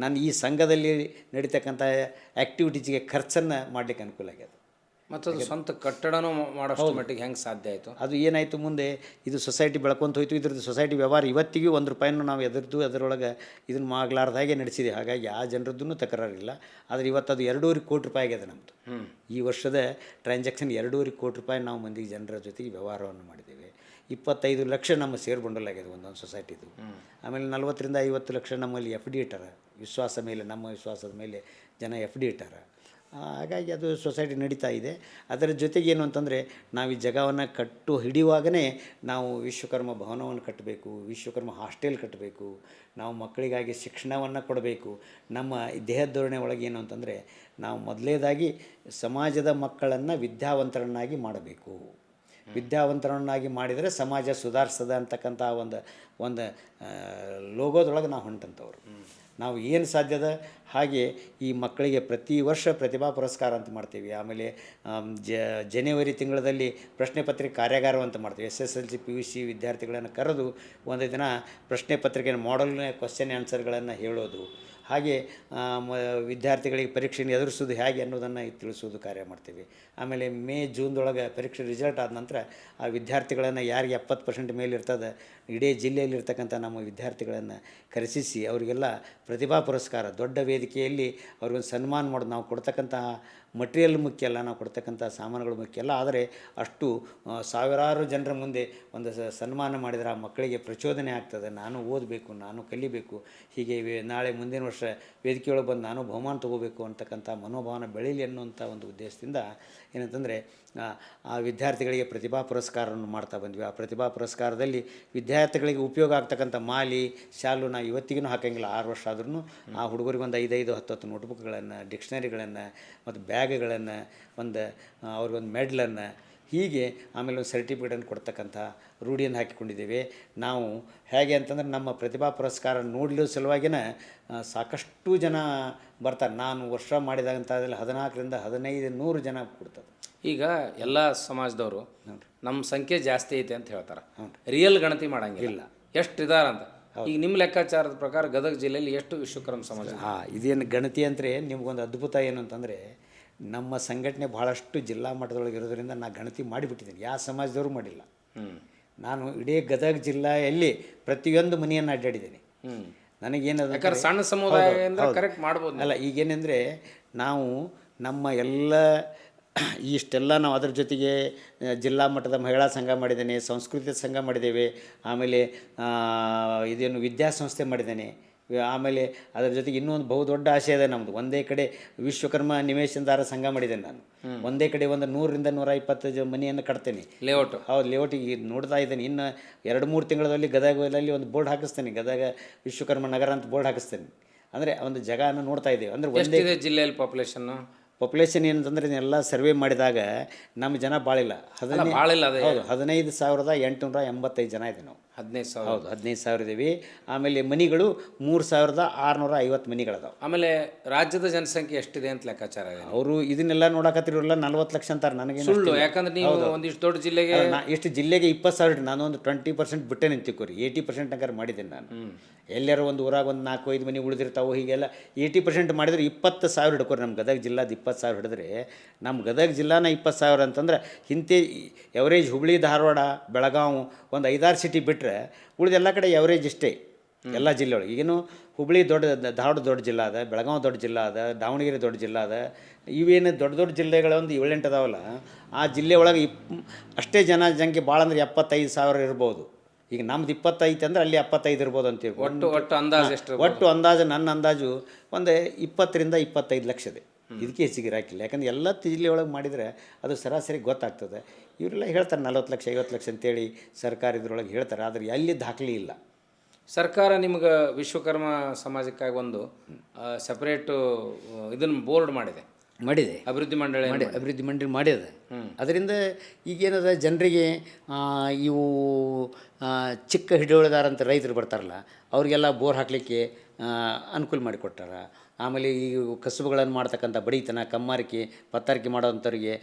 ನಾನು ಈ ಸಂಘದಲ್ಲಿ ನಡೀತಕ್ಕಂಥ ಆ್ಯಕ್ಟಿವಿಟೀಸ್ಗೆ ಖರ್ಚನ್ನು ಮಾಡಲಿಕ್ಕೆ ಅನುಕೂಲ ಆಗ್ಯದ. ಮತ್ತು ಅದು ಸ್ವಂತ ಕಟ್ಟಡನೂ ಮಾಡೋಷ್ಟು ಮಟ್ಟಿಗೆ ಹೆಂಗೆ ಸಾಧ್ಯ ಆಯಿತು? ಅದು ಏನಾಯಿತು, ಮುಂದೆ ಇದು ಸೊಸೈಟಿ ಬೆಳ್ಕೊಂತ ಹೋಯ್ತು. ಇದ್ರದ್ದು ಸೊಸೈಟಿ ವ್ಯವಹಾರ ಇವತ್ತಿಗೂ 1 ರೂಪಾಯಿನೂ ನಾವು ಅದರೊಳಗೆ ಇದನ್ನು ಮಾಡಲಾರ್ದ ಹಾಗೆ ನಡೆಸಿದೆ. ಹಾಗಾಗಿ ಆ ಜನರದ್ದೂ ತಕರಾರಿಲ್ಲ. ಆದರೆ ಇವತ್ತು ಅದು 2.5 ಕೋಟಿ ರೂಪಾಯಿ ಆಗಿದೆ ನಮ್ಮದು. ಈ ವರ್ಷದ ಟ್ರಾನ್ಸಾಕ್ಷನ್ 2.5 ಕೋಟಿ ರೂಪಾಯಿ ನಾವು ಮಂದಿಗೆ ಜನರ ಜೊತೆಗೆ ವ್ಯವಹಾರವನ್ನು ಮಾಡಿದ್ದೇವೆ. 25 ಲಕ್ಷ ನಮ್ಮ ಶೇರ್ ಬಂಡಲ್ ಆಗಿದೆ ಒಂದೊಂದು ಸೊಸೈಟಿದು. ಆಮೇಲೆ 40-50 ಲಕ್ಷ ನಮ್ಮಲ್ಲಿ FD ಇಟ್ಟಾರ. ವಿಶ್ವಾಸ ಮೇಲೆ, ನಮ್ಮ ವಿಶ್ವಾಸದ ಮೇಲೆ ಜನ FD ಇಟ್ಟಾರ. ಹಾಗಾಗಿ ಅದು ಸೊಸೈಟಿ ನಡೀತಾ ಇದೆ. ಅದರ ಜೊತೆಗೆ ಏನು ಅಂತಂದರೆ ನಾವು ಈ ಜಾಗವನ್ನು ಹಿಡಿಯುವಾಗಲೇ ನಾವು ವಿಶ್ವಕರ್ಮ ಭವನವನ್ನು ಕಟ್ಟಬೇಕು, ವಿಶ್ವಕರ್ಮ ಹಾಸ್ಟೆಲ್ ಕಟ್ಟಬೇಕು, ನಾವು ಮಕ್ಕಳಿಗಾಗಿ ಶಿಕ್ಷಣವನ್ನು ಕೊಡಬೇಕು. ನಮ್ಮ ದೇಹದ ಧೋರಣೆ ಒಳಗೆ ಏನು ಅಂತಂದರೆ ನಾವು ಮೊದಲನೇದಾಗಿ ಸಮಾಜದ ಮಕ್ಕಳನ್ನು ವಿದ್ಯಾವಂತರನ್ನಾಗಿ ಮಾಡಬೇಕು. ವಿದ್ಯಾವಂತರನ್ನಾಗಿ ಮಾಡಿದರೆ ಸಮಾಜ ಸುಧಾರಿಸ್ತದೆ ಅಂತಕ್ಕಂಥ ಒಂದು ಲೋಗೋದೊಳಗೆ ನಾವು ಹೊಂಟಂಥವ್ರು. ನಾವು ಏನು ಸಾಧ್ಯದ ಹಾಗೆ ಈ ಮಕ್ಕಳಿಗೆ ಪ್ರತಿ ವರ್ಷ ಪ್ರತಿಭಾ ಪುರಸ್ಕಾರ ಅಂತ ಮಾಡ್ತೀವಿ. ಆಮೇಲೆ ಜನವರಿ ತಿಂಗಳಲ್ಲಿ ಪ್ರಶ್ನೆ ಪತ್ರಿಕೆ ಕಾರ್ಯಾಗಾರ ಅಂತ ಮಾಡ್ತೀವಿ. SSLC PUC ವಿದ್ಯಾರ್ಥಿಗಳನ್ನು ಕರೆದು ಒಂದು ದಿನ ಪ್ರಶ್ನೆ ಪತ್ರಿಕೆ ಮಾಡಲ್ನ ಕ್ವಶನ್ ಆನ್ಸರ್ಗಳನ್ನು ಹೇಳೋದು. ಹಾಗೆ ವಿದ್ಯಾರ್ಥಿಗಳಿಗೆ ಪರೀಕ್ಷೆಯನ್ನು ಎದುರಿಸೋದು ಹೇಗೆ ಅನ್ನೋದನ್ನು ತಿಳಿಸೋದು ಕಾರ್ಯ ಮಾಡ್ತೀವಿ. ಆಮೇಲೆ ಮೇ ಜೂನ್ದೊಳಗೆ ಪರೀಕ್ಷೆ ರಿಸಲ್ಟ್ ಆದ ನಂತರ ಆ ವಿದ್ಯಾರ್ಥಿಗಳನ್ನು ಯಾರಿಗೆ 70% ಮೇಲೆ ಇರ್ತದೆ ಇಡೀ ಜಿಲ್ಲೆಯಲ್ಲಿರ್ತಕ್ಕಂಥ ನಮ್ಮ ವಿದ್ಯಾರ್ಥಿಗಳನ್ನು ಕರೆಸಿಸಿ ಅವರಿಗೆಲ್ಲ ಪ್ರತಿಭಾ ಪುರಸ್ಕಾರ ದೊಡ್ಡ ವೇದಿಕೆಯಲ್ಲಿ ಅವ್ರಿಗೊಂದು ಸನ್ಮಾನ ಮಾಡೋದು. ನಾವು ಕೊಡ್ತಕ್ಕಂತಹ ಮಟೀರಿಯಲ್ ಮುಖ್ಯ ಅಲ್ಲ, ನಾವು ಕೊಡ್ತಕ್ಕಂಥ ಸಾಮಾನುಗಳು ಮುಖ್ಯ ಅಲ್ಲ. ಆದರೆ ಅಷ್ಟು ಸಾವಿರಾರು ಜನರ ಮುಂದೆ ಒಂದು ಸನ್ಮಾನ ಮಾಡಿದರೆ ಆ ಮಕ್ಕಳಿಗೆ ಪ್ರಚೋದನೆ ಆಗ್ತದೆ. ನಾನು ಓದಬೇಕು, ನಾನು ಕಲಿಬೇಕು, ಹೀಗೆ ನಾಳೆ ಮುಂದಿನ ವರ್ಷ ವೇದಿಕೆಯೊಳಗೆ ಬಂದು ನಾನು ಬಹುಮಾನ ತೊಗೋಬೇಕು ಅಂತಕ್ಕಂಥ ಮನೋಭಾವನ ಬೆಳೀಲಿ ಅನ್ನುವಂಥ ಒಂದು ಉದ್ದೇಶದಿಂದ ಏನಂತಂದರೆ ಆ ವಿದ್ಯಾರ್ಥಿಗಳಿಗೆ ಪ್ರತಿಭಾ ಪುರಸ್ಕಾರವನ್ನು ಮಾಡ್ತಾ ಬಂದ್ವಿ. ಆ ಪ್ರತಿಭಾ ಪುರಸ್ಕಾರದಲ್ಲಿ ವಿದ್ಯಾರ್ಥಿಗಳಿಗೆ ಉಪಯೋಗ ಆಗ್ತಕ್ಕಂಥ ಮಾಲಿ ಶಾಲು ನಾವು ಇವತ್ತಿಗೂ ಹಾಕೋಂಗಿಲ್ಲ. 6 ವರ್ಷ ಆದ್ರೂ ಆ ಹುಡುಗರಿಗೆ ಒಂದು 5-10 ನೋಟ್ಬುಕ್ಗಳನ್ನು, ಡಿಕ್ಷನರಿಗಳನ್ನು ಮತ್ತು ಬ್ಯಾಗ್ಗಳನ್ನು, ಅವ್ರಿಗೊಂದು ಮೆಡ್ಲನ್ನು, ಹೀಗೆ ಆಮೇಲೆ ಒಂದು ಸರ್ಟಿಫಿಕೇಟನ್ನು ಕೊಡ್ತಕ್ಕಂಥ ರೂಢಿಯನ್ನು ಹಾಕಿಕೊಂಡಿದ್ದೇವೆ. ನಾವು ಹೇಗೆ ಅಂತಂದ್ರೆ ನಮ್ಮ ಪ್ರತಿಭಾ ಪುರಸ್ಕಾರ ನೋಡಲು ಸಲುವಾಗಿನ ಸಾಕಷ್ಟು ಜನ ಬರ್ತಾರೆ. ನಾನು ವರ್ಷ ಮಾಡಿದಾಗಂಥದ್ರಲ್ಲಿ 1400-1500 ಜನ ಕೊಡ್ತಾರೆ. ಈಗ ಎಲ್ಲ ಸಮಾಜದವರು ನಮ್ಮ ಸಂಖ್ಯೆ ಜಾಸ್ತಿ ಐತೆ ಅಂತ ಹೇಳ್ತಾರೆ. ರಿಯಲ್ ಗಣತಿ ಮಾಡಂಗಿಲ್ಲ. ಎಷ್ಟು ಇದಾರಂತ ಈಗ ನಿಮ್ಮ ಲೆಕ್ಕಾಚಾರದ ಪ್ರಕಾರ ಗದಗ ಜಿಲ್ಲೆಯಲ್ಲಿ ಎಷ್ಟು ವಿಶ್ವಕರ್ಮ ಸಮಾಜ? ಇದೇನು ಗಣತಿ ಅಂದರೆ ನಿಮ್ಗೊಂದು ಅದ್ಭುತ ಏನು ಅಂತಂದರೆ ನಮ್ಮ ಸಂಘಟನೆ ಭಾಳಷ್ಟು ಜಿಲ್ಲಾ ಮಟ್ಟದೊಳಗೆ ಇರೋದ್ರಿಂದ ನಾನು ಗಣತಿ ಮಾಡಿಬಿಟ್ಟಿದ್ದೀನಿ. ಯಾವ ಸಮಾಜದವರು ಮಾಡಿಲ್ಲ. ನಾನು ಇಡೀ ಗದಗ ಜಿಲ್ಲೆಯಲ್ಲಿ ಪ್ರತಿಯೊಂದು ಮನೆಯನ್ನು ಅಡ್ಡಾಡಿದ್ದೀನಿ. ನನಗೇನದು ಯಾಕಂದ್ರೆ ಸಣ್ಣ ಸಮುದಾಯದಿಂದ ಕರೆಕ್ಟ್ ಮಾಡ್ಬೋದು. ಅಲ್ಲ, ಈಗೇನೆಂದರೆ ನಾವು ನಮ್ಮ ಎಲ್ಲ ಇಷ್ಟೆಲ್ಲ ನಾವು ಅದ್ರ ಜೊತೆಗೆ ಜಿಲ್ಲಾ ಮಟ್ಟದ ಮಹಿಳಾ ಸಂಘ ಮಾಡಿದ್ದೇನೆ, ಸಂಸ್ಕೃತಿ ಸಂಘ ಮಾಡಿದ್ದೇವೆ, ಆಮೇಲೆ ಇದೇನು ವಿದ್ಯಾಸಂಸ್ಥೆ ಮಾಡಿದ್ದೇನೆ, ಆಮೇಲೆ ಅದರ ಜೊತೆಗೆ ಇನ್ನೊಂದು ಬಹುದೊಡ್ಡ ಆಶಯ ಇದೆ ನಮ್ಮದು. ಒಂದೇ ಕಡೆ ವಿಶ್ವಕರ್ಮ ನಿವೇಶನದಾರ ಸಂಘ ಮಾಡಿದ್ದೇನೆ ನಾನು. ಒಂದೇ ಕಡೆ ಒಂದು 100ರಿಂದ 120 ಮನೆಯನ್ನು ಕಟ್ತೇನೆ. ಲೇಔಟ್. ಹೌದು, ಲೇಔಟಿಗೆ ನೋಡ್ತಾ ಇದ್ದೇನೆ. ಇನ್ನು 2-3 ತಿಂಗಳಲ್ಲಿ ಗದಗದಲ್ಲಿ ಒಂದು ಬೋರ್ಡ್ ಹಾಕಿಸ್ತೇನೆ, ಗದಗ ವಿಶ್ವಕರ್ಮ ನಗರ ಅಂತ ಬೋರ್ಡ್ ಹಾಕಿಸ್ತೇನೆ. ಅಂದರೆ ಒಂದು ಜಾಗನ ನೋಡ್ತಾ ಇದ್ದೇವೆ. ಅಂದರೆ ಒಂದೇ ಜಿಲ್ಲೆಯಲ್ಲಿ ಪಾಪ್ಯುಲೇಷನ್ ಏನಂತಂದರೆ ಎಲ್ಲ ಸರ್ವೆ ಮಾಡಿದಾಗ ನಮ್ಮ ಜನ ಭಾಳಿಲ್ಲ. ಹೌದು, 15,885 ಜನ ಇದೆ ನಾವು. 15,000. ಹೌದು, 15,000 ಇದ್ದೀವಿ. ಆಮೇಲೆ ಮನಿಗಳು 3,650 ಮನಿಗಳದಾವೆ. ಆಮೇಲೆ ರಾಜ್ಯದ ಜನಸಂಖ್ಯೆ ಎಷ್ಟಿದೆ ಅಂತ ಲೆಕ್ಕಾಚಾರ ಇದೆ? ಅವರು ಇದನ್ನೆಲ್ಲ ನೋಡಕತ್ತಿರಲ್ಲ 40 ಲಕ್ಷ ಅಂತಾರೆ. ನನಗೆ ಸುಳ್ಳು. ಯಾಕಂದ್ರೆ ನೀವು ಒಂದಿಷ್ಟು ದೊಡ್ಡ ಜಿಲ್ಲೆಗೆ ಎಷ್ಟು ಜಿಲ್ಲೆಗೆ 20,000. ನಾನು ಒಂದು 20% ಬಿಟ್ಟೆ ನಿಂತಿಕೋರಿ. 80% ಅಂಗಾರೆ ಮಾಡಿದ್ದೇನೆ ನಾನು. ಎಲ್ಲರೂ ಒಂದು ಊರಾಗ ಒಂದು 4-5 ಮನೆ ಉಳಿದಿರ್ತಾವೆ. ಹೀಗೆಲ್ಲ 80% ಮಾಡಿದ್ರೆ 20,000 ಹಿಡ್ಕೋರಿ. ನಮ್ಮ ಗದಗ ಜಿಲ್ಲಾದ 20,000 ಹಿಡಿದ್ರೆ ನಮ್ಮ ಗದಗ ಜಿಲ್ಲಾನ 20,000 ಅಂತಂದ್ರೆ ಇಂತೆ ಎವರೇಜ್ ಹುಬ್ಳಿ, ಧಾರವಾಡ, ಬೆಳಗಾವಿ ಒಂದು 5-6 ಸಿಟಿ ಬಿಟ್ಟರೆ ಉಳಿದೆಲ್ಲ ಕಡೆ ಎವರೇಜ್ ಇಷ್ಟೇ ಎಲ್ಲ ಜಿಲ್ಲೆ ಒಳಗೆ. ಈಗೇನು ಹುಬ್ಳಿ ಧಾರವಾಡ ದೊಡ್ಡ ಜಿಲ್ಲಾ ಅದ, ಬೆಳಗಾವಿ ದೊಡ್ಡ ಜಿಲ್ಲಾ ಅದ, ದಾವಣಗೆರೆ ದೊಡ್ಡ ಜಿಲ್ಲಾ ಅದ. ಇವೇನು ದೊಡ್ಡ ಜಿಲ್ಲೆಗಳ ಒಂದು 7-8 ಅದಾವಲ್ಲ, ಆ ಜಿಲ್ಲೆ ಒಳಗೆ ಅಷ್ಟೇ ಜನಸಂಖ್ಯೆ ಭಾಳ ಅಂದ್ರೆ 75,000 ಇರ್ಬೋದು. ಈಗ ನಮ್ದು 25 ಅಂದ್ರೆ ಅಲ್ಲಿ 75 ಇರ್ಬೋದು ಅಂತೀವಿ. ಒಟ್ಟು ಅಂದಾಜು ಎಷ್ಟು? ಒಟ್ಟು ಅಂದಾಜು ನನ್ನ ಅಂದಾಜು ಒಂದು 20ರಿಂದ 25 ಲಕ್ಷ ಇದೆ. ಇದಕ್ಕೆ ಹೆಚ್ಚಿಗೆ ಇರಾಕಿಲ್ಲ. ಯಾಕಂದ್ರೆ ಎಲ್ಲ ಜಿಲ್ಲೆ ಒಳಗೆ ಮಾಡಿದರೆ ಅದು ಸರಾಸರಿ ಗೊತ್ತಾಗ್ತದೆ. ಇವರೆಲ್ಲ ಹೇಳ್ತಾರೆ 40 ಲಕ್ಷ 50 ಲಕ್ಷ ಅಂತೇಳಿ ಸರ್ಕಾರ ಇದ್ರೊಳಗೆ ಹೇಳ್ತಾರೆ. ಆದರೆ ಎಲ್ಲಿ ದಾಖಲೆ ಇಲ್ಲ. ಸರ್ಕಾರ ನಿಮ್ಗೆ ವಿಶ್ವಕರ್ಮ ಸಮಾಜಕ್ಕಾಗಿ ಒಂದು ಸಪ್ರೇಟು ಇದನ್ನು ಬೋರ್ಡ್ ಮಾಡಿದೆ. ಅಭಿವೃದ್ಧಿ ಮಂಡಳಿ ಮಾಡಿದೆ. ಅದರಿಂದ ಈಗೇನದ ಜನರಿಗೆ ಇವು ಚಿಕ್ಕ ಹಿಡಿಯೋಳದಾರ ಅಂತ ರೈತರು ಬರ್ತಾರಲ್ಲ, ಅವರಿಗೆಲ್ಲ ಬೋರ್ ಹಾಕಲಿಕ್ಕೆ ಅನುಕೂಲ ಮಾಡಿಕೊಟ್ಟಾರ. ಆಮೇಲೆ ಈ ಕಸುಬುಗಳನ್ನು ಮಾಡ್ತಕ್ಕಂಥ ಬಡೀತನ, ಕಮ್ಮಾರಿಕೆ, ಪತ್ತಾರಿಕೆ ಮಾಡೋವಂಥವ್ರಿಗೆ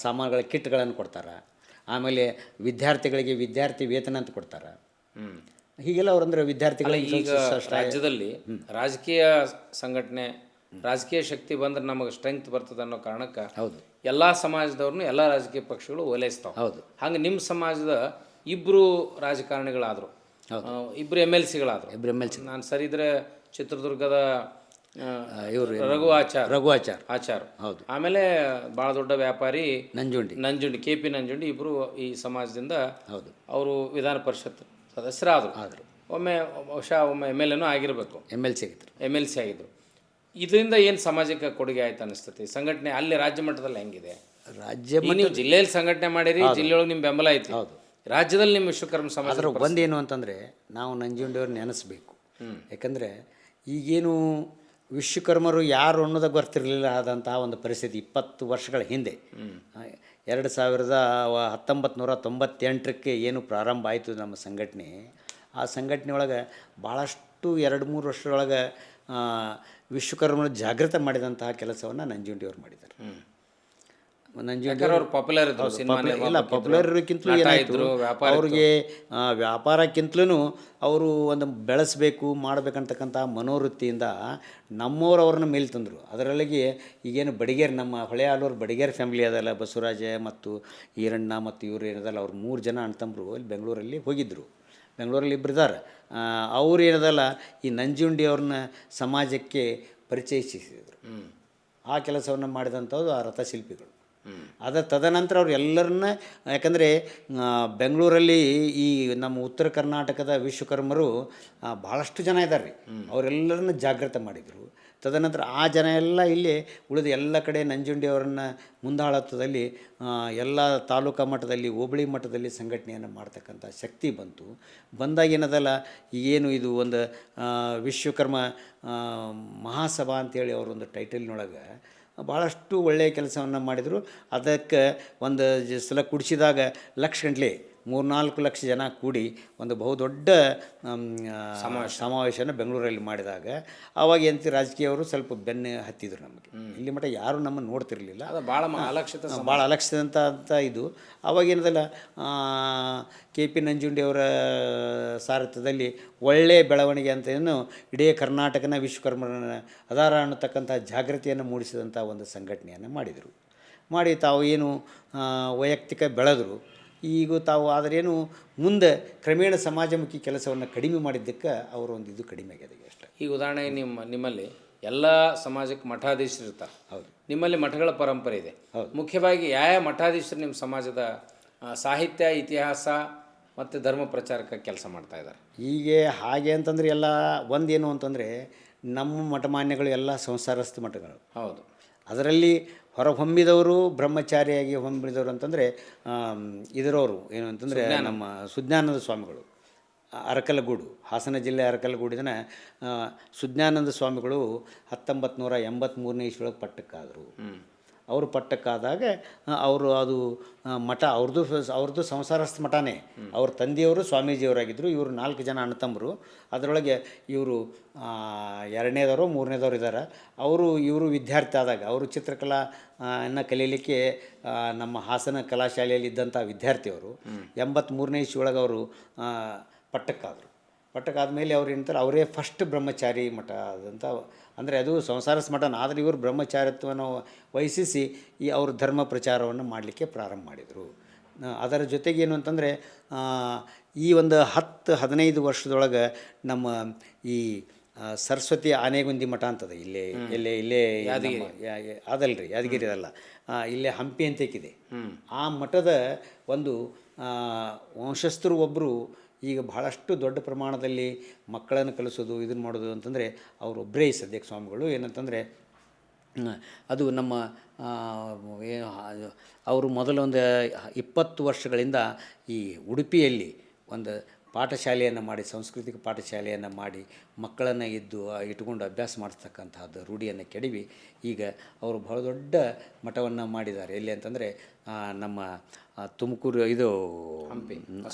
ಸಾಮಾನುಗಳ ಕಿಟ್ಗಳನ್ನು ಕೊಡ್ತಾರೆ. ಆಮೇಲೆ ವಿದ್ಯಾರ್ಥಿಗಳಿಗೆ ವಿದ್ಯಾರ್ಥಿ ವೇತನ ಅಂತ ಕೊಡ್ತಾರೆ. ಹೀಗೆಲ್ಲ ಅವರಂದ್ರೆ ವಿದ್ಯಾರ್ಥಿಗಳಿಗೆ ಈಗ ರಾಜ್ಯದಲ್ಲಿ ರಾಜಕೀಯ ಸಂಘಟನೆ, ರಾಜಕೀಯ ಶಕ್ತಿ ಬಂದ್ರೆ ನಮಗೆ ಸ್ಟ್ರೆಂತ್ ಬರ್ತದೆ ಅನ್ನೋ ಕಾರಣಕ್ಕೆ ಹೌದು ಎಲ್ಲ ಸಮಾಜದವ್ರನ್ನೂ ಎಲ್ಲ ರಾಜಕೀಯ ಪಕ್ಷಗಳು ಓಲೈಸ್ತಾವೆ. ಹೌದು. ಹಂಗೆ ನಿಮ್ಮ ಸಮಾಜದ 2 ರಾಜಕಾರಣಿಗಳಾದರು, 2 MLCಗಳಾದರು. ನಾನು ಸರಿ ಇದ್ರೆ ಚಿತ್ರದುರ್ಗದ ಇವರು ರಘು ಆಚಾರ್. ಹೌದು. ಆಮೇಲೆ ಭಾಳ ದೊಡ್ಡ ವ್ಯಾಪಾರಿ ನಂಜುಂಡಿ KP ನಂಜುಂಡಿ. ಇಬ್ಬರು ಈ ಸಮಾಜದಿಂದ ಹೌದು ಅವರು ವಿಧಾನ ಪರಿಷತ್ ಸದಸ್ಯರಾದರು. ಒಮ್ಮೆ MLA ಆಗಿರಬೇಕು. MLC ಆಗಿದ್ರು. ಇದರಿಂದ ಏನು ಸಮಾಜಕ್ಕೆ ಕೊಡುಗೆ ಆಯ್ತು ಅನಿಸ್ತೈತಿ? ಸಂಘಟನೆ ಅಲ್ಲಿ ರಾಜ್ಯ ಮಟ್ಟದಲ್ಲಿ ಹೆಂಗಿದೆ? ನೀವು ಜಿಲ್ಲೆಯಲ್ಲಿ ಸಂಘಟನೆ ಮಾಡಿರಿ, ಜಿಲ್ಲೆಯೊಳಗೆ ನಿಮ್ಮ ಬೆಂಬಲ ಐತಿ. ಹೌದು. ರಾಜ್ಯದಲ್ಲಿ ನಿಮ್ಮ ವಿಶ್ವಕರ್ಮ ಸಮಾಜ ಒಂದೇನು ಅಂತಂದರೆ ನಾವು ನಂಜುಂಡಿಯವ್ರು ನೆನೆಸ್ಬೇಕು. ಯಾಕಂದರೆ ಈಗೇನು ವಿಶ್ವಕರ್ಮರು ಯಾರು ಅನ್ನೋದಾಗ ಬರ್ತಿರಲಿಲ್ಲ ಆದಂತಹ ಒಂದು ಪರಿಸ್ಥಿತಿ 20 ವರ್ಷಗಳ ಹಿಂದೆ 1998ಕ್ಕೆ ಏನು ಪ್ರಾರಂಭ ಆಯಿತು ನಮ್ಮ ಸಂಘಟನೆ. ಆ ಸಂಘಟನೆ ಒಳಗೆ ಭಾಳಷ್ಟು 2-3 ವರ್ಷದೊಳಗೆ ವಿಶ್ವಕರ್ಮರು ಜಾಗೃತ ಮಾಡಿದಂತಹ ಕೆಲಸವನ್ನು ನಂಜುಂಡಿಯವ್ರು ಮಾಡಿದ್ದಾರೆ. ಪಾಪ್ಯುಲರ್ ಇರೋಕ್ಕಿಂತಲೂ ಏನಾಯಿತು, ಅವ್ರಿಗೆ ವ್ಯಾಪಾರಕ್ಕಿಂತಲೂ ಅವರು ಒಂದು ಬೆಳೆಸಬೇಕು ಮಾಡಬೇಕಂತಕ್ಕಂಥ ಮನೋವೃತ್ತಿಯಿಂದ ನಮ್ಮವ್ರನ್ನ ಮೇಲೆ ತಂದರು. ಅದರೊಳಗೆ ಈಗೇನು ಬಡಿಗೇರ್, ನಮ್ಮ ಹೊಳೆ ಆಲೂರು ಬಡಿಗೇರ್ ಫ್ಯಾಮಿಲಿ ಅದಲ್ಲ, ಬಸವರಾಜ ಮತ್ತು ಈರಣ್ಣ ಮತ್ತು ಇವರು ಏನದಲ್ಲ, ಅವ್ರು 3 ಜನ ಅಣ್ತಂಬರು ಇಲ್ಲಿ ಬೆಂಗಳೂರಲ್ಲಿ ಹೋಗಿದ್ದರು. ಬೆಂಗಳೂರಲ್ಲಿ ಇಬ್ಬರಿದ್ದಾರೆ. ಅವ್ರು ಏನದಲ್ಲ ಈ ನಂಜುಂಡಿಯವ್ರನ್ನ ಸಮಾಜಕ್ಕೆ ಪರಿಚಯಿಸಿದರು. ಆ ಕೆಲಸವನ್ನು ಮಾಡಿದಂಥದ್ದು ಆ ರಥಶಿಲ್ಪಿಗಳು. ತದನಂತರ ಅವ್ರು ಎಲ್ಲರನ್ನ, ಯಾಕಂದರೆ ಬೆಂಗಳೂರಲ್ಲಿ ಈ ನಮ್ಮ ಉತ್ತರ ಕರ್ನಾಟಕದ ವಿಶ್ವಕರ್ಮರು ಭಾಳಷ್ಟು ಜನ ಇದ್ದಾರೆ ರೀ. ಅವರೆಲ್ಲರನ್ನ ಜಾಗೃತ ಮಾಡಿದರು. ತದನಂತರ ಆ ಜನ ಎಲ್ಲ ಇಲ್ಲಿ ಉಳಿದ ಎಲ್ಲ ಕಡೆ ನಂಜುಂಡಿಯವರನ್ನು ಮುಂದಾಳತ್ವದಲ್ಲಿ ಎಲ್ಲ ತಾಲೂಕಾ ಮಟ್ಟದಲ್ಲಿ, ಹೋಬಳಿ ಮಟ್ಟದಲ್ಲಿ ಸಂಘಟನೆಯನ್ನು ಮಾಡ್ತಕ್ಕಂಥ ಶಕ್ತಿ ಬಂದಾಗ ಏನದಲ್ಲ, ಏನು ಇದು ಒಂದು ವಿಶ್ವಕರ್ಮ ಮಹಾಸಭಾ ಅಂತೇಳಿ ಅವರೊಂದು ಟೈಟಲ್ನೊಳಗೆ ಭಾಳಷ್ಟು ಒಳ್ಳೆಯ ಕೆಲಸವನ್ನು ಮಾಡಿದರು. ಅದಕ್ಕೆ ಒಂದು ಸಲ ಕುಡಿಸಿದಾಗ ಲಕ್ಷ ಗಂಟ್ಲೆ 3-4 ಲಕ್ಷ ಜನ ಕೂಡಿ ಒಂದು ಬಹುದೊಡ್ಡ ಸಮಾವೇಶನ ಬೆಂಗಳೂರಲ್ಲಿ ಮಾಡಿದಾಗ ಆವಾಗ ಎಂತ ರಾಜಕೀಯವರು ಸ್ವಲ್ಪ ಬೆನ್ನು ಹತ್ತಿದ್ರು ನಮಗೆ. ಇಲ್ಲಿ ಮಟ್ಟ ಯಾರೂ ನಮ್ಮನ್ನು ನೋಡ್ತಿರಲಿಲ್ಲ, ಅದು ಭಾಳ ಅಲಕ್ಷಿತ ಭಾಳ ಅಲಕ್ಷಿತ ಇದು. ಅವಾಗೇನದಲ್ಲ KP ನಂಜುಂಡಿಯವರ ಸಾರಥ್ಯದಲ್ಲಿ ಒಳ್ಳೆಯ ಬೆಳವಣಿಗೆ ಅಂತ ಏನು ಇಡೀ ಕರ್ನಾಟಕನ ವಿಶ್ವಕರ್ಮರನ್ನ ಅದಾರ ಅನ್ನತಕ್ಕಂಥ ಜಾಗೃತಿಯನ್ನು ಮೂಡಿಸಿದಂಥ ಒಂದು ಸಂಘಟನೆಯನ್ನು ಮಾಡಿದರು. ಮಾಡಿ ತಾವು ಏನು ವೈಯಕ್ತಿಕ ಬೆಳೆದರು. ಈಗ ತಾವು ಆದರೇನು ಮುಂದೆ ಕ್ರಮೇಣ ಸಮಾಜಮುಖಿ ಕೆಲಸವನ್ನು ಕಡಿಮೆ ಮಾಡಿದ್ದಕ್ಕೆ ಅವರ ಒಂದು ಇದು ಕಡಿಮೆ ಆಗಿದೆ ಅಷ್ಟೇ. ಈಗ ಉದಾಹರಣೆಗೆ ನಿಮ್ಮಲ್ಲಿ ಎಲ್ಲ ಸಮಾಜಕ್ಕೆ ಮಠಾಧೀಶರು ಇರ್ತಾರೆ. ಹೌದು. ನಿಮ್ಮಲ್ಲಿ ಮಠಗಳ ಪರಂಪರೆ ಇದೆ. ಹೌದು. ಮುಖ್ಯವಾಗಿ ಯಾವ ಮಠಾಧೀಶರು ನಿಮ್ಮ ಸಮಾಜದ ಸಾಹಿತ್ಯ, ಇತಿಹಾಸ ಮತ್ತು ಧರ್ಮ ಪ್ರಚಾರಕ್ಕೆ ಕೆಲಸ ಮಾಡ್ತಾ ಇದ್ದಾರೆ? ಹೀಗೆ ಹಾಗೆ ಅಂತಂದರೆ ಎಲ್ಲ ಒಂದೇನು ಅಂತಂದರೆ ನಮ್ಮ ಮಠಮಾನ್ಯಗಳು ಎಲ್ಲ ಸಂಸಾರಸ್ಥ ಮಠಗಳು. ಹೌದು. ಅದರಲ್ಲಿ ಹೊರಹೊಮ್ಮಿದವರು ಬ್ರಹ್ಮಚಾರಿಯಾಗಿ ಹೊಮ್ಮಿದವರು ಅಂತಂದರೆ ಇದರವರು ಏನು ಅಂತಂದರೆ ನಮ್ಮ ಸುಜ್ಞಾನಂದ ಸ್ವಾಮಿಗಳು, ಅರಕಲಗೂಡು, ಹಾಸನ ಜಿಲ್ಲೆ ಅರಕಲಗೂಡಿನ ಸುಜ್ಞಾನಂದ ಸ್ವಾಮಿಗಳು 1983ನೇ ಇಸ್ವಿಯೊಳಗೆ ಪಟ್ಟಕ್ಕಾದರು. ಅವರು ಪಟ್ಟಕ್ಕಾದಾಗ ಅವರು ಅದು ಮಠ ಅವ್ರದ್ದು ಸಂಸಾರಸ್ಥ ಮಠನೇ. ಅವ್ರ ತಂದೆಯವರು ಸ್ವಾಮೀಜಿಯವರಾಗಿದ್ದರು. ಇವರು 4 ಜನ ಅಣ್ಣತಮ್ಮರು. ಅದರೊಳಗೆ ಇವರು 2ನೇದವರು 3ನೇದವರು ಇದ್ದಾರೆ. ಇವರು ವಿದ್ಯಾರ್ಥಿ ಆದಾಗ ಅವರು ಚಿತ್ರಕಲಾ ಕಲೀಲಿಕ್ಕೆ ನಮ್ಮ ಹಾಸನ ಕಲಾಶಾಲೆಯಲ್ಲಿ ಇದ್ದಂಥ ವಿದ್ಯಾರ್ಥಿಯವರು 83ನೇ ಇಸ್ವಿಯೊಳಗೆ ಅವರು ಪಟ್ಟಕ್ಕಾದರು. ಪಟ್ಟಕ್ಕಾದ್ಮೇಲೆ ಅವ್ರು ಏನಂತಾರೆ ಅವರೇ ಫಸ್ಟ್ ಬ್ರಹ್ಮಚಾರಿ ಮಠ ಆದಂಥ, ಅಂದರೆ ಅದು ಸಂಸಾರಸ್ಥ ಮಠನ, ಆದರೆ ಇವರು ಬ್ರಹ್ಮಚಾರಿತ್ವವನ್ನು ವಹಿಸಿ ಅವ್ರ ಧರ್ಮ ಪ್ರಚಾರವನ್ನು ಮಾಡಲಿಕ್ಕೆ ಪ್ರಾರಂಭ ಮಾಡಿದರು. ಅದರ ಜೊತೆಗೇನು ಅಂತಂದರೆ ಈ ಒಂದು 10-15 ವರ್ಷದೊಳಗೆ ನಮ್ಮ ಈ ಸರಸ್ವತಿ ಆನೆಗುಂದಿ ಮಠ ಅಂತದೆ ಇಲ್ಲೇ ಅದಲ್ರಿ, ಯಾದಗಿರಿ ಅದಲ್ಲ, ಇಲ್ಲೇ ಹಂಪಿ ಅಂತೇಕಿದೆ. ಆ ಮಠದ ಒಂದು ವಂಶಸ್ಥರು ಒಬ್ಬರು ಈಗ ಬಹಳಷ್ಟು ದೊಡ್ಡ ಪ್ರಮಾಣದಲ್ಲಿ ಮಕ್ಕಳನ್ನು ಕಲಿಸೋದು ಇದನ್ನು ಮಾಡೋದು ಅಂತಂದರೆ ಅವರೊಬ್ಬರೇ ಸದ್ಯಕ್ಕೆ ಸ್ವಾಮಿಗಳು. ಏನಂತಂದರೆ ಅದು ನಮ್ಮ ಅವರು ಮೊದಲೊಂದು 20 ವರ್ಷಗಳಿಂದ ಈ ಉಡುಪಿಯಲ್ಲಿ ಒಂದು ಪಾಠಶಾಲೆಯನ್ನು ಮಾಡಿ, ಸಾಂಸ್ಕೃತಿಕ ಪಾಠಶಾಲೆಯನ್ನು ಮಾಡಿ ಮಕ್ಕಳನ್ನು ಇಟ್ಕೊಂಡು ಅಭ್ಯಾಸ ಮಾಡಿಸ್ತಕ್ಕಂಥದ್ದು ರೂಢಿಯನ್ನು ಕೆಡವಿ ಈಗ ಅವರು ಬಹಳ ದೊಡ್ಡ ಮಠವನ್ನು ಮಾಡಿದ್ದಾರೆ. ಎಲ್ಲಿ ಅಂತಂದರೆ ನಮ್ಮ ತುಮಕೂರು ಇದು ಹಂಪಿ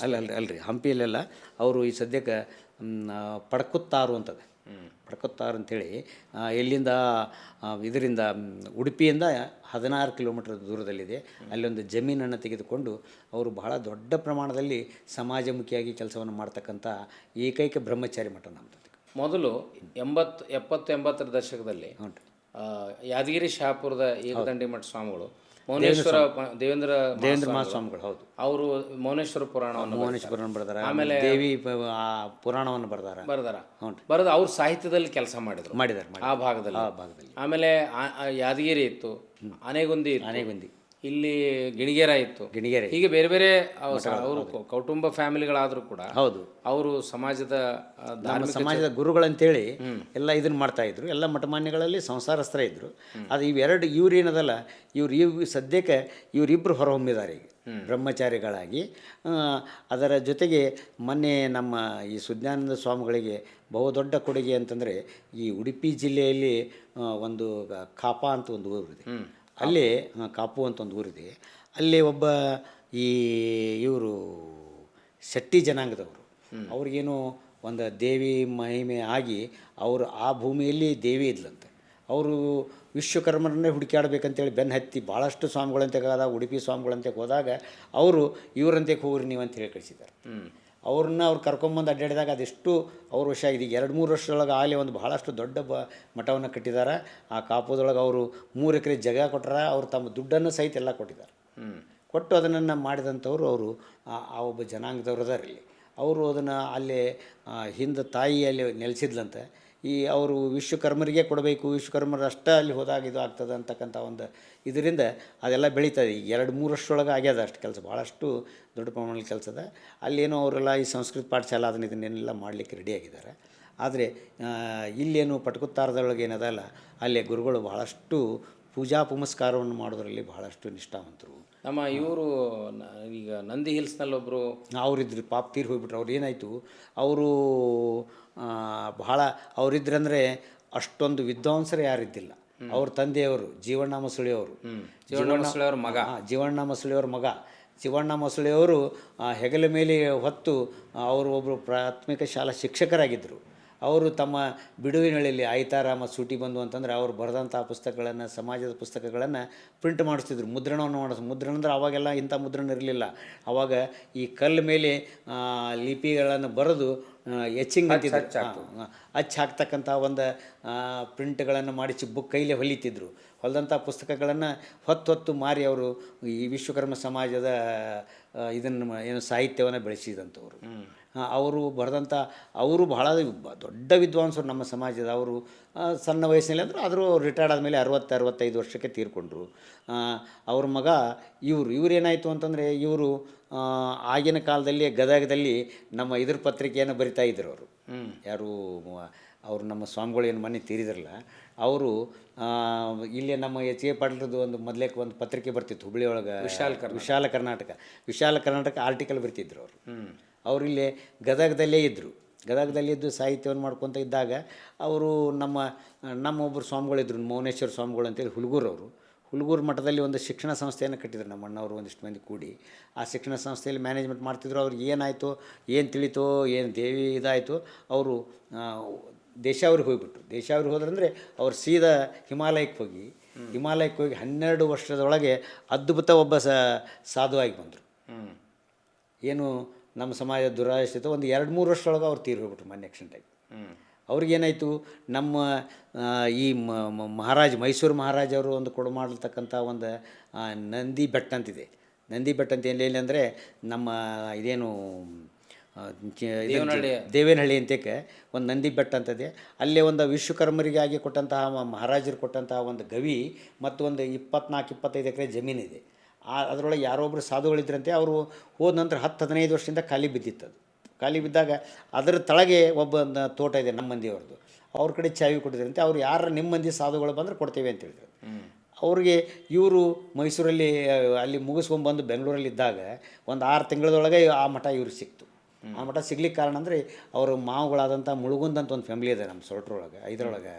ಅಲ್ರಿ ಹಂಪಿಯಲ್ಲೆಲ್ಲ ಅವರು ಈ ಸದ್ಯಕ್ಕೆ ಪಡಕುತ್ತಾರು ಅಂತದೆ. ಪಡಕುತ್ತಾರು ಅಂಥೇಳಿ ಎಲ್ಲಿಂದ ಇದರಿಂದ ಉಡುಪಿಯಿಂದ 16 ಕಿಲೋಮೀಟರ್ ದೂರದಲ್ಲಿದೆ. ಅಲ್ಲೊಂದು ಜಮೀನನ್ನು ತೆಗೆದುಕೊಂಡು ಅವರು ಬಹಳ ದೊಡ್ಡ ಪ್ರಮಾಣದಲ್ಲಿ ಸಮಾಜಮುಖಿಯಾಗಿ ಕೆಲಸವನ್ನು ಮಾಡ್ತಕ್ಕಂಥ ಏಕೈಕ ಬ್ರಹ್ಮಚಾರಿ ಮಠ ನಮ್ಮದು. ಮೊದಲು 70-80 ದಶಕದಲ್ಲಿ ಯಾದಗಿರಿ ಶಹಾಪುರದ ಏಕದಂಡಿ ಮಠ ಸ್ವಾಮಿಗಳು ಮೌನೇಶ್ವರ ದೇವೇಂದ್ರ ಮಹಾಸ್ವಾಮಿಗಳು, ಹೌದು, ಅವರು ಮೌನೇಶ್ವರ ಪುರಾಣ ಬರ್ದಾರ. ಆಮೇಲೆ ದೇವಿ ಪುರಾಣವನ್ನು ಬರ್ದಾರ. ಬರೆದು ಅವ್ರು ಸಾಹಿತ್ಯದಲ್ಲಿ ಕೆಲಸ ಮಾಡಿದ್ದಾರೆ ಆ ಭಾಗದಲ್ಲಿ. ಆಮೇಲೆ ಯಾದಗಿರಿ ಇತ್ತು, ಆನೆಗುಂದಿ, ಇಲ್ಲಿ ಗಿಣಿಗೇರ ಇತ್ತು, ಹೀಗೆ ಬೇರೆ ಬೇರೆ ಅವರು ಕೌಟುಂಬ ಫ್ಯಾಮಿಲಿಗಳಾದರೂ ಕೂಡ ಹೌದು ಅವರು ಸಮಾಜದ ಗುರುಗಳಂತೇಳಿ ಎಲ್ಲ ಇದನ್ನು ಮಾಡ್ತಾಯಿದ್ರು. ಎಲ್ಲ ಮಠಮಾನ್ಯಗಳಲ್ಲಿ ಸಂಸಾರಸ್ಥರ ಇದ್ದರು. ಅದು ಇವ್ರು ಏನದಲ್ಲ, ಸದ್ಯಕ್ಕೆ ಇವರಿಬ್ಬರು ಹೊರಹೊಮ್ಮಿದ್ದಾರೆ ಈಗ ಬ್ರಹ್ಮಚಾರಿಗಳಾಗಿ. ಅದರ ಜೊತೆಗೆ ಮೊನ್ನೆ ನಮ್ಮ ಈ ಸುಜ್ಞಾನಂದ ಸ್ವಾಮಿಗಳಿಗೆ ಬಹುದೊಡ್ಡ ಕೊಡುಗೆ ಅಂತಂದರೆ ಈ ಉಡುಪಿ ಜಿಲ್ಲೆಯಲ್ಲಿ ಒಂದು ಕಾಪ ಅಂತ ಒಂದು ಊರಿದೆ. ಅಲ್ಲಿ ಕಾಪು ಅಂತ ಒಂದು ಊರಿದೆ. ಅಲ್ಲಿ ಒಬ್ಬ ಇವರು ಶೆಟ್ಟಿ ಜನಾಂಗದವರು, ಅವ್ರಿಗೇನು ಒಂದು ದೇವಿ ಮಹಿಮೆ ಆಗಿ ಅವರು ಆ ಭೂಮಿಯಲ್ಲಿ ದೇವಿ ಇದ್ಲಂತೆ. ಅವರು ವಿಶ್ವಕರ್ಮರನ್ನೇ ಹುಡುಕಾಡ್ಬೇಕಂತೇಳಿ ಬೆನ್ನು ಹತ್ತಿ ಭಾಳಷ್ಟು ಸ್ವಾಮಿಗಳಂತೆ ಹೋದಾಗ, ಉಡುಪಿ ಸ್ವಾಮಿಗಳಂತೆ ಹೋದಾಗ ಅವರು ಇವರಂತೆ ಹೋಗ್ರಿ ನೀವು ಅಂತ ಹೇಳಿ ಕಳಿಸಿದ್ದಾರೆ. ಅವ್ರು ಕರ್ಕೊಂಬಂದು ಅಡ್ಡಾಡಿದಾಗ ಅದೆಷ್ಟು ಅವ್ರ ವರ್ಷ ಆಗಿದೆ. 2-3 ವರ್ಷದೊಳಗೆ ಆಗಲೇ ಒಂದು ಭಾಳಷ್ಟು ದೊಡ್ಡ ಮಠವನ್ನು ಕಟ್ಟಿದ್ದಾರೆ. ಆ ಕಾಪುದೊಳಗೆ ಅವರು 3 ಎಕರೆ ಜಾಗ ಕೊಟ್ಟಾರ. ಅವರು ತಮ್ಮ ದುಡ್ಡನ್ನು ಸಹಿತ ಎಲ್ಲ ಕೊಟ್ಟಿದ್ದಾರೆ. ಕೊಟ್ಟು ಅದನ್ನು ಮಾಡಿದಂಥವ್ರು ಅವರು ಆ ಒಬ್ಬ ಜನಾಂಗದವ್ರು ಅದಾರಲ್ಲಿ. ಅವರು ಅದನ್ನು ಅಲ್ಲೇ ಹಿಂದೆ ತಾಯಿಯಲ್ಲಿ ನೆಲೆಸಿದ್ಲಂತೆ. ಅವರು ವಿಶ್ವಕರ್ಮರಿಗೆ ಕೊಡಬೇಕು, ವಿಶ್ವಕರ್ಮರು ಅಷ್ಟೇ ಅಲ್ಲಿ ಹೋದಾಗ ಇದು ಆಗ್ತದೆ ಅಂತಕ್ಕಂಥ ಒಂದು ಇದರಿಂದ ಅದೆಲ್ಲ ಬೆಳೀತದೆ. ಈಗ 2-3 ವರ್ಷದೊಳಗೆ ಆಗ್ಯದ ಅಷ್ಟು ಕೆಲಸ, ಭಾಳಷ್ಟು ದೊಡ್ಡ ಪ್ರಮಾಣದಲ್ಲಿ ಕೆಲಸದ. ಅಲ್ಲೇನೋ ಅವರೆಲ್ಲ ಈ ಸಂಸ್ಕೃತ ಪಾಠಶಾಲೆ ಇದನ್ನೆಲ್ಲ ಮಾಡಲಿಕ್ಕೆ ರೆಡಿಯಾಗಿದ್ದಾರೆ. ಆದರೆ ಇಲ್ಲೇನು ಪಟಕುತ್ತಾರದೊಳಗೆ ಏನದಲ್ಲ, ಅಲ್ಲೇ ಗುರುಗಳು ಭಾಳಷ್ಟು ಪೂಜಾ ಪುಮಸ್ಕಾರವನ್ನು ಮಾಡೋದರಲ್ಲಿ ಭಾಳಷ್ಟು ನಿಷ್ಠಾವಂತರು. ನಮ್ಮ ಇವರು ಈಗ ನಂದಿ ಹಿಲ್ಸ್ನಲ್ಲಿ ಒಬ್ಬರು ಅವರಿದ್ರು, ಪಾಪ ತೀರಿ ಹೋಗ್ಬಿಟ್ರು. ಅವ್ರು ಏನಾಯಿತು, ಅವರು ಬಹಳ ಅವರಿದ್ರಂದರೆ ಅಷ್ಟೊಂದು ವಿದ್ವಾಂಸರು ಯಾರಿದ್ದಿಲ್ಲ. ಅವ್ರ ತಂದೆಯವರು ಜೀವಣ್ಣ ಮಸುಳಿಯವರು, ಮಗ ಜೀವಣ್ಣ ಮಸುಳಿಯವ್ರ ಮಗ ಶಿವಣ್ಣ ಮೊಸಳೆಯವರು ಹೆಗಲ ಮೇಲೆ ಹೊತ್ತು ಅವರು ಒಬ್ಬರು ಪ್ರಾಥಮಿಕ ಶಾಲಾ ಶಿಕ್ಷಕರಾಗಿದ್ದರು. ಅವರು ತಮ್ಮ ಬಿಡುವಿನಲ್ಲಿ ಆಯ್ತಾರ ಮತ್ತು ಸೂಟಿ ಬಂದು ಅಂತಂದರೆ ಅವರು ಬರೆದಂಥ ಪುಸ್ತಕಗಳನ್ನು, ಸಮಾಜದ ಪುಸ್ತಕಗಳನ್ನು ಪ್ರಿಂಟ್ ಮಾಡಿಸ್ತಿದ್ರು, ಮುದ್ರಣವನ್ನು ಮುದ್ರಣ ಅಂದ್ರೆ ಅವಾಗೆಲ್ಲ ಇಂಥ ಮುದ್ರಣ ಇರಲಿಲ್ಲ. ಆವಾಗ ಈ ಕಲ್ಲು ಮೇಲೆ ಲಿಪಿಗಳನ್ನು ಬರೆದು ಎಚಿಂಗ್ ಅಂತಿದ್ರು, ಅಚ್ಚು ಹಾಕ್ತಕ್ಕಂಥ ಒಂದು ಪ್ರಿಂಟ್ಗಳನ್ನು ಮಾಡಿಸಿ ಬುಕ್ ಕೈಲೇ ಹೊಲಿತಿದ್ರು. ಹೊಲಿದಂಥ ಪುಸ್ತಕಗಳನ್ನು ಹೊತ್ತು ಮಾರಿ ಅವರು ಈ ವಿಶ್ವಕರ್ಮ ಸಮಾಜದ ಇದನ್ನು ಏನು ಸಾಹಿತ್ಯವನ್ನು ಬೆಳೆಸಿದಂಥವ್ರು. ಅವರು ಬರೆದಂಥ ಅವರು ಬಹಳ ದೊಡ್ಡ ವಿದ್ವಾಂಸರು ನಮ್ಮ ಸಮಾಜದ. ಅವರು ಸಣ್ಣ ವಯಸ್ಸಿನಲ್ಲಿ ಅಂದರು, ಆದರೂ ರಿಟೈರ್ಡ್ ಆದಮೇಲೆ 60-65 ವರ್ಷಕ್ಕೆ ತೀರ್ಕೊಂಡ್ರು. ಅವ್ರ ಮಗ ಇವ್ರೇನಾಯಿತು ಅಂತಂದರೆ ಇವರು ಆಗಿನ ಕಾಲದಲ್ಲಿ ಗದಗದಲ್ಲಿ ನಮ್ಮ ಇದ್ರ ಪತ್ರಿಕೆಯನ್ನು ಬರಿತಾ ಇದ್ರು ಅವರು. ಯಾರು ಅವರು ನಮ್ಮ ಸ್ವಾಮಿಗಳು ಏನು ಮೊನ್ನೆ ತೀರಿದ್ರಲ್ಲ, ಅವರು ಇಲ್ಲೇ ನಮ್ಮ ಎಚ್ ಎ ಪಾಟೀಲ್ರದ್ದು ಒಂದು ಮೊದಲೇಕ್ಕೆ ಒಂದು ಪತ್ರಿಕೆ ಬರ್ತಿತ್ತು ಹುಬ್ಬಳ್ಳಿ ಒಳಗೆ, ವಿಶಾಲ ಕರ್ನಾಟಕ ಆರ್ಟಿಕಲ್ ಬರ್ತಿದ್ರು ಅವರು. ಅವರು ಇಲ್ಲೇ ಗದಗದಲ್ಲೇ ಇದ್ದರು. ಗದಗದಲ್ಲಿದ್ದು ಸಾಹಿತ್ಯವನ್ನು ಮಾಡ್ಕೊತ ಇದ್ದಾಗ ಅವರು ನಮ್ಮೊಬ್ಬರು ಸ್ವಾಮಿಗಳಿದ್ರು, ಮೌನೇಶ್ವರ ಸ್ವಾಮಿಗಳು ಅಂತೇಳಿ ಹುಲ್ಗೂರು ಮಠದಲ್ಲಿ ಒಂದು ಶಿಕ್ಷಣ ಸಂಸ್ಥೆಯನ್ನು ಕಟ್ಟಿದ್ರು ನಮ್ಮ ಅಣ್ಣವರು ಒಂದಿಷ್ಟು ಮಂದಿ ಕೂಡಿ. ಆ ಶಿಕ್ಷಣ ಸಂಸ್ಥೆಯಲ್ಲಿ ಮ್ಯಾನೇಜ್ಮೆಂಟ್ ಮಾಡ್ತಿದ್ರು. ಅವ್ರಿಗೆ ಏನಾಯಿತು, ಏನು ತಿಳಿತೋ, ಏನು ದೇವಿ ಇದಾಯಿತು, ಅವರು ದೇಶಾವ್ರಿಗೆ ಹೋಗಿಬಿಟ್ರು. ದೇಶಾವ್ರಿಗೆ ಹೋದ್ರಂದರೆ ಅವ್ರು ಸೀದಾ ಹಿಮಾಲಯಕ್ಕೆ ಹೋಗಿ 12 ವರ್ಷದೊಳಗೆ ಅದ್ಭುತ ಒಬ್ಬ ಸಾಧುವಾಗಿ ಬಂದರು. ಏನು ನಮ್ಮ ಸಮಾಜ ದುರಾಶ್ರಿತ ಒಂದು 2-3 ವರ್ಷದೊಳಗೆ ಅವ್ರು ತೀರಿ ಹೋಗ್ಬಿಟ್ರು ಮೊನ್ನೆ ಆಕ್ಸಿಡೆಂಟಾಗಿ. ಅವ್ರಿಗೇನಾಯಿತು, ನಮ್ಮ ಈ ಮೈಸೂರು ಮಹಾರಾಜವರು ಒಂದು ಕೊಡು ಮಾಡತಕ್ಕಂಥ ಒಂದು ನಂದಿ ಬೆಟ್ಟ ಅಂತಿದೆ. ನಂದಿ ಬೆಟ್ಟ ಅಂತ ಎಲ್ಲಿ ಅಂದರೆ ನಮ್ಮ ಇದೇನು ದೇವೇನಹಳ್ಳಿ ಅಂತಕ್ಕೆ ಒಂದು ನಂದಿ ಬೆಟ್ಟ ಅಂತದೆ. ಅಲ್ಲೇ ಒಂದು ವಿಶ್ವಕರ್ಮರಿಗಾಗಿ ಕೊಟ್ಟಂತಹ ಮಹಾರಾಜರು ಕೊಟ್ಟಂತಹ ಒಂದು ಗವಿ ಮತ್ತು ಒಂದು 24-25 ಎಕರೆ ಜಮೀನಿದೆ. ಅದರೊಳಗೆ ಯಾರೊಬ್ಬರು ಸಾಧುಗಳಿದ್ರಂತೆ. ಅವರು ಹೋದ ನಂತರ 10-15 ವರ್ಷದಿಂದ ಖಾಲಿ ಬಿದ್ದಿತ್ತು. ಅದು ಖಾಲಿ ಬಿದ್ದಾಗ ಅದರ ತಳಗೆ ಒಬ್ಬ ತೋಟ ಇದೆ ನಮ್ಮ ಮಂದಿಯವ್ರದ್ದು. ಅವ್ರ ಕಡೆ ಚಾವಿ ಕೊಟ್ಟಿದ್ರಂತೆ. ಅವ್ರು ಯಾರು ನಿಮ್ಮ ಮಂದಿ ಸಾಧುಗಳು ಬಂದರೆ ಕೊಡ್ತೇವೆ ಅಂತ ಹೇಳಿದ್ರು. ಅವ್ರಿಗೆ ಇವರು ಮೈಸೂರಲ್ಲಿ ಅಲ್ಲಿ ಮುಗಿಸ್ಕೊಂಡ್ಬಂದು ಬೆಂಗಳೂರಲ್ಲಿದ್ದಾಗ ಒಂದು 6 ತಿಂಗಳದೊಳಗೆ ಆ ಮಠ ಇವ್ರಿಗೆ ಸಿಕ್ತು. ಆ ಮಠ ಸಿಗ್ಲಿಕ್ಕೆ ಕಾರಣ ಅಂದರೆ ಅವರು ಮಾವುಗಳಾದಂಥ ಮುಳುಗುಂದ್ ಅಂತ ಒಂದು ಫ್ಯಾಮಿಲಿ ಇದೆ ನಮ್ಮ ಸೊರಟ್ರೊಳಗೆ, ಇದರೊಳಗೆ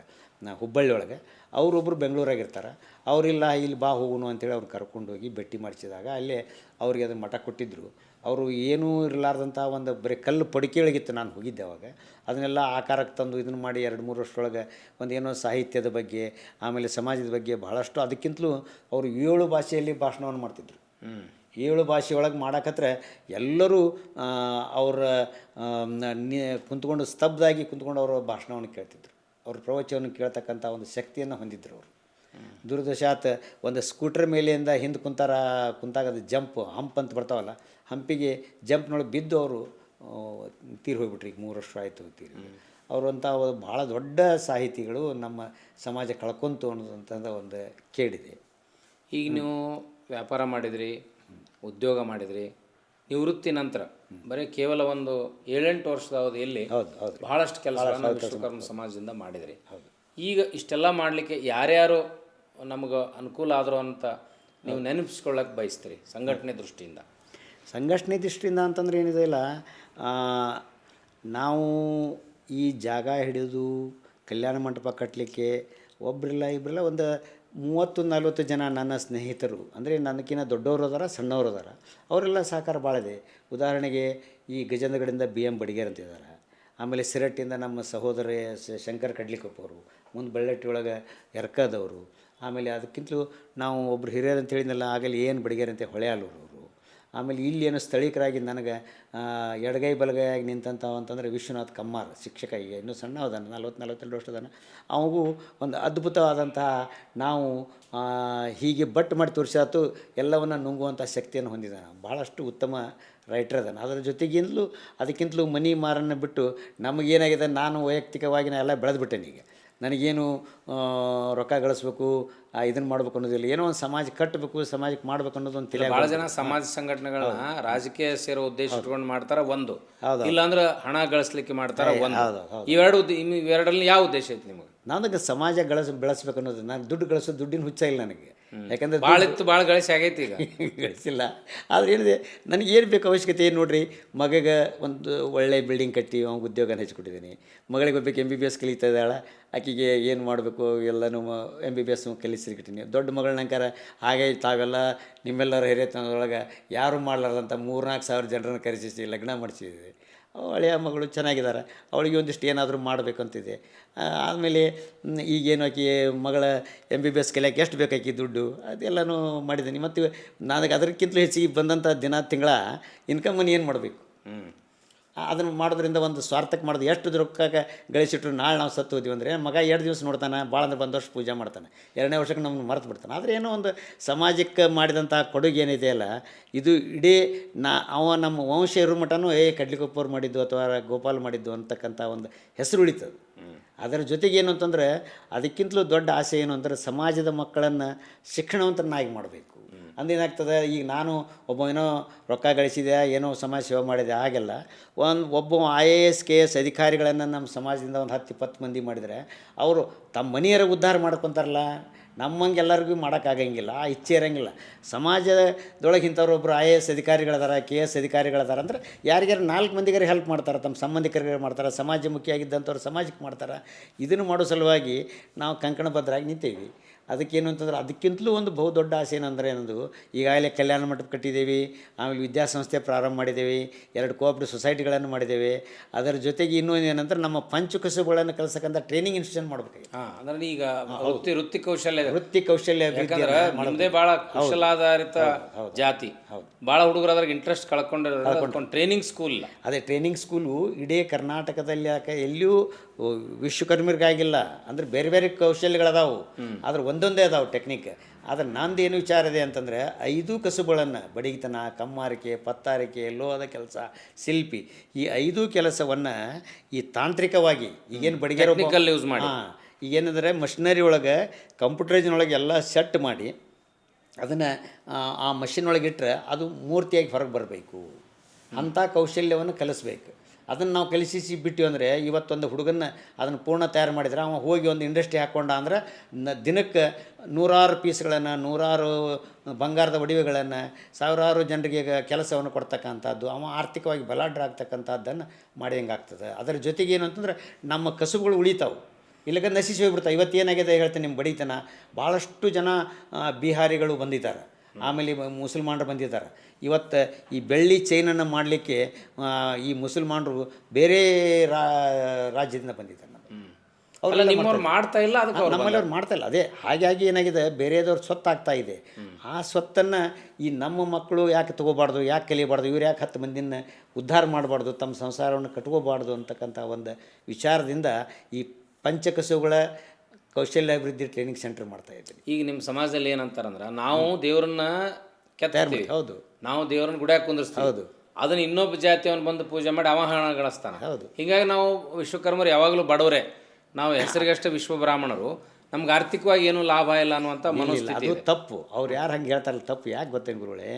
ಹುಬ್ಬಳ್ಳಿ ಒಳಗೆ. ಅವರೊಬ್ಬರು ಬೆಂಗಳೂರಾಗಿರ್ತಾರೆ. ಅವರಿಲ್ಲ ಇಲ್ಲಿ ಬಾ ಹೋಗುನು ಅಂತೇಳಿ ಅವ್ರು ಕರ್ಕೊಂಡೋಗಿ ಭೇಟಿ ಮಾಡಿಸಿದಾಗ ಅಲ್ಲೇ ಅವ್ರಿಗೆ ಅದನ್ನು ಮಠ ಕೊಟ್ಟಿದ್ದರು. ಅವರು ಏನೂ ಇರಲಾರ್ದಂಥ ಒಂದು ಬರೀ ಕಲ್ಲು ಪಡಿಕೆಯೊಳಗಿತ್ತು. ನಾನು ಹೋಗಿದ್ದೆ ಅವಾಗ. ಅದನ್ನೆಲ್ಲ ಆಕಾರಕ್ಕೆ ತಂದು ಇದನ್ನು ಮಾಡಿ 2-3 ವರ್ಷದೊಳಗೆ ಒಂದು ಏನೋ ಸಾಹಿತ್ಯದ ಬಗ್ಗೆ, ಆಮೇಲೆ ಸಮಾಜದ ಬಗ್ಗೆ ಬಹಳಷ್ಟು. ಅದಕ್ಕಿಂತಲೂ ಅವರು 7 ಭಾಷೆಯಲ್ಲಿ ಭಾಷಣವನ್ನು ಮಾಡ್ತಿದ್ರು. 7 ಭಾಷೆಯೊಳಗೆ ಮಾಡಕತ್ರ ಎಲ್ಲರೂ ಅವರ ಕುಂತ್ಕೊಂಡು ಸ್ತಬ್ಧಾಗಿ ಕುಂತ್ಕೊಂಡು ಅವರ ಭಾಷಣವನ್ನು ಕೇಳ್ತಿದ್ರು. ಅವ್ರ ಪ್ರವಚನವನ್ನು ಕೇಳ್ತಕ್ಕಂಥ ಒಂದು ಶಕ್ತಿಯನ್ನು ಹೊಂದಿದ್ರು ಅವರು. ದುರದಶಾತ್ ಒಂದು ಸ್ಕೂಟರ್ ಮೇಲೆಯಿಂದ ಹಿಂದೆ ಕುಂತಾಗ ಅದು ಹಂಪ್ ಅಂತ ಬರ್ತಾವಲ್ಲ, ಹಂಪಿಗೆ ಜಂಪ್ನೊಳಗೆ ಬಿದ್ದು ಅವರು ತೀರಿ ಹೋಗ್ಬಿಟ್ರಿ. ಈಗ 3 ವರ್ಷ ಆಯಿತು ತೀರಿ. ಅವರಂಥ ಭಾಳ ದೊಡ್ಡ ಸಾಹಿತಿಗಳು ನಮ್ಮ ಸಮಾಜ ಕಳ್ಕೊಂತು ಅನ್ನೋದಂಥ ಒಂದು ಕೇಳಿದೆ. ಈಗ ನೀವು ವ್ಯಾಪಾರ ಮಾಡಿದ್ರಿ, ಉದ್ಯೋಗ ಮಾಡಿದ್ರಿ, ನಿವೃತ್ತಿ ನಂತರ ಬರೀ ಕೇವಲ ಒಂದು 7-8 ವರ್ಷದ ಅವಧಿಯಲ್ಲಿ ಬಹಳಷ್ಟು ಕೆಲಸಗಳನ್ನು ವಿಶ್ವಕರ್ಮ ಸಮಾಜದಿಂದ ಮಾಡಿದ್ರಿ. ಈಗ ಇಷ್ಟೆಲ್ಲ ಮಾಡಲಿಕ್ಕೆ ಯಾರ್ಯಾರು ನಮಗೆ ಅನುಕೂಲ ಆದರೂ ಅಂತ ನೀವು ನೆನಪಿಸ್ಕೊಳ್ಳೋಕೆ ಬಯಸ್ತೀರಿ ಸಂಘಟನೆ ದೃಷ್ಟಿಯಿಂದ? ಸಂಘಟನೆ ದೃಷ್ಟಿಯಿಂದ ಅಂತಂದ್ರೆ ಏನಿದೆ ಇಲ್ಲ, ನಾವು ಈ ಜಾಗ ಹಿಡಿದು ಕಲ್ಯಾಣ ಮಂಟಪ ಕಟ್ಟಲಿಕ್ಕೆ ಒಬ್ಬರಿಲ್ಲ ಇಬ್ಬರಿಲ್ಲ ಒಂದು 30-40 ಜನ ನನ್ನ ಸ್ನೇಹಿತರು, ಅಂದರೆ ನನಗಿನ್ನ ದೊಡ್ಡವರು ಅದಾರ, ಸಣ್ಣವರು ಅದಾರ. ಅವರೆಲ್ಲ ಸಹಕಾರ ಭಾಳ ಇದೆ. ಉದಾಹರಣೆಗೆ ಈ ಗಜೇಂದ್ರಗಢದಿಂದ BM ಬಡಿಗೇರ್ ಅಂತಿದ್ದಾರೆ. ಆಮೇಲೆ ಸಿರಟ್ಟಿಂದ ನಮ್ಮ ಸಹೋದರ ಶಂಕರ್ ಕಡ್ಲಿಕೊಪ್ಪ ಅವರು, ಮುಂದೆ ಬೆಳ್ಳಟ್ಟಿ ಒಳಗೆ ಎರ್ಕದವರು. ಆಮೇಲೆ ಅದಕ್ಕಿಂತಲೂ ನಾವು ಒಬ್ಬರು ಹಿರಿಯರು ಅಂತ ಹೇಳಿದ್ನಲ್ಲ ಆಗಲಿ ಏನು ಬಡಿಗೇರ್ ಅಂತ ಹೊಳೆಯಾಲೂರು ಅವರು. ಆಮೇಲೆ ಇಲ್ಲಿ ಏನು ಸ್ಥಳೀಕರಾಗಿ ನನಗೆ ಎಡಗೈ ಬಲಗೈಯಾಗಿ ನಿಂತಂಥ ಅಂತಂದರೆ ವಿಶ್ವನಾಥ್ ಕಮ್ಮಾರ್ ಶಿಕ್ಷಕ, ಈಗ ಇನ್ನೂ ಸಣ್ಣ ಅದಾನ, 40-42 ವರ್ಷ ಅದಾನ. ಅವಗೂ ಒಂದು ಅದ್ಭುತವಾದಂತಹ ನಾವು ಹೀಗೆ ಬಟ್ ಮಾಡಿ ತೋರಿಸಾತು ಎಲ್ಲವನ್ನು ನುಂಗುವಂಥ ಶಕ್ತಿಯನ್ನು ಹೊಂದಿದ್ದಾನೆ. ಭಾಳಷ್ಟು ಉತ್ತಮ ರೈಟರ್ ಅದಾನ. ಅದರ ಅದಕ್ಕಿಂತಲೂ ಮನಿ ಮಾರನ್ನು ಬಿಟ್ಟು ನಮಗೇನಾಗಿದೆ, ನಾನು ವೈಯಕ್ತಿಕವಾಗಿ ನಾ ಎಲ್ಲ ಬೆಳೆದ್ಬಿಟ್ಟೇನೆ. ಈಗ ನನಗೇನು ರೊಕ್ಕ ಗಳಿಸ್ಬೇಕು, ಇದನ್ನು ಮಾಡ್ಬೇಕು ಅನ್ನೋದಿಲ್ಲ. ಏನೋ ಒಂದು ಸಮಾಜ ಕಟ್ಟಬೇಕು, ಸಮಾಜಕ್ಕೆ ಮಾಡ್ಬೇಕು ಅನ್ನೋದು ಒಂದು ತಿಳಿಯ. ಭಾಳ ಜನ ಸಮಾಜ ಸಂಘಟನೆಗಳನ್ನ ರಾಜಕೀಯ ಸೇರೋ ಉದ್ದೇಶ ಇಟ್ಕೊಂಡು ಮಾಡ್ತಾರೆ ಒಂದು, ಇಲ್ಲಾಂದ್ರೆ ಹಣ ಗಳಿಸ್ಲಿಕ್ಕೆ ಮಾಡ್ತಾರೆ ಒಂದು. ಇವೆರಡರಲ್ಲಿ ಯಾವ ಉದ್ದೇಶ ಐತಿ ನಿಮಗೆ? ನನಗೆ ಸಮಾಜ ಬೆಳೆಸ್ಬೇಕು ಅನ್ನೋದು. ನಾನು ದುಡ್ಡು ಗಳಿಸೋದು ದುಡ್ಡಿನ ಹುಚ್ಚ ಇಲ್ಲ ನನಗೆ. ಯಾಕಂದರೆ ಭಾಳ ಇತ್ತು, ಭಾಳ ಗಳಿಸಿ ಆಗೈತಿ ಈಗ. ಗಳಿಸಿಲ್ಲ. ಆದ್ರೆ ಏನಿದೆ, ನನಗೆ ಏನು ಬೇಕು ಅವಶ್ಯಕತೆ ಏನು ನೋಡ್ರಿ, ಮಗಗೆ ಒಂದು ಒಳ್ಳೆ ಬಿಲ್ಡಿಂಗ್ ಕಟ್ಟಿ ಅವ್ನಿಗೆ ಉದ್ಯೋಗನ ಹೆಚ್ಚಿಕೊಟ್ಟಿದ್ದೀನಿ. ಮಗಳಿಗೆ ಒಬ್ಬಕ್ಕೆ MBBS ಕಲಿತಾ ಇದ್ದಾಳೆ, ಆಕೆಗೆ ಏನು ಮಾಡಬೇಕು ಎಲ್ಲನೂ MBBS ಕಲಿಸಿರ್ಕಿಟ್ಟಿನಿ. ದೊಡ್ಡ ಮಗಳನ್ನಂಕಾರ ಹಾಗೆ ತಾವೆಲ್ಲ ನಿಮ್ಮೆಲ್ಲರ ಹಿರಿಯತನದೊಳಗೆ ಯಾರು ಮಾಡಲಾರ್ದಂಥ 3-4 ಸಾವಿರ ಜನರನ್ನು ಕರೆಸಿಸಿ ಲಗ್ನ ಮಾಡಿಸಿದ್ವಿ. ಹಳೆಯ ಮಗಳು ಚೆನ್ನಾಗಿದ್ದಾರೆ, ಅವಳಿಗೆ ಒಂದಿಷ್ಟು ಏನಾದರೂ ಮಾಡಬೇಕಂತಿದೆ. ಆದಮೇಲೆ ಈಗೇನು ಆಕೆ ಮಗಳ MBBS ಕಲಿಯೋಕೆ ಎಷ್ಟು ಬೇಕಾಕಿ ದುಡ್ಡು ಅದೆಲ್ಲನೂ ಮಾಡಿದ್ದೀನಿ. ಮತ್ತು ನನಗೆ ಅದಕ್ಕಿಂತಲೂ ಹೆಚ್ಚಿಗೆ ಬಂದಂಥ ತಿಂಗಳ ಇನ್ಕಮನ್ನು ಏನು ಮಾಡಬೇಕು, ಅದನ್ನು ಮಾಡೋದ್ರಿಂದ ಒಂದು ಸ್ವಾರ್ಥಕ್ಕೆ ಮಾಡೋದು. ಎಷ್ಟು ರೊಕ್ಕ ಗಳಿಸಿಟ್ರು ನಾಳೆ ನಾವು ಸತ್ತು ಹೋದ್ವಿ ಅಂದರೆ ಮಗ 2 ದಿವಸ ನೋಡ್ತಾನೆ, ಭಾಳ ಅಂದ್ರೆ ಬಂದ ವರ್ಷ ಪೂಜೆ ಮಾಡ್ತಾನೆ, 2ನೇ ವರ್ಷಕ್ಕೆ ನಮ್ಮನ್ನು ಮರೆತು ಬಿಡ್ತಾನೆ. ಆದರೆ ಏನೋ ಒಂದು ಸಮಾಜಕ್ಕೆ ಮಾಡಿದಂಥ ಕೊಡುಗೆ ಏನಿದೆಯಲ್ಲ, ಇದು ಇಡೀ ನಮ್ಮ ವಂಶ ಇರೋ ಮಟನೂ ಕಡ್ಲಿಕೊಪ್ಪವ್ರು ಮಾಡಿದ್ದು ಅಥವಾ ಗೋಪಾಲ್ ಮಾಡಿದ್ದು ಅಂತಕ್ಕಂಥ ಒಂದು ಹೆಸರು ಉಳಿತದೆ. ಅದರ ಜೊತೆಗೆ ಏನು ಅಂತಂದರೆ, ಅದಕ್ಕಿಂತಲೂ ದೊಡ್ಡ ಆಸೆ ಏನು ಅಂದರೆ ಸಮಾಜದ ಮಕ್ಕಳನ್ನು ಶಿಕ್ಷಣವಂತರನ್ನಾಗಿ ಮಾಡಬೇಕು. ಅಂದೇನಾಗ್ತದೆ, ಈಗ ನಾನು ಏನೋ ರೊಕ್ಕ ಗಳಿಸಿದೆ, ಏನೋ ಸಮಾಜ ಸೇವೆ ಮಾಡಿದೆ, ಹಾಗೆಲ್ಲ ಒಬ್ಬ IAS KS ಅಧಿಕಾರಿಗಳನ್ನು ನಮ್ಮ ಸಮಾಜದಿಂದ ಒಂದು 10-20 ಮಂದಿ ಮಾಡಿದರೆ ಅವರು ತಮ್ಮ ಮನೆಯರ ಉದ್ಧಾರ ಮಾಡ್ಕೊತಾರಲ್ಲ. ನಮ್ಮಂಗೆ ಎಲ್ಲರಿಗೂ ಮಾಡೋಕ್ಕಾಗಂಗಿಲ್ಲ, ಆ ಇಚ್ಛೆ ಇರೋಂಗಿಲ್ಲ. ಸಮಾಜದೊಳಗೆ ಇಂಥವ್ರು ಒಬ್ಬರು IAS ಅಧಿಕಾರಿಗಳದಾರ, KS ಅಧಿಕಾರಿಗಳದಾರ ಅಂದರೆ ಯಾರಿಗಾರು 4 ಮಂದಿಗಾರು ಹೆಲ್ಪ್ ಮಾಡ್ತಾರೆ, ತಮ್ಮ ಸಂಬಂಧಿಕರಿಗೆ ಮಾಡ್ತಾರೆ, ಸಮಾಜಮುಖಿಯಾಗಿದ್ದಂಥವ್ರು ಸಮಾಜಕ್ಕೆ ಮಾಡ್ತಾರೆ. ಇದನ್ನು ಮಾಡೋ ಸಲುವಾಗಿ ನಾವು ಕಂಕಣಬದ್ಧರಾಗಿ ನಿಂತೀವಿ. ಅದಕ್ಕೇನು ಅಂತಂದ್ರೆ, ಅದಕ್ಕಿಂತಲೂ ಒಂದು ಬಹುದೊಡ್ಡ ಆಸೆ ಏನಂದರೆ, ಏನದು ಈಗಾಗಲೇ ಕಲ್ಯಾಣ ಮಂಟಪ ಕಟ್ಟಿದ್ದೇವೆ, ಆಮೇಲೆ ವಿದ್ಯಾಸಂಸ್ಥೆ ಪ್ರಾರಂಭ ಮಾಡಿದ್ದೇವೆ, 2 ಕೋಆಪರೇಟಿವ್ ಸೊಸೈಟಿಗಳನ್ನು ಮಾಡಿದ್ದೇವೆ. ಅದರ ಜೊತೆಗೆ ಇನ್ನೊಂದು ಏನಂದ್ರೆ, ನಮ್ಮ ಪಂಚಕಸುಬುಗಳನ್ನು ಕಲಿಸಕ್ಕಂಥ ಟ್ರೈನಿಂಗ್ ಇನ್ಸ್ಟಿಟ್ಯೂಷನ್ ಮಾಡಬೇಕು. ಅಂದ್ರೆ ಈಗ ವೃತ್ತಿ ಕೌಶಲ್ಯ ಯಾಕಂದ್ರೆ ನಮ್ಮದೇ ಭಾಳ ಕುಶಲಾಧಾರಿತ ಜಾತಿ, ಭಾಳ ಹುಡುಗರು ಅದ್ರಾಗ ಇಂಟ್ರೆಸ್ಟ್ ಕಳ್ಕೊಂಡು ಟ್ರೈನಿಂಗ್ ಸ್ಕೂಲ್. ಅದೇ ಟ್ರೈನಿಂಗ್ ಸ್ಕೂಲು ಇಡೀ ಕರ್ನಾಟಕದಲ್ಲಿ ಎಲ್ಲಿಯೂ ವಿಶ್ವಕರ್ಮಿಯರಿಗಾಗಿಲ್ಲ. ಅಂದರೆ ಬೇರೆ ಬೇರೆ ಕೌಶಲ್ಯಗಳದಾವು, ಆದ್ರೆ ಒಂದೊಂದೇ ಅದಾವೆ ಟೆಕ್ನಿಕ್. ಆದರೆ ನಂದೇನು ವಿಚಾರ ಇದೆ ಅಂತಂದರೆ, 5 ಕಸುಬುಗಳನ್ನು ಬಡಗಿತನ, ಕಮ್ಮಾರಿಕೆ, ಪತ್ತಾರಿಕೆ, ಲೋಹದ ಕೆಲಸ, ಶಿಲ್ಪಿ, ಈ 5 ಕೆಲಸವನ್ನು ಈ ತಾಂತ್ರಿಕವಾಗಿ ಈಗೇನು ಬಡಿಗೆ ಯೂಸ್ ಮಾಡಿ, ಈಗೇನಂದರೆ ಮಷಿನರಿ ಒಳಗೆ ಕಂಪ್ಯೂಟರೈಸ್ನೊಳಗೆ ಎಲ್ಲ ಸೆಟ್ ಮಾಡಿ ಅದನ್ನು ಆ ಮಷಿನ್ ಒಳಗೆ ಇಟ್ಟರೆ ಅದು ಮೂರ್ತಿಯಾಗಿ ಹೊರಗೆ ಬರಬೇಕು. ಅಂಥ ಕೌಶಲ್ಯವನ್ನು ಕಲಿಸ್ಬೇಕು. ಅದನ್ನು ನಾವು ಕಲಿಸಿ ಬಿಟ್ಟಿವಿ ಅಂದರೆ, ಇವತ್ತೊಂದು ಹುಡುಗನ್ನ ಅದನ್ನು ಪೂರ್ಣ ತಯಾರು ಮಾಡಿದರೆ ಅವ ಹೋಗಿ ಒಂದು ಇಂಡಸ್ಟ್ರಿ ಹಾಕ್ಕೊಂಡ ಅಂದ್ರೆ ದಿನಕ್ಕೆ 100 ಪೀಸ್ಗಳನ್ನು, 100 ಬಂಗಾರದ ಒಡವೆಗಳನ್ನು, ಸಾವಿರಾರು ಜನರಿಗೆ ಕೆಲಸವನ್ನು ಕೊಡ್ತಕ್ಕಂಥದ್ದು, ಅವ ಆರ್ಥಿಕವಾಗಿ ಬಲಾಢ್ಯರಾಗ್ತಕ್ಕಂಥದ್ದನ್ನು ಮಾಡಿದಂಗಾಗ್ತದೆ. ಅದರ ಜೊತೆಗೆ ಏನು ಅಂತಂದ್ರೆ, ನಮ್ಮ ಕಸುಬುಗಳು ಉಳಿತಾವೆ, ಇಲ್ಲಗ ನಶಿಸಿ ಹೋಗ್ಬಿಡ್ತಾವೆ. ಇವತ್ತೇನಾಗಿದೆ ಹೇಳ್ತೀನಿ, ನಿಮ್ಮ ಬಡಿತನ ಭಾಳಷ್ಟು ಜನ ಬಿಹಾರಿಗಳು ಬಂದಿದ್ದಾರೆ, ಆಮೇಲೆ ಮುಸಲ್ಮಾನರು ಬಂದಿದ್ದಾರೆ. ಇವತ್ತು ಈ ಬೆಳ್ಳಿ ಚೈನನ್ನು ಮಾಡಲಿಕ್ಕೆ ಈ ಮುಸಲ್ಮಾನರು ಬೇರೆ ರಾಜ್ಯದಿಂದ ಬಂದಿದ್ದಾರೆ. ನಿಮ್ಮವ್ರು ಮಾಡ್ತಾ ಇಲ್ಲ, ಅದಕ್ಕೆ ನಮ್ಮಲ್ಲಿ ಮಾಡ್ತಾ ಇಲ್ಲ. ಅದೇ ಹಾಗಾಗಿ ಏನಾಗಿದೆ, ಬೇರೆದವ್ರು ಸ್ವತ್ತಾಗ್ತಾ ಇದೆ. ಆ ಸ್ವತ್ತನ್ನು ಈ ನಮ್ಮ ಮಕ್ಕಳು ಯಾಕೆ ತೊಗೋಬಾರ್ದು, ಯಾಕೆ ಕಲಿಯಬಾರ್ದು, ಇವ್ರು ಯಾಕೆ 10 ಮಂದಿನ ಉದ್ಧಾರ ಮಾಡಬಾರ್ದು, ತಮ್ಮ ಸಂಸಾರವನ್ನು ಕಟ್ಕೋಬಾರ್ದು ಅಂತಕ್ಕಂಥ ಒಂದು ವಿಚಾರದಿಂದ ಈ ಪಂಚಕಸುಗಳ ಕೌಶಲ್ಯಾಭಿವೃದ್ಧಿ ಟ್ರೈನಿಂಗ್ ಸೆಂಟರ್ ಮಾಡ್ತಾ ಇದ್ದೀನಿ. ಈಗ ನಿಮ್ಮ ಸಮಾಜದಲ್ಲಿ ಏನಂತಾರಂದ್ರೆ, ನಾವು ದೇವ್ರನ್ನ ಕೆತ್ತಿರ್ತೀವಿ, ಹೌದು, ನಾವು ದೇವ್ರನ್ನ ಗುಡಿಯಾಗ ಕುಂದಿರ್ತೀವಿ, ಹೌದು, ಅದನ್ನ ಇನ್ನೊಬ್ಬ ಜಾತಿಯವನು ಬಂದು ಪೂಜೆ ಮಾಡಿ ಅವ ಹಣ ಗಳಿಸ್ತಾನೆ. ಹೌದು. ಹೀಗಾಗಿ ನಾವು ವಿಶ್ವಕರ್ಮರು ಯಾವಾಗಲೂ ಬಡವರೇ, ನಾವು ಹೆಸರಿಗಷ್ಟೇ ವಿಶ್ವ ಬ್ರಾಹ್ಮಣರು, ನಮ್ಗೆ ಆರ್ಥಿಕವಾಗಿ ಏನೂ ಲಾಭ ಇಲ್ಲ ಅನ್ನುವಂಥ ಮನೋಸ್ಥಿತಿ. ಅದು ತಪ್ಪು. ಅವ್ರು ಯಾರು ಹಂಗೆ ಹೇಳ್ತಾರಲ್ಲ, ತಪ್ಪು. ಯಾಕೆ ಗೊತ್ತೇನು ಗುರುಗಳೇ,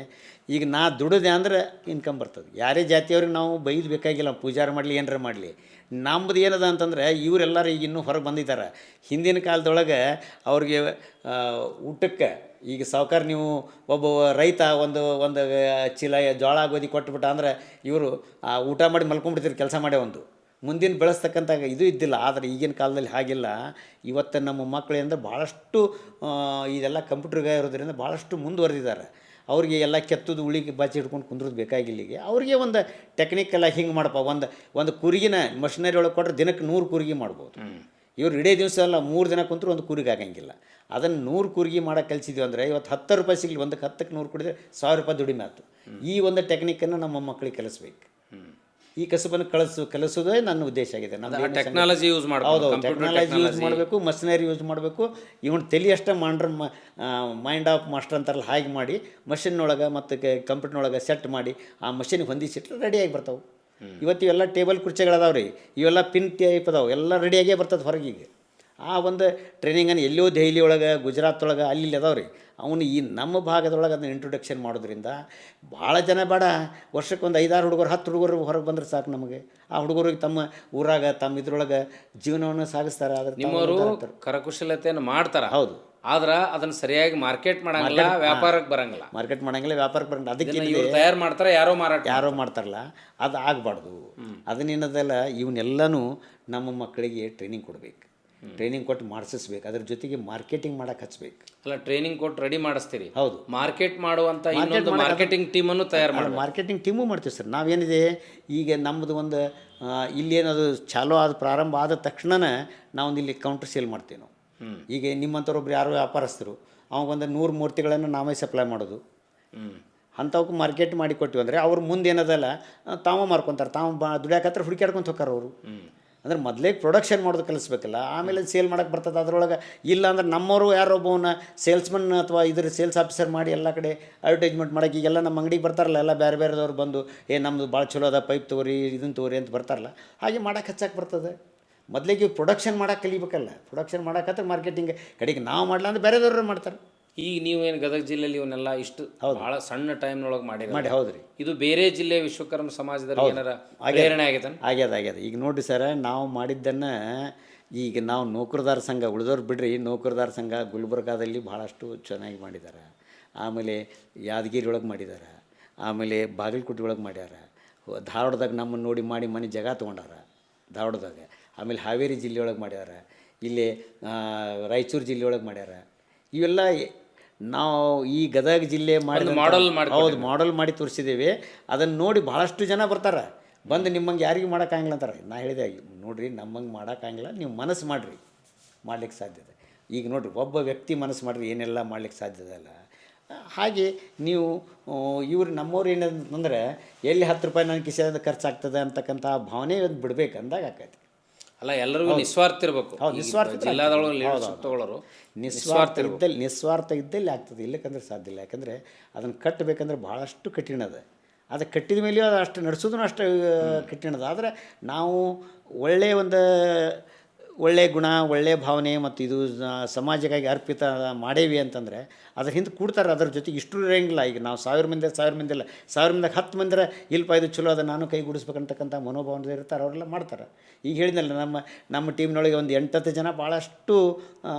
ಈಗ ನಾ ದುಡಿದೆ ಅಂದರೆ ಇನ್ಕಮ್ ಬರ್ತದೆ. ಯಾರೇ ಜಾತಿಯವ್ರಿಗೆ ನಾವು ಬೈದು ಬೇಕಾಗಿಲ್ಲ, ಪೂಜಾರ ಮಾಡಲಿ ಏನಾರ ಮಾಡಲಿ. ನಮ್ಮದು ಏನದ ಅಂತಂದರೆ, ಇವರೆಲ್ಲರೂ ಈಗ ಇನ್ನೂ ಹೊರಗೆ ಬಂದಿದ್ದಾರೆ. ಹಿಂದಿನ ಕಾಲದೊಳಗೆ ಅವ್ರಿಗೆ ಊಟಕ್ಕೆ, ಈಗ ಸಾವುಕಾರ ನೀವು ಒಬ್ಬ ರೈತ ಒಂದು ಚೀಲ ಜೋಳ ಗೋಧಿ ಕೊಟ್ಬಿಟ್ಟ ಅಂದರೆ ಇವರು ಊಟ ಮಾಡಿ ಮಲ್ಕೊಂಡ್ಬಿಡ್ತೀರಿ, ಕೆಲಸ ಮಾಡೇ ಒಂದು ಮುಂದಿನ ಬೆಳೆಸ್ತಕ್ಕಂಥ ಇದು ಇದ್ದಿಲ್ಲ. ಆದರೆ ಈಗಿನ ಕಾಲದಲ್ಲಿ ಹಾಗಿಲ್ಲ. ಇವತ್ತು ನಮ್ಮ ಮಕ್ಕಳಿಂದ ಭಾಳಷ್ಟು ಇದೆಲ್ಲ ಕಂಪ್ಯೂಟರ್ಗೆ ಇರೋದ್ರಿಂದ ಭಾಳಷ್ಟು ಮುಂದುವರೆದಿದ್ದಾರೆ. ಅವ್ರಿಗೆ ಎಲ್ಲ ಕೆತ್ತದು ಉಳಿಗೆ ಬಾಚಿ ಹಿಡ್ಕೊಂಡು ಕುಂದ್ರದು ಬೇಕಾಗಿಲ್ಲ. ಈಗ ಅವ್ರಿಗೆ ಒಂದು ಟೆಕ್ನಿಕೆಲ್ಲ ಹಿಂಗೆ ಮಾಡಪ್ಪ, ಒಂದು ಕುರಿಗಿನ ಮಷಿನರಿ ಒಳಗೆ ಕೊಟ್ಟರೆ ದಿನಕ್ಕೆ 100 ಕುರಿಗೆ ಮಾಡ್ಬೋದು. ಇವ್ರು ಇಡೀ ದಿವಸ ಎಲ್ಲ 3 ದಿನ ಕುಂತರೂ ಒಂದು ಕೂರಿಗೆ ಆಗಂಗಿಲ್ಲ. ಅದನ್ನು 100 ಕೂರಿಗೆ ಮಾಡೋಕೆ ಕಲಿಸಿದ್ವಿ ಅಂದರೆ, ಇವತ್ತು 10 ರೂಪಾಯಿ ಸಿಗಲಿ, ಒಂದಕ್ಕೆ 10ಕ್ಕೆ 100 ಕೊಡಿದ್ರೆ 1000 ರೂಪಾಯಿ ದುಡಿಮೆ ಆಯ್ತು. ಈ ಒಂದು ಟೆಕ್ನಿಕನ್ನು ನಮ್ಮ ಮಕ್ಕಳಿಗೆ ಕಲಿಸ್ಬೇಕು. ಈ ಕಸುಬನ್ನು ಕಲಿಸೋದೇ ನನ್ನ ಉದ್ದೇಶ ಆಗಿದೆ. ನಮ್ಮ ಟೆಕ್ನಾಲಜಿ ಯೂಸ್ ಮಾಡಬೇಕು. ಹೌದು, ಟೆಕ್ನಾಲಜಿ ಯೂಸ್ ಮಾಡಬೇಕು, ಮಷಿನರಿ ಯೂಸ್ ಮಾಡಬೇಕು. ಇವನು ತಲೆ ಅಷ್ಟೇ ಮೈಂಡ್ ಆಫ್ ಮಾಸ್ಟರ್ ಅಂತಾರಲ್ಲ, ಹಾಗೆ ಮಾಡಿ ಮಷಿನ್ನೊಳಗೆ ಮತ್ತು ಕಂಪ್ಯೂಟರ್ನೊಳಗೆ ಸೆಟ್ ಮಾಡಿ ಆ ಮಷಿನ್ಗೆ ಹೊಂದಿಸಿಟ್ರೆ ರೆಡಿಯಾಗಿ ಬರ್ತಾವೆ. ಇವತ್ತು ಇವೆಲ್ಲ ಟೇಬಲ್ ಕುರ್ಚಿಗಳದಾವೆ ರೀ, ಇವೆಲ್ಲ ಪಿನ್ ಟೈಪ್ ಅದಾವೆ, ಎಲ್ಲ ರೆಡಿಯಾಗೇ ಬರ್ತದೆ ಹೊರಗಿಗೆ. ಆ ಒಂದು ಟ್ರೈನಿಂಗನ್ನು ಎಲ್ಲೋ ದೆಹಲಿ ಒಳಗೆ, ಗುಜರಾತ್ ಒಳಗೆ ಅಲ್ಲಿ ಅದಾವೆ ರೀ. ಅವನು ಈ ನಮ್ಮ ಭಾಗದೊಳಗೆ ಅದನ್ನು ಇಂಟ್ರೊಡಕ್ಷನ್ ಮಾಡೋದ್ರಿಂದ ಭಾಳ ಜನ ಬೇಡ, ವರ್ಷಕ್ಕೆ ಒಂದು 5-6 ಹುಡುಗರು 10 ಹುಡುಗರು ಹೊರಗೆ ಬಂದ್ರೆ ಸಾಕು ನಮಗೆ. ಆ ಹುಡುಗರಿಗೆ ತಮ್ಮ ಊರಾಗ ತಮ್ಮ ಇದ್ರೊಳಗೆ ಜೀವನವನ್ನು ಸಾಗಿಸ್ತಾರೆ. ಆದರೆ ನಿಮ್ಮವರು ಕರಕುಶಲತೆಯನ್ನು ಮಾಡ್ತಾರೆ. ಹೌದು, ಆದ್ರೆ ಅದನ್ನ ಸರಿಯಾಗಿ ಮಾರ್ಕೆಟ್ ಮಾಡಂಗಿಲ್ಲ, ವ್ಯಾಪಾರಕ್ಕೆ ಬರಂಗಿಲ್ಲ. ಮಾರ್ಕೆಟ್ ಮಾಡಂಗಿಲ್ಲ, ವ್ಯಾಪಾರಕ್ಕೆ ಬರಂಗಿಲ್ಲ. ಅದಕ್ಕೆ ಇವ್ರು ತಯಾರು ಮಾಡ್ತಾರೆ, ಯಾರೋ ಮಾಡ್ತಾರಲ್ಲ, ಅದು ಆಗಬಾರ್ದು. ಅದನ್ನೇನದಲ್ಲ, ಇವನ್ನೆಲ್ಲನೂ ನಮ್ಮ ಮಕ್ಕಳಿಗೆ ಟ್ರೈನಿಂಗ್ ಕೊಡಬೇಕು, ಟ್ರೈನಿಂಗ್ ಕೊಟ್ಟು ಮಾಡಿಸ್ಬೇಕು. ಅದ್ರ ಜೊತೆಗೆ ಮಾರ್ಕೆಟಿಂಗ್ ಮಾಡಕ್ಕೆ ಹಚ್ಬೇಕು. ಅಲ್ಲ, ಟ್ರೈನಿಂಗ್ ಕೊಟ್ಟು ರೆಡಿ ಮಾಡಿಸ್ತೀರಿ, ಹೌದು. ಮಾರ್ಕೆಟ್ ಮಾಡುವಂಥ ಇನ್ನೊಂದು ಮಾರ್ಕೆಟಿಂಗ್ ಟೀಮನ್ನು ತಯಾರು ಮಾಡಿ. ಮಾರ್ಕೆಟಿಂಗ್ ಟೀಮು ಮಾಡ್ತೀವಿ ಸರ್. ನಾವೇನಿದೆ ಈಗ ನಮ್ಮದು ಒಂದು ಇಲ್ಲೇನದು ಚಾಲೂ ಆದ ಪ್ರಾರಂಭ ಆದ ತಕ್ಷಣನೇ ನಾವೊಂದು ಇಲ್ಲಿ ಕೌಂಟರ್ ಸೇಲ್ ಮಾಡ್ತೀವಿ ನಾವು. ಈಗ ನಿಮ್ಮಂಥವ್ರೊಬ್ರು ಯಾರೋ ವ್ಯಾಪಾರಸ್ಥರು, ಅವಾಗೊಂದು 100 ಮೂರ್ತಿಗಳನ್ನು ನಾವೇ ಸಪ್ಲೈ ಮಾಡೋದು. ಅಂಥವಕ್ಕೆ ಮಾರ್ಕೆಟ್ ಮಾಡಿ ಕೊಟ್ಟಿವಿ ಅಂದರೆ ಅವ್ರು ಮುಂದೆ ಏನದಲ್ಲ ತಾವು ಮಾರ್ಕೊತಾರೆ, ತಾವು ದುಡಿಯಾಕತ್ರ ಹುಡುಕ್ಯಾಡ್ಕೊಂತ ಹೋಗ್ತಾರೆ ಅವರು. ಅಂದ್ರೆ ಮೊದಲೇ ಪ್ರೊಡಕ್ಷನ್ ಮಾಡೋದು ಕಲಿಸ್ಬೇಕಲ್ಲ, ಆಮೇಲೆ ಸೇಲ್ ಮಾಡೋಕ್ಕೆ ಬರ್ತದೆ. ಅದರೊಳಗೆ ಇಲ್ಲ ಅಂದ್ರೆ ನಮ್ಮವರು ಯಾರೊಬ್ಬವನ್ನ ಸೇಲ್ಸ್ಮನ್ ಅಥವಾ ಇದ್ರ ಸೇಲ್ಸ್ ಆಫೀಸರ್ ಮಾಡಿ ಎಲ್ಲ ಕಡೆ ಅಡ್ವರ್ಟೈಸ್ಮೆಂಟ್ ಮಾಡೋಕೆ ಈಗೆಲ್ಲ ನಮ್ಮ ಅಂಗಡಿಗೆ ಬರ್ತಾರಲ್ಲ, ಎಲ್ಲ ಬೇರೆ ಬೇರೆದವ್ರು ಬಂದು ನಮ್ಮದು ಭಾಳ ಚಲೋ ಅದ, ಪೈಪ್ ತೊಗೊರಿ, ಇದನ್ನು ತೊಗೊರಿ ಅಂತ ಬರ್ತಾರಲ್ಲ. ಹಾಗೆ ಮಾಡೋಕೆ ಹಚ್ಚಕ್ಕೆ ಬರ್ತದೆ. ಮೊದಲಿಗೆ ಪ್ರೊಡಕ್ಷನ್ ಮಾಡೋಕೆ ಕಲಿಬೇಕಲ್ಲ. ಪ್ರೊಡಕ್ಷನ್ ಮಾಡೋಕತ್ರ ಮಾರ್ಕೆಟಿಂಗ್ ಕಡೆಗೆ ನಾವು ಮಾಡಲ್ಲ ಅಂದ್ರೆ ಬೇರೆದವ್ರು ಮಾಡ್ತಾರೆ. ಈಗ ನೀವೇನು ಗದಗ ಜಿಲ್ಲೆಯಲ್ಲಿ ಇವನ್ನೆಲ್ಲ ಇಷ್ಟು ಭಾಳ ಸಣ್ಣ ಟೈಮ್ನೊಳಗೆ ಮಾಡಿ ಹೌದ್ರಿ. ಇದು ಬೇರೆ ಜಿಲ್ಲೆ ವಿಶ್ವಕರ್ಮ ಸಮಾಜದಲ್ಲಿ ಏನಾರ ಪ್ರೇರಣೆ ಆಗಿದೆ? ಆಗ್ಯದ. ಈಗ ನೋಡಿರಿ ಸರ್, ನಾವು ಮಾಡಿದ್ದನ್ನು ಈಗ ನಾವು ನೌಕರದಾರ ಸಂಘ, ಉಳಿದವ್ರು ಬಿಡ್ರಿ, ನೌಕರದಾರ ಸಂಘ ಗುಲ್ಬರ್ಗಾದಲ್ಲಿ ಭಾಳಷ್ಟು ಚೆನ್ನಾಗಿ ಮಾಡಿದ್ದಾರೆ. ಆಮೇಲೆ ಯಾದಗಿರಿ ಒಳಗೆ ಮಾಡಿದ್ದಾರೆ, ಆಮೇಲೆ ಬಾಗಲಕೋಟೆ ಒಳಗೆ ಮಾಡ್ಯಾರ, ಧಾರವಾಡದಾಗ ನಮ್ಮನ್ನು ನೋಡಿ ಮಾಡಿ ಮನೆ ಜಾಗ ತೊಗೊಂಡಾರ ಧಾರವಾಡದಾಗ. ಆಮೇಲೆ ಹಾವೇರಿ ಜಿಲ್ಲೆ ಒಳಗೆ ಮಾಡ್ಯಾರ, ಇಲ್ಲಿ ರಾಯಚೂರು ಜಿಲ್ಲೆ ಒಳಗೆ ಮಾಡ್ಯಾರ. ಇವೆಲ್ಲ ನಾವು ಈ ಗದಗ ಜಿಲ್ಲೆ ಮಾಡಿ ಮಾಡೆಲ್ ಮಾಡಿ ತೋರಿಸಿದ್ದೇವೆ. ಅದನ್ನು ನೋಡಿ ಭಾಳಷ್ಟು ಜನ ಬರ್ತಾರೆ, ಬಂದು ನಿಮ್ಮಂಗೆ ಯಾರಿಗೂ ಮಾಡೋಕ್ಕಾಗಿಲ್ಲ ಅಂತಾರೆ. ನಾ ಹೇಳಿದೆ, ನೋಡಿರಿ ನಮ್ಮಂಗೆ ಮಾಡೋಕ್ಕಾಗಿಲ್ಲ, ನೀವು ಮನಸ್ಸು ಮಾಡಿರಿ, ಮಾಡ್ಲಿಕ್ಕೆ ಸಾಧ್ಯತೆ. ಈಗ ನೋಡಿರಿ, ಒಬ್ಬ ವ್ಯಕ್ತಿ ಮನಸ್ಸು ಮಾಡಿರಿ ಏನೆಲ್ಲ ಮಾಡ್ಲಿಕ್ಕೆ ಸಾಧ್ಯತೆ ಅಲ್ಲ. ಹಾಗೆ ನೀವು ಇವ್ರು ನಮ್ಮವ್ರು ಏನಂತಂದ್ರೆ ಎಲ್ಲಿ 10 ರೂಪಾಯಿ ನನ್ನ ಕಿಸೆಯಿಂದ ಖರ್ಚಾಗ್ತದೆ ಅಂತಕ್ಕಂಥ ಭಾವನೆ ಒಂದು ಬಿಡ್ಬೇಕು ಅಂದಾಗ ಆಕೈತಿ. ಅಲ್ಲ, ಎಲ್ಲರಿಗೂ ನಿಸ್ವಾರ್ಥ ಇರಬೇಕು. ನಿಸ್ವಾರ್ಥ ಇದ್ದಲ್ಲಿ ಆಗ್ತದೆ, ಇಲ್ಲಕ್ಕಂದ್ರೆ ಸಾಧ್ಯ ಇಲ್ಲ. ಯಾಕಂದರೆ ಅದನ್ನು ಕಟ್ಟಬೇಕಂದ್ರೆ ಭಾಳಷ್ಟು ಕಠಿಣ ಅದ. ಅದು ಕಟ್ಟಿದ ಮೇಲೆಯೂ ಅದು ಅಷ್ಟು ನಡೆಸೋದು ಅಷ್ಟು ಕಠಿಣ ಅದ. ಆದರೆ ನಾವು ಒಳ್ಳೆಯ ಗುಣ, ಒಳ್ಳೆಯ ಭಾವನೆ ಮತ್ತು ಇದು ಸಮಾಜಕ್ಕಾಗಿ ಅರ್ಪಿತ ಮಾಡೇವಿ ಅಂತಂದರೆ ಅದ್ರ ಹಿಂದೆ ಕೂಡ್ತಾರೆ. ಅದ್ರ ಜೊತೆಗೆ ಇಷ್ಟು ಇರೋಂಗಿಲ್ಲ. ಈಗ ನಾವು 1000 ಮಂದಿ ಇಲ್ಲ, 1000 ಮಂದಿಗೆ 10 ಮಂದಿರ ಇಲ್ಪ ಇದು ಚಲೋ ಅದ, ನಾನು ಕೈಗೂಡಿಸ್ಬೇಕಂತಕ್ಕಂಥ ಮನೋಭಾವನೆ ಇರ್ತಾರೆ, ಅವರೆಲ್ಲ ಮಾಡ್ತಾರೆ. ಈಗ ಹೇಳಿದ್ನಲ್ಲ, ನಮ್ಮ ಟೀಮ್ನೊಳಗೆ ಒಂದು 8-10 ಜನ ಭಾಳಷ್ಟು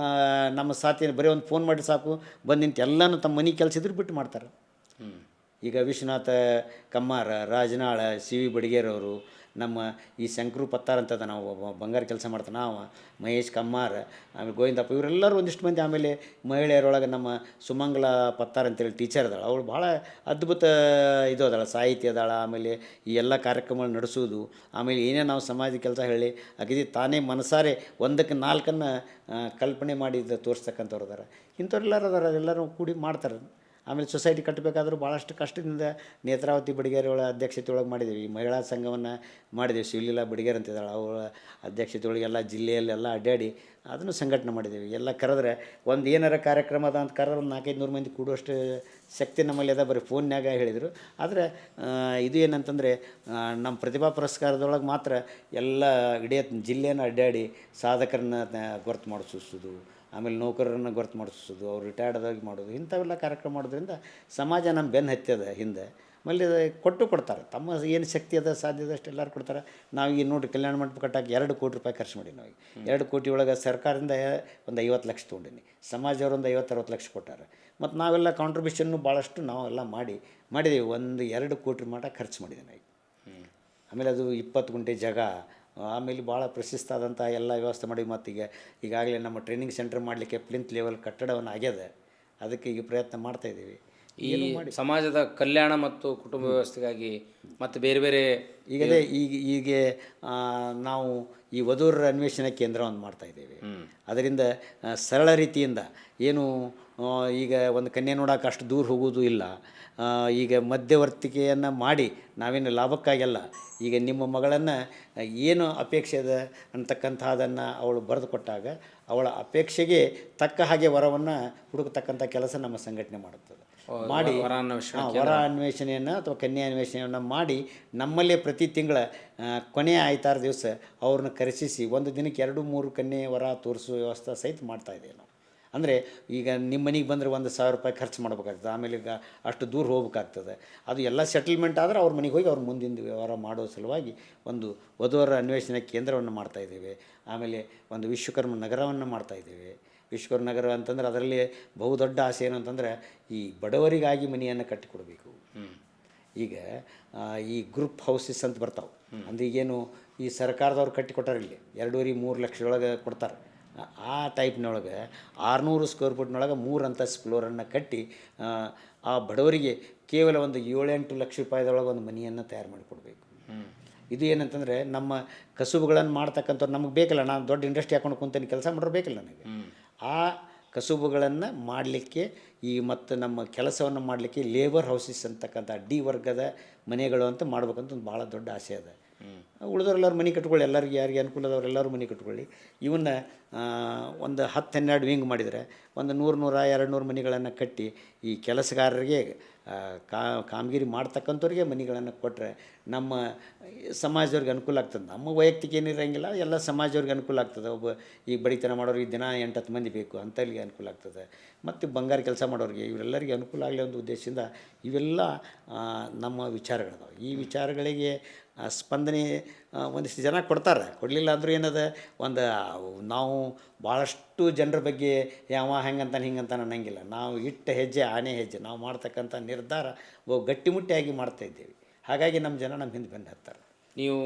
ನಮ್ಮ ಸಾಥಿ, ಬರೀ ಒಂದು ಫೋನ್ ಮಾಡಿ ಸಾಕು, ಬಂದು ನಿಂತು ಎಲ್ಲನೂ ತಮ್ಮ ಮನೆ ಕೆಲಸ ಇದ್ರು ಬಿಟ್ಟು ಮಾಡ್ತಾರೆ. ಈಗ ವಿಶ್ವನಾಥ ಕಮ್ಮಾರ, ರಾಜನಾಳ, ಸಿ ವಿ ಬಡಿಗೇರವರು, ನಮ್ಮ ಈ ಶಂಕರು ಪತ್ತಾರ್ ಅಂತದ, ನಾವು ಬಂಗಾರ ಕೆಲಸ ಮಾಡ್ತಾನೆ ನಾವು, ಮಹೇಶ್ ಕಮ್ಮಾರ್, ಆಮೇಲೆ ಗೋವಿಂದಪ್ಪ, ಇವರೆಲ್ಲರೂ ಒಂದಿಷ್ಟು ಮಂದಿ. ಆಮೇಲೆ ಮಹಿಳೆಯರೊಳಗೆ ನಮ್ಮ ಸುಮಂಗಲ ಪತ್ತಾರ್ ಅಂತೇಳಿ ಟೀಚರ್ ಅದಾಳೆ, ಅವಳು ಭಾಳ ಅದ್ಭುತ ಇದು ಅದಾಳ, ಸಾಹಿತ್ಯ ಅದಾಳ. ಆಮೇಲೆ ಈ ಎಲ್ಲ ಕಾರ್ಯಕ್ರಮಗಳು ನಡೆಸೋದು, ಆಮೇಲೆ ಏನೇ ನಾವು ಸಮಾಜ ಕೆಲಸ ಹೇಳಿ ಅಗದಿ ತಾನೇ ಮನಸಾರೆ 1ಕ್ಕೆ 4 ಕಲ್ಪನೆ ಮಾಡಿ ತೋರಿಸ್ತಕ್ಕಂಥವ್ರು ಅದಾರ. ಇಂಥವ್ರೆಲ್ಲರೂ ಅದಾರ, ಎಲ್ಲರೂ ಕೂಡಿ ಮಾಡ್ತಾರೆ. ಆಮೇಲೆ ಸೊಸೈಟಿ ಕಟ್ಟಬೇಕಾದ್ರೂ ಭಾಳಷ್ಟು ಕಷ್ಟದಿಂದ ನೇತ್ರಾವತಿ ಬಡಿಗೇರಿ ಒಳ ಅಧ್ಯಕ್ಷತೆ ಒಳಗೆ ಮಾಡಿದ್ದೀವಿ. ಈ ಮಹಿಳಾ ಸಂಘವನ್ನು ಮಾಡಿದ್ದೀವಿ, ಶಿವಲೀಲಾ ಬಡಿಗೇರ್ ಅಂತಿದ್ದಾಳೆ, ಅವಳ ಅಧ್ಯಕ್ಷತೆ ಒಳಗೆ ಎಲ್ಲ ಜಿಲ್ಲೆಯಲ್ಲೆಲ್ಲ ಅಡ್ಡಾಡಿ ಅದನ್ನು ಸಂಘಟನೆ ಮಾಡಿದ್ದೀವಿ. ಎಲ್ಲ ಕರೆದ್ರೆ ಒಂದು ಏನಾರ ಕಾರ್ಯಕ್ರಮ ಅದ ಅಂತ ಕರೆದ್ರೆ ಒಂದು 400-500 ಮಂದಿ ಕೂಡುವಷ್ಟು ಶಕ್ತಿ ನಮ್ಮಲ್ಲಿ ಅದ. ಬರೀ ಫೋನ್ಯಾಗ ಹೇಳಿದರು. ಆದರೆ ಇದು ಏನಂತಂದರೆ, ನಮ್ಮ ಪ್ರತಿಭಾ ಪುರಸ್ಕಾರದೊಳಗೆ ಮಾತ್ರ ಎಲ್ಲ ಇಡೀ ಜಿಲ್ಲೆಯನ್ನು ಅಡ್ಡಾಡಿ ಸಾಧಕರನ್ನ ಗುರ್ತು ಮಾಡಿಸೋದು, ಆಮೇಲೆ ನೌಕರರನ್ನು ಗುರ್ತು ಮಾಡಿಸೋದು, ಅವ್ರು ರಿಟೈರ್ಡ್ ಆದಾಗಿ ಮಾಡೋದು, ಇಂಥವೆಲ್ಲ ಕಾರ್ಯಕ್ರಮ ಮಾಡೋದ್ರಿಂದ ಸಮಾಜ ನಮ್ಮ ಬೆನ್ನು ಹತ್ತದ ಹಿಂದೆ. ಆಮೇಲೆ ಕೊಡ್ತಾರೆ, ತಮ್ಮ ಏನು ಶಕ್ತಿ ಅದ ಸಾಧ್ಯ ಅಷ್ಟು ಎಲ್ಲರೂ ಕೊಡ್ತಾರೆ. ನಾವು ಈಗ ನೋಡಿರಿ, ಕಲ್ಯಾಣ ಮಂಟಪ ಕಟ್ಟಕ್ಕೆ 2 ಕೋಟಿ ರೂಪಾಯಿ ಖರ್ಚು ಮಾಡಿ. ನಾವು 2 ಕೋಟಿ ಒಳಗೆ ಸರ್ಕಾರದಿಂದ ಒಂದು 50 ಲಕ್ಷ ತೊಗೊಂಡಿನಿ, ಸಮಾಜವ್ರು ಒಂದು 50-60 ಲಕ್ಷ ಕೊಟ್ಟಾರೆ. ಮತ್ತು ನಾವೆಲ್ಲ ಕಾಂಟ್ರಿಬ್ಯೂಷನ್ನು ಭಾಳಷ್ಟು ನಾವೆಲ್ಲ ಮಾಡಿದ್ದೀವಿ. 1-2 ಕೋಟಿ ಮಟ್ಟ ಖರ್ಚು ಮಾಡಿದೆ ನಾವು. ಆಮೇಲೆ ಅದು 20 ಗುಂಟೆ ಜಾಗ, ಆಮೇಲೆ ಭಾಳ ಪ್ರಶಸ್ತಾದಂಥ ಎಲ್ಲ ವ್ಯವಸ್ಥೆ ಮಾಡಿ. ಮತ್ತು ಈಗಾಗಲೇ ನಮ್ಮ ಟ್ರೈನಿಂಗ್ ಸೆಂಟರ್ ಮಾಡಲಿಕ್ಕೆ ಪ್ಲಿಂತ್ ಲೆವೆಲ್ ಕಟ್ಟಡವನ್ನು ಆಗ್ಯದ. ಅದಕ್ಕೆ ಈಗ ಪ್ರಯತ್ನ ಮಾಡ್ತಾಯಿದ್ದೀವಿ. ಈ ಸಮಾಜದ ಕಲ್ಯಾಣ ಮತ್ತು ಕುಟುಂಬ ವ್ಯವಸ್ಥೆಗಾಗಿ ಮತ್ತು ಬೇರೆ ಬೇರೆ ಈಗ ನಾವು ಈ ವಧುವರರ ಅನ್ವೇಷಣೆ ಕೇಂದ್ರವನ್ನು ಮಾಡ್ತಾಯಿದ್ದೇವೆ. ಅದರಿಂದ ಸರಳ ರೀತಿಯಿಂದ ಏನು ಈಗ ಒಂದು ಕನ್ಯೆ ನೋಡೋಕೆ ಅಷ್ಟು ದೂರ ಹೋಗೋದು ಇಲ್ಲ. ಈಗ ಮಧ್ಯವರ್ತಿಕೆಯನ್ನು ಮಾಡಿ ನಾವೇನು ಲಾಭಕ್ಕಾಗೆಲ್ಲ, ಈಗ ನಿಮ್ಮ ಮಗಳನ್ನು ಏನು ಅಪೇಕ್ಷೆ ಅದ ಅಂತಕ್ಕಂಥದ್ದನ್ನು ಅವಳು ಬರೆದು ಕೊಟ್ಟಾಗ ಅವಳ ಅಪೇಕ್ಷೆಗೆ ತಕ್ಕ ಹಾಗೆ ವರವನ್ನು ಹುಡುಕತಕ್ಕಂಥ ಕೆಲಸ ನಮ್ಮ ಸಂಘಟನೆ ಮಾಡುತ್ತದೆ. ಮಾಡಿ ವರ ಅನ್ವೇಷಣೆಯನ್ನು ಅಥವಾ ಕನ್ಯಾ ಅನ್ವೇಷಣೆಯನ್ನು ಮಾಡಿ ನಮ್ಮಲ್ಲೇ ಪ್ರತಿ ತಿಂಗಳ ಕೊನೆಯ ಆಯ್ತಾರ ದಿವಸ ಅವ್ರನ್ನ ಕರೆಸಿಸಿ 1 ದಿನಕ್ಕೆ 2-3 ಕನ್ಯೆ ವರ ತೋರಿಸುವ ವ್ಯವಸ್ಥೆ ಸಹಿತ ಮಾಡ್ತಾಯಿದ್ದೇವೆ ನಾವು. ಅಂದರೆ ಈಗ ನಿಮ್ಮ ಮನೆಗೆ ಬಂದರೆ 1,000 ರೂಪಾಯಿ ಖರ್ಚು ಮಾಡ್ಬೇಕಾಗ್ತದೆ. ಆಮೇಲೆ ಈಗ ಅಷ್ಟು ದೂರ ಹೋಗ್ಬೇಕಾಗ್ತದೆ. ಅದು ಎಲ್ಲ ಸೆಟಲ್ಮೆಂಟ್ ಆದರೆ ಅವ್ರ ಮನೆಗೆ ಹೋಗಿ ಅವ್ರ ಮುಂದಿನ ವ್ಯವಹಾರ ಮಾಡೋ ಸಲುವಾಗಿ ಒಂದು ವಧುವರ ಅನ್ವೇಷಣೆ ಕೇಂದ್ರವನ್ನು ಮಾಡ್ತಾಯಿದ್ದೇವೆ. ಆಮೇಲೆ ಒಂದು ವಿಶ್ವಕರ್ಮ ನಗರವನ್ನು ಮಾಡ್ತಾಯಿದ್ದೇವೆ. ವಿಶ್ವಕರ್ಮ ನಗರ ಅಂತಂದ್ರೆ ಅದರಲ್ಲಿ ಬಹುದೊಡ್ಡ ಆಸೆ ಏನು ಅಂತಂದರೆ ಈ ಬಡವರಿಗಾಗಿ ಮನೆಯನ್ನು ಕಟ್ಟಿಕೊಡ್ಬೇಕು. ಈಗ ಈ ಗ್ರೂಪ್ ಹೌಸಸ್ ಅಂತ ಬರ್ತಾವೆ, ಅಂದ್ರೆ ಈಗೇನು ಈ ಸರ್ಕಾರದವ್ರು ಕಟ್ಟಿಕೊಟ್ಟಾರ, ಇಲ್ಲಿ 2-3 ಲಕ್ಷದೊಳಗೆ ಕೊಡ್ತಾರೆ. ಆ ಟೈಪ್ನೊಳಗೆ 600 ಸ್ಕ್ವೇರ್ ಫೀಟ್ನೊಳಗೆ 3 ಅಂತಸ್ತು ಫ್ಲೋರನ್ನು ಕಟ್ಟಿ ಆ ಬಡವರಿಗೆ ಕೇವಲ ಒಂದು 7-8 ಲಕ್ಷ ರೂಪಾಯಿದೊಳಗೆ ಒಂದು ಮನೆಯನ್ನು ತಯಾರು ಮಾಡಿಕೊಡ್ಬೇಕು. ಇದು ಏನಂತಂದರೆ ನಮ್ಮ ಕಸುಬುಗಳನ್ನು ಮಾಡ್ತಕ್ಕಂಥವ್ರು ನಮಗೆ ಬೇಕಲ್ಲ, ನಾನು ದೊಡ್ಡ ಇಂಡಸ್ಟ್ರಿ ಹಾಕೊಂಡು ಕುಂತೇನೆ ಕೆಲಸ ಮಾಡೋರು ಬೇಕಲ್ಲ ನನಗೆ. ಆ ಕಸುಬುಗಳನ್ನು ಮಾಡಲಿಕ್ಕೆ ಈ ಮತ್ತು ನಮ್ಮ ಕೆಲಸವನ್ನು ಮಾಡಲಿಕ್ಕೆ ಲೇಬರ್ ಹೌಸಸ್ ಅಂತಕ್ಕಂಥ ಡಿ ವರ್ಗದ ಮನೆಗಳು ಅಂತ ಮಾಡ್ಬೇಕಂತ ಒಂದು ಭಾಳ ದೊಡ್ಡ ಆಸೆ ಅದ. ಉಳಿದವರೆಲ್ಲರೂ ಮನೆ ಕಟ್ಕೊಳ್ಳಿ, ಎಲ್ಲರಿಗೆ ಯಾರಿಗೆ ಅನುಕೂಲ ಅದವರೆಲ್ಲರೂ ಮನೆ ಕಟ್ಕೊಳ್ಳಿ. ಇವನ್ನ ಒಂದು 10-12 ವಿಂಗ್ ಮಾಡಿದರೆ ಒಂದು 100-200 ಮನೆಗಳನ್ನು ಕಟ್ಟಿ ಈ ಕೆಲಸಗಾರರಿಗೆ ಕಾಮಗಿರಿ ಮಾಡ್ತಕ್ಕಂಥವ್ರಿಗೆ ಮನೆಗಳನ್ನು ಕೊಟ್ಟರೆ ನಮ್ಮ ಸಮಾಜದವ್ರಿಗೆ ಅನುಕೂಲ ಆಗ್ತದೆ. ನಮ್ಮ ವೈಯಕ್ತಿಕ ಏನಿರೋಂಗಿಲ್ಲ, ಎಲ್ಲ ಸಮಾಜದವ್ರಿಗೆ ಅನುಕೂಲ ಆಗ್ತದೆ. ಒಬ್ಬ ಈ ಬಡಿತನ ಮಾಡೋರಿಗೆ ದಿನ 8-10 ಮಂದಿ ಬೇಕು, ಅಂಥವ್ರಿಗೆ ಅನುಕೂಲ ಆಗ್ತದೆ. ಮತ್ತು ಬಂಗಾರ ಕೆಲಸ ಮಾಡೋರಿಗೆ ಇವರೆಲ್ಲರಿಗೆ ಅನುಕೂಲ ಆಗಲಿ ಒಂದು ಉದ್ದೇಶದಿಂದ ಇವೆಲ್ಲ ನಮ್ಮ ವಿಚಾರಗಳದಾವೆ. ಈ ವಿಚಾರಗಳಿಗೆ ಸ್ಪಂದನೆ ಒಂದಿಷ್ಟು ಜನ ಕೊಡ್ತಾರೆ, ಕೊಡಲಿಲ್ಲ ಅಂದರೂ ಏನದ ಒಂದು ನಾವು ಭಾಳಷ್ಟು ಜನರ ಬಗ್ಗೆ ಯಾವ ಹೆಂಗಂತಾನೆ ಹಿಂಗಂತಾನೆ ಅನ್ನಂಗಿಲ್ಲ. ನಾವು ಇಟ್ಟ ಹೆಜ್ಜೆ ಆನೆ ಹೆಜ್ಜೆ, ನಾವು ಮಾಡ್ತಕ್ಕಂಥ ನಿರ್ಧಾರ ಗಟ್ಟಿಮುಟ್ಟಿಯಾಗಿ ಮಾಡ್ತಾಯಿದ್ದೇವೆ. ಹಾಗಾಗಿ ನಮ್ಮ ಜನ ನಮ್ಮ ಹಿಂದೆ ಬೆನ್ನು ಹತ್ತಾರೆ. ನೀವು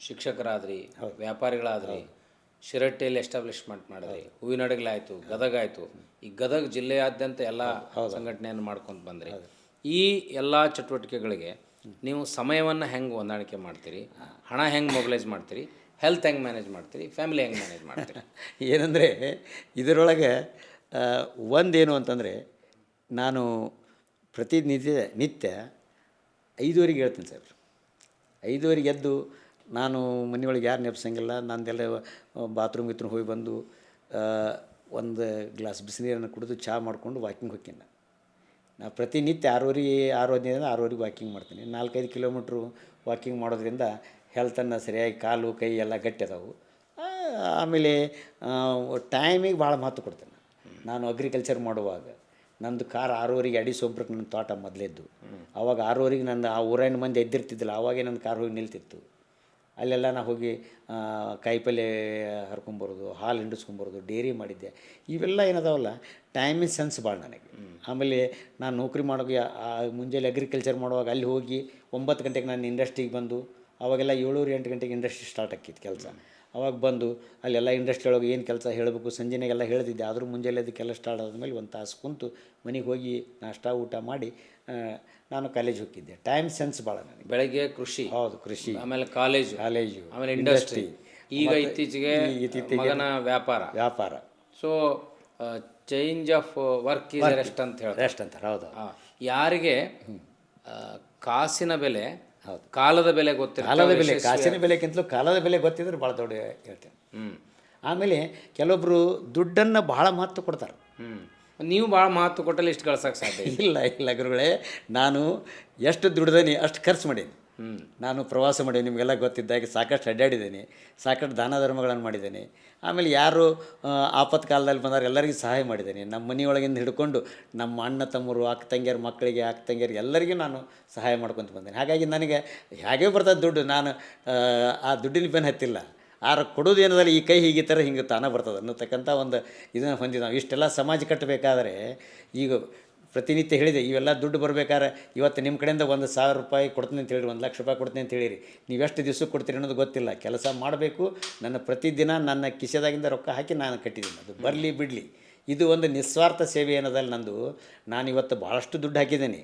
ಶಿಕ್ಷಕರಾದ್ರಿ, ವ್ಯಾಪಾರಿಗಳಾದ್ರಿ, ಶಿರಟ್ಟಿಯಲ್ಲಿ ಎಸ್ಟಾಬ್ಲಿಷ್ಮೆಂಟ್ ಮಾಡಿದ್ರಿ, ಹೂವಿನಡಗಲಾಯಿತು, ಗದಗ ಆಯಿತು, ಈ ಗದಗ ಜಿಲ್ಲೆಯಾದ್ಯಂತ ಎಲ್ಲ ಸಂಘಟನೆಯನ್ನು ಮಾಡ್ಕೊಂಡು ಬಂದ್ರಿ. ಈ ಎಲ್ಲ ಚಟುವಟಿಕೆಗಳಿಗೆ ನೀವು ಸಮಯವನ್ನು ಹೆಂಗೆ ಹೊಂದಾಣಿಕೆ ಮಾಡ್ತೀರಿ, ಹಣ ಹೆಂಗೆ ಮೊಬಿಲೈಸ್ ಮಾಡ್ತೀರಿ, ಹೆಲ್ತ್ ಹೆಂಗೆ ಮ್ಯಾನೇಜ್ ಮಾಡ್ತೀರಿ, ಫ್ಯಾಮಿಲಿ ಹೆಂಗೆ ಮ್ಯಾನೇಜ್ ಮಾಡ್ತೀರಿ? ಏನಂದರೆ ಇದರೊಳಗೆ ಒಂದೇನು ಅಂತಂದರೆ, ನಾನು ನಿತ್ಯ 5:30 ಹೇಳ್ತೀನಿ ಸರ್. 5:30 ಎದ್ದು ನಾನು ಮನೆಯೊಳಗೆ ಯಾರು ನೆಪ್ಸಂಗಿಲ್ಲ, ನಂದೆಲ್ಲ ಬಾತ್ರೂಮ್ ಹೋಗಿ ಬಂದು ಒಂದು ಗ್ಲಾಸ್ ಬಿಸಿನೀರನ್ನು ಕುಡಿದು ಚಹಾ ಮಾಡಿಕೊಂಡು ವಾಕಿಂಗ್ ಹೋಗ್ತೀನಿ. ನಾನು ಪ್ರತಿನಿತ್ಯ 6:15 ವಾಕಿಂಗ್ ಮಾಡ್ತೀನಿ. 4-5 ಕಿಲೋಮೀಟ್ರು ವಾಕಿಂಗ್ ಮಾಡೋದ್ರಿಂದ ಹೆಲ್ತನ್ನು ಸರಿಯಾಗಿ ಕಾಲು ಕೈ ಎಲ್ಲ ಗಟ್ಟಿ ಅದಾವು. ಆಮೇಲೆ ಟೈಮಿಗೆ ಭಾಳ ಮಹತ್ವ ಕೊಡ್ತೇನೆ. ನಾನು ಅಗ್ರಿಕಲ್ಚರ್ ಮಾಡುವಾಗ ನಂದು ಕಾರ್ 6:30 ಅಡಿಸೊಬ್ರಕ್ಕೆ ನನ್ನ ತೋಟ ಮೊದಲೆದ್ದು. ಆವಾಗ 6:30 ನನ್ನ ಆ ಊರಿನ ಮಂದಿ ಎದ್ದಿರ್ತಿದ್ದಿಲ್ಲ, ಆವಾಗೇ ನನ್ನ ಕಾರ್ ಹೋಗಿ ನಿಲ್ತಿತ್ತು. ಅಲ್ಲೆಲ್ಲ ನಾನು ಹೋಗಿ ಕಾಯಿಪಲ್ಯ ಹರ್ಕೊಂಬರೋದು, ಹಾಲು ಹಿಂಡಿಸ್ಕೊಂಬರೋದು, ಡೇರಿ ಮಾಡಿದ್ದೆ. ಇವೆಲ್ಲ ಏನದಾವಲ್ಲ ಟೈಮಿಂಗ್ ಸೆನ್ಸ್ ಭಾಳ ನನಗೆ. ಆಮೇಲೆ ನಾನು ನೌಕರಿ ಮಾಡೋಕೆ ಮುಂಜಾನೆ ಅಗ್ರಿಕಲ್ಚರ್ ಮಾಡುವಾಗ ಅಲ್ಲಿ ಹೋಗಿ 9 ಗಂಟೆಗೆ ನಾನು ಇಂಡಸ್ಟ್ರಿಗೆ ಬಂದು, ಅವಾಗೆಲ್ಲ 7-8 ಗಂಟೆಗೆ ಇಂಡಸ್ಟ್ರಿ ಸ್ಟಾರ್ಟ್ ಆಕಿತ್ತು ಕೆಲಸ. ಅವಾಗ ಬಂದು ಅಲ್ಲೆಲ್ಲ ಇಂಡಸ್ಟ್ರಿ ಒಳಗೆ ಏನು ಕೆಲಸ ಹೇಳಬೇಕು ಸಂಜೆನಾಗೆಲ್ಲ ಹೇಳ್ತಿದ್ದೆ. ಆದರೂ ಮುಂಜಾನೆ ಅದಕ್ಕೆಲ್ಲ ಸ್ಟಾರ್ಟ್ ಆದಮೇಲೆ 1 ತಾಸು ಕುಂತು ಮನೆಗೆ ಹೋಗಿ ನಾಷ್ಟ ಊಟ ಮಾಡಿ ನಾನು ಕಾಲೇಜ್ ಹೋಗಿದ್ದೆ. ಟೈಮ್ ಸೆನ್ಸ್ ಭಾಳ ನನಗೆ. ಬೆಳಗ್ಗೆ ಕೃಷಿ, ಹೌದು ಕೃಷಿ, ಆಮೇಲೆ ಕಾಲೇಜು, ಆಮೇಲೆ ಇಂಡಸ್ಟ್ರಿ, ಈಗ ಇತ್ತೀಚೆಗೆ ಮಗನ ವ್ಯಾಪಾರ. So change of work is rest ಅಂತ ಹೇಳಿ ರೆಸ್ಟ್ ಅಂತಾರೆ. ಹೌದು. ಯಾರಿಗೆ ಕಾಸಿನ ಬೆಲೆ, ಕಾಲದ ಬೆಲೆ ಗೊತ್ತಿಲ್ಲ, ಕಾಲದ ಬೆಲೆ ಕಾಸಿನ ಬೆಲೆಗಿಂತಲೂ ಕಾಲದ ಬೆಲೆ ಗೊತ್ತಿದ್ರೆ ಭಾಳ ದೊಡ್ಡ ಹೇಳ್ತೇನೆ. ಆಮೇಲೆ ಕೆಲವೊಬ್ಬರು ದುಡ್ಡನ್ನು ಭಾಳ ಮಹತ್ವ ಕೊಡ್ತಾರೆ. ನೀವು ಭಾಳ ಮಹತ್ವ ಕೊಟ್ಟಲ್ಲಿ ಇಷ್ಟು ಗಳಿಸೋಕೆ ಸಾಧ್ಯ ಇಲ್ಲ ಗುರುಗಳೇ, ನಾನು ಎಷ್ಟು ದುಡ್ದೇನಿ ಅಷ್ಟು ಖರ್ಚು ಮಾಡೀನಿ. ನಾನು ಪ್ರವಾಸ ಮಾಡೀನಿ, ನಿಮಗೆಲ್ಲ ಗೊತ್ತಿದ್ದಾಗೆ ಸಾಕಷ್ಟು ಅಡ್ಡಾಡಿದ್ದೇನೆ, ಸಾಕಷ್ಟು ದಾನ ಧರ್ಮಗಳನ್ನು ಮಾಡಿದ್ದೇನೆ. ಆಮೇಲೆ ಯಾರು ಆಪತ್ತು ಕಾಲದಲ್ಲಿ ಬಂದವ್ರು ಎಲ್ಲರಿಗೂ ಸಹಾಯ ಮಾಡಿದ್ದೇನೆ. ನಮ್ಮ ಮನೆಯೊಳಗಿಂದ ಹಿಡ್ಕೊಂಡು ನಮ್ಮ ಅಣ್ಣ ತಮ್ಮರು, ಅಕ್ಕ ತಂಗಿಯರ ಮಕ್ಕಳಿಗೆ, ಅಕ್ಕ ತಂಗಿಯರಿಗೆ ಎಲ್ಲರಿಗೂ ನಾನು ಸಹಾಯ ಮಾಡ್ಕೊತ ಬಂದೇನೆ. ಹಾಗಾಗಿ ನನಗೆ ಹೇಗೆ ಬರ್ತದೆ ದುಡ್ಡು, ನಾನು ಆ ದುಡ್ಡಿನ ಬೆನ್ನು ಹತ್ತಿಲ್ಲ. ಆರು ಕೊಡೋದು ಏನದಲ್ಲ, ಈ ಕೈ ಹೀಗೆ ಥರ ಹಿಂಗೆ ತಾನೇ ಬರ್ತದೆ ಅನ್ನತಕ್ಕಂಥ ಒಂದು ಇದನ್ನು ಹೊಂದಿದ್ದು ನಾವು. ಇಷ್ಟೆಲ್ಲ ಸಮಾಜ ಕಟ್ಟಬೇಕಾದ್ರೆ ಈಗ ಪ್ರತಿನಿತ್ಯ ಹೇಳಿದೆ, ಇವೆಲ್ಲ ದುಡ್ಡು ಬರಬೇಕಾದ್ರೆ ಇವತ್ತು ನಿಮ್ಮ ಕಡೆಯಿಂದ 1,000 ರೂಪಾಯಿ ಕೊಡ್ತೀನಿ ಅಂತ ಹೇಳಿರಿ, 1,00,000 ರೂಪಾಯಿ ಕೊಡ್ತೀನಿ ಅಂತ ಹೇಳಿರಿ, ನೀವು ಎಷ್ಟು ದಿವ್ಸಕ್ಕೆ ಕೊಡ್ತೀರಿ ಅನ್ನೋದು ಗೊತ್ತಿಲ್ಲ. ಕೆಲಸ ಮಾಡಬೇಕು, ನನ್ನ ಪ್ರತಿದಿನ ನನ್ನ ಕಿಸೆದಾಗಿಂದ ರೊಕ್ಕ ಹಾಕಿ ನಾನು ಕಟ್ಟಿದ್ದೀನಿ. ಅದು ಬರಲಿ ಬಿಡಲಿ, ಇದು ಒಂದು ನಿಸ್ವಾರ್ಥ ಸೇವೆ ಏನದಲ್ಲ ನಂದು. ನಾನು ಇವತ್ತು ಭಾಳಷ್ಟು ದುಡ್ಡು ಹಾಕಿದ್ದೀನಿ.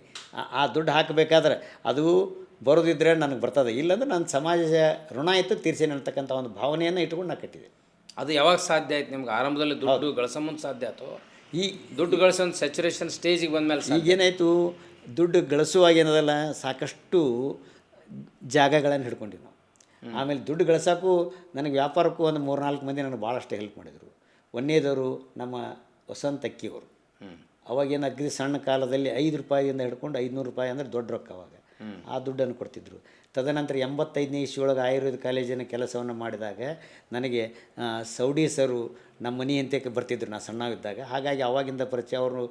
ಆ ದುಡ್ಡು ಹಾಕಬೇಕಾದ್ರೆ ಅದು ಬರೋದಿದ್ದರೆ ನನಗೆ ಬರ್ತದೆ, ಇಲ್ಲಾಂದ್ರೆ ನಾನು ಸಮಾಜ ಋಣ ಆಯಿತು ತೀರ್ಸೇನೆ ಅಂತಕ್ಕಂಥ ಒಂದು ಭಾವನೆಯನ್ನು ಇಟ್ಕೊಂಡು ನಾನು ಕಟ್ಟಿದೆ. ಅದು ಯಾವಾಗ ಸಾಧ್ಯ ಆಯ್ತು ನಿಮ್ಗೆ? ಆರಂಭದಲ್ಲಿ ದುಡ್ಡು ಗಳಿಸೋ ಮುಂದೆ ಸಾಧ್ಯ ಆಯ್ತು? ಈ ದುಡ್ಡು ಗಳಿಸೋ ಸ್ಯಾಚುರೇಷನ್ ಸ್ಟೇಜಿಗೆ ಬಂದಮೇಲೆ ಈಗೇನಾಯಿತು, ದುಡ್ಡು ಗಳಿಸುವಾಗ ಏನದಲ್ಲ ಸಾಕಷ್ಟು ಜಾಗಗಳನ್ನು ಹಿಡ್ಕೊಂಡಿವಿ ನಾವು. ಆಮೇಲೆ ದುಡ್ಡು ಗಳಿಸೋಕ್ಕೂ ನನಗೆ ವ್ಯಾಪಾರಕ್ಕೂ ಒಂದು 3-4 ಮಂದಿ ನನಗೆ ಭಾಳಷ್ಟು ಹೆಲ್ಪ್ ಮಾಡಿದರು. ಒಂದನೇದವರು ನಮ್ಮ ವಸಂತ ಅಕ್ಕಿಯವರು. ಅವಾಗೇನು ಅಗ್ರಿ ಸಣ್ಣ ಕಾಲದಲ್ಲಿ 5 ರೂಪಾಯಿಯಿಂದ ಹಿಡ್ಕೊಂಡು 500 ರೂಪಾಯಿ ಅಂದರೆ ದೊಡ್ಡ ರೊಕ್ಕ. ಅವಾಗ ಆ ದುಡ್ಡನ್ನು ಕೊಡ್ತಿದ್ದರು. ತದನಂತರ 85ನೇ ಇಸ್ವಿಯೊಳಗೆ ಆಯುರ್ವೇದ ಕಾಲೇಜಿನ ಕೆಲಸವನ್ನು ಮಾಡಿದಾಗ ನನಗೆ ಸೌಡಿ ಸರು ನಮ್ಮ ಮನೆ ಅಂತ್ಯಕ್ಕೆ ಬರ್ತಿದ್ರು ನಾ ಸಣ್ಣವಿದ್ದಾಗ. ಹಾಗಾಗಿ ಆವಾಗಿಂದ ಪರಿಚಯ. ಅವರು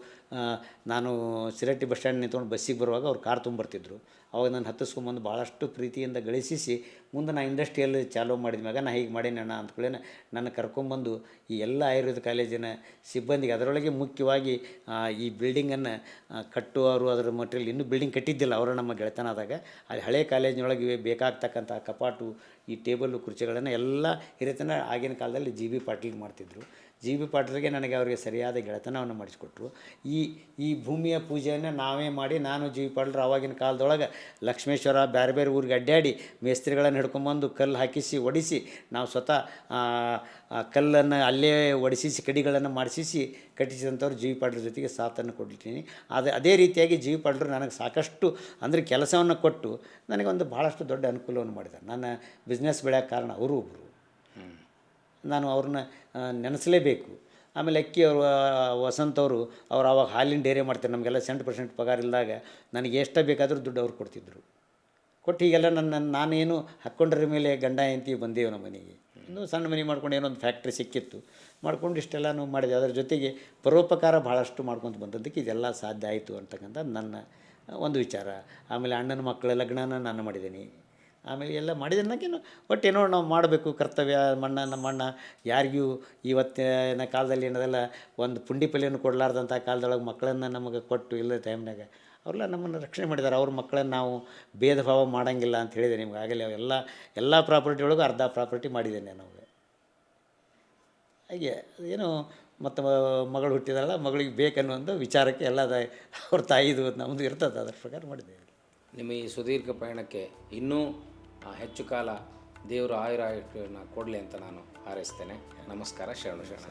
ನಾನು ಸಿರಟ್ಟಿ ಬಸ್ ಸ್ಟ್ಯಾಂಡ್ ನಿಂತ್ಕೊಂಡು ಬಸ್ಸಿಗೆ ಬರುವಾಗ ಅವ್ರು ಕಾರ್ ತೊಗೊಂಬರ್ತಿದ್ರು. ಅವಾಗ ನಾನು ಹತ್ತಿಸ್ಕೊಂಬಂದು ಭಾಳಷ್ಟು ಪ್ರೀತಿಯಿಂದ ಗಳಿಸಿಸಿ ಮುಂದೆ ನಾ ಇಂಡಸ್ಟ್ರಿಯಲ್ಲಿ ಚಾಲೂ ಮಾಡಿದ ಮ್ಯಾಗ ನಾ ಹೀಗೆ ಮಾಡೀನಿ ಅಣ್ಣ ಅಂದ್ಕೊಳ್ಳಿ ನನ್ನ ಕರ್ಕೊಂಬಂದು ಈ ಎಲ್ಲ ಆಯುರ್ವೇದ ಕಾಲೇಜಿನ ಸಿಬ್ಬಂದಿಗೆ, ಅದರೊಳಗೆ ಮುಖ್ಯವಾಗಿ ಈ ಬಿಲ್ಡಿಂಗನ್ನು ಕಟ್ಟುವವರು, ಅದರ ಮಟೀರಿಯಲ್ ಇನ್ನೂ ಬಿಲ್ಡಿಂಗ್ ಕಟ್ಟಿದ್ದಿಲ್ಲ ಅವರು ನಮ್ಮ ಗೆಳೆತನದಾಗ, ಅಲ್ಲಿ ಹಳೆ ಕಾಲೇಜಿನೊಳಗೆ ಬೇಕಾಗ್ತಕ್ಕಂಥ ಕಪಾಟು, ಈ ಟೇಬಲ್ಲು ಕುರ್ಚಿಗಳನ್ನು ಎಲ್ಲ ಹಿರಿತನ ಆಗಿನ ಕಾಲದಲ್ಲಿ ಜಿ ಬಿ ಪಾಟೀಲ್ ಮಾಡ್ತಿದ್ರು. ಜಿ ಬಿ ಪಾಟೀಲ್ಗೆ ನನಗೆ ಅವರಿಗೆ ಸರಿಯಾದ ಗೆಳೆತನವನ್ನು ಮಾಡಿಸಿಕೊಟ್ರು. ಈ ಭೂಮಿಯ ಪೂಜೆಯನ್ನು ನಾವೇ ಮಾಡಿ, ನಾನು ಜಿ ಬಿ ಪಾಟೀಲ್ರು ಆವಾಗಿನ ಕಾಲದೊಳಗೆ ಲಕ್ಷ್ಮೇಶ್ವರ ಬೇರೆ ಬೇರೆ ಊರಿಗೆ ಅಡ್ಡಾಡಿ ಮೇಸ್ತ್ರಿಗಳನ್ನು ಹಿಡ್ಕೊಂಬಂದು ಕಲ್ಲು ಹಾಕಿಸಿ ಒಡಿಸಿ, ನಾವು ಸ್ವತಃ ಕಲ್ಲನ್ನು ಅಲ್ಲೇ ಒಡಿಸಿಸಿ ಕಡಿಗಳನ್ನು ಮಾಡಿಸಿ ಕಟ್ಟಿಸಿದಂಥವ್ರು ಜಿ ಬಿ ಪಾಟೀಲ್ ಜೊತೆಗೆ ಸಾಥನ್ನು ಕೊಟ್ಟಿದ್ದೀನಿ. ಅದೇ ರೀತಿಯಾಗಿ ಜಿ ಬಿ ಪಾಟೀಲ್ರು ನನಗೆ ಸಾಕಷ್ಟು ಅಂದರೆ ಕೆಲಸವನ್ನು ಕೊಟ್ಟು ನನಗೊಂದು ಭಾಳಷ್ಟು ದೊಡ್ಡ ಅನುಕೂಲವನ್ನು ಮಾಡಿದ್ದಾರೆ. ನನ್ನ ಬಿಸ್ನೆಸ್ ಬೆಳೆಯೋಕ್ಕೆ ಕಾರಣ ಅವರು ಒಬ್ಬರು. ನಾನು ಅವ್ರನ್ನ ನೆನೆಸಲೇಬೇಕು. ಆಮೇಲೆ ಅಕ್ಕಿ ಅವರು ವಸಂತ್ ಅವರು ಆವಾಗ ಹಾಲಿನ ಡೈರಿ ಮಾಡ್ತಾರೆ. ನಮಗೆಲ್ಲ 70% ಪಗಾರ ಇಲ್ಲದಾಗ ನನಗೆ ಎಷ್ಟು ಬೇಕಾದರೂ ದುಡ್ಡು ಅವ್ರು ಕೊಡ್ತಿದ್ರು. ಕೊಟ್ಟು ಹೀಗೆಲ್ಲ ನಾನೇನು ಹಾಕ್ಕೊಂಡ್ರ ಮೇಲೆ ಗಂಡ ಹೆಂಡತಿ ಬಂದೇವು ನಮ್ಮ ಮನೆಗೆ. ಇನ್ನೂ ಸಣ್ಣ ಮನೆ ಮಾಡ್ಕೊಂಡು ಏನೋ ಒಂದು ಫ್ಯಾಕ್ಟ್ರಿ ಸಿಕ್ಕಿತ್ತು, ಮಾಡ್ಕೊಂಡು ಇಷ್ಟೆಲ್ಲನೂ ಮಾಡಿದೆ. ಅದರ ಜೊತೆಗೆ ಪರೋಪಕಾರ ಭಾಳಷ್ಟು ಮಾಡ್ಕೊತ ಬಂದದ್ದಕ್ಕೆ ಇದೆಲ್ಲ ಸಾಧ್ಯ ಆಯಿತು ಅಂತಕ್ಕಂಥ ನನ್ನ ಒಂದು ವಿಚಾರ. ಆಮೇಲೆ ಅಣ್ಣನ ಮಕ್ಕಳ ಲಗ್ನನ ನಾನು ಮಾಡಿದ್ದೀನಿ. ಆಮೇಲೆ ಎಲ್ಲ ಮಾಡಿದ್ದನ್ನಕ್ಕೇನು ಒಟ್ಟೇನೋ ನಾವು ಮಾಡಬೇಕು ಕರ್ತವ್ಯ. ನಮ್ಮಣ್ಣ ಯಾರಿಗೂ ಇವತ್ತಿನ ಕಾಲದಲ್ಲಿ ಏನದಲ್ಲ ಒಂದು ಪುಂಡಿ ಪಲ್ಯನೂ ಕೊಡಲಾರ್ದಂಥ ಕಾಲದೊಳಗೆ ಮಕ್ಕಳನ್ನು ನಮಗೆ ಕೊಟ್ಟು ಇಲ್ಲದ ಟೈಮ್ನಾಗ ಅವರೆಲ್ಲ ನಮ್ಮನ್ನು ರಕ್ಷಣೆ ಮಾಡಿದ್ದಾರೆ. ಅವ್ರ ಮಕ್ಕಳನ್ನು ನಾವು ಭೇದ ಭಾವ ಮಾಡೋಂಗಿಲ್ಲ ಅಂತ ಹೇಳಿದೆ ನಿಮ್ಗೆ ಆಗಲೇ. ಎಲ್ಲ ಪ್ರಾಪರ್ಟಿ ಒಳಗೂ ಅರ್ಧ ಪ್ರಾಪರ್ಟಿ ಮಾಡಿದ್ದೇನೆ ನಾವು. ಹಾಗೆ ಏನು ಮತ್ತು ಮಗಳು ಹುಟ್ಟಿದಾಳ, ಮಗಳಿಗೆ ಬೇಕನ್ನುವಂಥ ವಿಚಾರಕ್ಕೆ ಎಲ್ಲ ಅವ್ರ ತಾಯಿದು ನಮ್ಮದು ಇರ್ತದೆ, ಅದ್ರ ಪ್ರಕಾರ ಮಾಡಿದ್ದೇವೆ. ನಿಮ್ಮ ಈ ಸುದೀರ್ಘ ಪಯಣಕ್ಕೆ ಇನ್ನೂ ಹೆಚ್ಚು ಕಾಲ ದೇವರು ಆಯುರಾಯನ ಕೊಡಲಿ ಅಂತ ನಾನು ಹಾರೈಸ್ತೇನೆ. ನಮಸ್ಕಾರ. ಶರಣು ಶರಣ.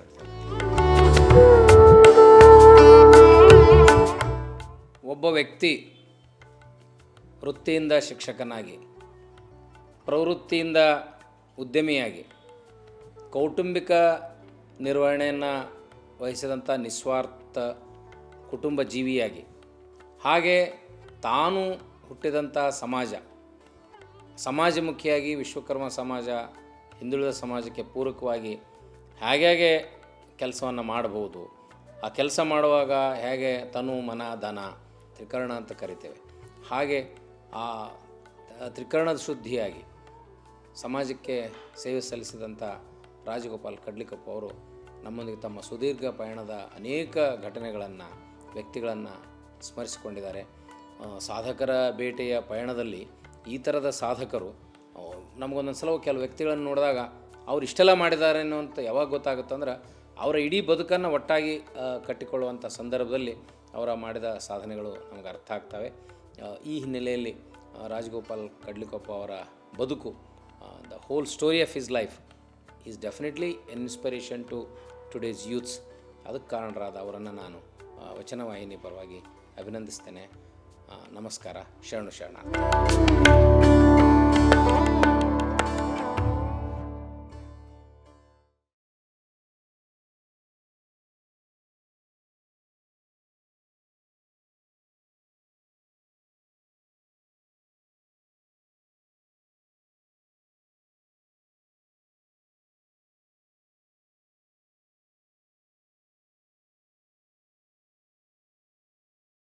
ಒಬ್ಬ ವ್ಯಕ್ತಿ ವೃತ್ತಿಯಿಂದ ಶಿಕ್ಷಕನಾಗಿ, ಪ್ರವೃತ್ತಿಯಿಂದ ಉದ್ಯಮಿಯಾಗಿ, ಕೌಟುಂಬಿಕ ನಿರ್ವಹಣೆಯನ್ನು ವಹಿಸಿದಂಥ ನಿಸ್ವಾರ್ಥ ಕುಟುಂಬ ಜೀವಿಯಾಗಿ, ಹಾಗೆ ತಾನು ಹುಟ್ಟಿದಂಥ ಸಮಾಜಮುಖಿಯಾಗಿ ವಿಶ್ವಕರ್ಮ ಸಮಾಜ, ಹಿಂದುಳಿದ ಸಮಾಜಕ್ಕೆ ಪೂರಕವಾಗಿ ಹೇಗೆ ಕೆಲಸವನ್ನು ಮಾಡಬಹುದು, ಆ ಕೆಲಸ ಮಾಡುವಾಗ ಹೇಗೆ ತನು ಮನ ಧನ ತ್ರಿಕರಣ ಅಂತ ಕರಿತೇವೆ, ಹಾಗೆ ಆ ತ್ರಿಕರಣದ ಶುದ್ಧಿಯಾಗಿ ಸಮಾಜಕ್ಕೆ ಸೇವೆ ಸಲ್ಲಿಸಿದಂಥ ರಾಜಗೋಪಾಲ್ ಕಡ್ಲಿಕೊಪ್ಪ ಅವರು ನಮ್ಮೊಂದಿಗೆ ತಮ್ಮ ಸುದೀರ್ಘ ಪಯಣದ ಅನೇಕ ಘಟನೆಗಳನ್ನು, ವ್ಯಕ್ತಿಗಳನ್ನು ಸ್ಮರಿಸಿಕೊಂಡಿದ್ದಾರೆ. ಸಾಧಕರ ಬೇಟೆಯ ಪಯಣದಲ್ಲಿ ಈ ಥರದ ಸಾಧಕರು ನಮಗೊಂದೊಂದು ಸಲ ಕೆಲವು ವ್ಯಕ್ತಿಗಳನ್ನು ನೋಡಿದಾಗ ಅವ್ರು ಇಷ್ಟೆಲ್ಲ ಮಾಡಿದ್ದಾರೆ ಅನ್ನೋಂಥ ಯಾವಾಗ ಗೊತ್ತಾಗುತ್ತಂದ್ರೆ ಅವರ ಇಡೀ ಬದುಕನ್ನು ಒಟ್ಟಾಗಿ ಕಟ್ಟಿಕೊಳ್ಳುವಂಥ ಸಂದರ್ಭದಲ್ಲಿ ಅವರ ಮಾಡಿದ ಸಾಧನೆಗಳು ನಮಗೆ ಅರ್ಥ ಆಗ್ತವೆ. ಈ ಹಿನ್ನೆಲೆಯಲ್ಲಿ ರಾಜಗೋಪಾಲ್ ಕಡ್ಲಿಕೊಪ್ಪ ಅವರ ಬದುಕು, the whole story of his life is definitely an inspiration to today's youths. ಅದಕ್ಕೆ ಕಾರಣರಾದ ಅವರನ್ನು ನಾನು ವಚನವಾಹಿನಿ ಪರವಾಗಿ ಅಭಿನಂದಿಸ್ತೇನೆ. ನಮಸ್ಕಾರ. ಶರಣು ಶರಣ.